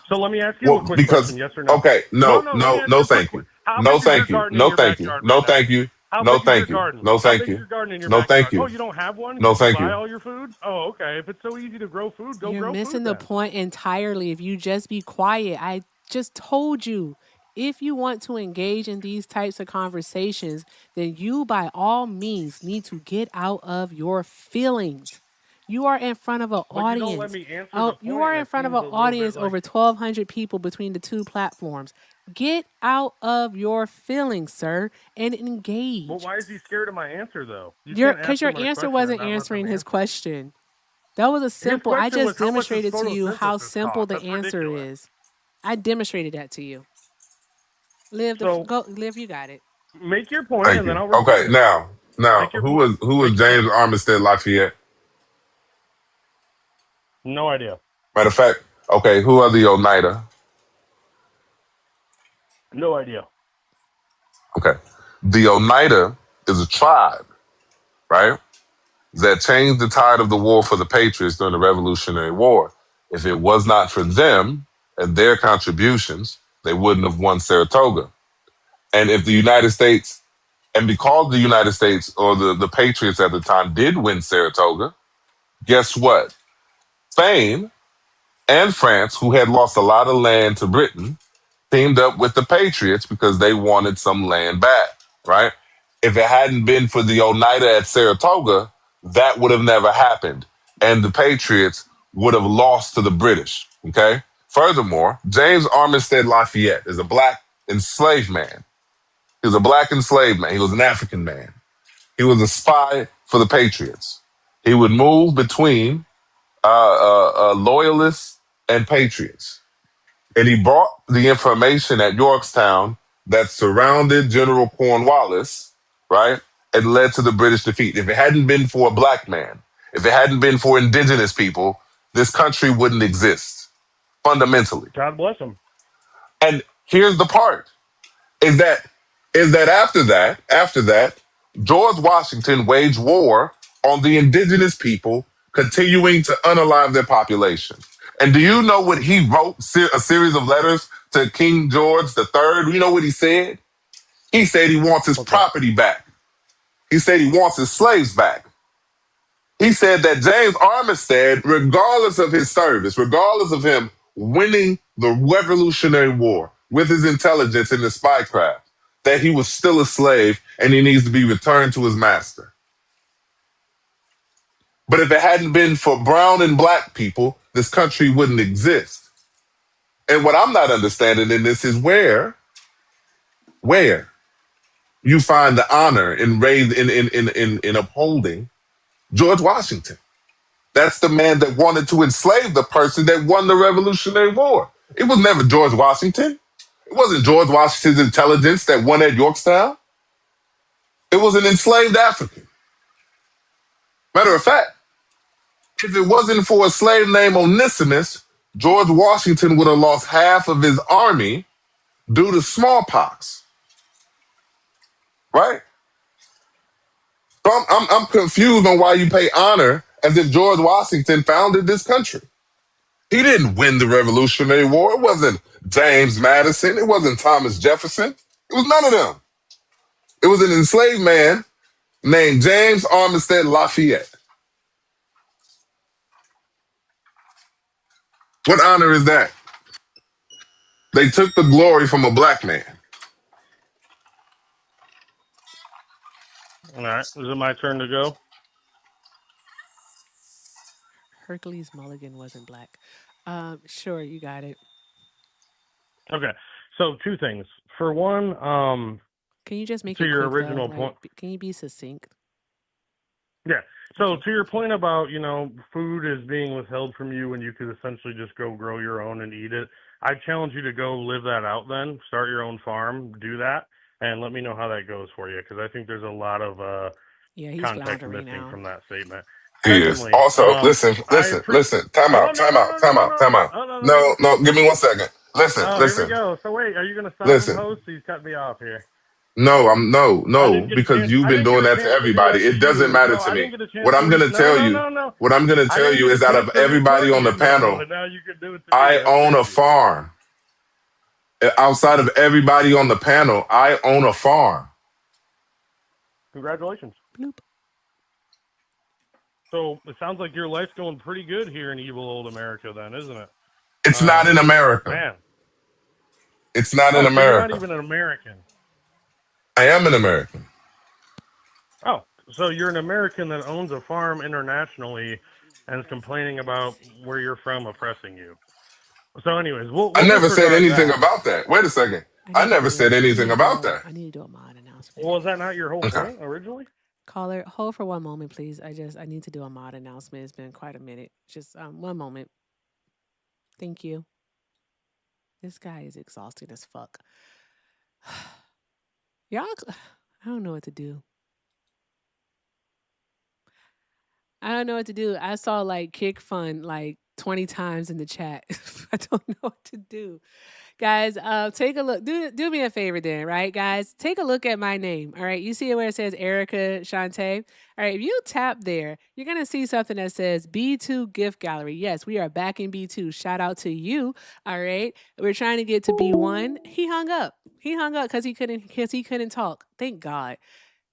So let me ask you a Well, quick question: because yes or no? okay, No, no, no. Let me no, ask no, you a quick thank you, question. How no, big is your thank you, garden in no, your thank you, backyard right no, now? thank you, How no, big is your thank you, garden? no, How thank big is you, your garden in your no, thank backyard? Oh, you, you don't have one no, because you thank buy you. all your food? Oh, okay. If it's so easy to grow food, go You're grow missing food the then. point entirely. If you just be quiet, I just told you. If you want to engage in these types of conversations, then you by all means need to get out of your feelings. You are in front of an But you don't let audience. me answer Oh, the you point, are and in it front of seems an a little bit audience like over 1,200 people between the two platforms. Get out of your feelings, sir, and Well, engage. why is he scared of my answer, though? You can't Because ask Your him a answer question and wasn't not let them answering his answer. question. That was a His simple. I question was, just how much does demonstrated to you how photosynthesis simple cost? the That's answer ridiculous. is. I demonstrated that to you. Live So go live, you got it. make your point, Thank and then you. I'll Okay, respond to it. now, Make your point. who was Make your James point. Armistead Lafayette? No idea. Matter of fact, okay, who are the Oneida? No idea. Okay, the Oneida is a tribe, right? That changed the tide of the war for the Patriots during the Revolutionary War. If it was not for them and their contributions, they wouldn't have won Saratoga. And if the United States, and because the United States or the Patriots at the time did win Saratoga, guess what? Spain and France, who had lost a lot of land to Britain, teamed up with the Patriots because they wanted some land back, right? If it hadn't been for the Oneida at Saratoga, that would have never happened. And the Patriots would have lost to the British, okay? Furthermore, James Armistead Lafayette is a black enslaved man. He was a black enslaved man. He was an African man. He was a spy for the Patriots. He would move between loyalists and patriots. And he brought the information at Yorktown that surrounded General Cornwallis, right? And led to the British defeat. If it hadn't been for a black man, if it hadn't been for indigenous people, this country wouldn't exist fundamentally. God bless him. And here's the part is that after that, George Washington waged war on the indigenous people, continuing to unalive their population. And do you know what he wrote? A series of letters to King George III. You know what he said? He said he wants his property back. He said he wants his slaves back. He said that James Armistead, regardless of his service, regardless of him winning the Revolutionary War with his intelligence and his spycraft, that he was still a slave and he needs to be returned to his master. But if it hadn't been for brown and black people, this country wouldn't exist. And what I'm not understanding in this is where you find the honor in upholding George Washington. That's the man that wanted to enslave the person that won the Revolutionary War. It was never George Washington. It wasn't George Washington's intelligence that won at Yorktown. It was an enslaved African. Matter of fact, if it wasn't for a slave named Onesimus, George Washington would have lost half of his army due to smallpox. Right? So I'm confused on why you pay honor as if George Washington founded this country. He didn't win the Revolutionary War. It wasn't James Madison. It wasn't Thomas Jefferson. It was none of them. It was an enslaved man named James Armistead Lafayette. What honor is that? They took the glory from a black man. All right, is it my turn to go? Hercules Mulligan wasn't black. Sure, you got it. Okay, so two things. For one, can you just make to it your quick, original though? point? Like, can you be succinct? Yeah. So to your point about, food is being withheld from you when you could essentially just go grow your own and eat it, I challenge you to go live that out then. Start your own farm, do that, and let me know how that goes for you, because I think there's a lot of he's context floundering missing now. from that statement. He is. Secondly, Also, listen. Time out. No, give me 1 second. Listen. Here we go. So wait, are you going to stop Listen. him, host? He's cut me off here. No, I didn't get a because chance. you've I been didn't doing get a that to chance to do everybody. that to It doesn't you. matter No, to I me. didn't get a chance What I'm to going to tell you, No. what I'm going to I tell didn't you get a is out chance of to everybody retort on to the you, no, panel, but now you can do it to me. I That's own a crazy. farm. Outside of everybody on the panel, I own a farm. Congratulations. Bloop. So it sounds like your life's going pretty good here in evil old America then, isn't it? It's not in America. Man. It's not in So you're not America. even an American. I am an American. Oh, so you're an American that owns a farm internationally and is complaining about where you're from oppressing you. So anyways, we'll I never said disregard anything that. about that. Wait a second. I never said anything about that. I need to do a mod announcement. Well, was that not your whole Okay. point originally? Caller, hold for 1 moment, please. I need to do a mod announcement. It's been quite a minute. Just 1 moment. Thank you. This guy is exhausting as fuck. Y'all, I don't know what to do. I saw like kick fun like 20 times in the chat. I don't know what to do. Guys, take a look. Do me a favor then, right, guys? Take a look at my name, all right? You see where it says Erica Shantae? All right, if you tap there, you're going to see something that says B2 Gift Gallery. Yes, we are back in B2. Shout out to you, all right? We're trying to get to B1. He hung up. He hung up because he couldn't talk. Thank God.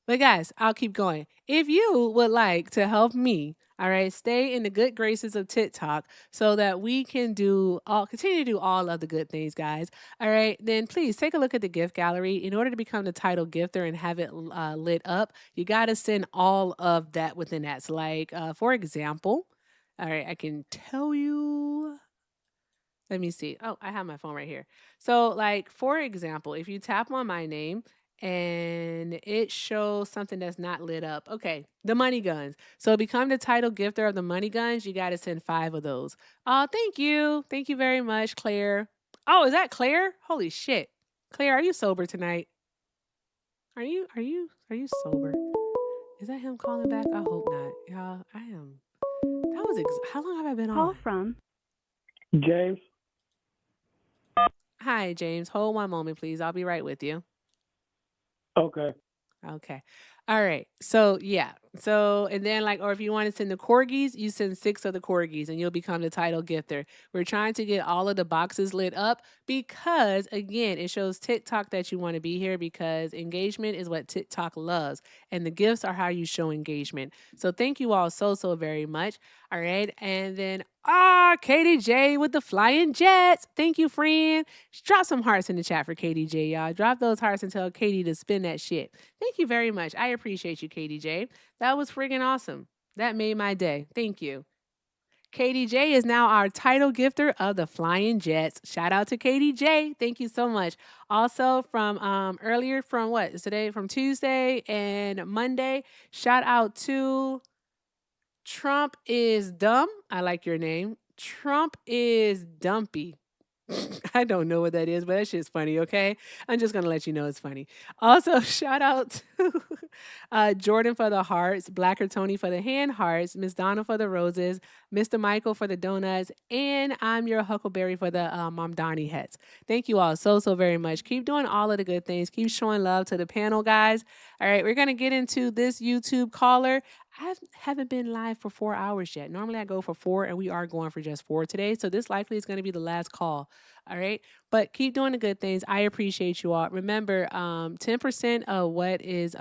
But guys, I'll keep going. If you would like to help me, all right, stay in the good graces of TikTok so that we can continue to do all of the good things, guys. All right, then please take a look at the gift gallery. In order to become the title gifter and have it lit up, you got to send all of that within that. So like, for example, all right, I can tell you. Let me see. Oh, I have my phone right here. So like, for example, if you tap on my name, and it shows something that's not lit up. Okay, the money guns. So become the title gifter of the money guns. You got to send 5 of those. Oh, thank you. Thank you very much, Claire. Oh, is that Claire? Holy shit. Claire, are you sober tonight? Are you sober? Is that him calling back? I hope not. Y'all, I am. How long have I been on? Call from James. Hi, James. Hold 1 moment, please. I'll be right with you. Okay. All right. So yeah. So and then or if you want to send the corgis, you send 6 of the corgis and you'll become the title gifter. We're trying to get all of the boxes lit up because again, it shows TikTok that you want to be here because engagement is what TikTok loves and the gifts are how you show engagement. So thank you all so very much. All right. And then Katie J with the flying jets. Thank you, friend. Drop some hearts in the chat for Katie J, y'all. Drop those hearts and tell Katie to spin that shit. Thank you very much. I appreciate you, Katie J. That was friggin' awesome. That made my day. Thank you. KDJ is now our title gifter of the Flying Jets. Shout out to KDJ. Thank you so much. Also from earlier from what is today? From Tuesday and Monday. Shout out to Trump is dumb. I like your name. Trump is dumpy. I don't know what that is, but that shit's funny, okay? I'm just going to let you know it's funny. Also, shout out to Jordan for the hearts, Blacker Tony for the hand hearts, Miss Donna for the roses, Mr. Michael for the donuts, and I'm your Huckleberry for the Mom Donnie hats. Thank you all so, so very much. Keep doing all of the good things. Keep showing love to the panel, guys. All right, we're going to get into this YouTube caller. I haven't been live for 4 hours yet. Normally I go for 4, and we are going for just 4 today. So this likely is going to be the last call. All right. But keep doing the good things. I appreciate you all. Remember, 10% of what is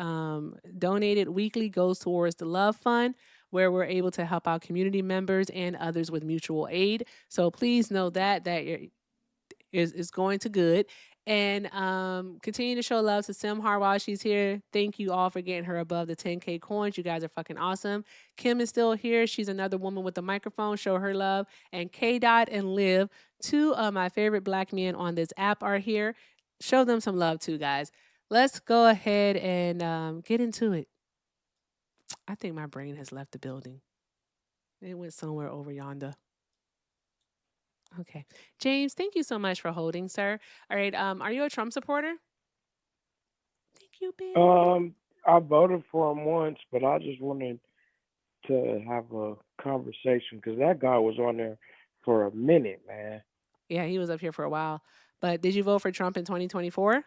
donated weekly goes towards the Love Fund, where we're able to help out community members and others with mutual aid. So please know that is going to good. And continue to show love to Simhar while she's here. Thank you all for getting her above the 10K coins. You guys are fucking awesome. Kim is still here. She's another woman with a microphone. Show her love. And K Dot and Liv, two of my favorite black men on this app, are here. Show them some love too, guys. Let's go ahead and get into it. I think my brain has left the building. It went somewhere over yonder. Okay. James, thank you so much for holding, sir. All right. Are you a Trump supporter? Thank you, babe. I voted for him once, but I just wanted to have a conversation because that guy was on there for a minute, man. Yeah, he was up here for a while. But did you vote for Trump in 2024?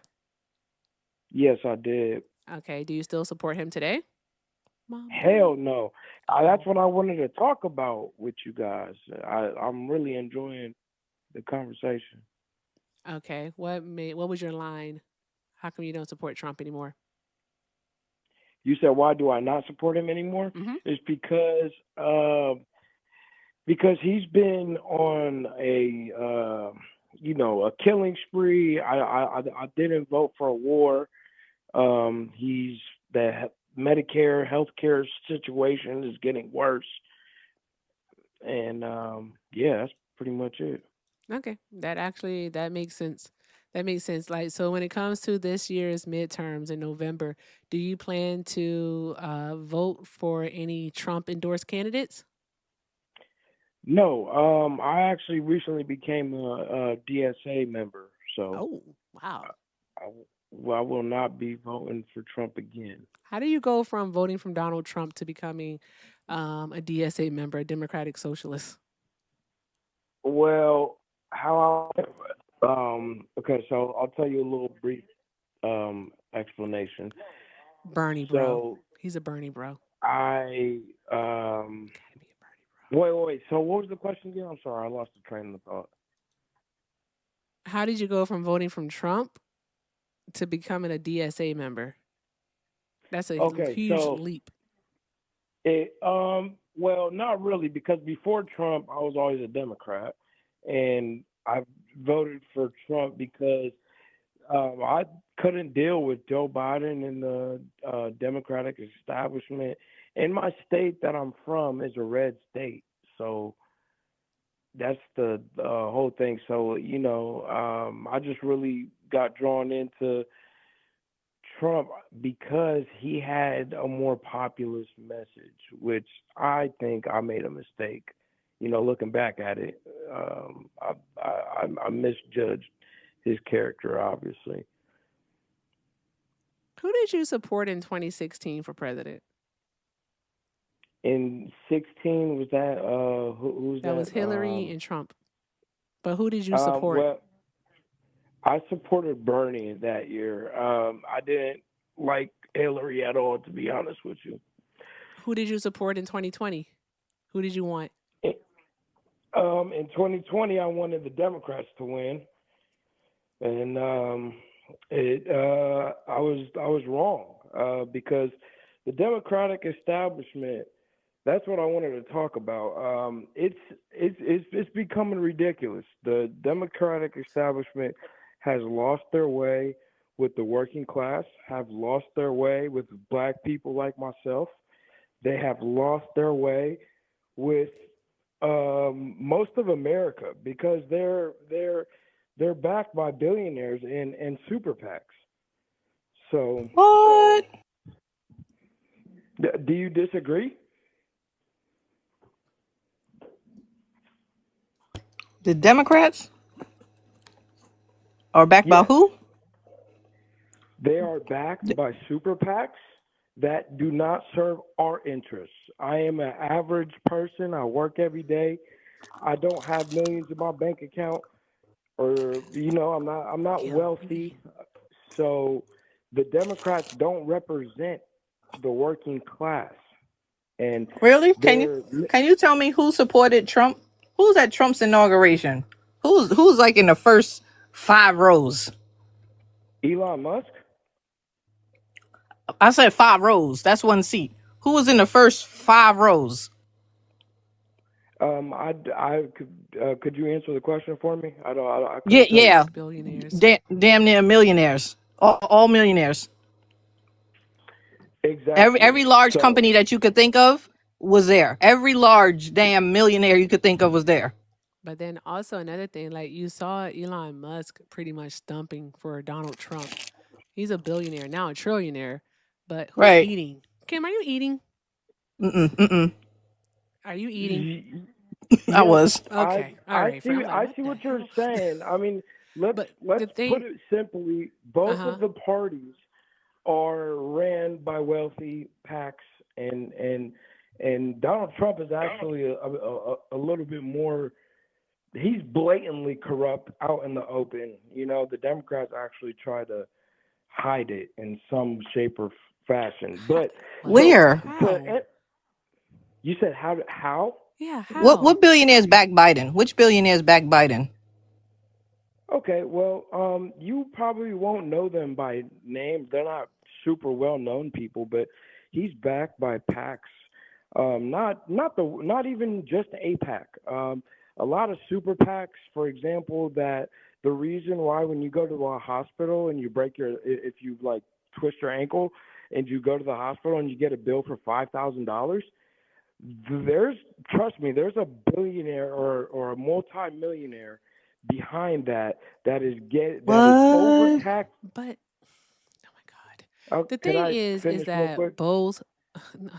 Yes, I did. Okay. Do you still support him today? Hell no. That's what I wanted to talk about with you guys. I'm really enjoying the conversation. Okay. What was your line? How come you don't support Trump anymore? You said, why do I not support him anymore? Mm-hmm. It's because he's been on a killing spree. I didn't vote for a war. He's the Medicare healthcare situation is getting worse, and that's pretty much it. Okay, that makes sense. That makes sense. Like, so when it comes to this year's midterms in November, do you plan to vote for any Trump endorsed candidates? No, I actually recently became a DSA member, so oh wow, I will not be voting for Trump again. How do you go from voting for Donald Trump to becoming a DSA member, a Democratic Socialist? Well, okay, so I'll tell you a little brief explanation. Bernie bro. He's a Bernie bro. Wait. So what was the question again? I'm sorry, I lost the train of thought. How did you go from voting from Trump to becoming a DSA member? That's a huge leap. Well, not really, because before Trump, I was always a Democrat, and I voted for Trump because I couldn't deal with Joe Biden and the Democratic establishment. In my state that I'm from is a red state, so that's the whole thing. So I just really got drawn into Trump because he had a more populist message, which I think I made a mistake. Looking back at it, I misjudged his character, obviously. Who did you support in 2016 for president? In 16, was that who's that? That was Hillary and Trump. But who did you support? Well, I supported Bernie that year. I didn't like Hillary at all, to be honest with you. Who did you support in 2020? Who did you want? In 2020, I wanted the Democrats to win, and I was wrong because the Democratic establishment. That's what I wanted to talk about. It's becoming ridiculous. The Democratic establishment has lost their way with the working class, have lost their way with black people like myself. They have lost their way with Most of America, because they're backed by billionaires and super PACs. So What? Do you disagree? The Democrats are backed by Yes. who? They are backed by super PACs that do not serve our interests. I am an average person. I work every day. I don't have millions in my bank account, or I'm not wealthy. So the Democrats don't represent the working class, and Really? they're Can you tell me who supported Trump? Who's at Trump's inauguration? Who's like in the first 5 rows? Elon Musk. I said 5 rows. That's one seat. Who was in the first 5 rows? Could you answer the question for me? I Yeah, couldn't tell you. yeah. Damn near millionaires. All millionaires. Exactly. Every large So company that you could think of was there. Every large damn millionaire you could think of was there. But then also another thing, like you saw Elon Musk pretty much stumping for Donald Trump. He's a billionaire, now a trillionaire. But who's Right. eating? Kim, are you eating? Mm-mm. Are you eating? I was. Okay. All I right. see. I'm like, I what see the what you're hell? saying. I mean, let's But the put thing, it simply. Both uh-huh. of the parties are ran by wealthy PACs, and Donald Trump is actually a little bit more. He's blatantly corrupt out in the open. The Democrats actually try to hide it in some shape or fashion. But Where? You said how? Yeah, What billionaires back Biden? Which billionaires back Biden? Okay, well, you probably won't know them by name. They're not super well known people, but he's backed by PACs. Not even just APAC. A lot of super PACs, for example, that the reason why when you go to a hospital and you if you like twist your ankle and you go to the hospital and you get a bill for $5,000, trust me, there's a billionaire or a multi-millionaire behind that is overtaxed. But the Can thing I is finish real that quick? both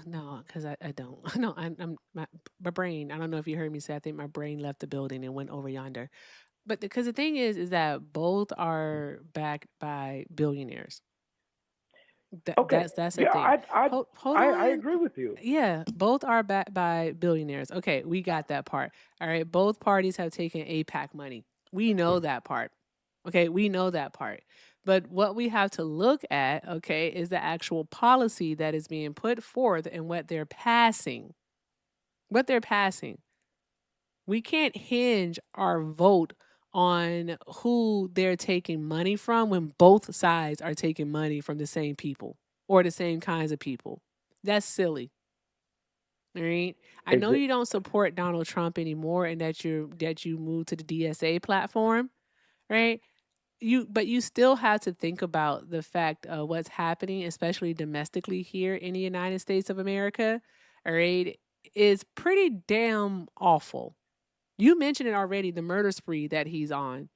no, because I don't. No, I'm my brain. I don't know if you heard me say. I think my brain left the building and went over yonder. But because the thing is that both are backed by billionaires. Okay. That's the Yeah, thing. I Hold I on. agree with you. Yeah, both are backed by billionaires. Okay, we got that part. All right, both parties have taken APAC money. We know that part. Okay, we know that part. But what we have to look at, okay, is the actual policy that is being put forth and what they're passing. What they're passing. We can't hinge our vote on who they're taking money from when both sides are taking money from the same people or the same kinds of people. That's silly. All right. I know you don't support Donald Trump anymore and that you moved to the DSA platform, right? But you still have to think about the fact of what's happening, especially domestically here in the United States of America, all right, is pretty damn awful. You mentioned it already, the murder spree that he's on.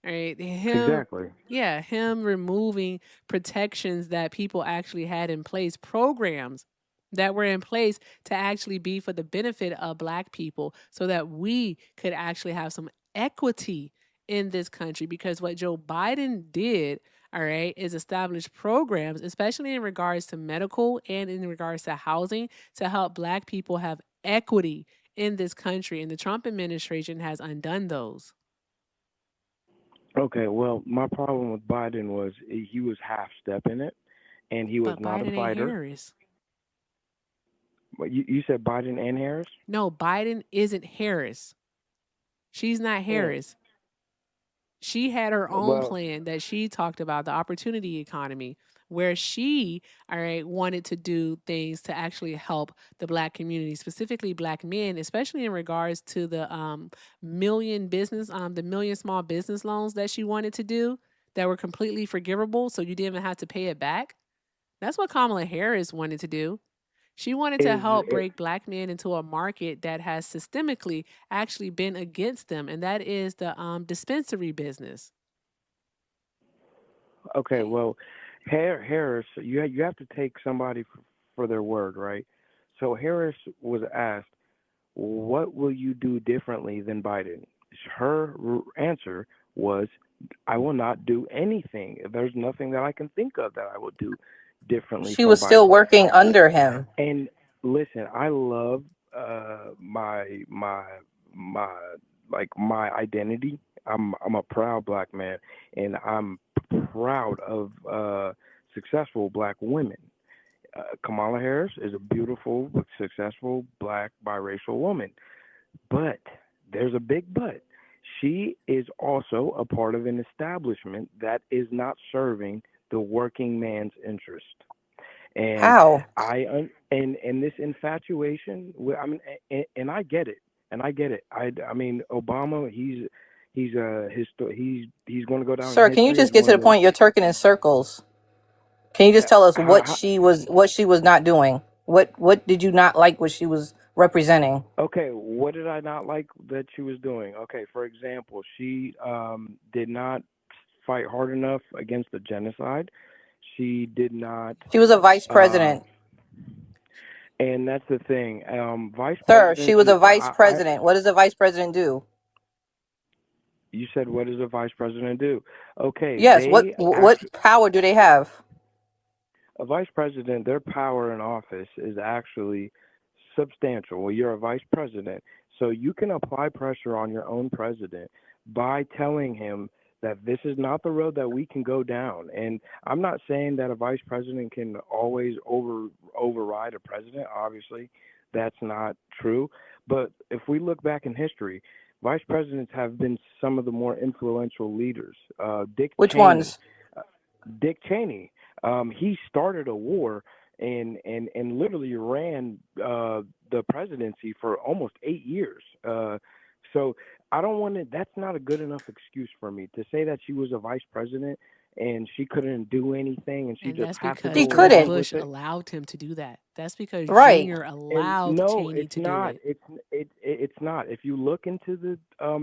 Right? Exactly. Him removing protections that people actually had in place, programs that were in place to actually be for the benefit of Black people so that we could actually have some equity in this country. Because what Joe Biden did, all right, is establish programs, especially in regards to medical and in regards to housing, to help Black people have equity in this country. And the Trump administration has undone those. Okay, well, my problem with Biden was he was half stepping it, and he was But not a Biden ain't fighter. Harris. But you said Biden and Harris? No, Biden isn't Harris. She's not Harris. She had her own Well, plan that she talked about, the opportunity economy, where she, all right, wanted to do things to actually help the Black community, specifically Black men, especially in regards to the the million small business loans that she wanted to do that were completely forgivable, so you didn't even have to pay it back. That's what Kamala Harris wanted to do. She wanted to is help it, break black men into a market that has systemically actually been against them, and that is the dispensary business. okay. Well, Harris, you have to take somebody for their word, right? So Harris was asked, "What will you do differently than Biden?" Her answer was, "I will not do anything. There's nothing that I can think of that I will do differently She from was still Biden." working under him. And listen, I love my my my identity. I'm a proud black man, and I'm proud of successful black women. Kamala Harris is a beautiful, successful black biracial woman, but there's a big but. She is also a part of an establishment that is not serving the working man's interest. And How? and this infatuation, I mean, and I get it, and I get it. I mean, Obama, he's he's going to go down in Sir, can you history as just get one to of the point? You're turking in circles. Can you just tell us how, what she was not doing? What did you not like what she was representing? okay, what did I not like that she was doing? Okay, for example, she did not fight hard enough against the genocide. She did not, She was a vice uh, president. and that's the thing. Vice Sir, she presidents, was a vice I president. What does a vice president do? you said, what does a vice president do? Okay, Yes, they what actually, power do they have? a vice president, their power in office is actually substantial. Well, you're a vice president, so you can apply pressure on your own president by telling him that this is not the road that we can go down. And I'm not saying that a vice president can always override a president. Obviously, that's not true. But if we look back in history, vice presidents have been some of the more influential leaders. Which ones? Dick Cheney, he started a war and literally ran the presidency for almost 8 years. So I don't want to. That's not a good enough excuse for me to say that she was a vice president and she couldn't do anything and she And just that's has to because She go George along couldn't. Bush with it. allowed him to do that. That's because Right. Junior And allowed no, Cheney it's to do not. it. It's not. If you look into the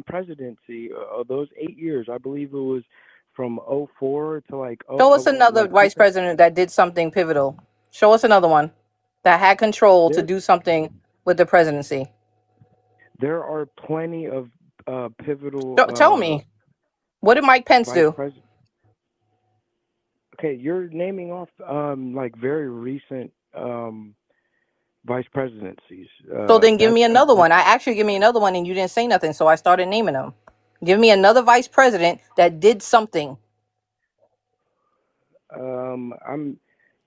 presidency of those 8 years, I believe it was from '04 to Show us another like vice 2000. president that did something pivotal. Show us another one that had control to There do something with the presidency. there are plenty of pivotal Tell me, what did Mike Pence vice do? president. Okay, you're naming off like very recent vice presidencies. So then give That's me another one. I actually give me another one and you didn't say nothing, so I started naming them. Give me another vice president that did something. I'm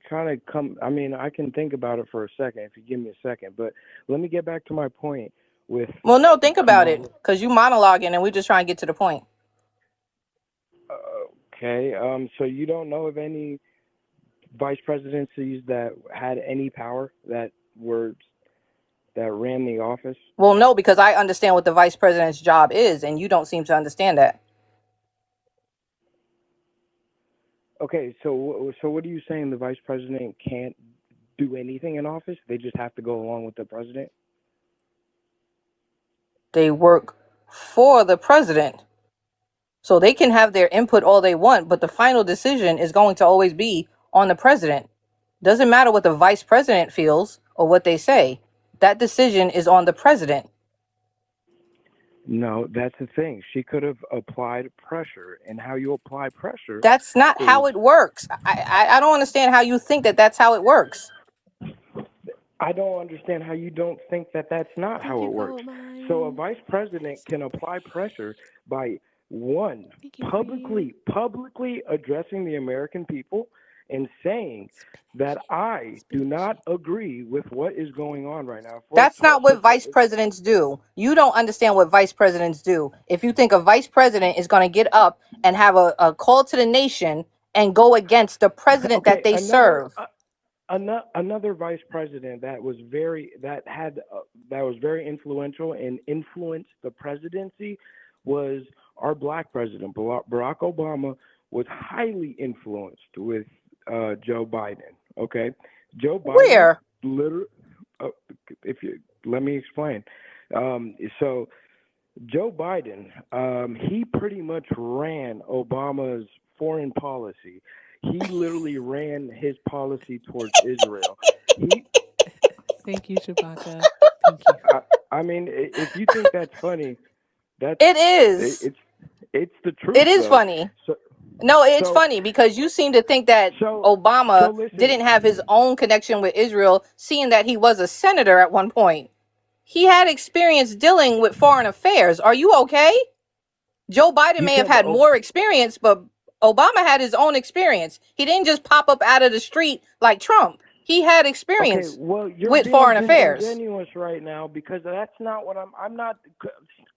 trying to come. I mean, I can think about it for a second if you give me a second, but let me get back to my point with Well, no, think about it, Kamala. because you monologuing and we're just trying to get to the point. Okay, so you don't know of any vice presidencies that had any power that ran the office? Well, no, because I understand what the vice president's job is, and you don't seem to understand that. Okay, so what are you saying? The vice president can't do anything in office? They just have to go along with the president? They work for the president. So they can have their input all they want, but the final decision is going to always be on the president. Doesn't matter what the vice president feels or what they say. That decision is on the president. No, that's the thing. She could have applied pressure, and how you apply pressure That's not is how it works. I don't understand how you think that that's how it works. I don't understand how you don't think that that's not Thank how you, it works. gold mine. So a vice president can apply pressure by one, Thank you, publicly addressing the American people and saying that I do not agree with what is going on right now. That's not what vice presidents do. You don't understand what vice presidents do. If you think a vice president is going to get up and have a call to the nation and go against the president that Okay, they serve. another vice president that was very influential and influenced the presidency was our black president. Barack Obama was highly influenced with Joe Biden. Okay, Joe Biden Where? if you let me explain. So Joe Biden, he pretty much ran Obama's foreign policy. He literally ran his policy towards Israel. He, Thank you, Chewbacca. Thank you. I mean, if you think that's funny, that's It is. it's the truth It is though. funny. So, No, it's so, funny because you seem to think that so Obama listen. didn't have his own connection with Israel, seeing that he was a senator at one point. He had experience dealing with foreign affairs. Are you okay? Joe Biden You may have said had more experience, but Obama had his own experience. He didn't just pop up out of the street like Trump. He had Okay, experience well, you're with being foreign affairs. disingenuous right now because that's not what I'm not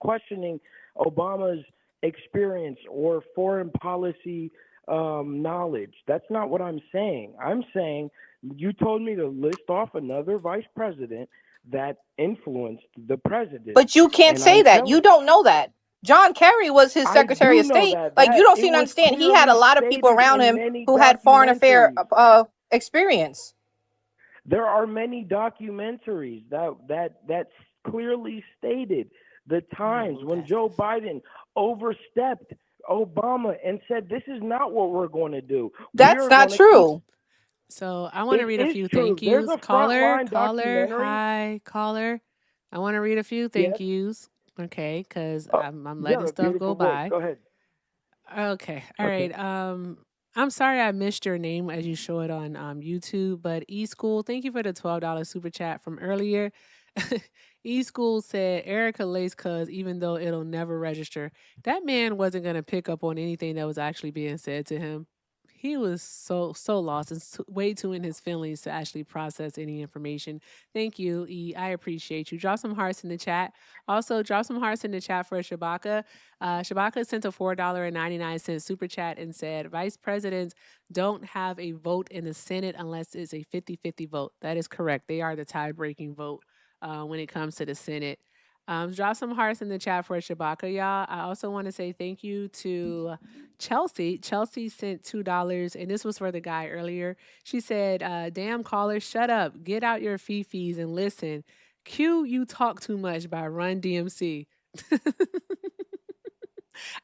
questioning Obama's experience or foreign policy knowledge. That's not what I'm saying. I'm saying you told me to list off another vice president that influenced the president. But you can't And say I'm that. telling You don't know that. John Kerry was his I Secretary do of know State. that. Like, you That don't it seem to was understand. He had a clearly lot of people stated around in him many who had foreign affair documentaries. experience. There are many documentaries that clearly stated the times when Joe Biden overstepped Obama and said, "This is not what we're going to do. That's We're not going to keep." true. So I want to It read a is few true. thank There's yous. a Caller, Frontline caller, documentary. hi, caller. I want to read a few thank yous. Okay, because I'm You letting got a stuff go beautiful voice. by. Go ahead. Okay. All Okay. right. I'm sorry I missed your name as you show it on YouTube, but eSchool, thank you for the $12 super chat from earlier. eSchool said Erica Lace cuz even though it'll never register. That man wasn't gonna pick up on anything that was actually being said to him. He was so lost and way too in his feelings to actually process any information. Thank you, E. I appreciate you. Drop some hearts in the chat. Also, drop some hearts in the chat for Shabaka. Shabaka sent a $4.99 super chat and said, Vice presidents don't have a vote in the Senate unless it's a 50-50 vote. That is correct. They are the tie-breaking vote when it comes to the Senate. Drop some hearts in the chat for Shabaka, y'all. I also want to say thank you to Chelsea. Chelsea sent $2, and this was for the guy earlier. She said, damn caller, shut up. Get out your fifis and listen. Q, You Talk Too Much by Run DMC.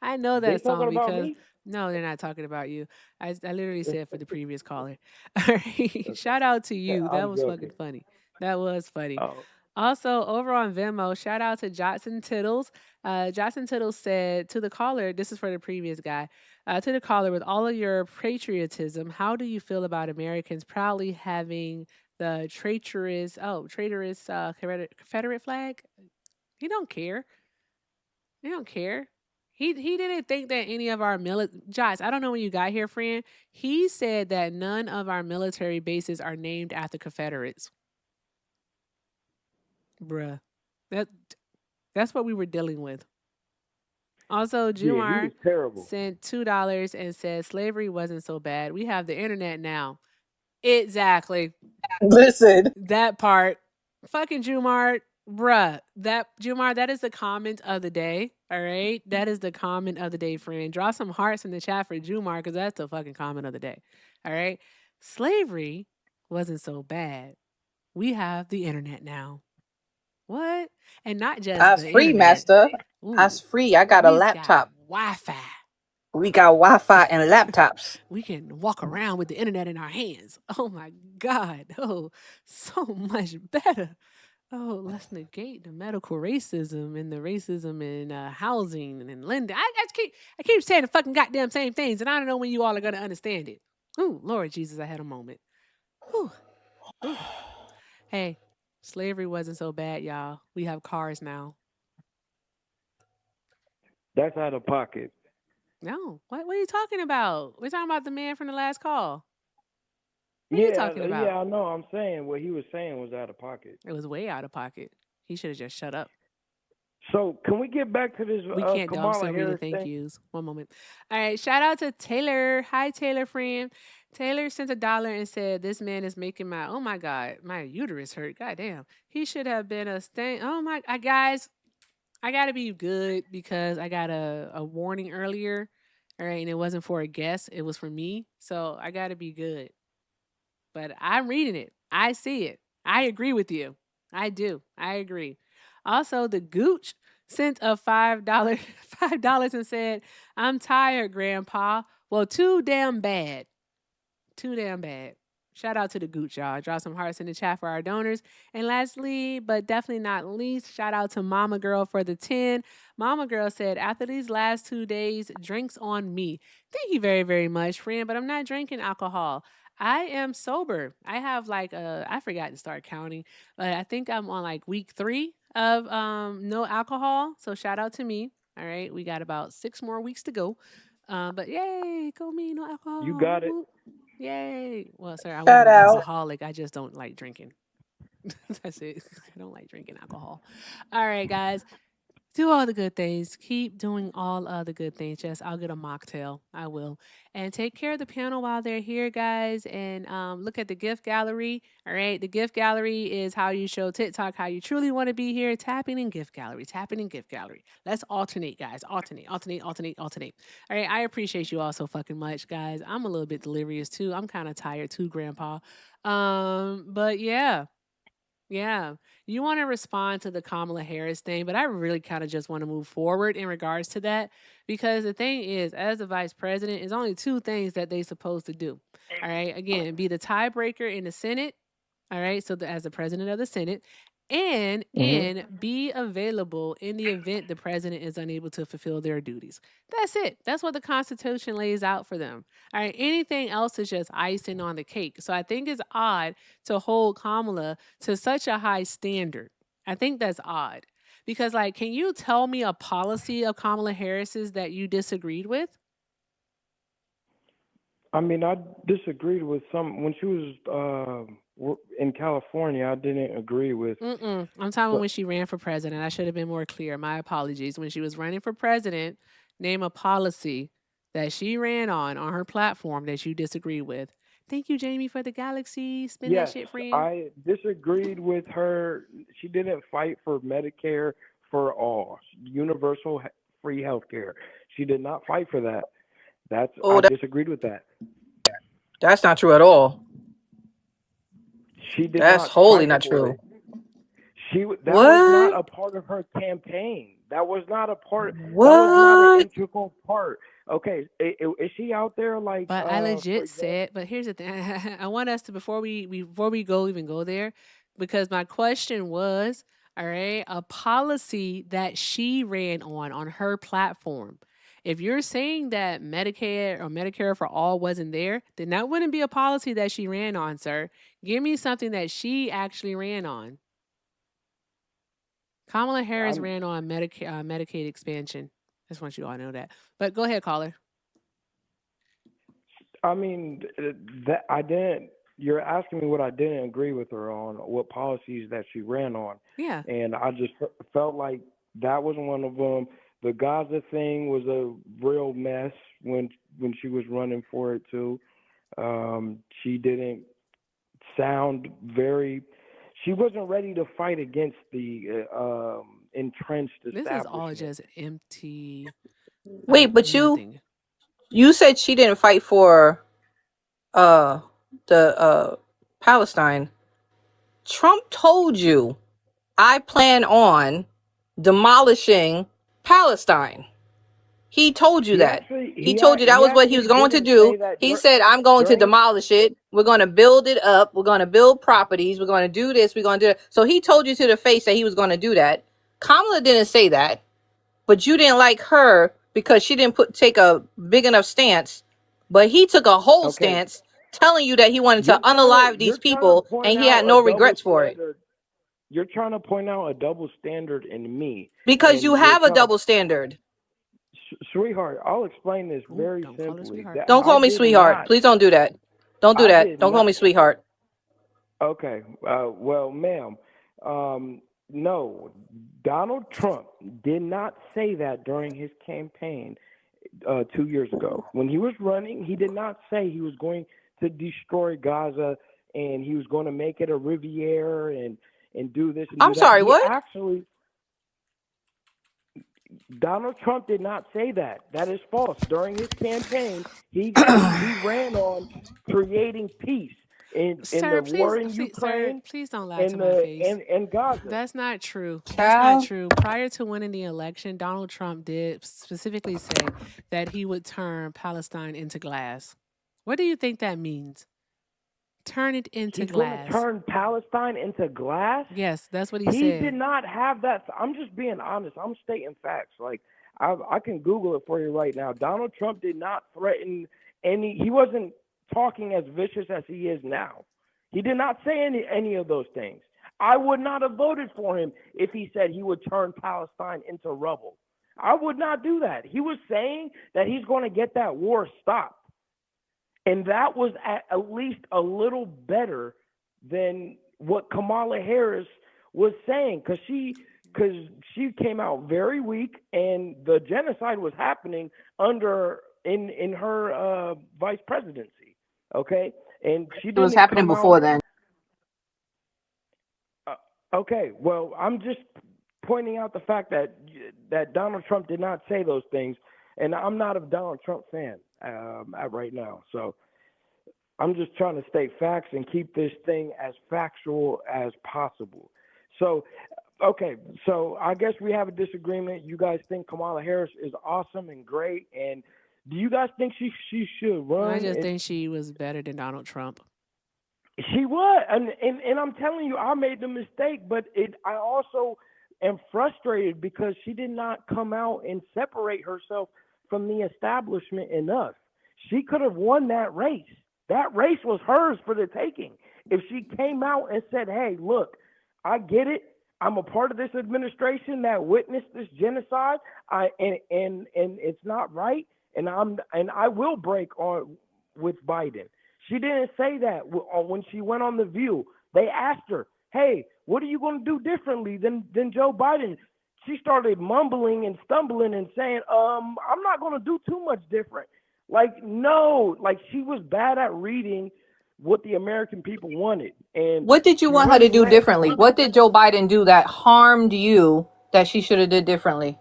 I know They that talking song about because me? no, they're not talking about you. I literally said for the previous caller. All right. Shout out to you. That I'm was fucking joking. funny. That was funny. Oh. Also, over on Venmo, shout out to Johnson Tittles. Johnson Tittles said to the caller, this is for the previous guy, to the caller, with all of your patriotism, how do you feel about Americans proudly having the traitorous Confederate flag? He don't care. He don't care. He didn't think that any of our Josh, I don't know when you got here, friend. He said that none of our military bases are named after Confederates. Bruh. That's what we were dealing with. Also, Yeah, he Jumar was terrible. sent $2 and said slavery wasn't so bad. We have the internet now. Exactly. Listen. That part. Fucking Jumar. Bruh. Jumar, that is the comment of the day. All right. That is the comment of the day, friend. Draw some hearts in the chat for Jumar, because that's the fucking comment of the day. All right. Slavery wasn't so bad. We have the internet now. What? And not just That's the free, internet. master. Ooh, That's free. I got a laptop. Wi-Fi. We got Wi-Fi and laptops. We can walk around with the internet in our hands. Oh my God. Oh, so much better. Oh, let's negate the medical racism and the racism in housing and in lending. I keep saying the fucking goddamn same things, and I don't know when you all are gonna understand it. Ooh, Lord Jesus, I had a moment. Ooh. Ooh. Hey, slavery wasn't so bad, y'all. We have cars now. That's out of pocket. No. What are you talking about? We're talking about the man from the last call. What are you talking about? Yeah, I know. I'm saying what he was saying was out of pocket. It was way out of pocket. He should have just shut up. So can we get back to this We can't Kamala still read the Harris thank thing? yous. One moment. All right. Shout out to Taylor. Hi, Taylor friend. Taylor sent $1 and said, this man is making my God, my uterus hurt. God damn. He should have been a stain. Oh my, guys, I got to be good because I got a warning earlier. All right. And it wasn't for a guest. It was for me. So I got to be good. But I'm reading it. I see it. I agree with you. I do. I agree. Also, the Gooch sent a $5 $5 and said, "I'm tired, Grandpa." Well, too damn bad. Too damn bad. Shout out to the Gooch, y'all. Drop some hearts in the chat for our donors. And lastly, but definitely not least, shout out to Mama Girl for the 10. Mama Girl said, "After these last 2 days, drinks on me." Thank you very, very much, friend, but I'm not drinking alcohol. I am sober. I have like I forgot to start counting, but I think I'm on like week 3 of no alcohol. So shout out to me. All right. We got about 6 more weeks to go. But yay, go me, no alcohol. You got it. Woo. Yay. Well, sir, I Shout wasn't an out. alcoholic. I just don't like drinking. That's it. I don't like drinking alcohol. All right, guys. Do all the good things. Keep doing all of the good things. Yes, I'll get a mocktail. I will. And take care of the panel while they're here, guys. And look at the gift gallery. All right. The gift gallery is how you show TikTok how you truly want to be here. Tapping in gift gallery. Tapping in gift gallery. Let's alternate, guys. Alternate, alternate, alternate, alternate. All right. I appreciate you all so fucking much, guys. I'm a little bit delirious too. I'm kind of tired too, Grandpa. But yeah. Yeah. You want to respond to the Kamala Harris thing, but I really kind of just want to move forward in regards to that because the thing is, as the vice president, is only 2 things that they supposed to do. All right. Again, be the tiebreaker in the Senate. All right. So as the president of the Senate and be available in the event the president is unable to fulfill their duties. That's it. That's what the Constitution lays out for them. All right. Anything else is just icing on the cake. So I think it's odd to hold Kamala to such a high standard. I think that's odd. Because, like, can you tell me a policy of Kamala Harris's that you disagreed with? I mean, I disagreed with some when she was in California. I didn't agree with. I'm talking when she ran for president. I should have been more clear. My apologies. When she was running for president, name a policy that she ran on her platform that you disagree with. Thank you, Jamie, for the galaxy. Spin that Yes, shit, friend. I disagreed with her. She didn't fight for Medicare for all, universal free health care. She did not fight for that. I disagreed with that. That's not true at all. She did That's not wholly fight not for true. it. That What? was not a part of her campaign. That was not a part. That was not an integral part. Okay, is she out there like? But I legit said, but here's the thing. I want us to before we go there, because my question was, all right, a policy that she ran on her platform. If you're saying that Medicare or Medicare for all wasn't there, then that wouldn't be a policy that she ran on, sir. Give me something that she actually ran on. Kamala Harris ran on Medicaid expansion. I just want you all to know that. But go ahead, caller. I mean, that I didn't. You're asking me what I didn't agree with her on, what policies that she ran on. Yeah. And I just felt like that was one of them. The Gaza thing was a real mess when she was running for it too. She didn't sound very. She wasn't ready to fight against the entrenched establishment. This is all just empty. Wait, but you said she didn't fight for the Palestine. Trump told you, I plan on demolishing Palestine. He told you that. He told you that was what he was going to do. He said, I'm going to demolish it. We're going to build it up. We're going to build properties. We're going to do this. We're going to do it. So he told you to the face that he was going to do that. Kamala didn't say that, but you didn't like her because she didn't take a big enough stance. But he took a whole stance telling you that he wanted to unalive these people and he had no regrets for it. You're trying to point out a double standard in me. Because you have a double standard. Sweetheart, I'll explain this very simply. Don't call me sweetheart. Please don't do that. Don't do that. Don't call me sweetheart. Okay. Well, ma'am, no, Donald Trump did not say that during his campaign 2 years ago. When he was running, he did not say he was going to destroy Gaza and he was going to make it a Riviera and do this and do I'm sorry, what? Actually, Donald Trump did not say that. That is false. During his campaign, he ran on creating peace. in the Sir, war please, in sir, Ukraine, please don't lie to in my the face. in Gaza. That's not true. That's not Child. true. Prior to winning the election, Donald Trump did specifically say that he would turn Palestine into glass. What do you think that means? Turn it into He's going to glass. turn Palestine into glass? Yes, that's what he He did said. not have that. I'm just being honest. I'm stating facts. Like I can Google it for you right now. Donald Trump did not threaten any. He wasn't talking as vicious as he is now. He did not say any of those things. I would not have voted for him if he said he would turn Palestine into rubble. I would not do that. He was saying that he's going to get that war stopped. And that was at least a little better than what Kamala Harris was saying, because she came out very weak, and the genocide was happening in her vice presidency. Okay, and she It was didn't happening come before out. then. Okay, well, I'm just pointing out the fact that Donald Trump did not say those things, and I'm not a Donald Trump fan right now. So I'm just trying to state facts and keep this thing as factual as possible. So, okay, so I guess we have a disagreement. You guys think Kamala Harris is awesome and great, and do you guys think she should run? I just think she was better than Donald Trump. She was, and I'm telling you, I made the mistake, but I also am frustrated because she did not come out and separate herself from the establishment enough. She could have won that race. That race was hers for the taking. If she came out and said, "Hey, look, I get it. I'm a part of this administration that witnessed this genocide. And it's not right, and I will break on with Biden." She didn't say that when she went on The View. They asked her, "Hey, what are you going to do differently than Joe Biden?" She started mumbling and stumbling and saying, "I'm not going to do too much different." Like, no, like she was bad at reading what the American people wanted. And What did you she want her to really do let differently? What did Joe Biden do that harmed you that she should have did differently?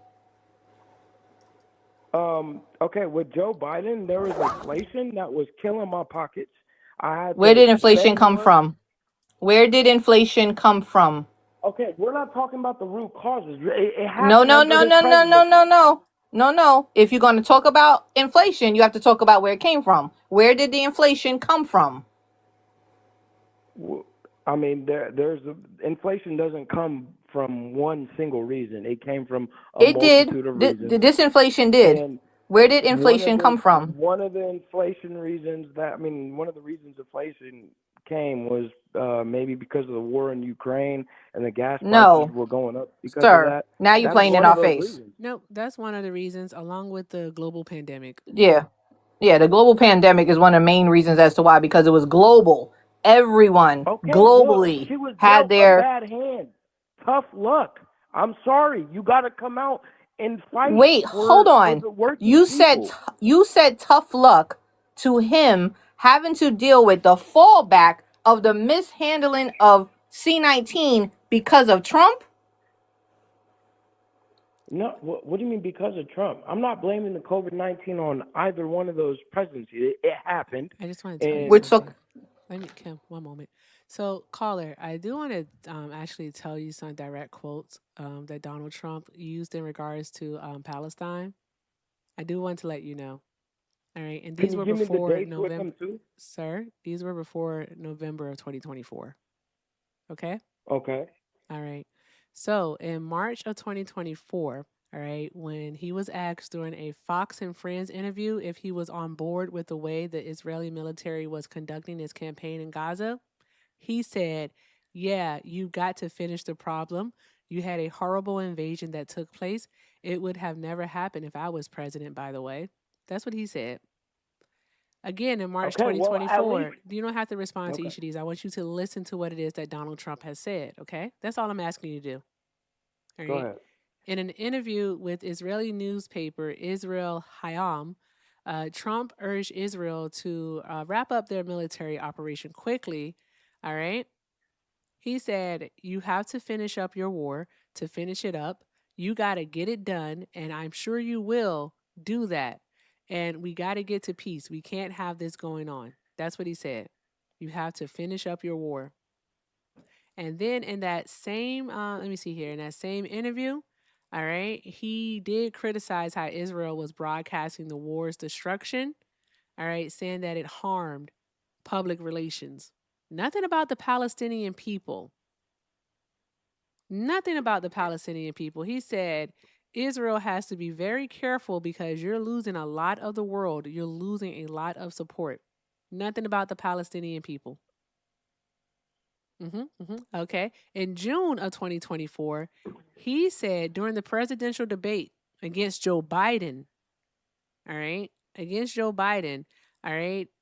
Okay, with Joe Biden, there was inflation that was killing my pockets. I had Where to did inflation spend come more. from? Where did inflation come from? Okay, we're not talking about the root causes. It No, happened no, under no, his no, no, no, presidency. no, no. No, no. If you're going to talk about inflation, you have to talk about where it came from. Where did the inflation come from? I mean, inflation doesn't come from one single reason. It came from a It did. multitude of reasons. This inflation did. And Where did inflation come from? one of the inflation reasons one of the reasons inflation came was maybe because of the war in Ukraine and the gas prices No, were going up because of sir. that. Now you're That is playing in one of our those face. reasons. No, that's one of the reasons, along with the global pandemic. Yeah. Yeah, the global pandemic is one of the main reasons as to why, because it was global. Everyone Okay, well, globally she was had dealt a their bad hand. Tough luck. I'm sorry. You got to come out and fight wait, hold for on. the working You people. said tough luck to him having to deal with the fallback of the mishandling of C-19 because of Trump? No, what do you mean because of Trump? I'm not blaming the COVID-19 on either one of those presidencies. It happened. I just want to tell you And something. Let me, Kim, one moment. So, caller, I do want to actually tell you some direct quotes that Donald Trump used in regards to Palestine. I do want to let you know. All right. And can these you were give me the before dates with November, them too? sir, these were before November of 2024. Okay. Okay. All right. So in March of 2024, all right, when he was asked during a Fox and Friends interview if he was on board with the way the Israeli military was conducting its campaign in Gaza, he said, "Yeah, you got to finish the problem. You had a horrible invasion that took place. It would have never happened if I was president, by the way." That's what he said. Again, in March Okay, well, at least 2024, you don't have to respond to okay. each of these. I want you to listen to what it is that Donald Trump has said, okay? That's all I'm asking you to do. All Go right. ahead. In an interview with Israeli newspaper Israel Hayom, Trump urged Israel to wrap up their military operation quickly. All right. He said, "You have to finish up your war. To finish it up, you got to get it done. And I'm sure you will do that. And we got to get to peace. We can't have this going on." That's what he said. You have to finish up your war. And then in that same, let me see here, in that same interview, all right, he did criticize how Israel was broadcasting the war's destruction, all right, saying that it harmed public relations. Nothing about the Palestinian people. Nothing about the Palestinian people. He said Israel has to be very careful because you're losing a lot of the world. You're losing a lot of support. Nothing about the Palestinian people. Okay. In June of 2024, he said during the presidential debate against Joe Biden, all right,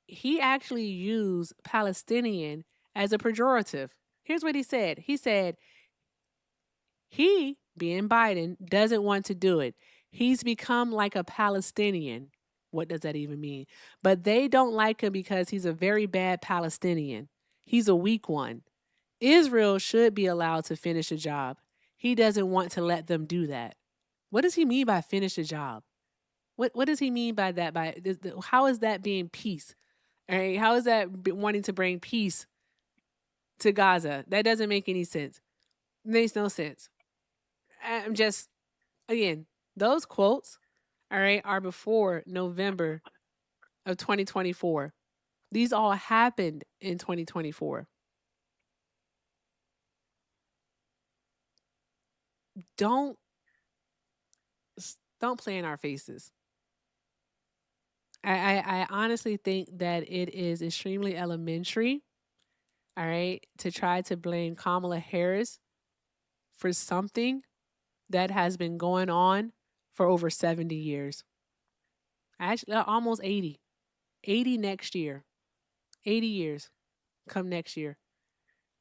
he actually used Palestinian as a pejorative. Here's what he said. He said, he, being Biden, doesn't want to do it. He's become like a Palestinian. What does that even mean? But they don't like him because he's a very bad Palestinian. He's a weak one. Israel should be allowed to finish a job. He doesn't want to let them do that. What does he mean by finish a job? What does he mean by that? How is that being peace? All right, how is that wanting to bring peace to Gaza? That doesn't make any sense. It makes no sense. I'm just, again, those quotes, all right, are before November of 2024. These all happened in 2024. Don't play in our faces. I honestly think that it is extremely elementary, all right, to try to blame Kamala Harris for something that has been going on for over 70 years. Actually, almost 80. 80 next year. 80 years come next year.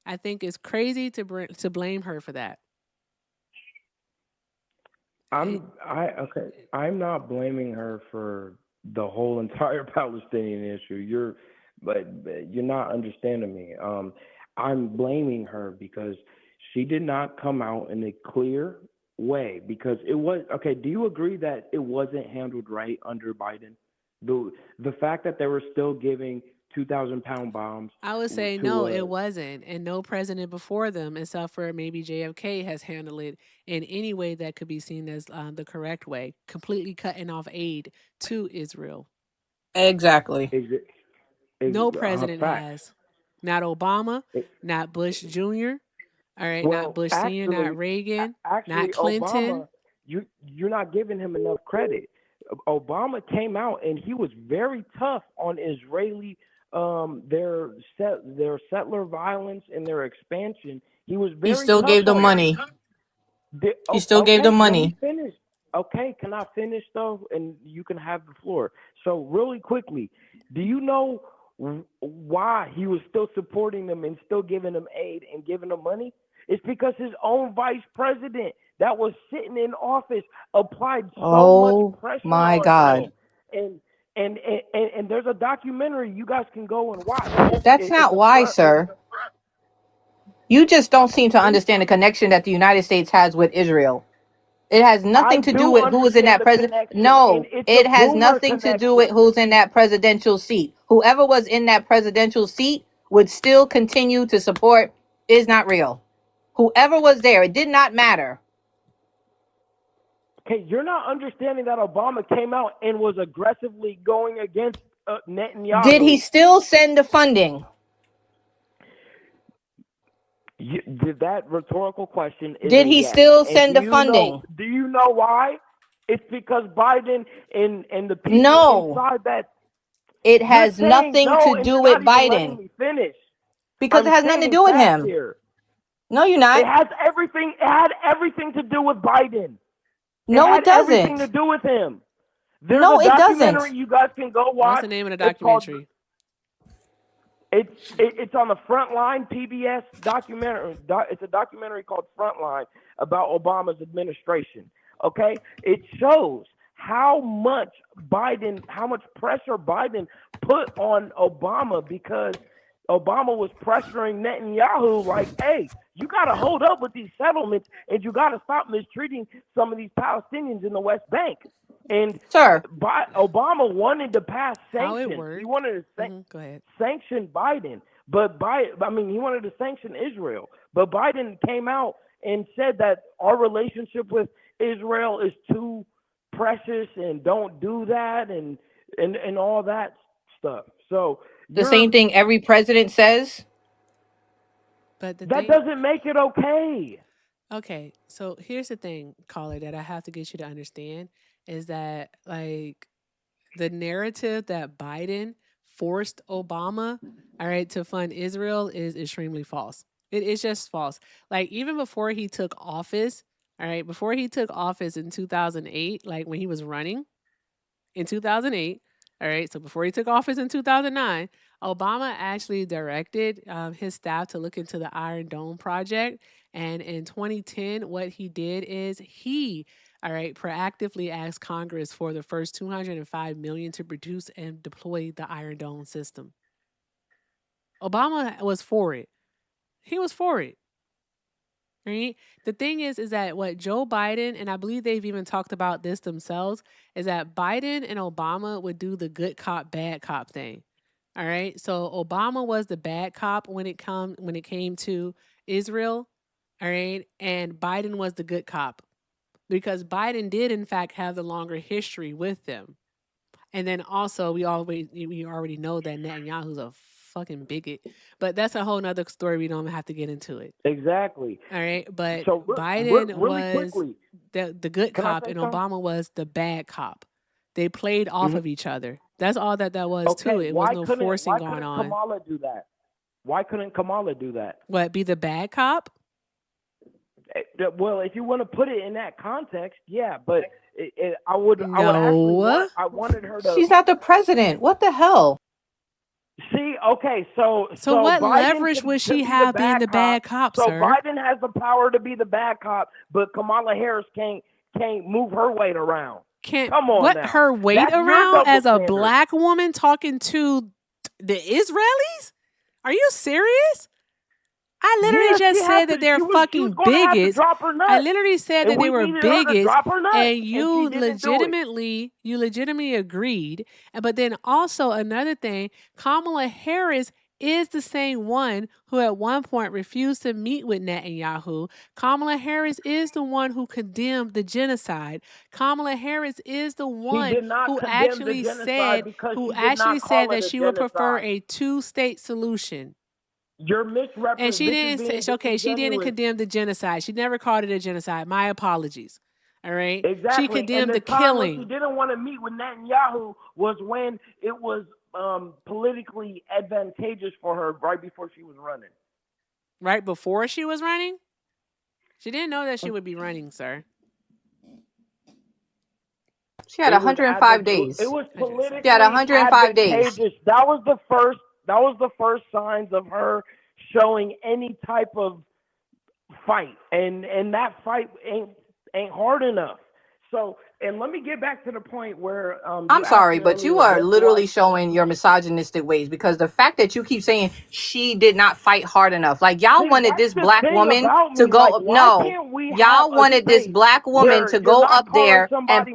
I think it's crazy to blame her for that. I'm not blaming her for the whole entire Palestinian issue. But you're not understanding me. I'm blaming her because she did not come out in a clear way because it was okay. Do you agree that it wasn't handled right under Biden? The fact that they were still giving 2,000-pound bombs. I would say no, it wasn't. And no president before them, except for maybe JFK, has handled it in any way that could be seen as the correct way, completely cutting off aid to Israel. Exactly. No president has. Not Obama, not Bush Jr., all right, not Bush Sr., not Reagan, not Clinton. Obama, you're not giving him enough credit. Obama came out and he was very tough on Israeli their settler violence and their expansion. He was very. He still gave them money. He still gave them money. Let me finish. Okay, can I finish though? And you can have the floor. So really quickly, do you know why he was still supporting them and still giving them aid and giving them money? It's because his own vice president that was sitting in office applied so much pressure my on God. him. And there's a documentary you guys can go and watch. That's not why, sir. You just don't seem to understand the connection that the United States has with Israel. It has nothing to do with who is in that president. No, it has nothing to do with who's in that presidential seat. Whoever was in that presidential seat would still continue to support is not real. Whoever was there, it did not matter. Okay, you're not understanding that Obama came out and was aggressively going against Netanyahu. Did he still send the funding? That rhetorical question is did he still send the funding? Do you know why? It's because Biden and the people inside that. It has nothing to do with Biden. Me finish. Because it has nothing to do with him. Here. No, you're not. It had everything to do with Biden. No, it doesn't. Everything to do with him. There's no, a it documentary doesn't. You guys can go watch. What's the name of the documentary? It's on the Frontline PBS documentary. It's a documentary called Frontline about Obama's administration. Okay, it shows how much pressure Biden put on Obama because Obama was pressuring Netanyahu like, hey, you got to hold up with these settlements and you got to stop mistreating some of these Palestinians in the West Bank. And Obama wanted to pass sanctions. He wanted to sanction Biden. But he wanted to sanction Israel. But Biden came out and said that our relationship with Israel is too precious and don't do that and all that stuff. So The same thing every president says. But that doesn't make it okay. Okay, so here's the thing, caller, that I have to get you to understand is that like the narrative that Biden forced Obama, all right, to fund Israel is extremely false. It's just false. Like even before he took office, all right, before he took office in 2008, like when he was running in 2008, all right, so before he took office in 2009, Obama actually directed his staff to look into the Iron Dome project. And in 2010, what he did is he, all right, proactively asked Congress for the first $205 million to produce and deploy the Iron Dome system. Obama was for it. He was for it. Right? The thing is that what Joe Biden, and I believe they've even talked about this themselves, is that Biden and Obama would do the good cop, bad cop thing. All right. So Obama was the bad cop when it came to Israel. All right. And Biden was the good cop because Biden did in fact have the longer history with them. And then also we already know that Netanyahu's a fucking bigot. But that's a whole nother story. We don't have to get into it. Exactly. All right. But So Biden really was quickly, the good can I cop say and something? Obama was the bad cop. They played off of each other. That's all that was to Okay, it. It was why no couldn't forcing going on. Kamala do that? Why couldn't Kamala do that? What, be the bad cop? Well, if you want to put it in that context, yeah, but I would actually No. I wanted her to She's not the president. What the hell? see. Okay, so what Biden leverage could would she be have being the bad cop, So sir? Biden has the power to be the bad cop, but Kamala Harris can't move her weight around. Come on What, now. her weight That's your around double as a standard. black woman talking to the Israelis? Are you serious? I literally just said that they're fucking bigots. Drop her nuts. I literally said And that they we were needed her to bigots, drop her nuts, and and you she didn't do it. legitimately agreed. But then also another thing, Kamala Harris is the same one who at one point refused to meet with Netanyahu. Kamala Harris is the one who condemned the genocide. Kamala Harris is the one did not who condemn the actually genocide said because she did not call that it a she would prefer genocide. a two-state solution. You're And misrepresenting. she didn't say, okay, she didn't condemn the genocide. She never called it a genocide. My apologies. All right. Exactly. She condemned and the time when she killing. didn't want to meet with Netanyahu was when it was politically advantageous for her right before she was running. Right before she was running? She didn't know that she would be running, sir. She had 105 days. It was politically She had 105 days. advantageous. That was the first signs of her showing any type of fight, and that fight ain't hard enough. So, and let me get back to the point where I'm sorry, but you are literally showing your misogynistic ways because the fact that you keep saying she did not fight hard enough, like y'all wanted this black woman to go y'all wanted this black woman to go up there and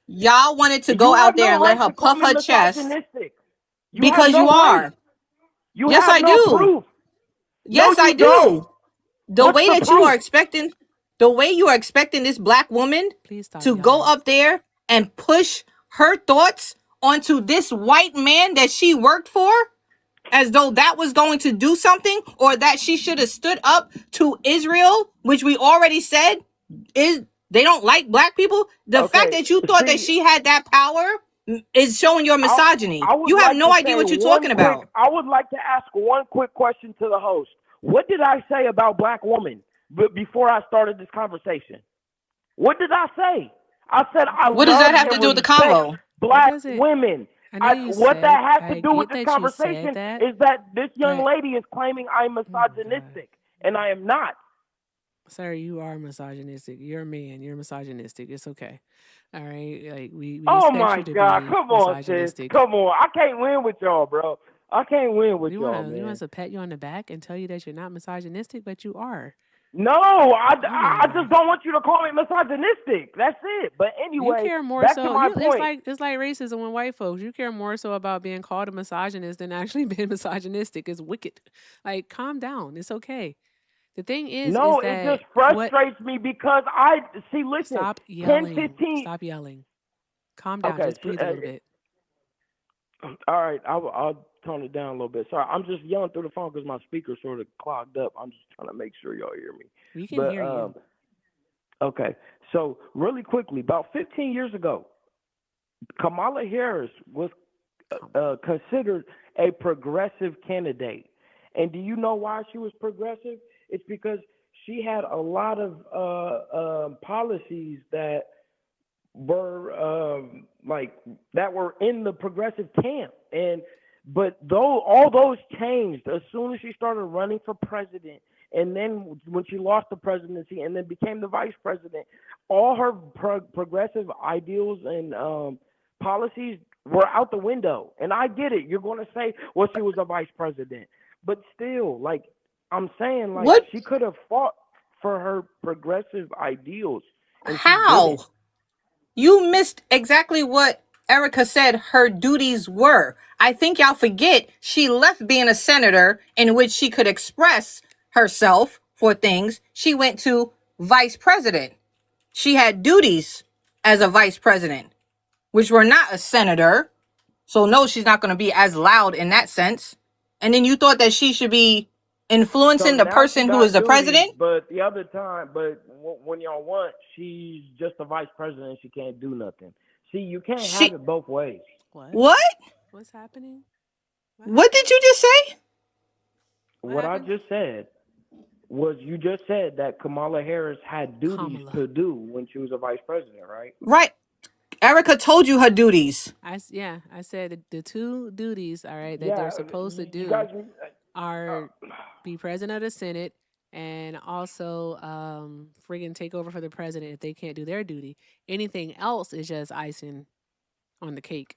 y'all wanted to go out there and let her puff her chest because you are. Yes, I do. Yes, I do. The way that you are expecting. The way you are expecting this black woman to go up there and push her thoughts onto this white man that she worked for, as though that was going to do something, or that she should have stood up to Israel, which we already said is they don't like black people. The fact that you thought that she had that power is showing your misogyny. You have no idea what you're talking about. I would like to ask one quick question to the host. What did I say about black women? But before I started this conversation, what did I say? I said what does that have to do with the convo? Black women. What that has to do with this conversation is that this young lady is claiming I'm misogynistic, and I am not. Sir, you are misogynistic. You're a man. You're misogynistic. It's okay. All right. Like we oh expect my you to God! be Come on, sis. Come on. I can't win with y'all, bro. I can't win with y'all, man. You want us to pat you on the back and tell you that you're not misogynistic, but you are. No, I just don't want you to call me misogynistic. That's it. But You anyway, care more back to so. my It's point. like racism with white folks. You care more so about being called a misogynist than actually being misogynistic. It's wicked. Like, calm down. It's okay. The thing is No, it that just frustrates me because listen, stop 10, yelling. 15. Stop yelling. Calm down. Okay, Just breathe a little bit. all right, I'll tone it down a little bit. Sorry, I'm just yelling through the phone because my speaker's sort of clogged up. I'm just trying to make sure y'all hear me. We can hear you. Okay, so really quickly, about 15 years ago, Kamala Harris was considered a progressive candidate. And do you know why she was progressive? It's because she had a lot of policies that were that were in the progressive camp. But though all those changed as soon as she started running for president, and then when she lost the presidency and then became the vice president, all her progressive ideals and policies were out the window. And I get it. You're going to say, well, she was a vice president. But still, like, I'm saying, like, What? she could have fought for her progressive ideals. And How? You missed exactly what Erica said her duties were. I think y'all forget she left being a senator in which she could express herself for things. She went to vice president. She had duties as a vice president, which were not a senator. So no, she's not going to be as loud in that sense. And then you thought that she should be influencing the now she person who got is the duties, president? but the other time, when y'all want, she's just a vice president. She can't do nothing. See, you can't have it both ways. What? What's happening? What did you just say? What I just said was you just said that Kamala Harris had duties to do when she was a vice president, right? Right. Erica told you her duties. I said the two duties, all right, that Yeah, they're supposed to you do guys are be president of the Senate and also friggin' take over for the president if they can't do their duty. Anything else is just icing on the cake.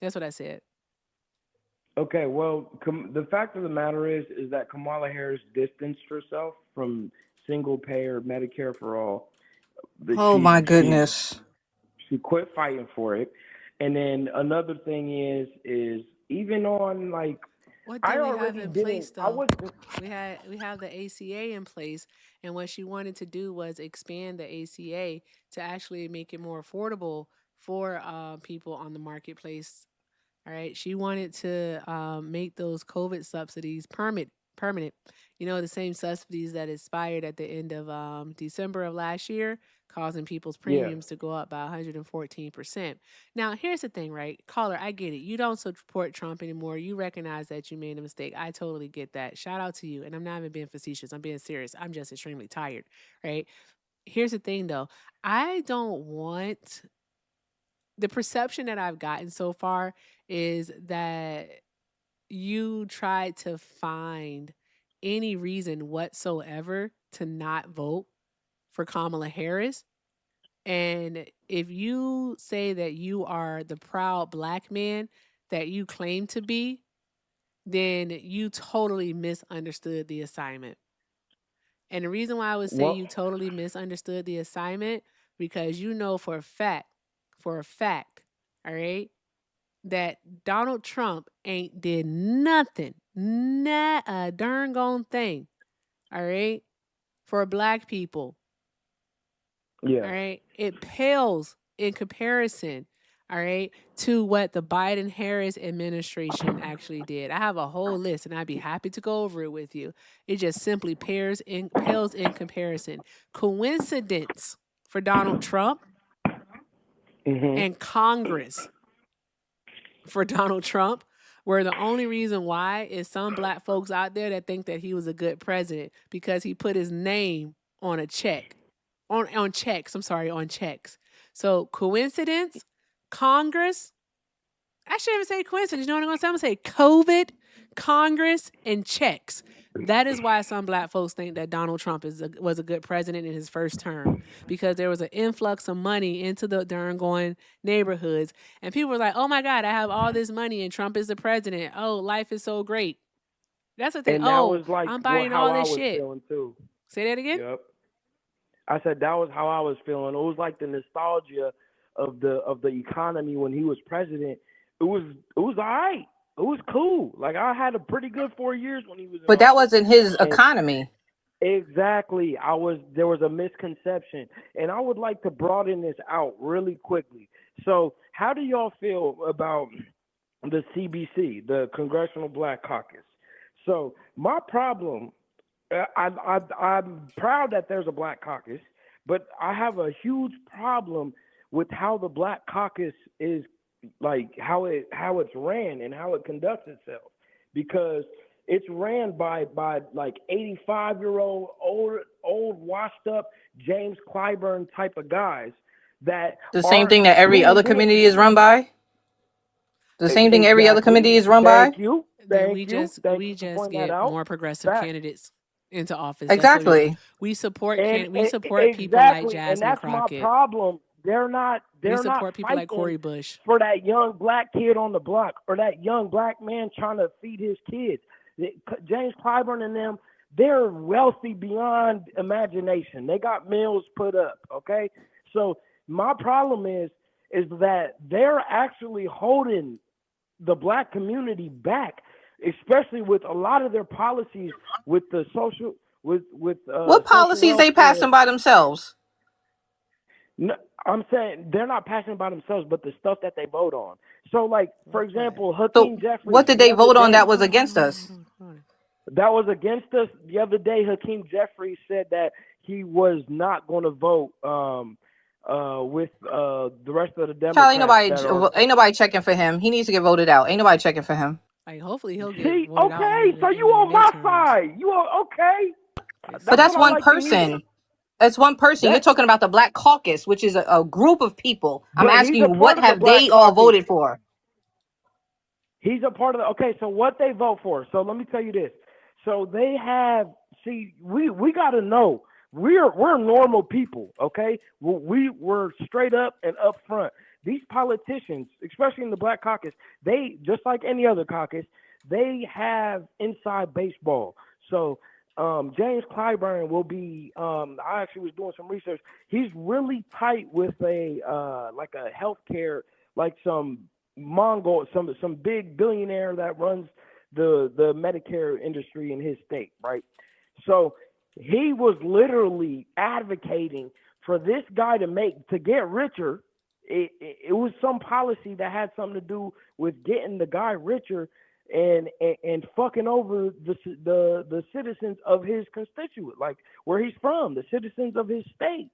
That's what I said. Okay, well, the fact of the matter is that Kamala Harris distanced herself from single payer Medicare for all. Oh my goodness. She quit fighting for it. And then another thing is even on like What I do we have already in didn't place I though? was We have the ACA in place, and what she wanted to do was expand the ACA to actually make it more affordable for people on the marketplace. All right, she wanted to make those COVID subsidies permanent. You know, the same subsidies that expired at the end of December of last year, causing people's premiums to go up by 114%. Now, here's the thing, right? Caller, I get it. You don't support Trump anymore. You recognize that you made a mistake. I totally get that. Shout out to you. And I'm not even being facetious. I'm being serious. I'm just extremely tired, right? Here's the thing, though. I don't want the perception that I've gotten so far is that you tried to find any reason whatsoever to not vote for Kamala Harris. And if you say that you are the proud Black man that you claim to be, then you totally misunderstood the assignment. And the reason why I would say you totally misunderstood the assignment, because you know for a fact, all right, that Donald Trump ain't did nothing, not a darn gone thing, all right, for Black people. Yeah. All right. It pales in comparison, all right, to what the Biden-Harris administration actually did. I have a whole list and I'd be happy to go over it with you. It just simply pales in comparison. Coincidence for Donald Trump and Congress for Donald Trump were the only reason why is some Black folks out there that think that he was a good president because he put his name on a check. On checks. So coincidence, Congress. I shouldn't even say coincidence. You know what I'm going to say? I'm going to say COVID, Congress, and checks. That is why some Black folks think that Donald Trump was a good president in his first term, because there was an influx of money into the darn going neighborhoods. And people were like, oh my God, I have all this money and Trump is the president. Oh, life is so great. That's the thing. And that was like I'm buying how all I this was shit. feeling too. Say that again. Yep. I said that was how I was feeling. It was like the nostalgia of the economy when he was president. It was all right. It was cool. Like I had a pretty good 4 years when he was in But that office. wasn't his And economy. exactly, there was a misconception, and I would like to broaden this out really quickly. So, how do y'all feel about the CBC, the Congressional Black Caucus? So, my problem, I'm proud that there's a Black Caucus, but I have a huge problem with how the Black Caucus is, like how it's ran and how it conducts itself, because it's ran by like 85-year-old old washed up James Clyburn type of guys that The same aren't thing that every really other doing committee is run by. The same thing every other exactly. committee is run by. Thank you, Then thank you, thank you for pointing that get out. more progressive Fact. candidates into office. That's what we do. Exactly. We support And we support people like exactly, and Jasmine that's my Crockett. problem. They're not We support people like fighting Cori Bush. for that young black kid on the block or that young black man trying to feed his kids. James Clyburn and them, they're wealthy beyond imagination. They got mills put up, okay? So my problem is that they're actually holding the black community back, especially with a lot of their policies with the social with What social policies they welfare. passing by themselves? No, I'm saying they're not passionate by themselves, but the stuff that they vote on. So, like for example, Hakeem Jeffries. What did they vote on that was against us? That was against us the other day. Hakeem Jeffries said that he was not going to vote with the rest of the Child, Democrats. ain't nobody checking for him. He needs to get voted out. Ain't nobody checking for him. Like hopefully he'll get See, voted out. okay, so you on my side. You are okay. But that's what I one like to hear. person. That's one person. You're talking about the Black Caucus, which is a group of people. I'm But asking he's you, a part what of the have Black they all Caucus. voted for? He's a part of the. Okay, so what they vote for? So let me tell you this. So they have. See, we got to know. We're normal people. Okay, we're straight up and up front. These politicians, especially in the Black Caucus, they just like any other caucus, they have inside baseball. So James Clyburn will be. I actually was doing some research. He's really tight with like a healthcare, like some Mongol, some big billionaire that runs the Medicare industry in his state, right? So he was literally advocating for this guy to get richer. It was some policy that had something to do with getting the guy richer and fucking over the citizens of his constituent, like where he's from, the citizens of his state.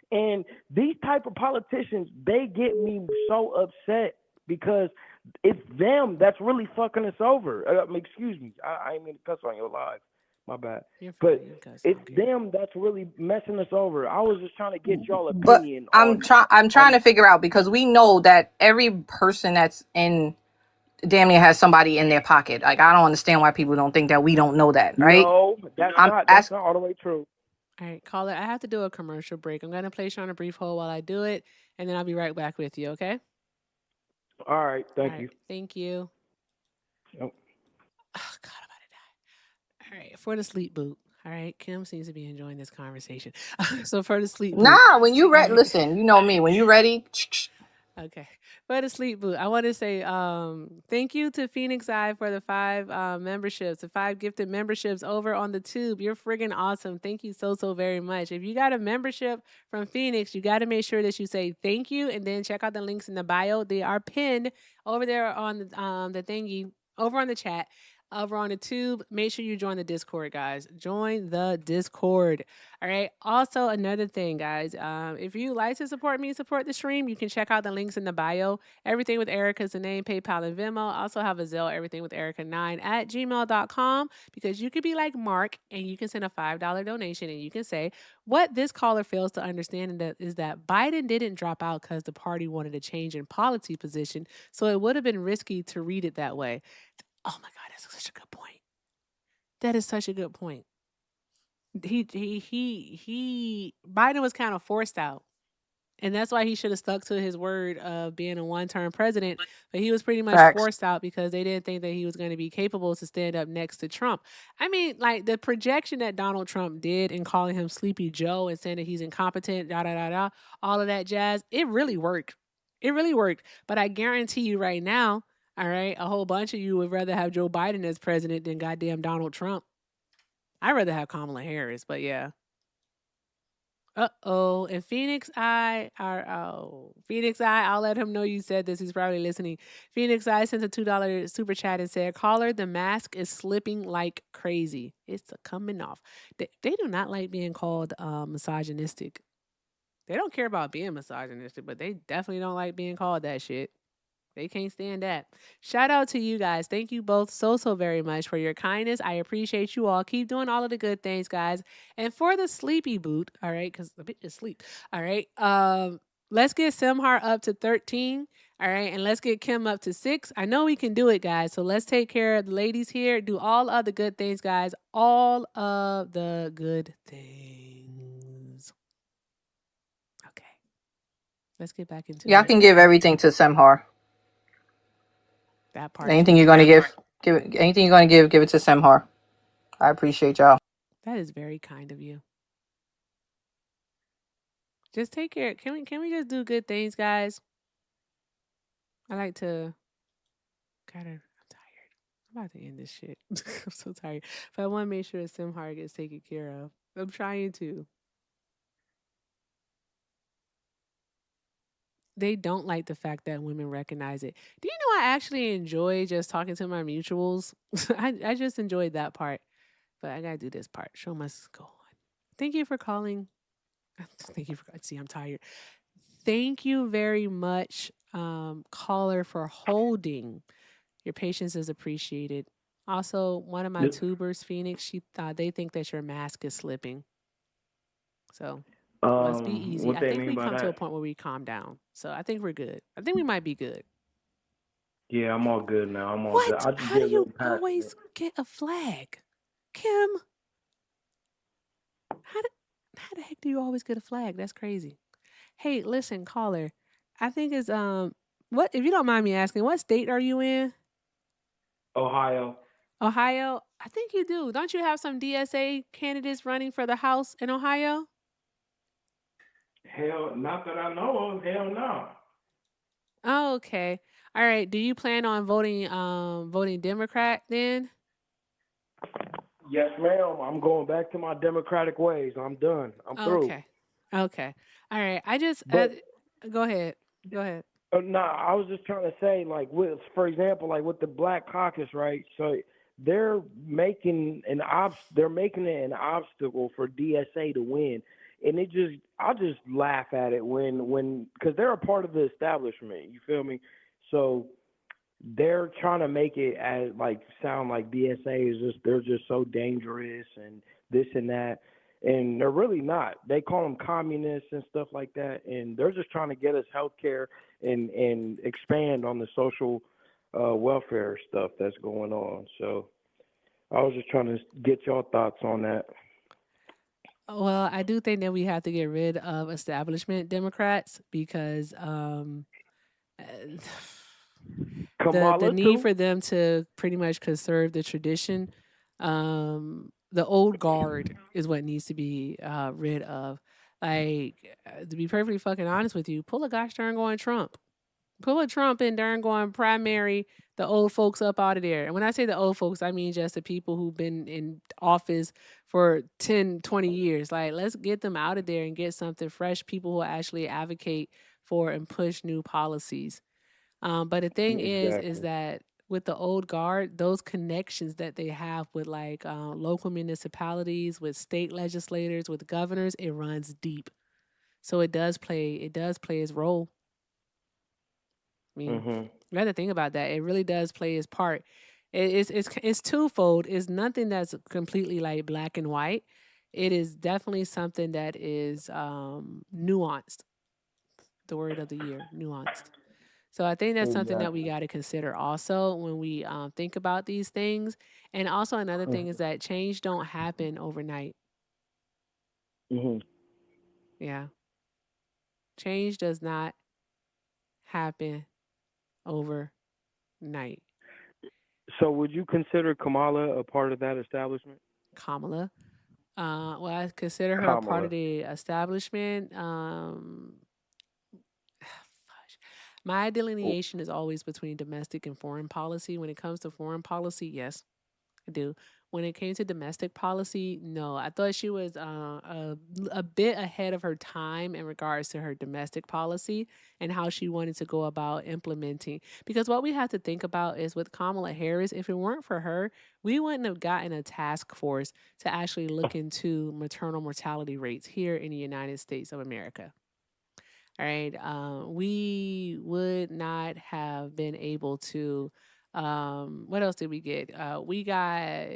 And these type of politicians, they get me so upset because it's them that's really fucking us over. Excuse me, I ain't mean to cuss on your live. My bad. But it's them that's really messing us over. I was just trying to get y'all But opinion I'm trying to figure out, because we know that every person that's in damn near has somebody in their pocket. Like, I don't understand why people don't think that we don't know that, right? No, that's not all the way true. All right, caller, I have to do a commercial break. I'm going to place you on a brief hold while I do it, and then I'll be right back with you, okay? All right, thank you. Thank you. Yep. Oh, God, I'm about to die. All right, for the sleep boot. All right, Kim seems to be enjoying this conversation. So for the sleep boot. Nah, when you ready, listen, you know me. When you ready. Okay. For the sleep boot, I want to say thank you to Phoenix Eye for the 5 memberships, the 5 gifted memberships over on the tube. You're friggin' awesome. Thank you so very much. If you got a membership from Phoenix, you got to make sure that you say thank you, and then check out the links in the bio. They are pinned over there on the thingy, over on the chat. Over on the tube, make sure you join the Discord, guys. Join the Discord. All right. Also, another thing, guys, if you like to support me, support the stream, you can check out the links in the bio. Everything with Erica is the name, PayPal and Venmo. I also have a Zelle, everything with Erica9@gmail.com, because you could be like Mark and you can send a $5 donation and you can say, what this caller fails to understand is that Biden didn't drop out because the party wanted a change in policy position. So it would have been risky to read it that way. Oh my God, that's such a good point. That is such a good point. Biden was kind of forced out. And that's why he should have stuck to his word of being a one-term president. But he was pretty much Facts. forced out because they didn't think that he was going to be capable to stand up next to Trump. I mean, like the projection that Donald Trump did in calling him Sleepy Joe and saying that he's incompetent, da da da da, all of that jazz, it really worked. It really worked. But I guarantee you right now, all right, a whole bunch of you would rather have Joe Biden as president than goddamn Donald Trump. I'd rather have Kamala Harris, but yeah. Uh-oh. And Phoenix Eye, Phoenix Eye, I'll let him know you said this. He's probably listening. Phoenix Eye sent a $2 super chat and said, caller, the mask is slipping like crazy. It's coming off. They do not like being called misogynistic. They don't care about being misogynistic, but they definitely don't like being called that shit. They can't stand that. Shout out to you guys. Thank you both so very much for your kindness. I appreciate you all. Keep doing all of the good things, guys. And for the sleepy boot, all right, because the bitch is sleep. All right. Let's get Simhar up to 13. All right. And let's get Kim up to 6. I know we can do it, guys. So let's take care of the ladies here. Do all of the good things, guys. All of the good things. Okay. Let's get back into Y'all it. can give everything to Semhar. That part Anything too. you're gonna give it. Anything you're gonna give it to Semhar. I appreciate y'all. That is very kind of you. Just take care. Can we just do good things, guys? I like to I'm tired. I'm about to end this shit. I'm so tired. But I want to make sure Simhar gets taken care of. I'm trying to. They don't like the fact that women recognize it. Do you know I actually enjoy just talking to my mutuals? I just enjoyed that part. But I gotta do this part. Show must go on. Thank you for calling. Thank you for see, I'm tired. Thank you very much, caller, for holding. Your patience is appreciated. Also, one of my Yep. tubers, Phoenix, they think that your mask is slipping. So let's be easy. What I they think mean we by come to a that? point where we calm down. So I think we're good. I think we might be good. Yeah, I'm all good now. I'm all good. What? I just How get do a you little passionate. always get a flag? Kim, how the heck do you always get a flag? That's crazy. Hey, listen, caller. I think it's what, if you don't mind me asking, what state are you in? Ohio. Ohio? I think you do. Don't you have some DSA candidates running for the House in Ohio? Hell, not that I know of. Hell no. Oh, okay. All right. Do you plan on voting Democrat then? Yes, ma'am. I'm going back to my democratic ways. I'm done. I'm through. Okay. Okay. All right. I just But go ahead. Go ahead. no, I was just trying to say, like, for example, like with the Black Caucus, right? So they're making it an obstacle for DSA to win, and I just laugh at it when because they're a part of the establishment. You feel me? So they're trying to make it as like sound like DSA is they're just so dangerous and this and that. And they're really not. They call them communists and stuff like that. And they're just trying to get us health care and expand on the social welfare stuff that's going on. So I was just trying to get your thoughts on that. Well, I do think that we have to get rid of establishment Democrats because the Kamala need too? for them to pretty much conserve the tradition, the old guard is what needs to be rid of. Like, to be perfectly fucking honest with you, pull a gosh darn going Trump. Pull a Trump and darn going primary the old folks up out of there. And when I say the old folks, I mean just the people who've been in office for 10, 20 years. Like, let's get them out of there and get something fresh, people who actually advocate for and push new policies. But the thing is Exactly. that with the old guard, those connections that they have with like local municipalities, with state legislators, with governors, it runs deep. So it does play its role. I mean, you have to think about that. It really does play its part. It's twofold. It's nothing that's completely like black and white. It is definitely something that is nuanced. The word of the year, nuanced. So I think that's something that we Exactly. got to consider also when we think about these things. And also another thing is that change don't happen overnight. Mm-hmm. Yeah. Change does not happen overnight. So would you consider Kamala a part of that establishment? Kamala. Well, I consider her a part of Kamala. the establishment. My delineation is always between domestic and foreign policy. When it comes to foreign policy, yes, I do. When it came to domestic policy, no. I thought she was a bit ahead of her time in regards to her domestic policy and how she wanted to go about implementing. Because what we have to think about is with Kamala Harris, if it weren't for her, we wouldn't have gotten a task force to actually look into maternal mortality rates here in the United States of America. All right. We would not have been able to. What else did we get? We got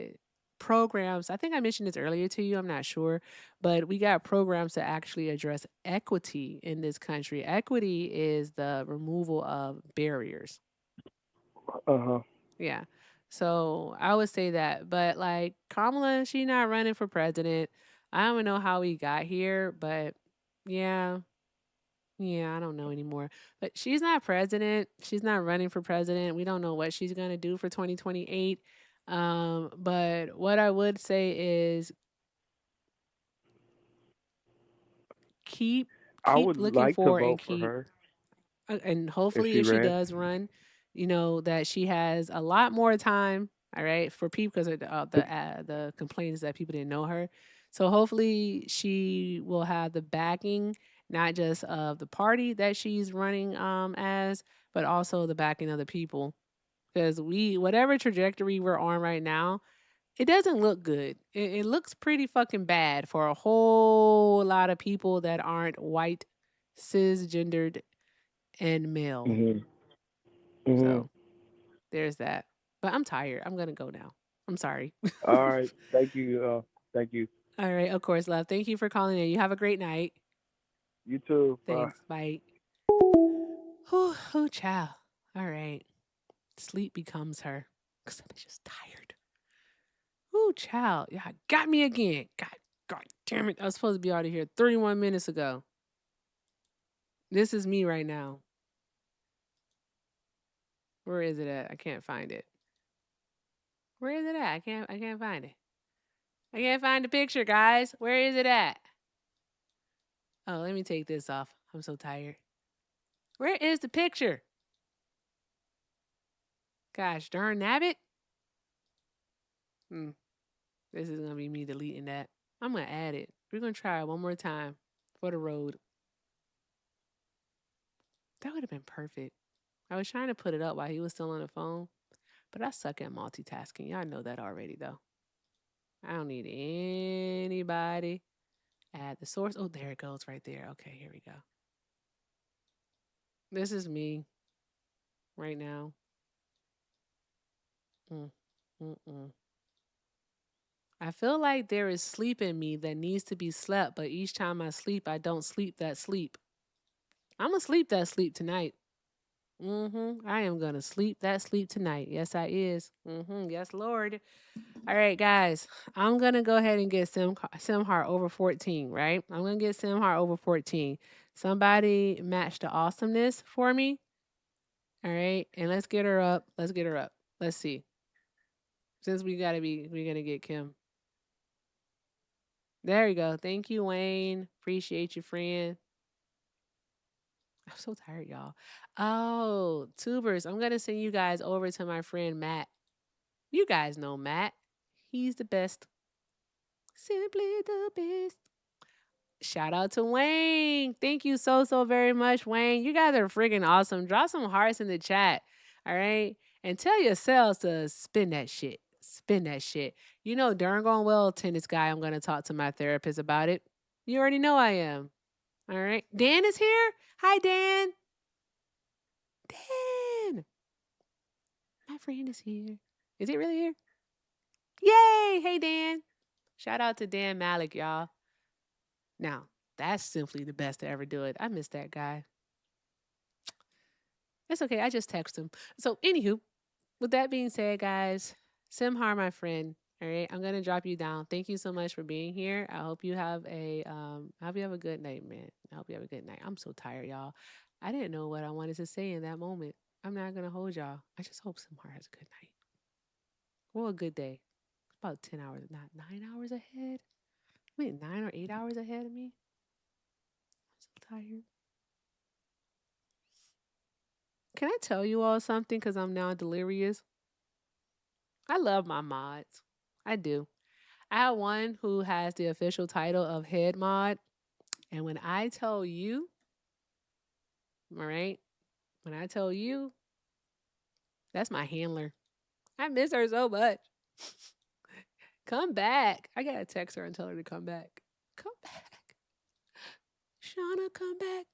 programs. I think I mentioned this earlier to you. I'm not sure, but we got programs to actually address equity in this country. Equity is the removal of barriers. Uh-huh. Yeah. So I would say that. But like Kamala, she's not running for president. I don't even know how we got here, but yeah. Yeah, I don't know anymore. But she's not president. She's not running for president. We don't know what she's going to do for 2028. But what I would say is keep I keep would looking like to for and vote for keep her and if hopefully she if she ran. does run, you know that she has a lot more time, all right, for people because the complaint is that people didn't know her. So hopefully she will have the backing not just of the party that she's running as, but also the backing of the people. Because whatever trajectory we're on right now, it doesn't look good. It looks pretty fucking bad for a whole lot of people that aren't white, cisgendered, and male. Mm-hmm. So there's that. But I'm tired. I'm gonna go now. I'm sorry. All right. Thank you. Thank you. All right, of course, love. Thank you for calling in. You have a great night. You too. Bye. Thanks. Bye. Whew, child. All right. Sleep becomes her. Cause I'm just tired. Ooh, child. Yeah, got me again. God damn it. I was supposed to be out of here 31 minutes ago. This is me right now. Where is it at? I can't find it. Where is it at? I can't find it. I can't find the picture, guys. Where is it at? Oh, let me take this off. I'm so tired. Where is the picture? Gosh darn nabbit. This is gonna be me deleting that. I'm gonna add it. We're gonna try it one more time for the road. That would have been perfect. I was trying to put it up while he was still on the phone, but I suck at multitasking. Y'all know that already, though. I don't need anybody. Add the source. Oh, there it goes right there. Okay, here we go. This is me right now. I feel like there is sleep in me that needs to be slept, but each time I sleep, I don't sleep that sleep. I'm going to sleep that sleep tonight. I am going to sleep that sleep tonight. Yes, I is. Yes, Lord. All right, guys. I'm going to go ahead and get Simhart over 14, right? I'm going to get Simhart over 14. Somebody match the awesomeness for me. All right. And let's get her up. Let's get her up. Let's see. Since we're going to get Kim. There you go. Thank you, Wayne. Appreciate you, friend. I'm so tired, y'all. Oh, tubers. I'm going to send you guys over to my friend Matt. You guys know Matt. He's the best. Simply the best. Shout out to Wayne. Thank you so very much, Wayne. You guys are freaking awesome. Drop some hearts in the chat. All right. And tell yourselves to spin that shit. Spin that shit. You know, darn gone well, tennis guy, I'm going to talk to my therapist about it. You already know I am. All right. Dan is here. Hi, Dan. Dan. My friend is here. Is he really here? Yay. Hey, Dan. Shout out to Dan Malik, y'all. Now, that's simply the best to ever do it. I miss that guy. It's okay. I just text him. So, anywho, with that being said, guys, Simhar, my friend, All right, I'm gonna drop you down. Thank you so much for being here. I hope you have a good night, man. I hope you have a good night. I'm so tired, y'all. I didn't know what I wanted to say in that moment. I'm not gonna hold y'all. I just hope Samar has a good night. Well, a good day. It's about 10 hours, not 9 hours ahead. I mean 9 or 8 hours ahead of me. I'm so tired. Can I tell you all something? Because I'm now delirious. I love my mods. I do. I have one who has the official title of head mod. And when I tell you, all right, when I tell you, that's my handler. I miss her so much. Come back. I got to text her and tell her to come back. Come back. Shauna, come back.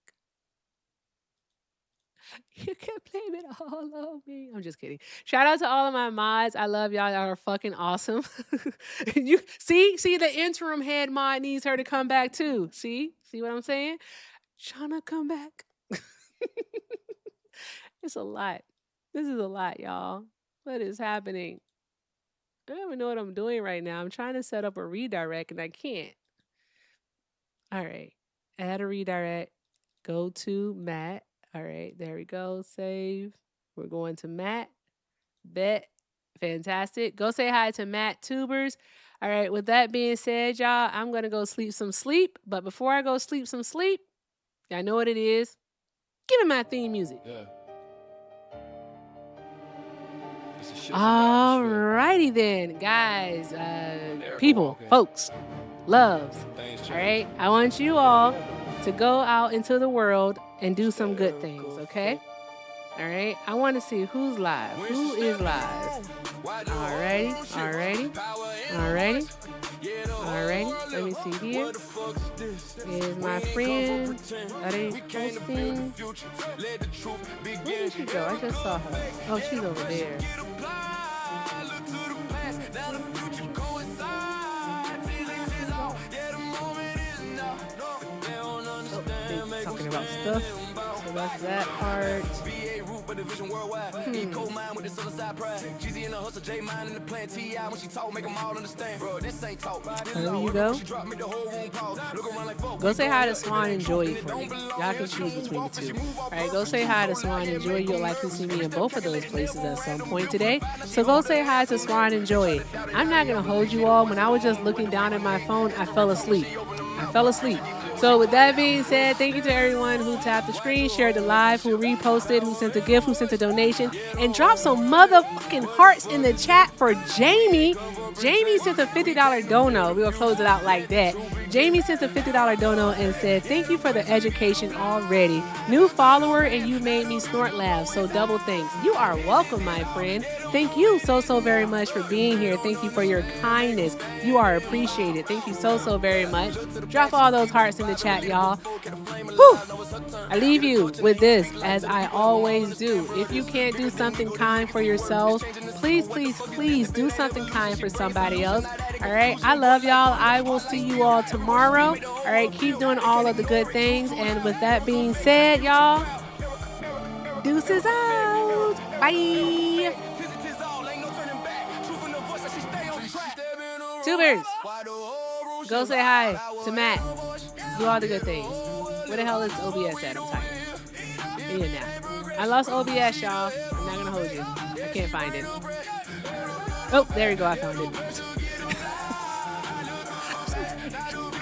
You can blame it all on me. I'm just kidding. Shout out to all of my mods. I love y'all. Y'all are fucking awesome. You see the interim head mod needs her to come back too. See what I'm saying? Shauna, come back. It's a lot. This is a lot, y'all. What is happening? I don't even know what I'm doing right now. I'm trying to set up a redirect and I can't. All right. Add a redirect. Go to Matt. All right. There we go. Save. We're going to Matt. Bet. Fantastic. Go say hi to Matt Tubers. All right. With that being said, y'all, I'm going to go sleep some sleep. But before I go sleep some sleep, y'all know what it is. Give me my theme music. Yeah. All righty then, guys, people, folks, loves. All right. I want you all to go out into the world and do some good things, okay? All right. I want to see who's live. Who is live? All righty. All righty. All righty. All righty. Let me see here. Is my friend. Are they posting? Where did she go? I just saw her. Oh, she's over there. They talking about stuff. So that's that part. There you go. Go say hi to Swan and Joy for me. Y'all can choose between the two. All right, go say hi to Swan and Joy. You'll likely see me in both of those places at some point today. So go say hi to Swan and Joy. I'm not going to hold you all. When I was just looking down at my phone, I fell asleep. So with that being said, thank you to everyone who tapped the screen, shared the live, who reposted, who sent a gift, who sent a donation, and dropped some motherfucking hearts in the chat for Jamie. Jamie sent a $50 dono. We'll close it out like that. Jamie sent a $50 dono and said, thank you for the education already. New follower and you made me snort laugh. So double thanks. You are welcome, my friend. Thank you so very much for being here. Thank you for your kindness. You are appreciated. Thank you so very much. Drop all those hearts in the chat, y'all. Whew. I leave you with this, as I always do. If you can't do something kind for yourselves, please do something kind for somebody else. All right. I love y'all. I will see you all tomorrow. All right. Keep doing all of the good things. And with that being said, y'all, deuces out. Bye. Tubers, go say hi to Matt. Do all the good things. Where the hell is OBS at? I'm tired. In here now. I lost OBS, y'all. I'm not going to hold you. I can't find it. Oh, there we go. I found it.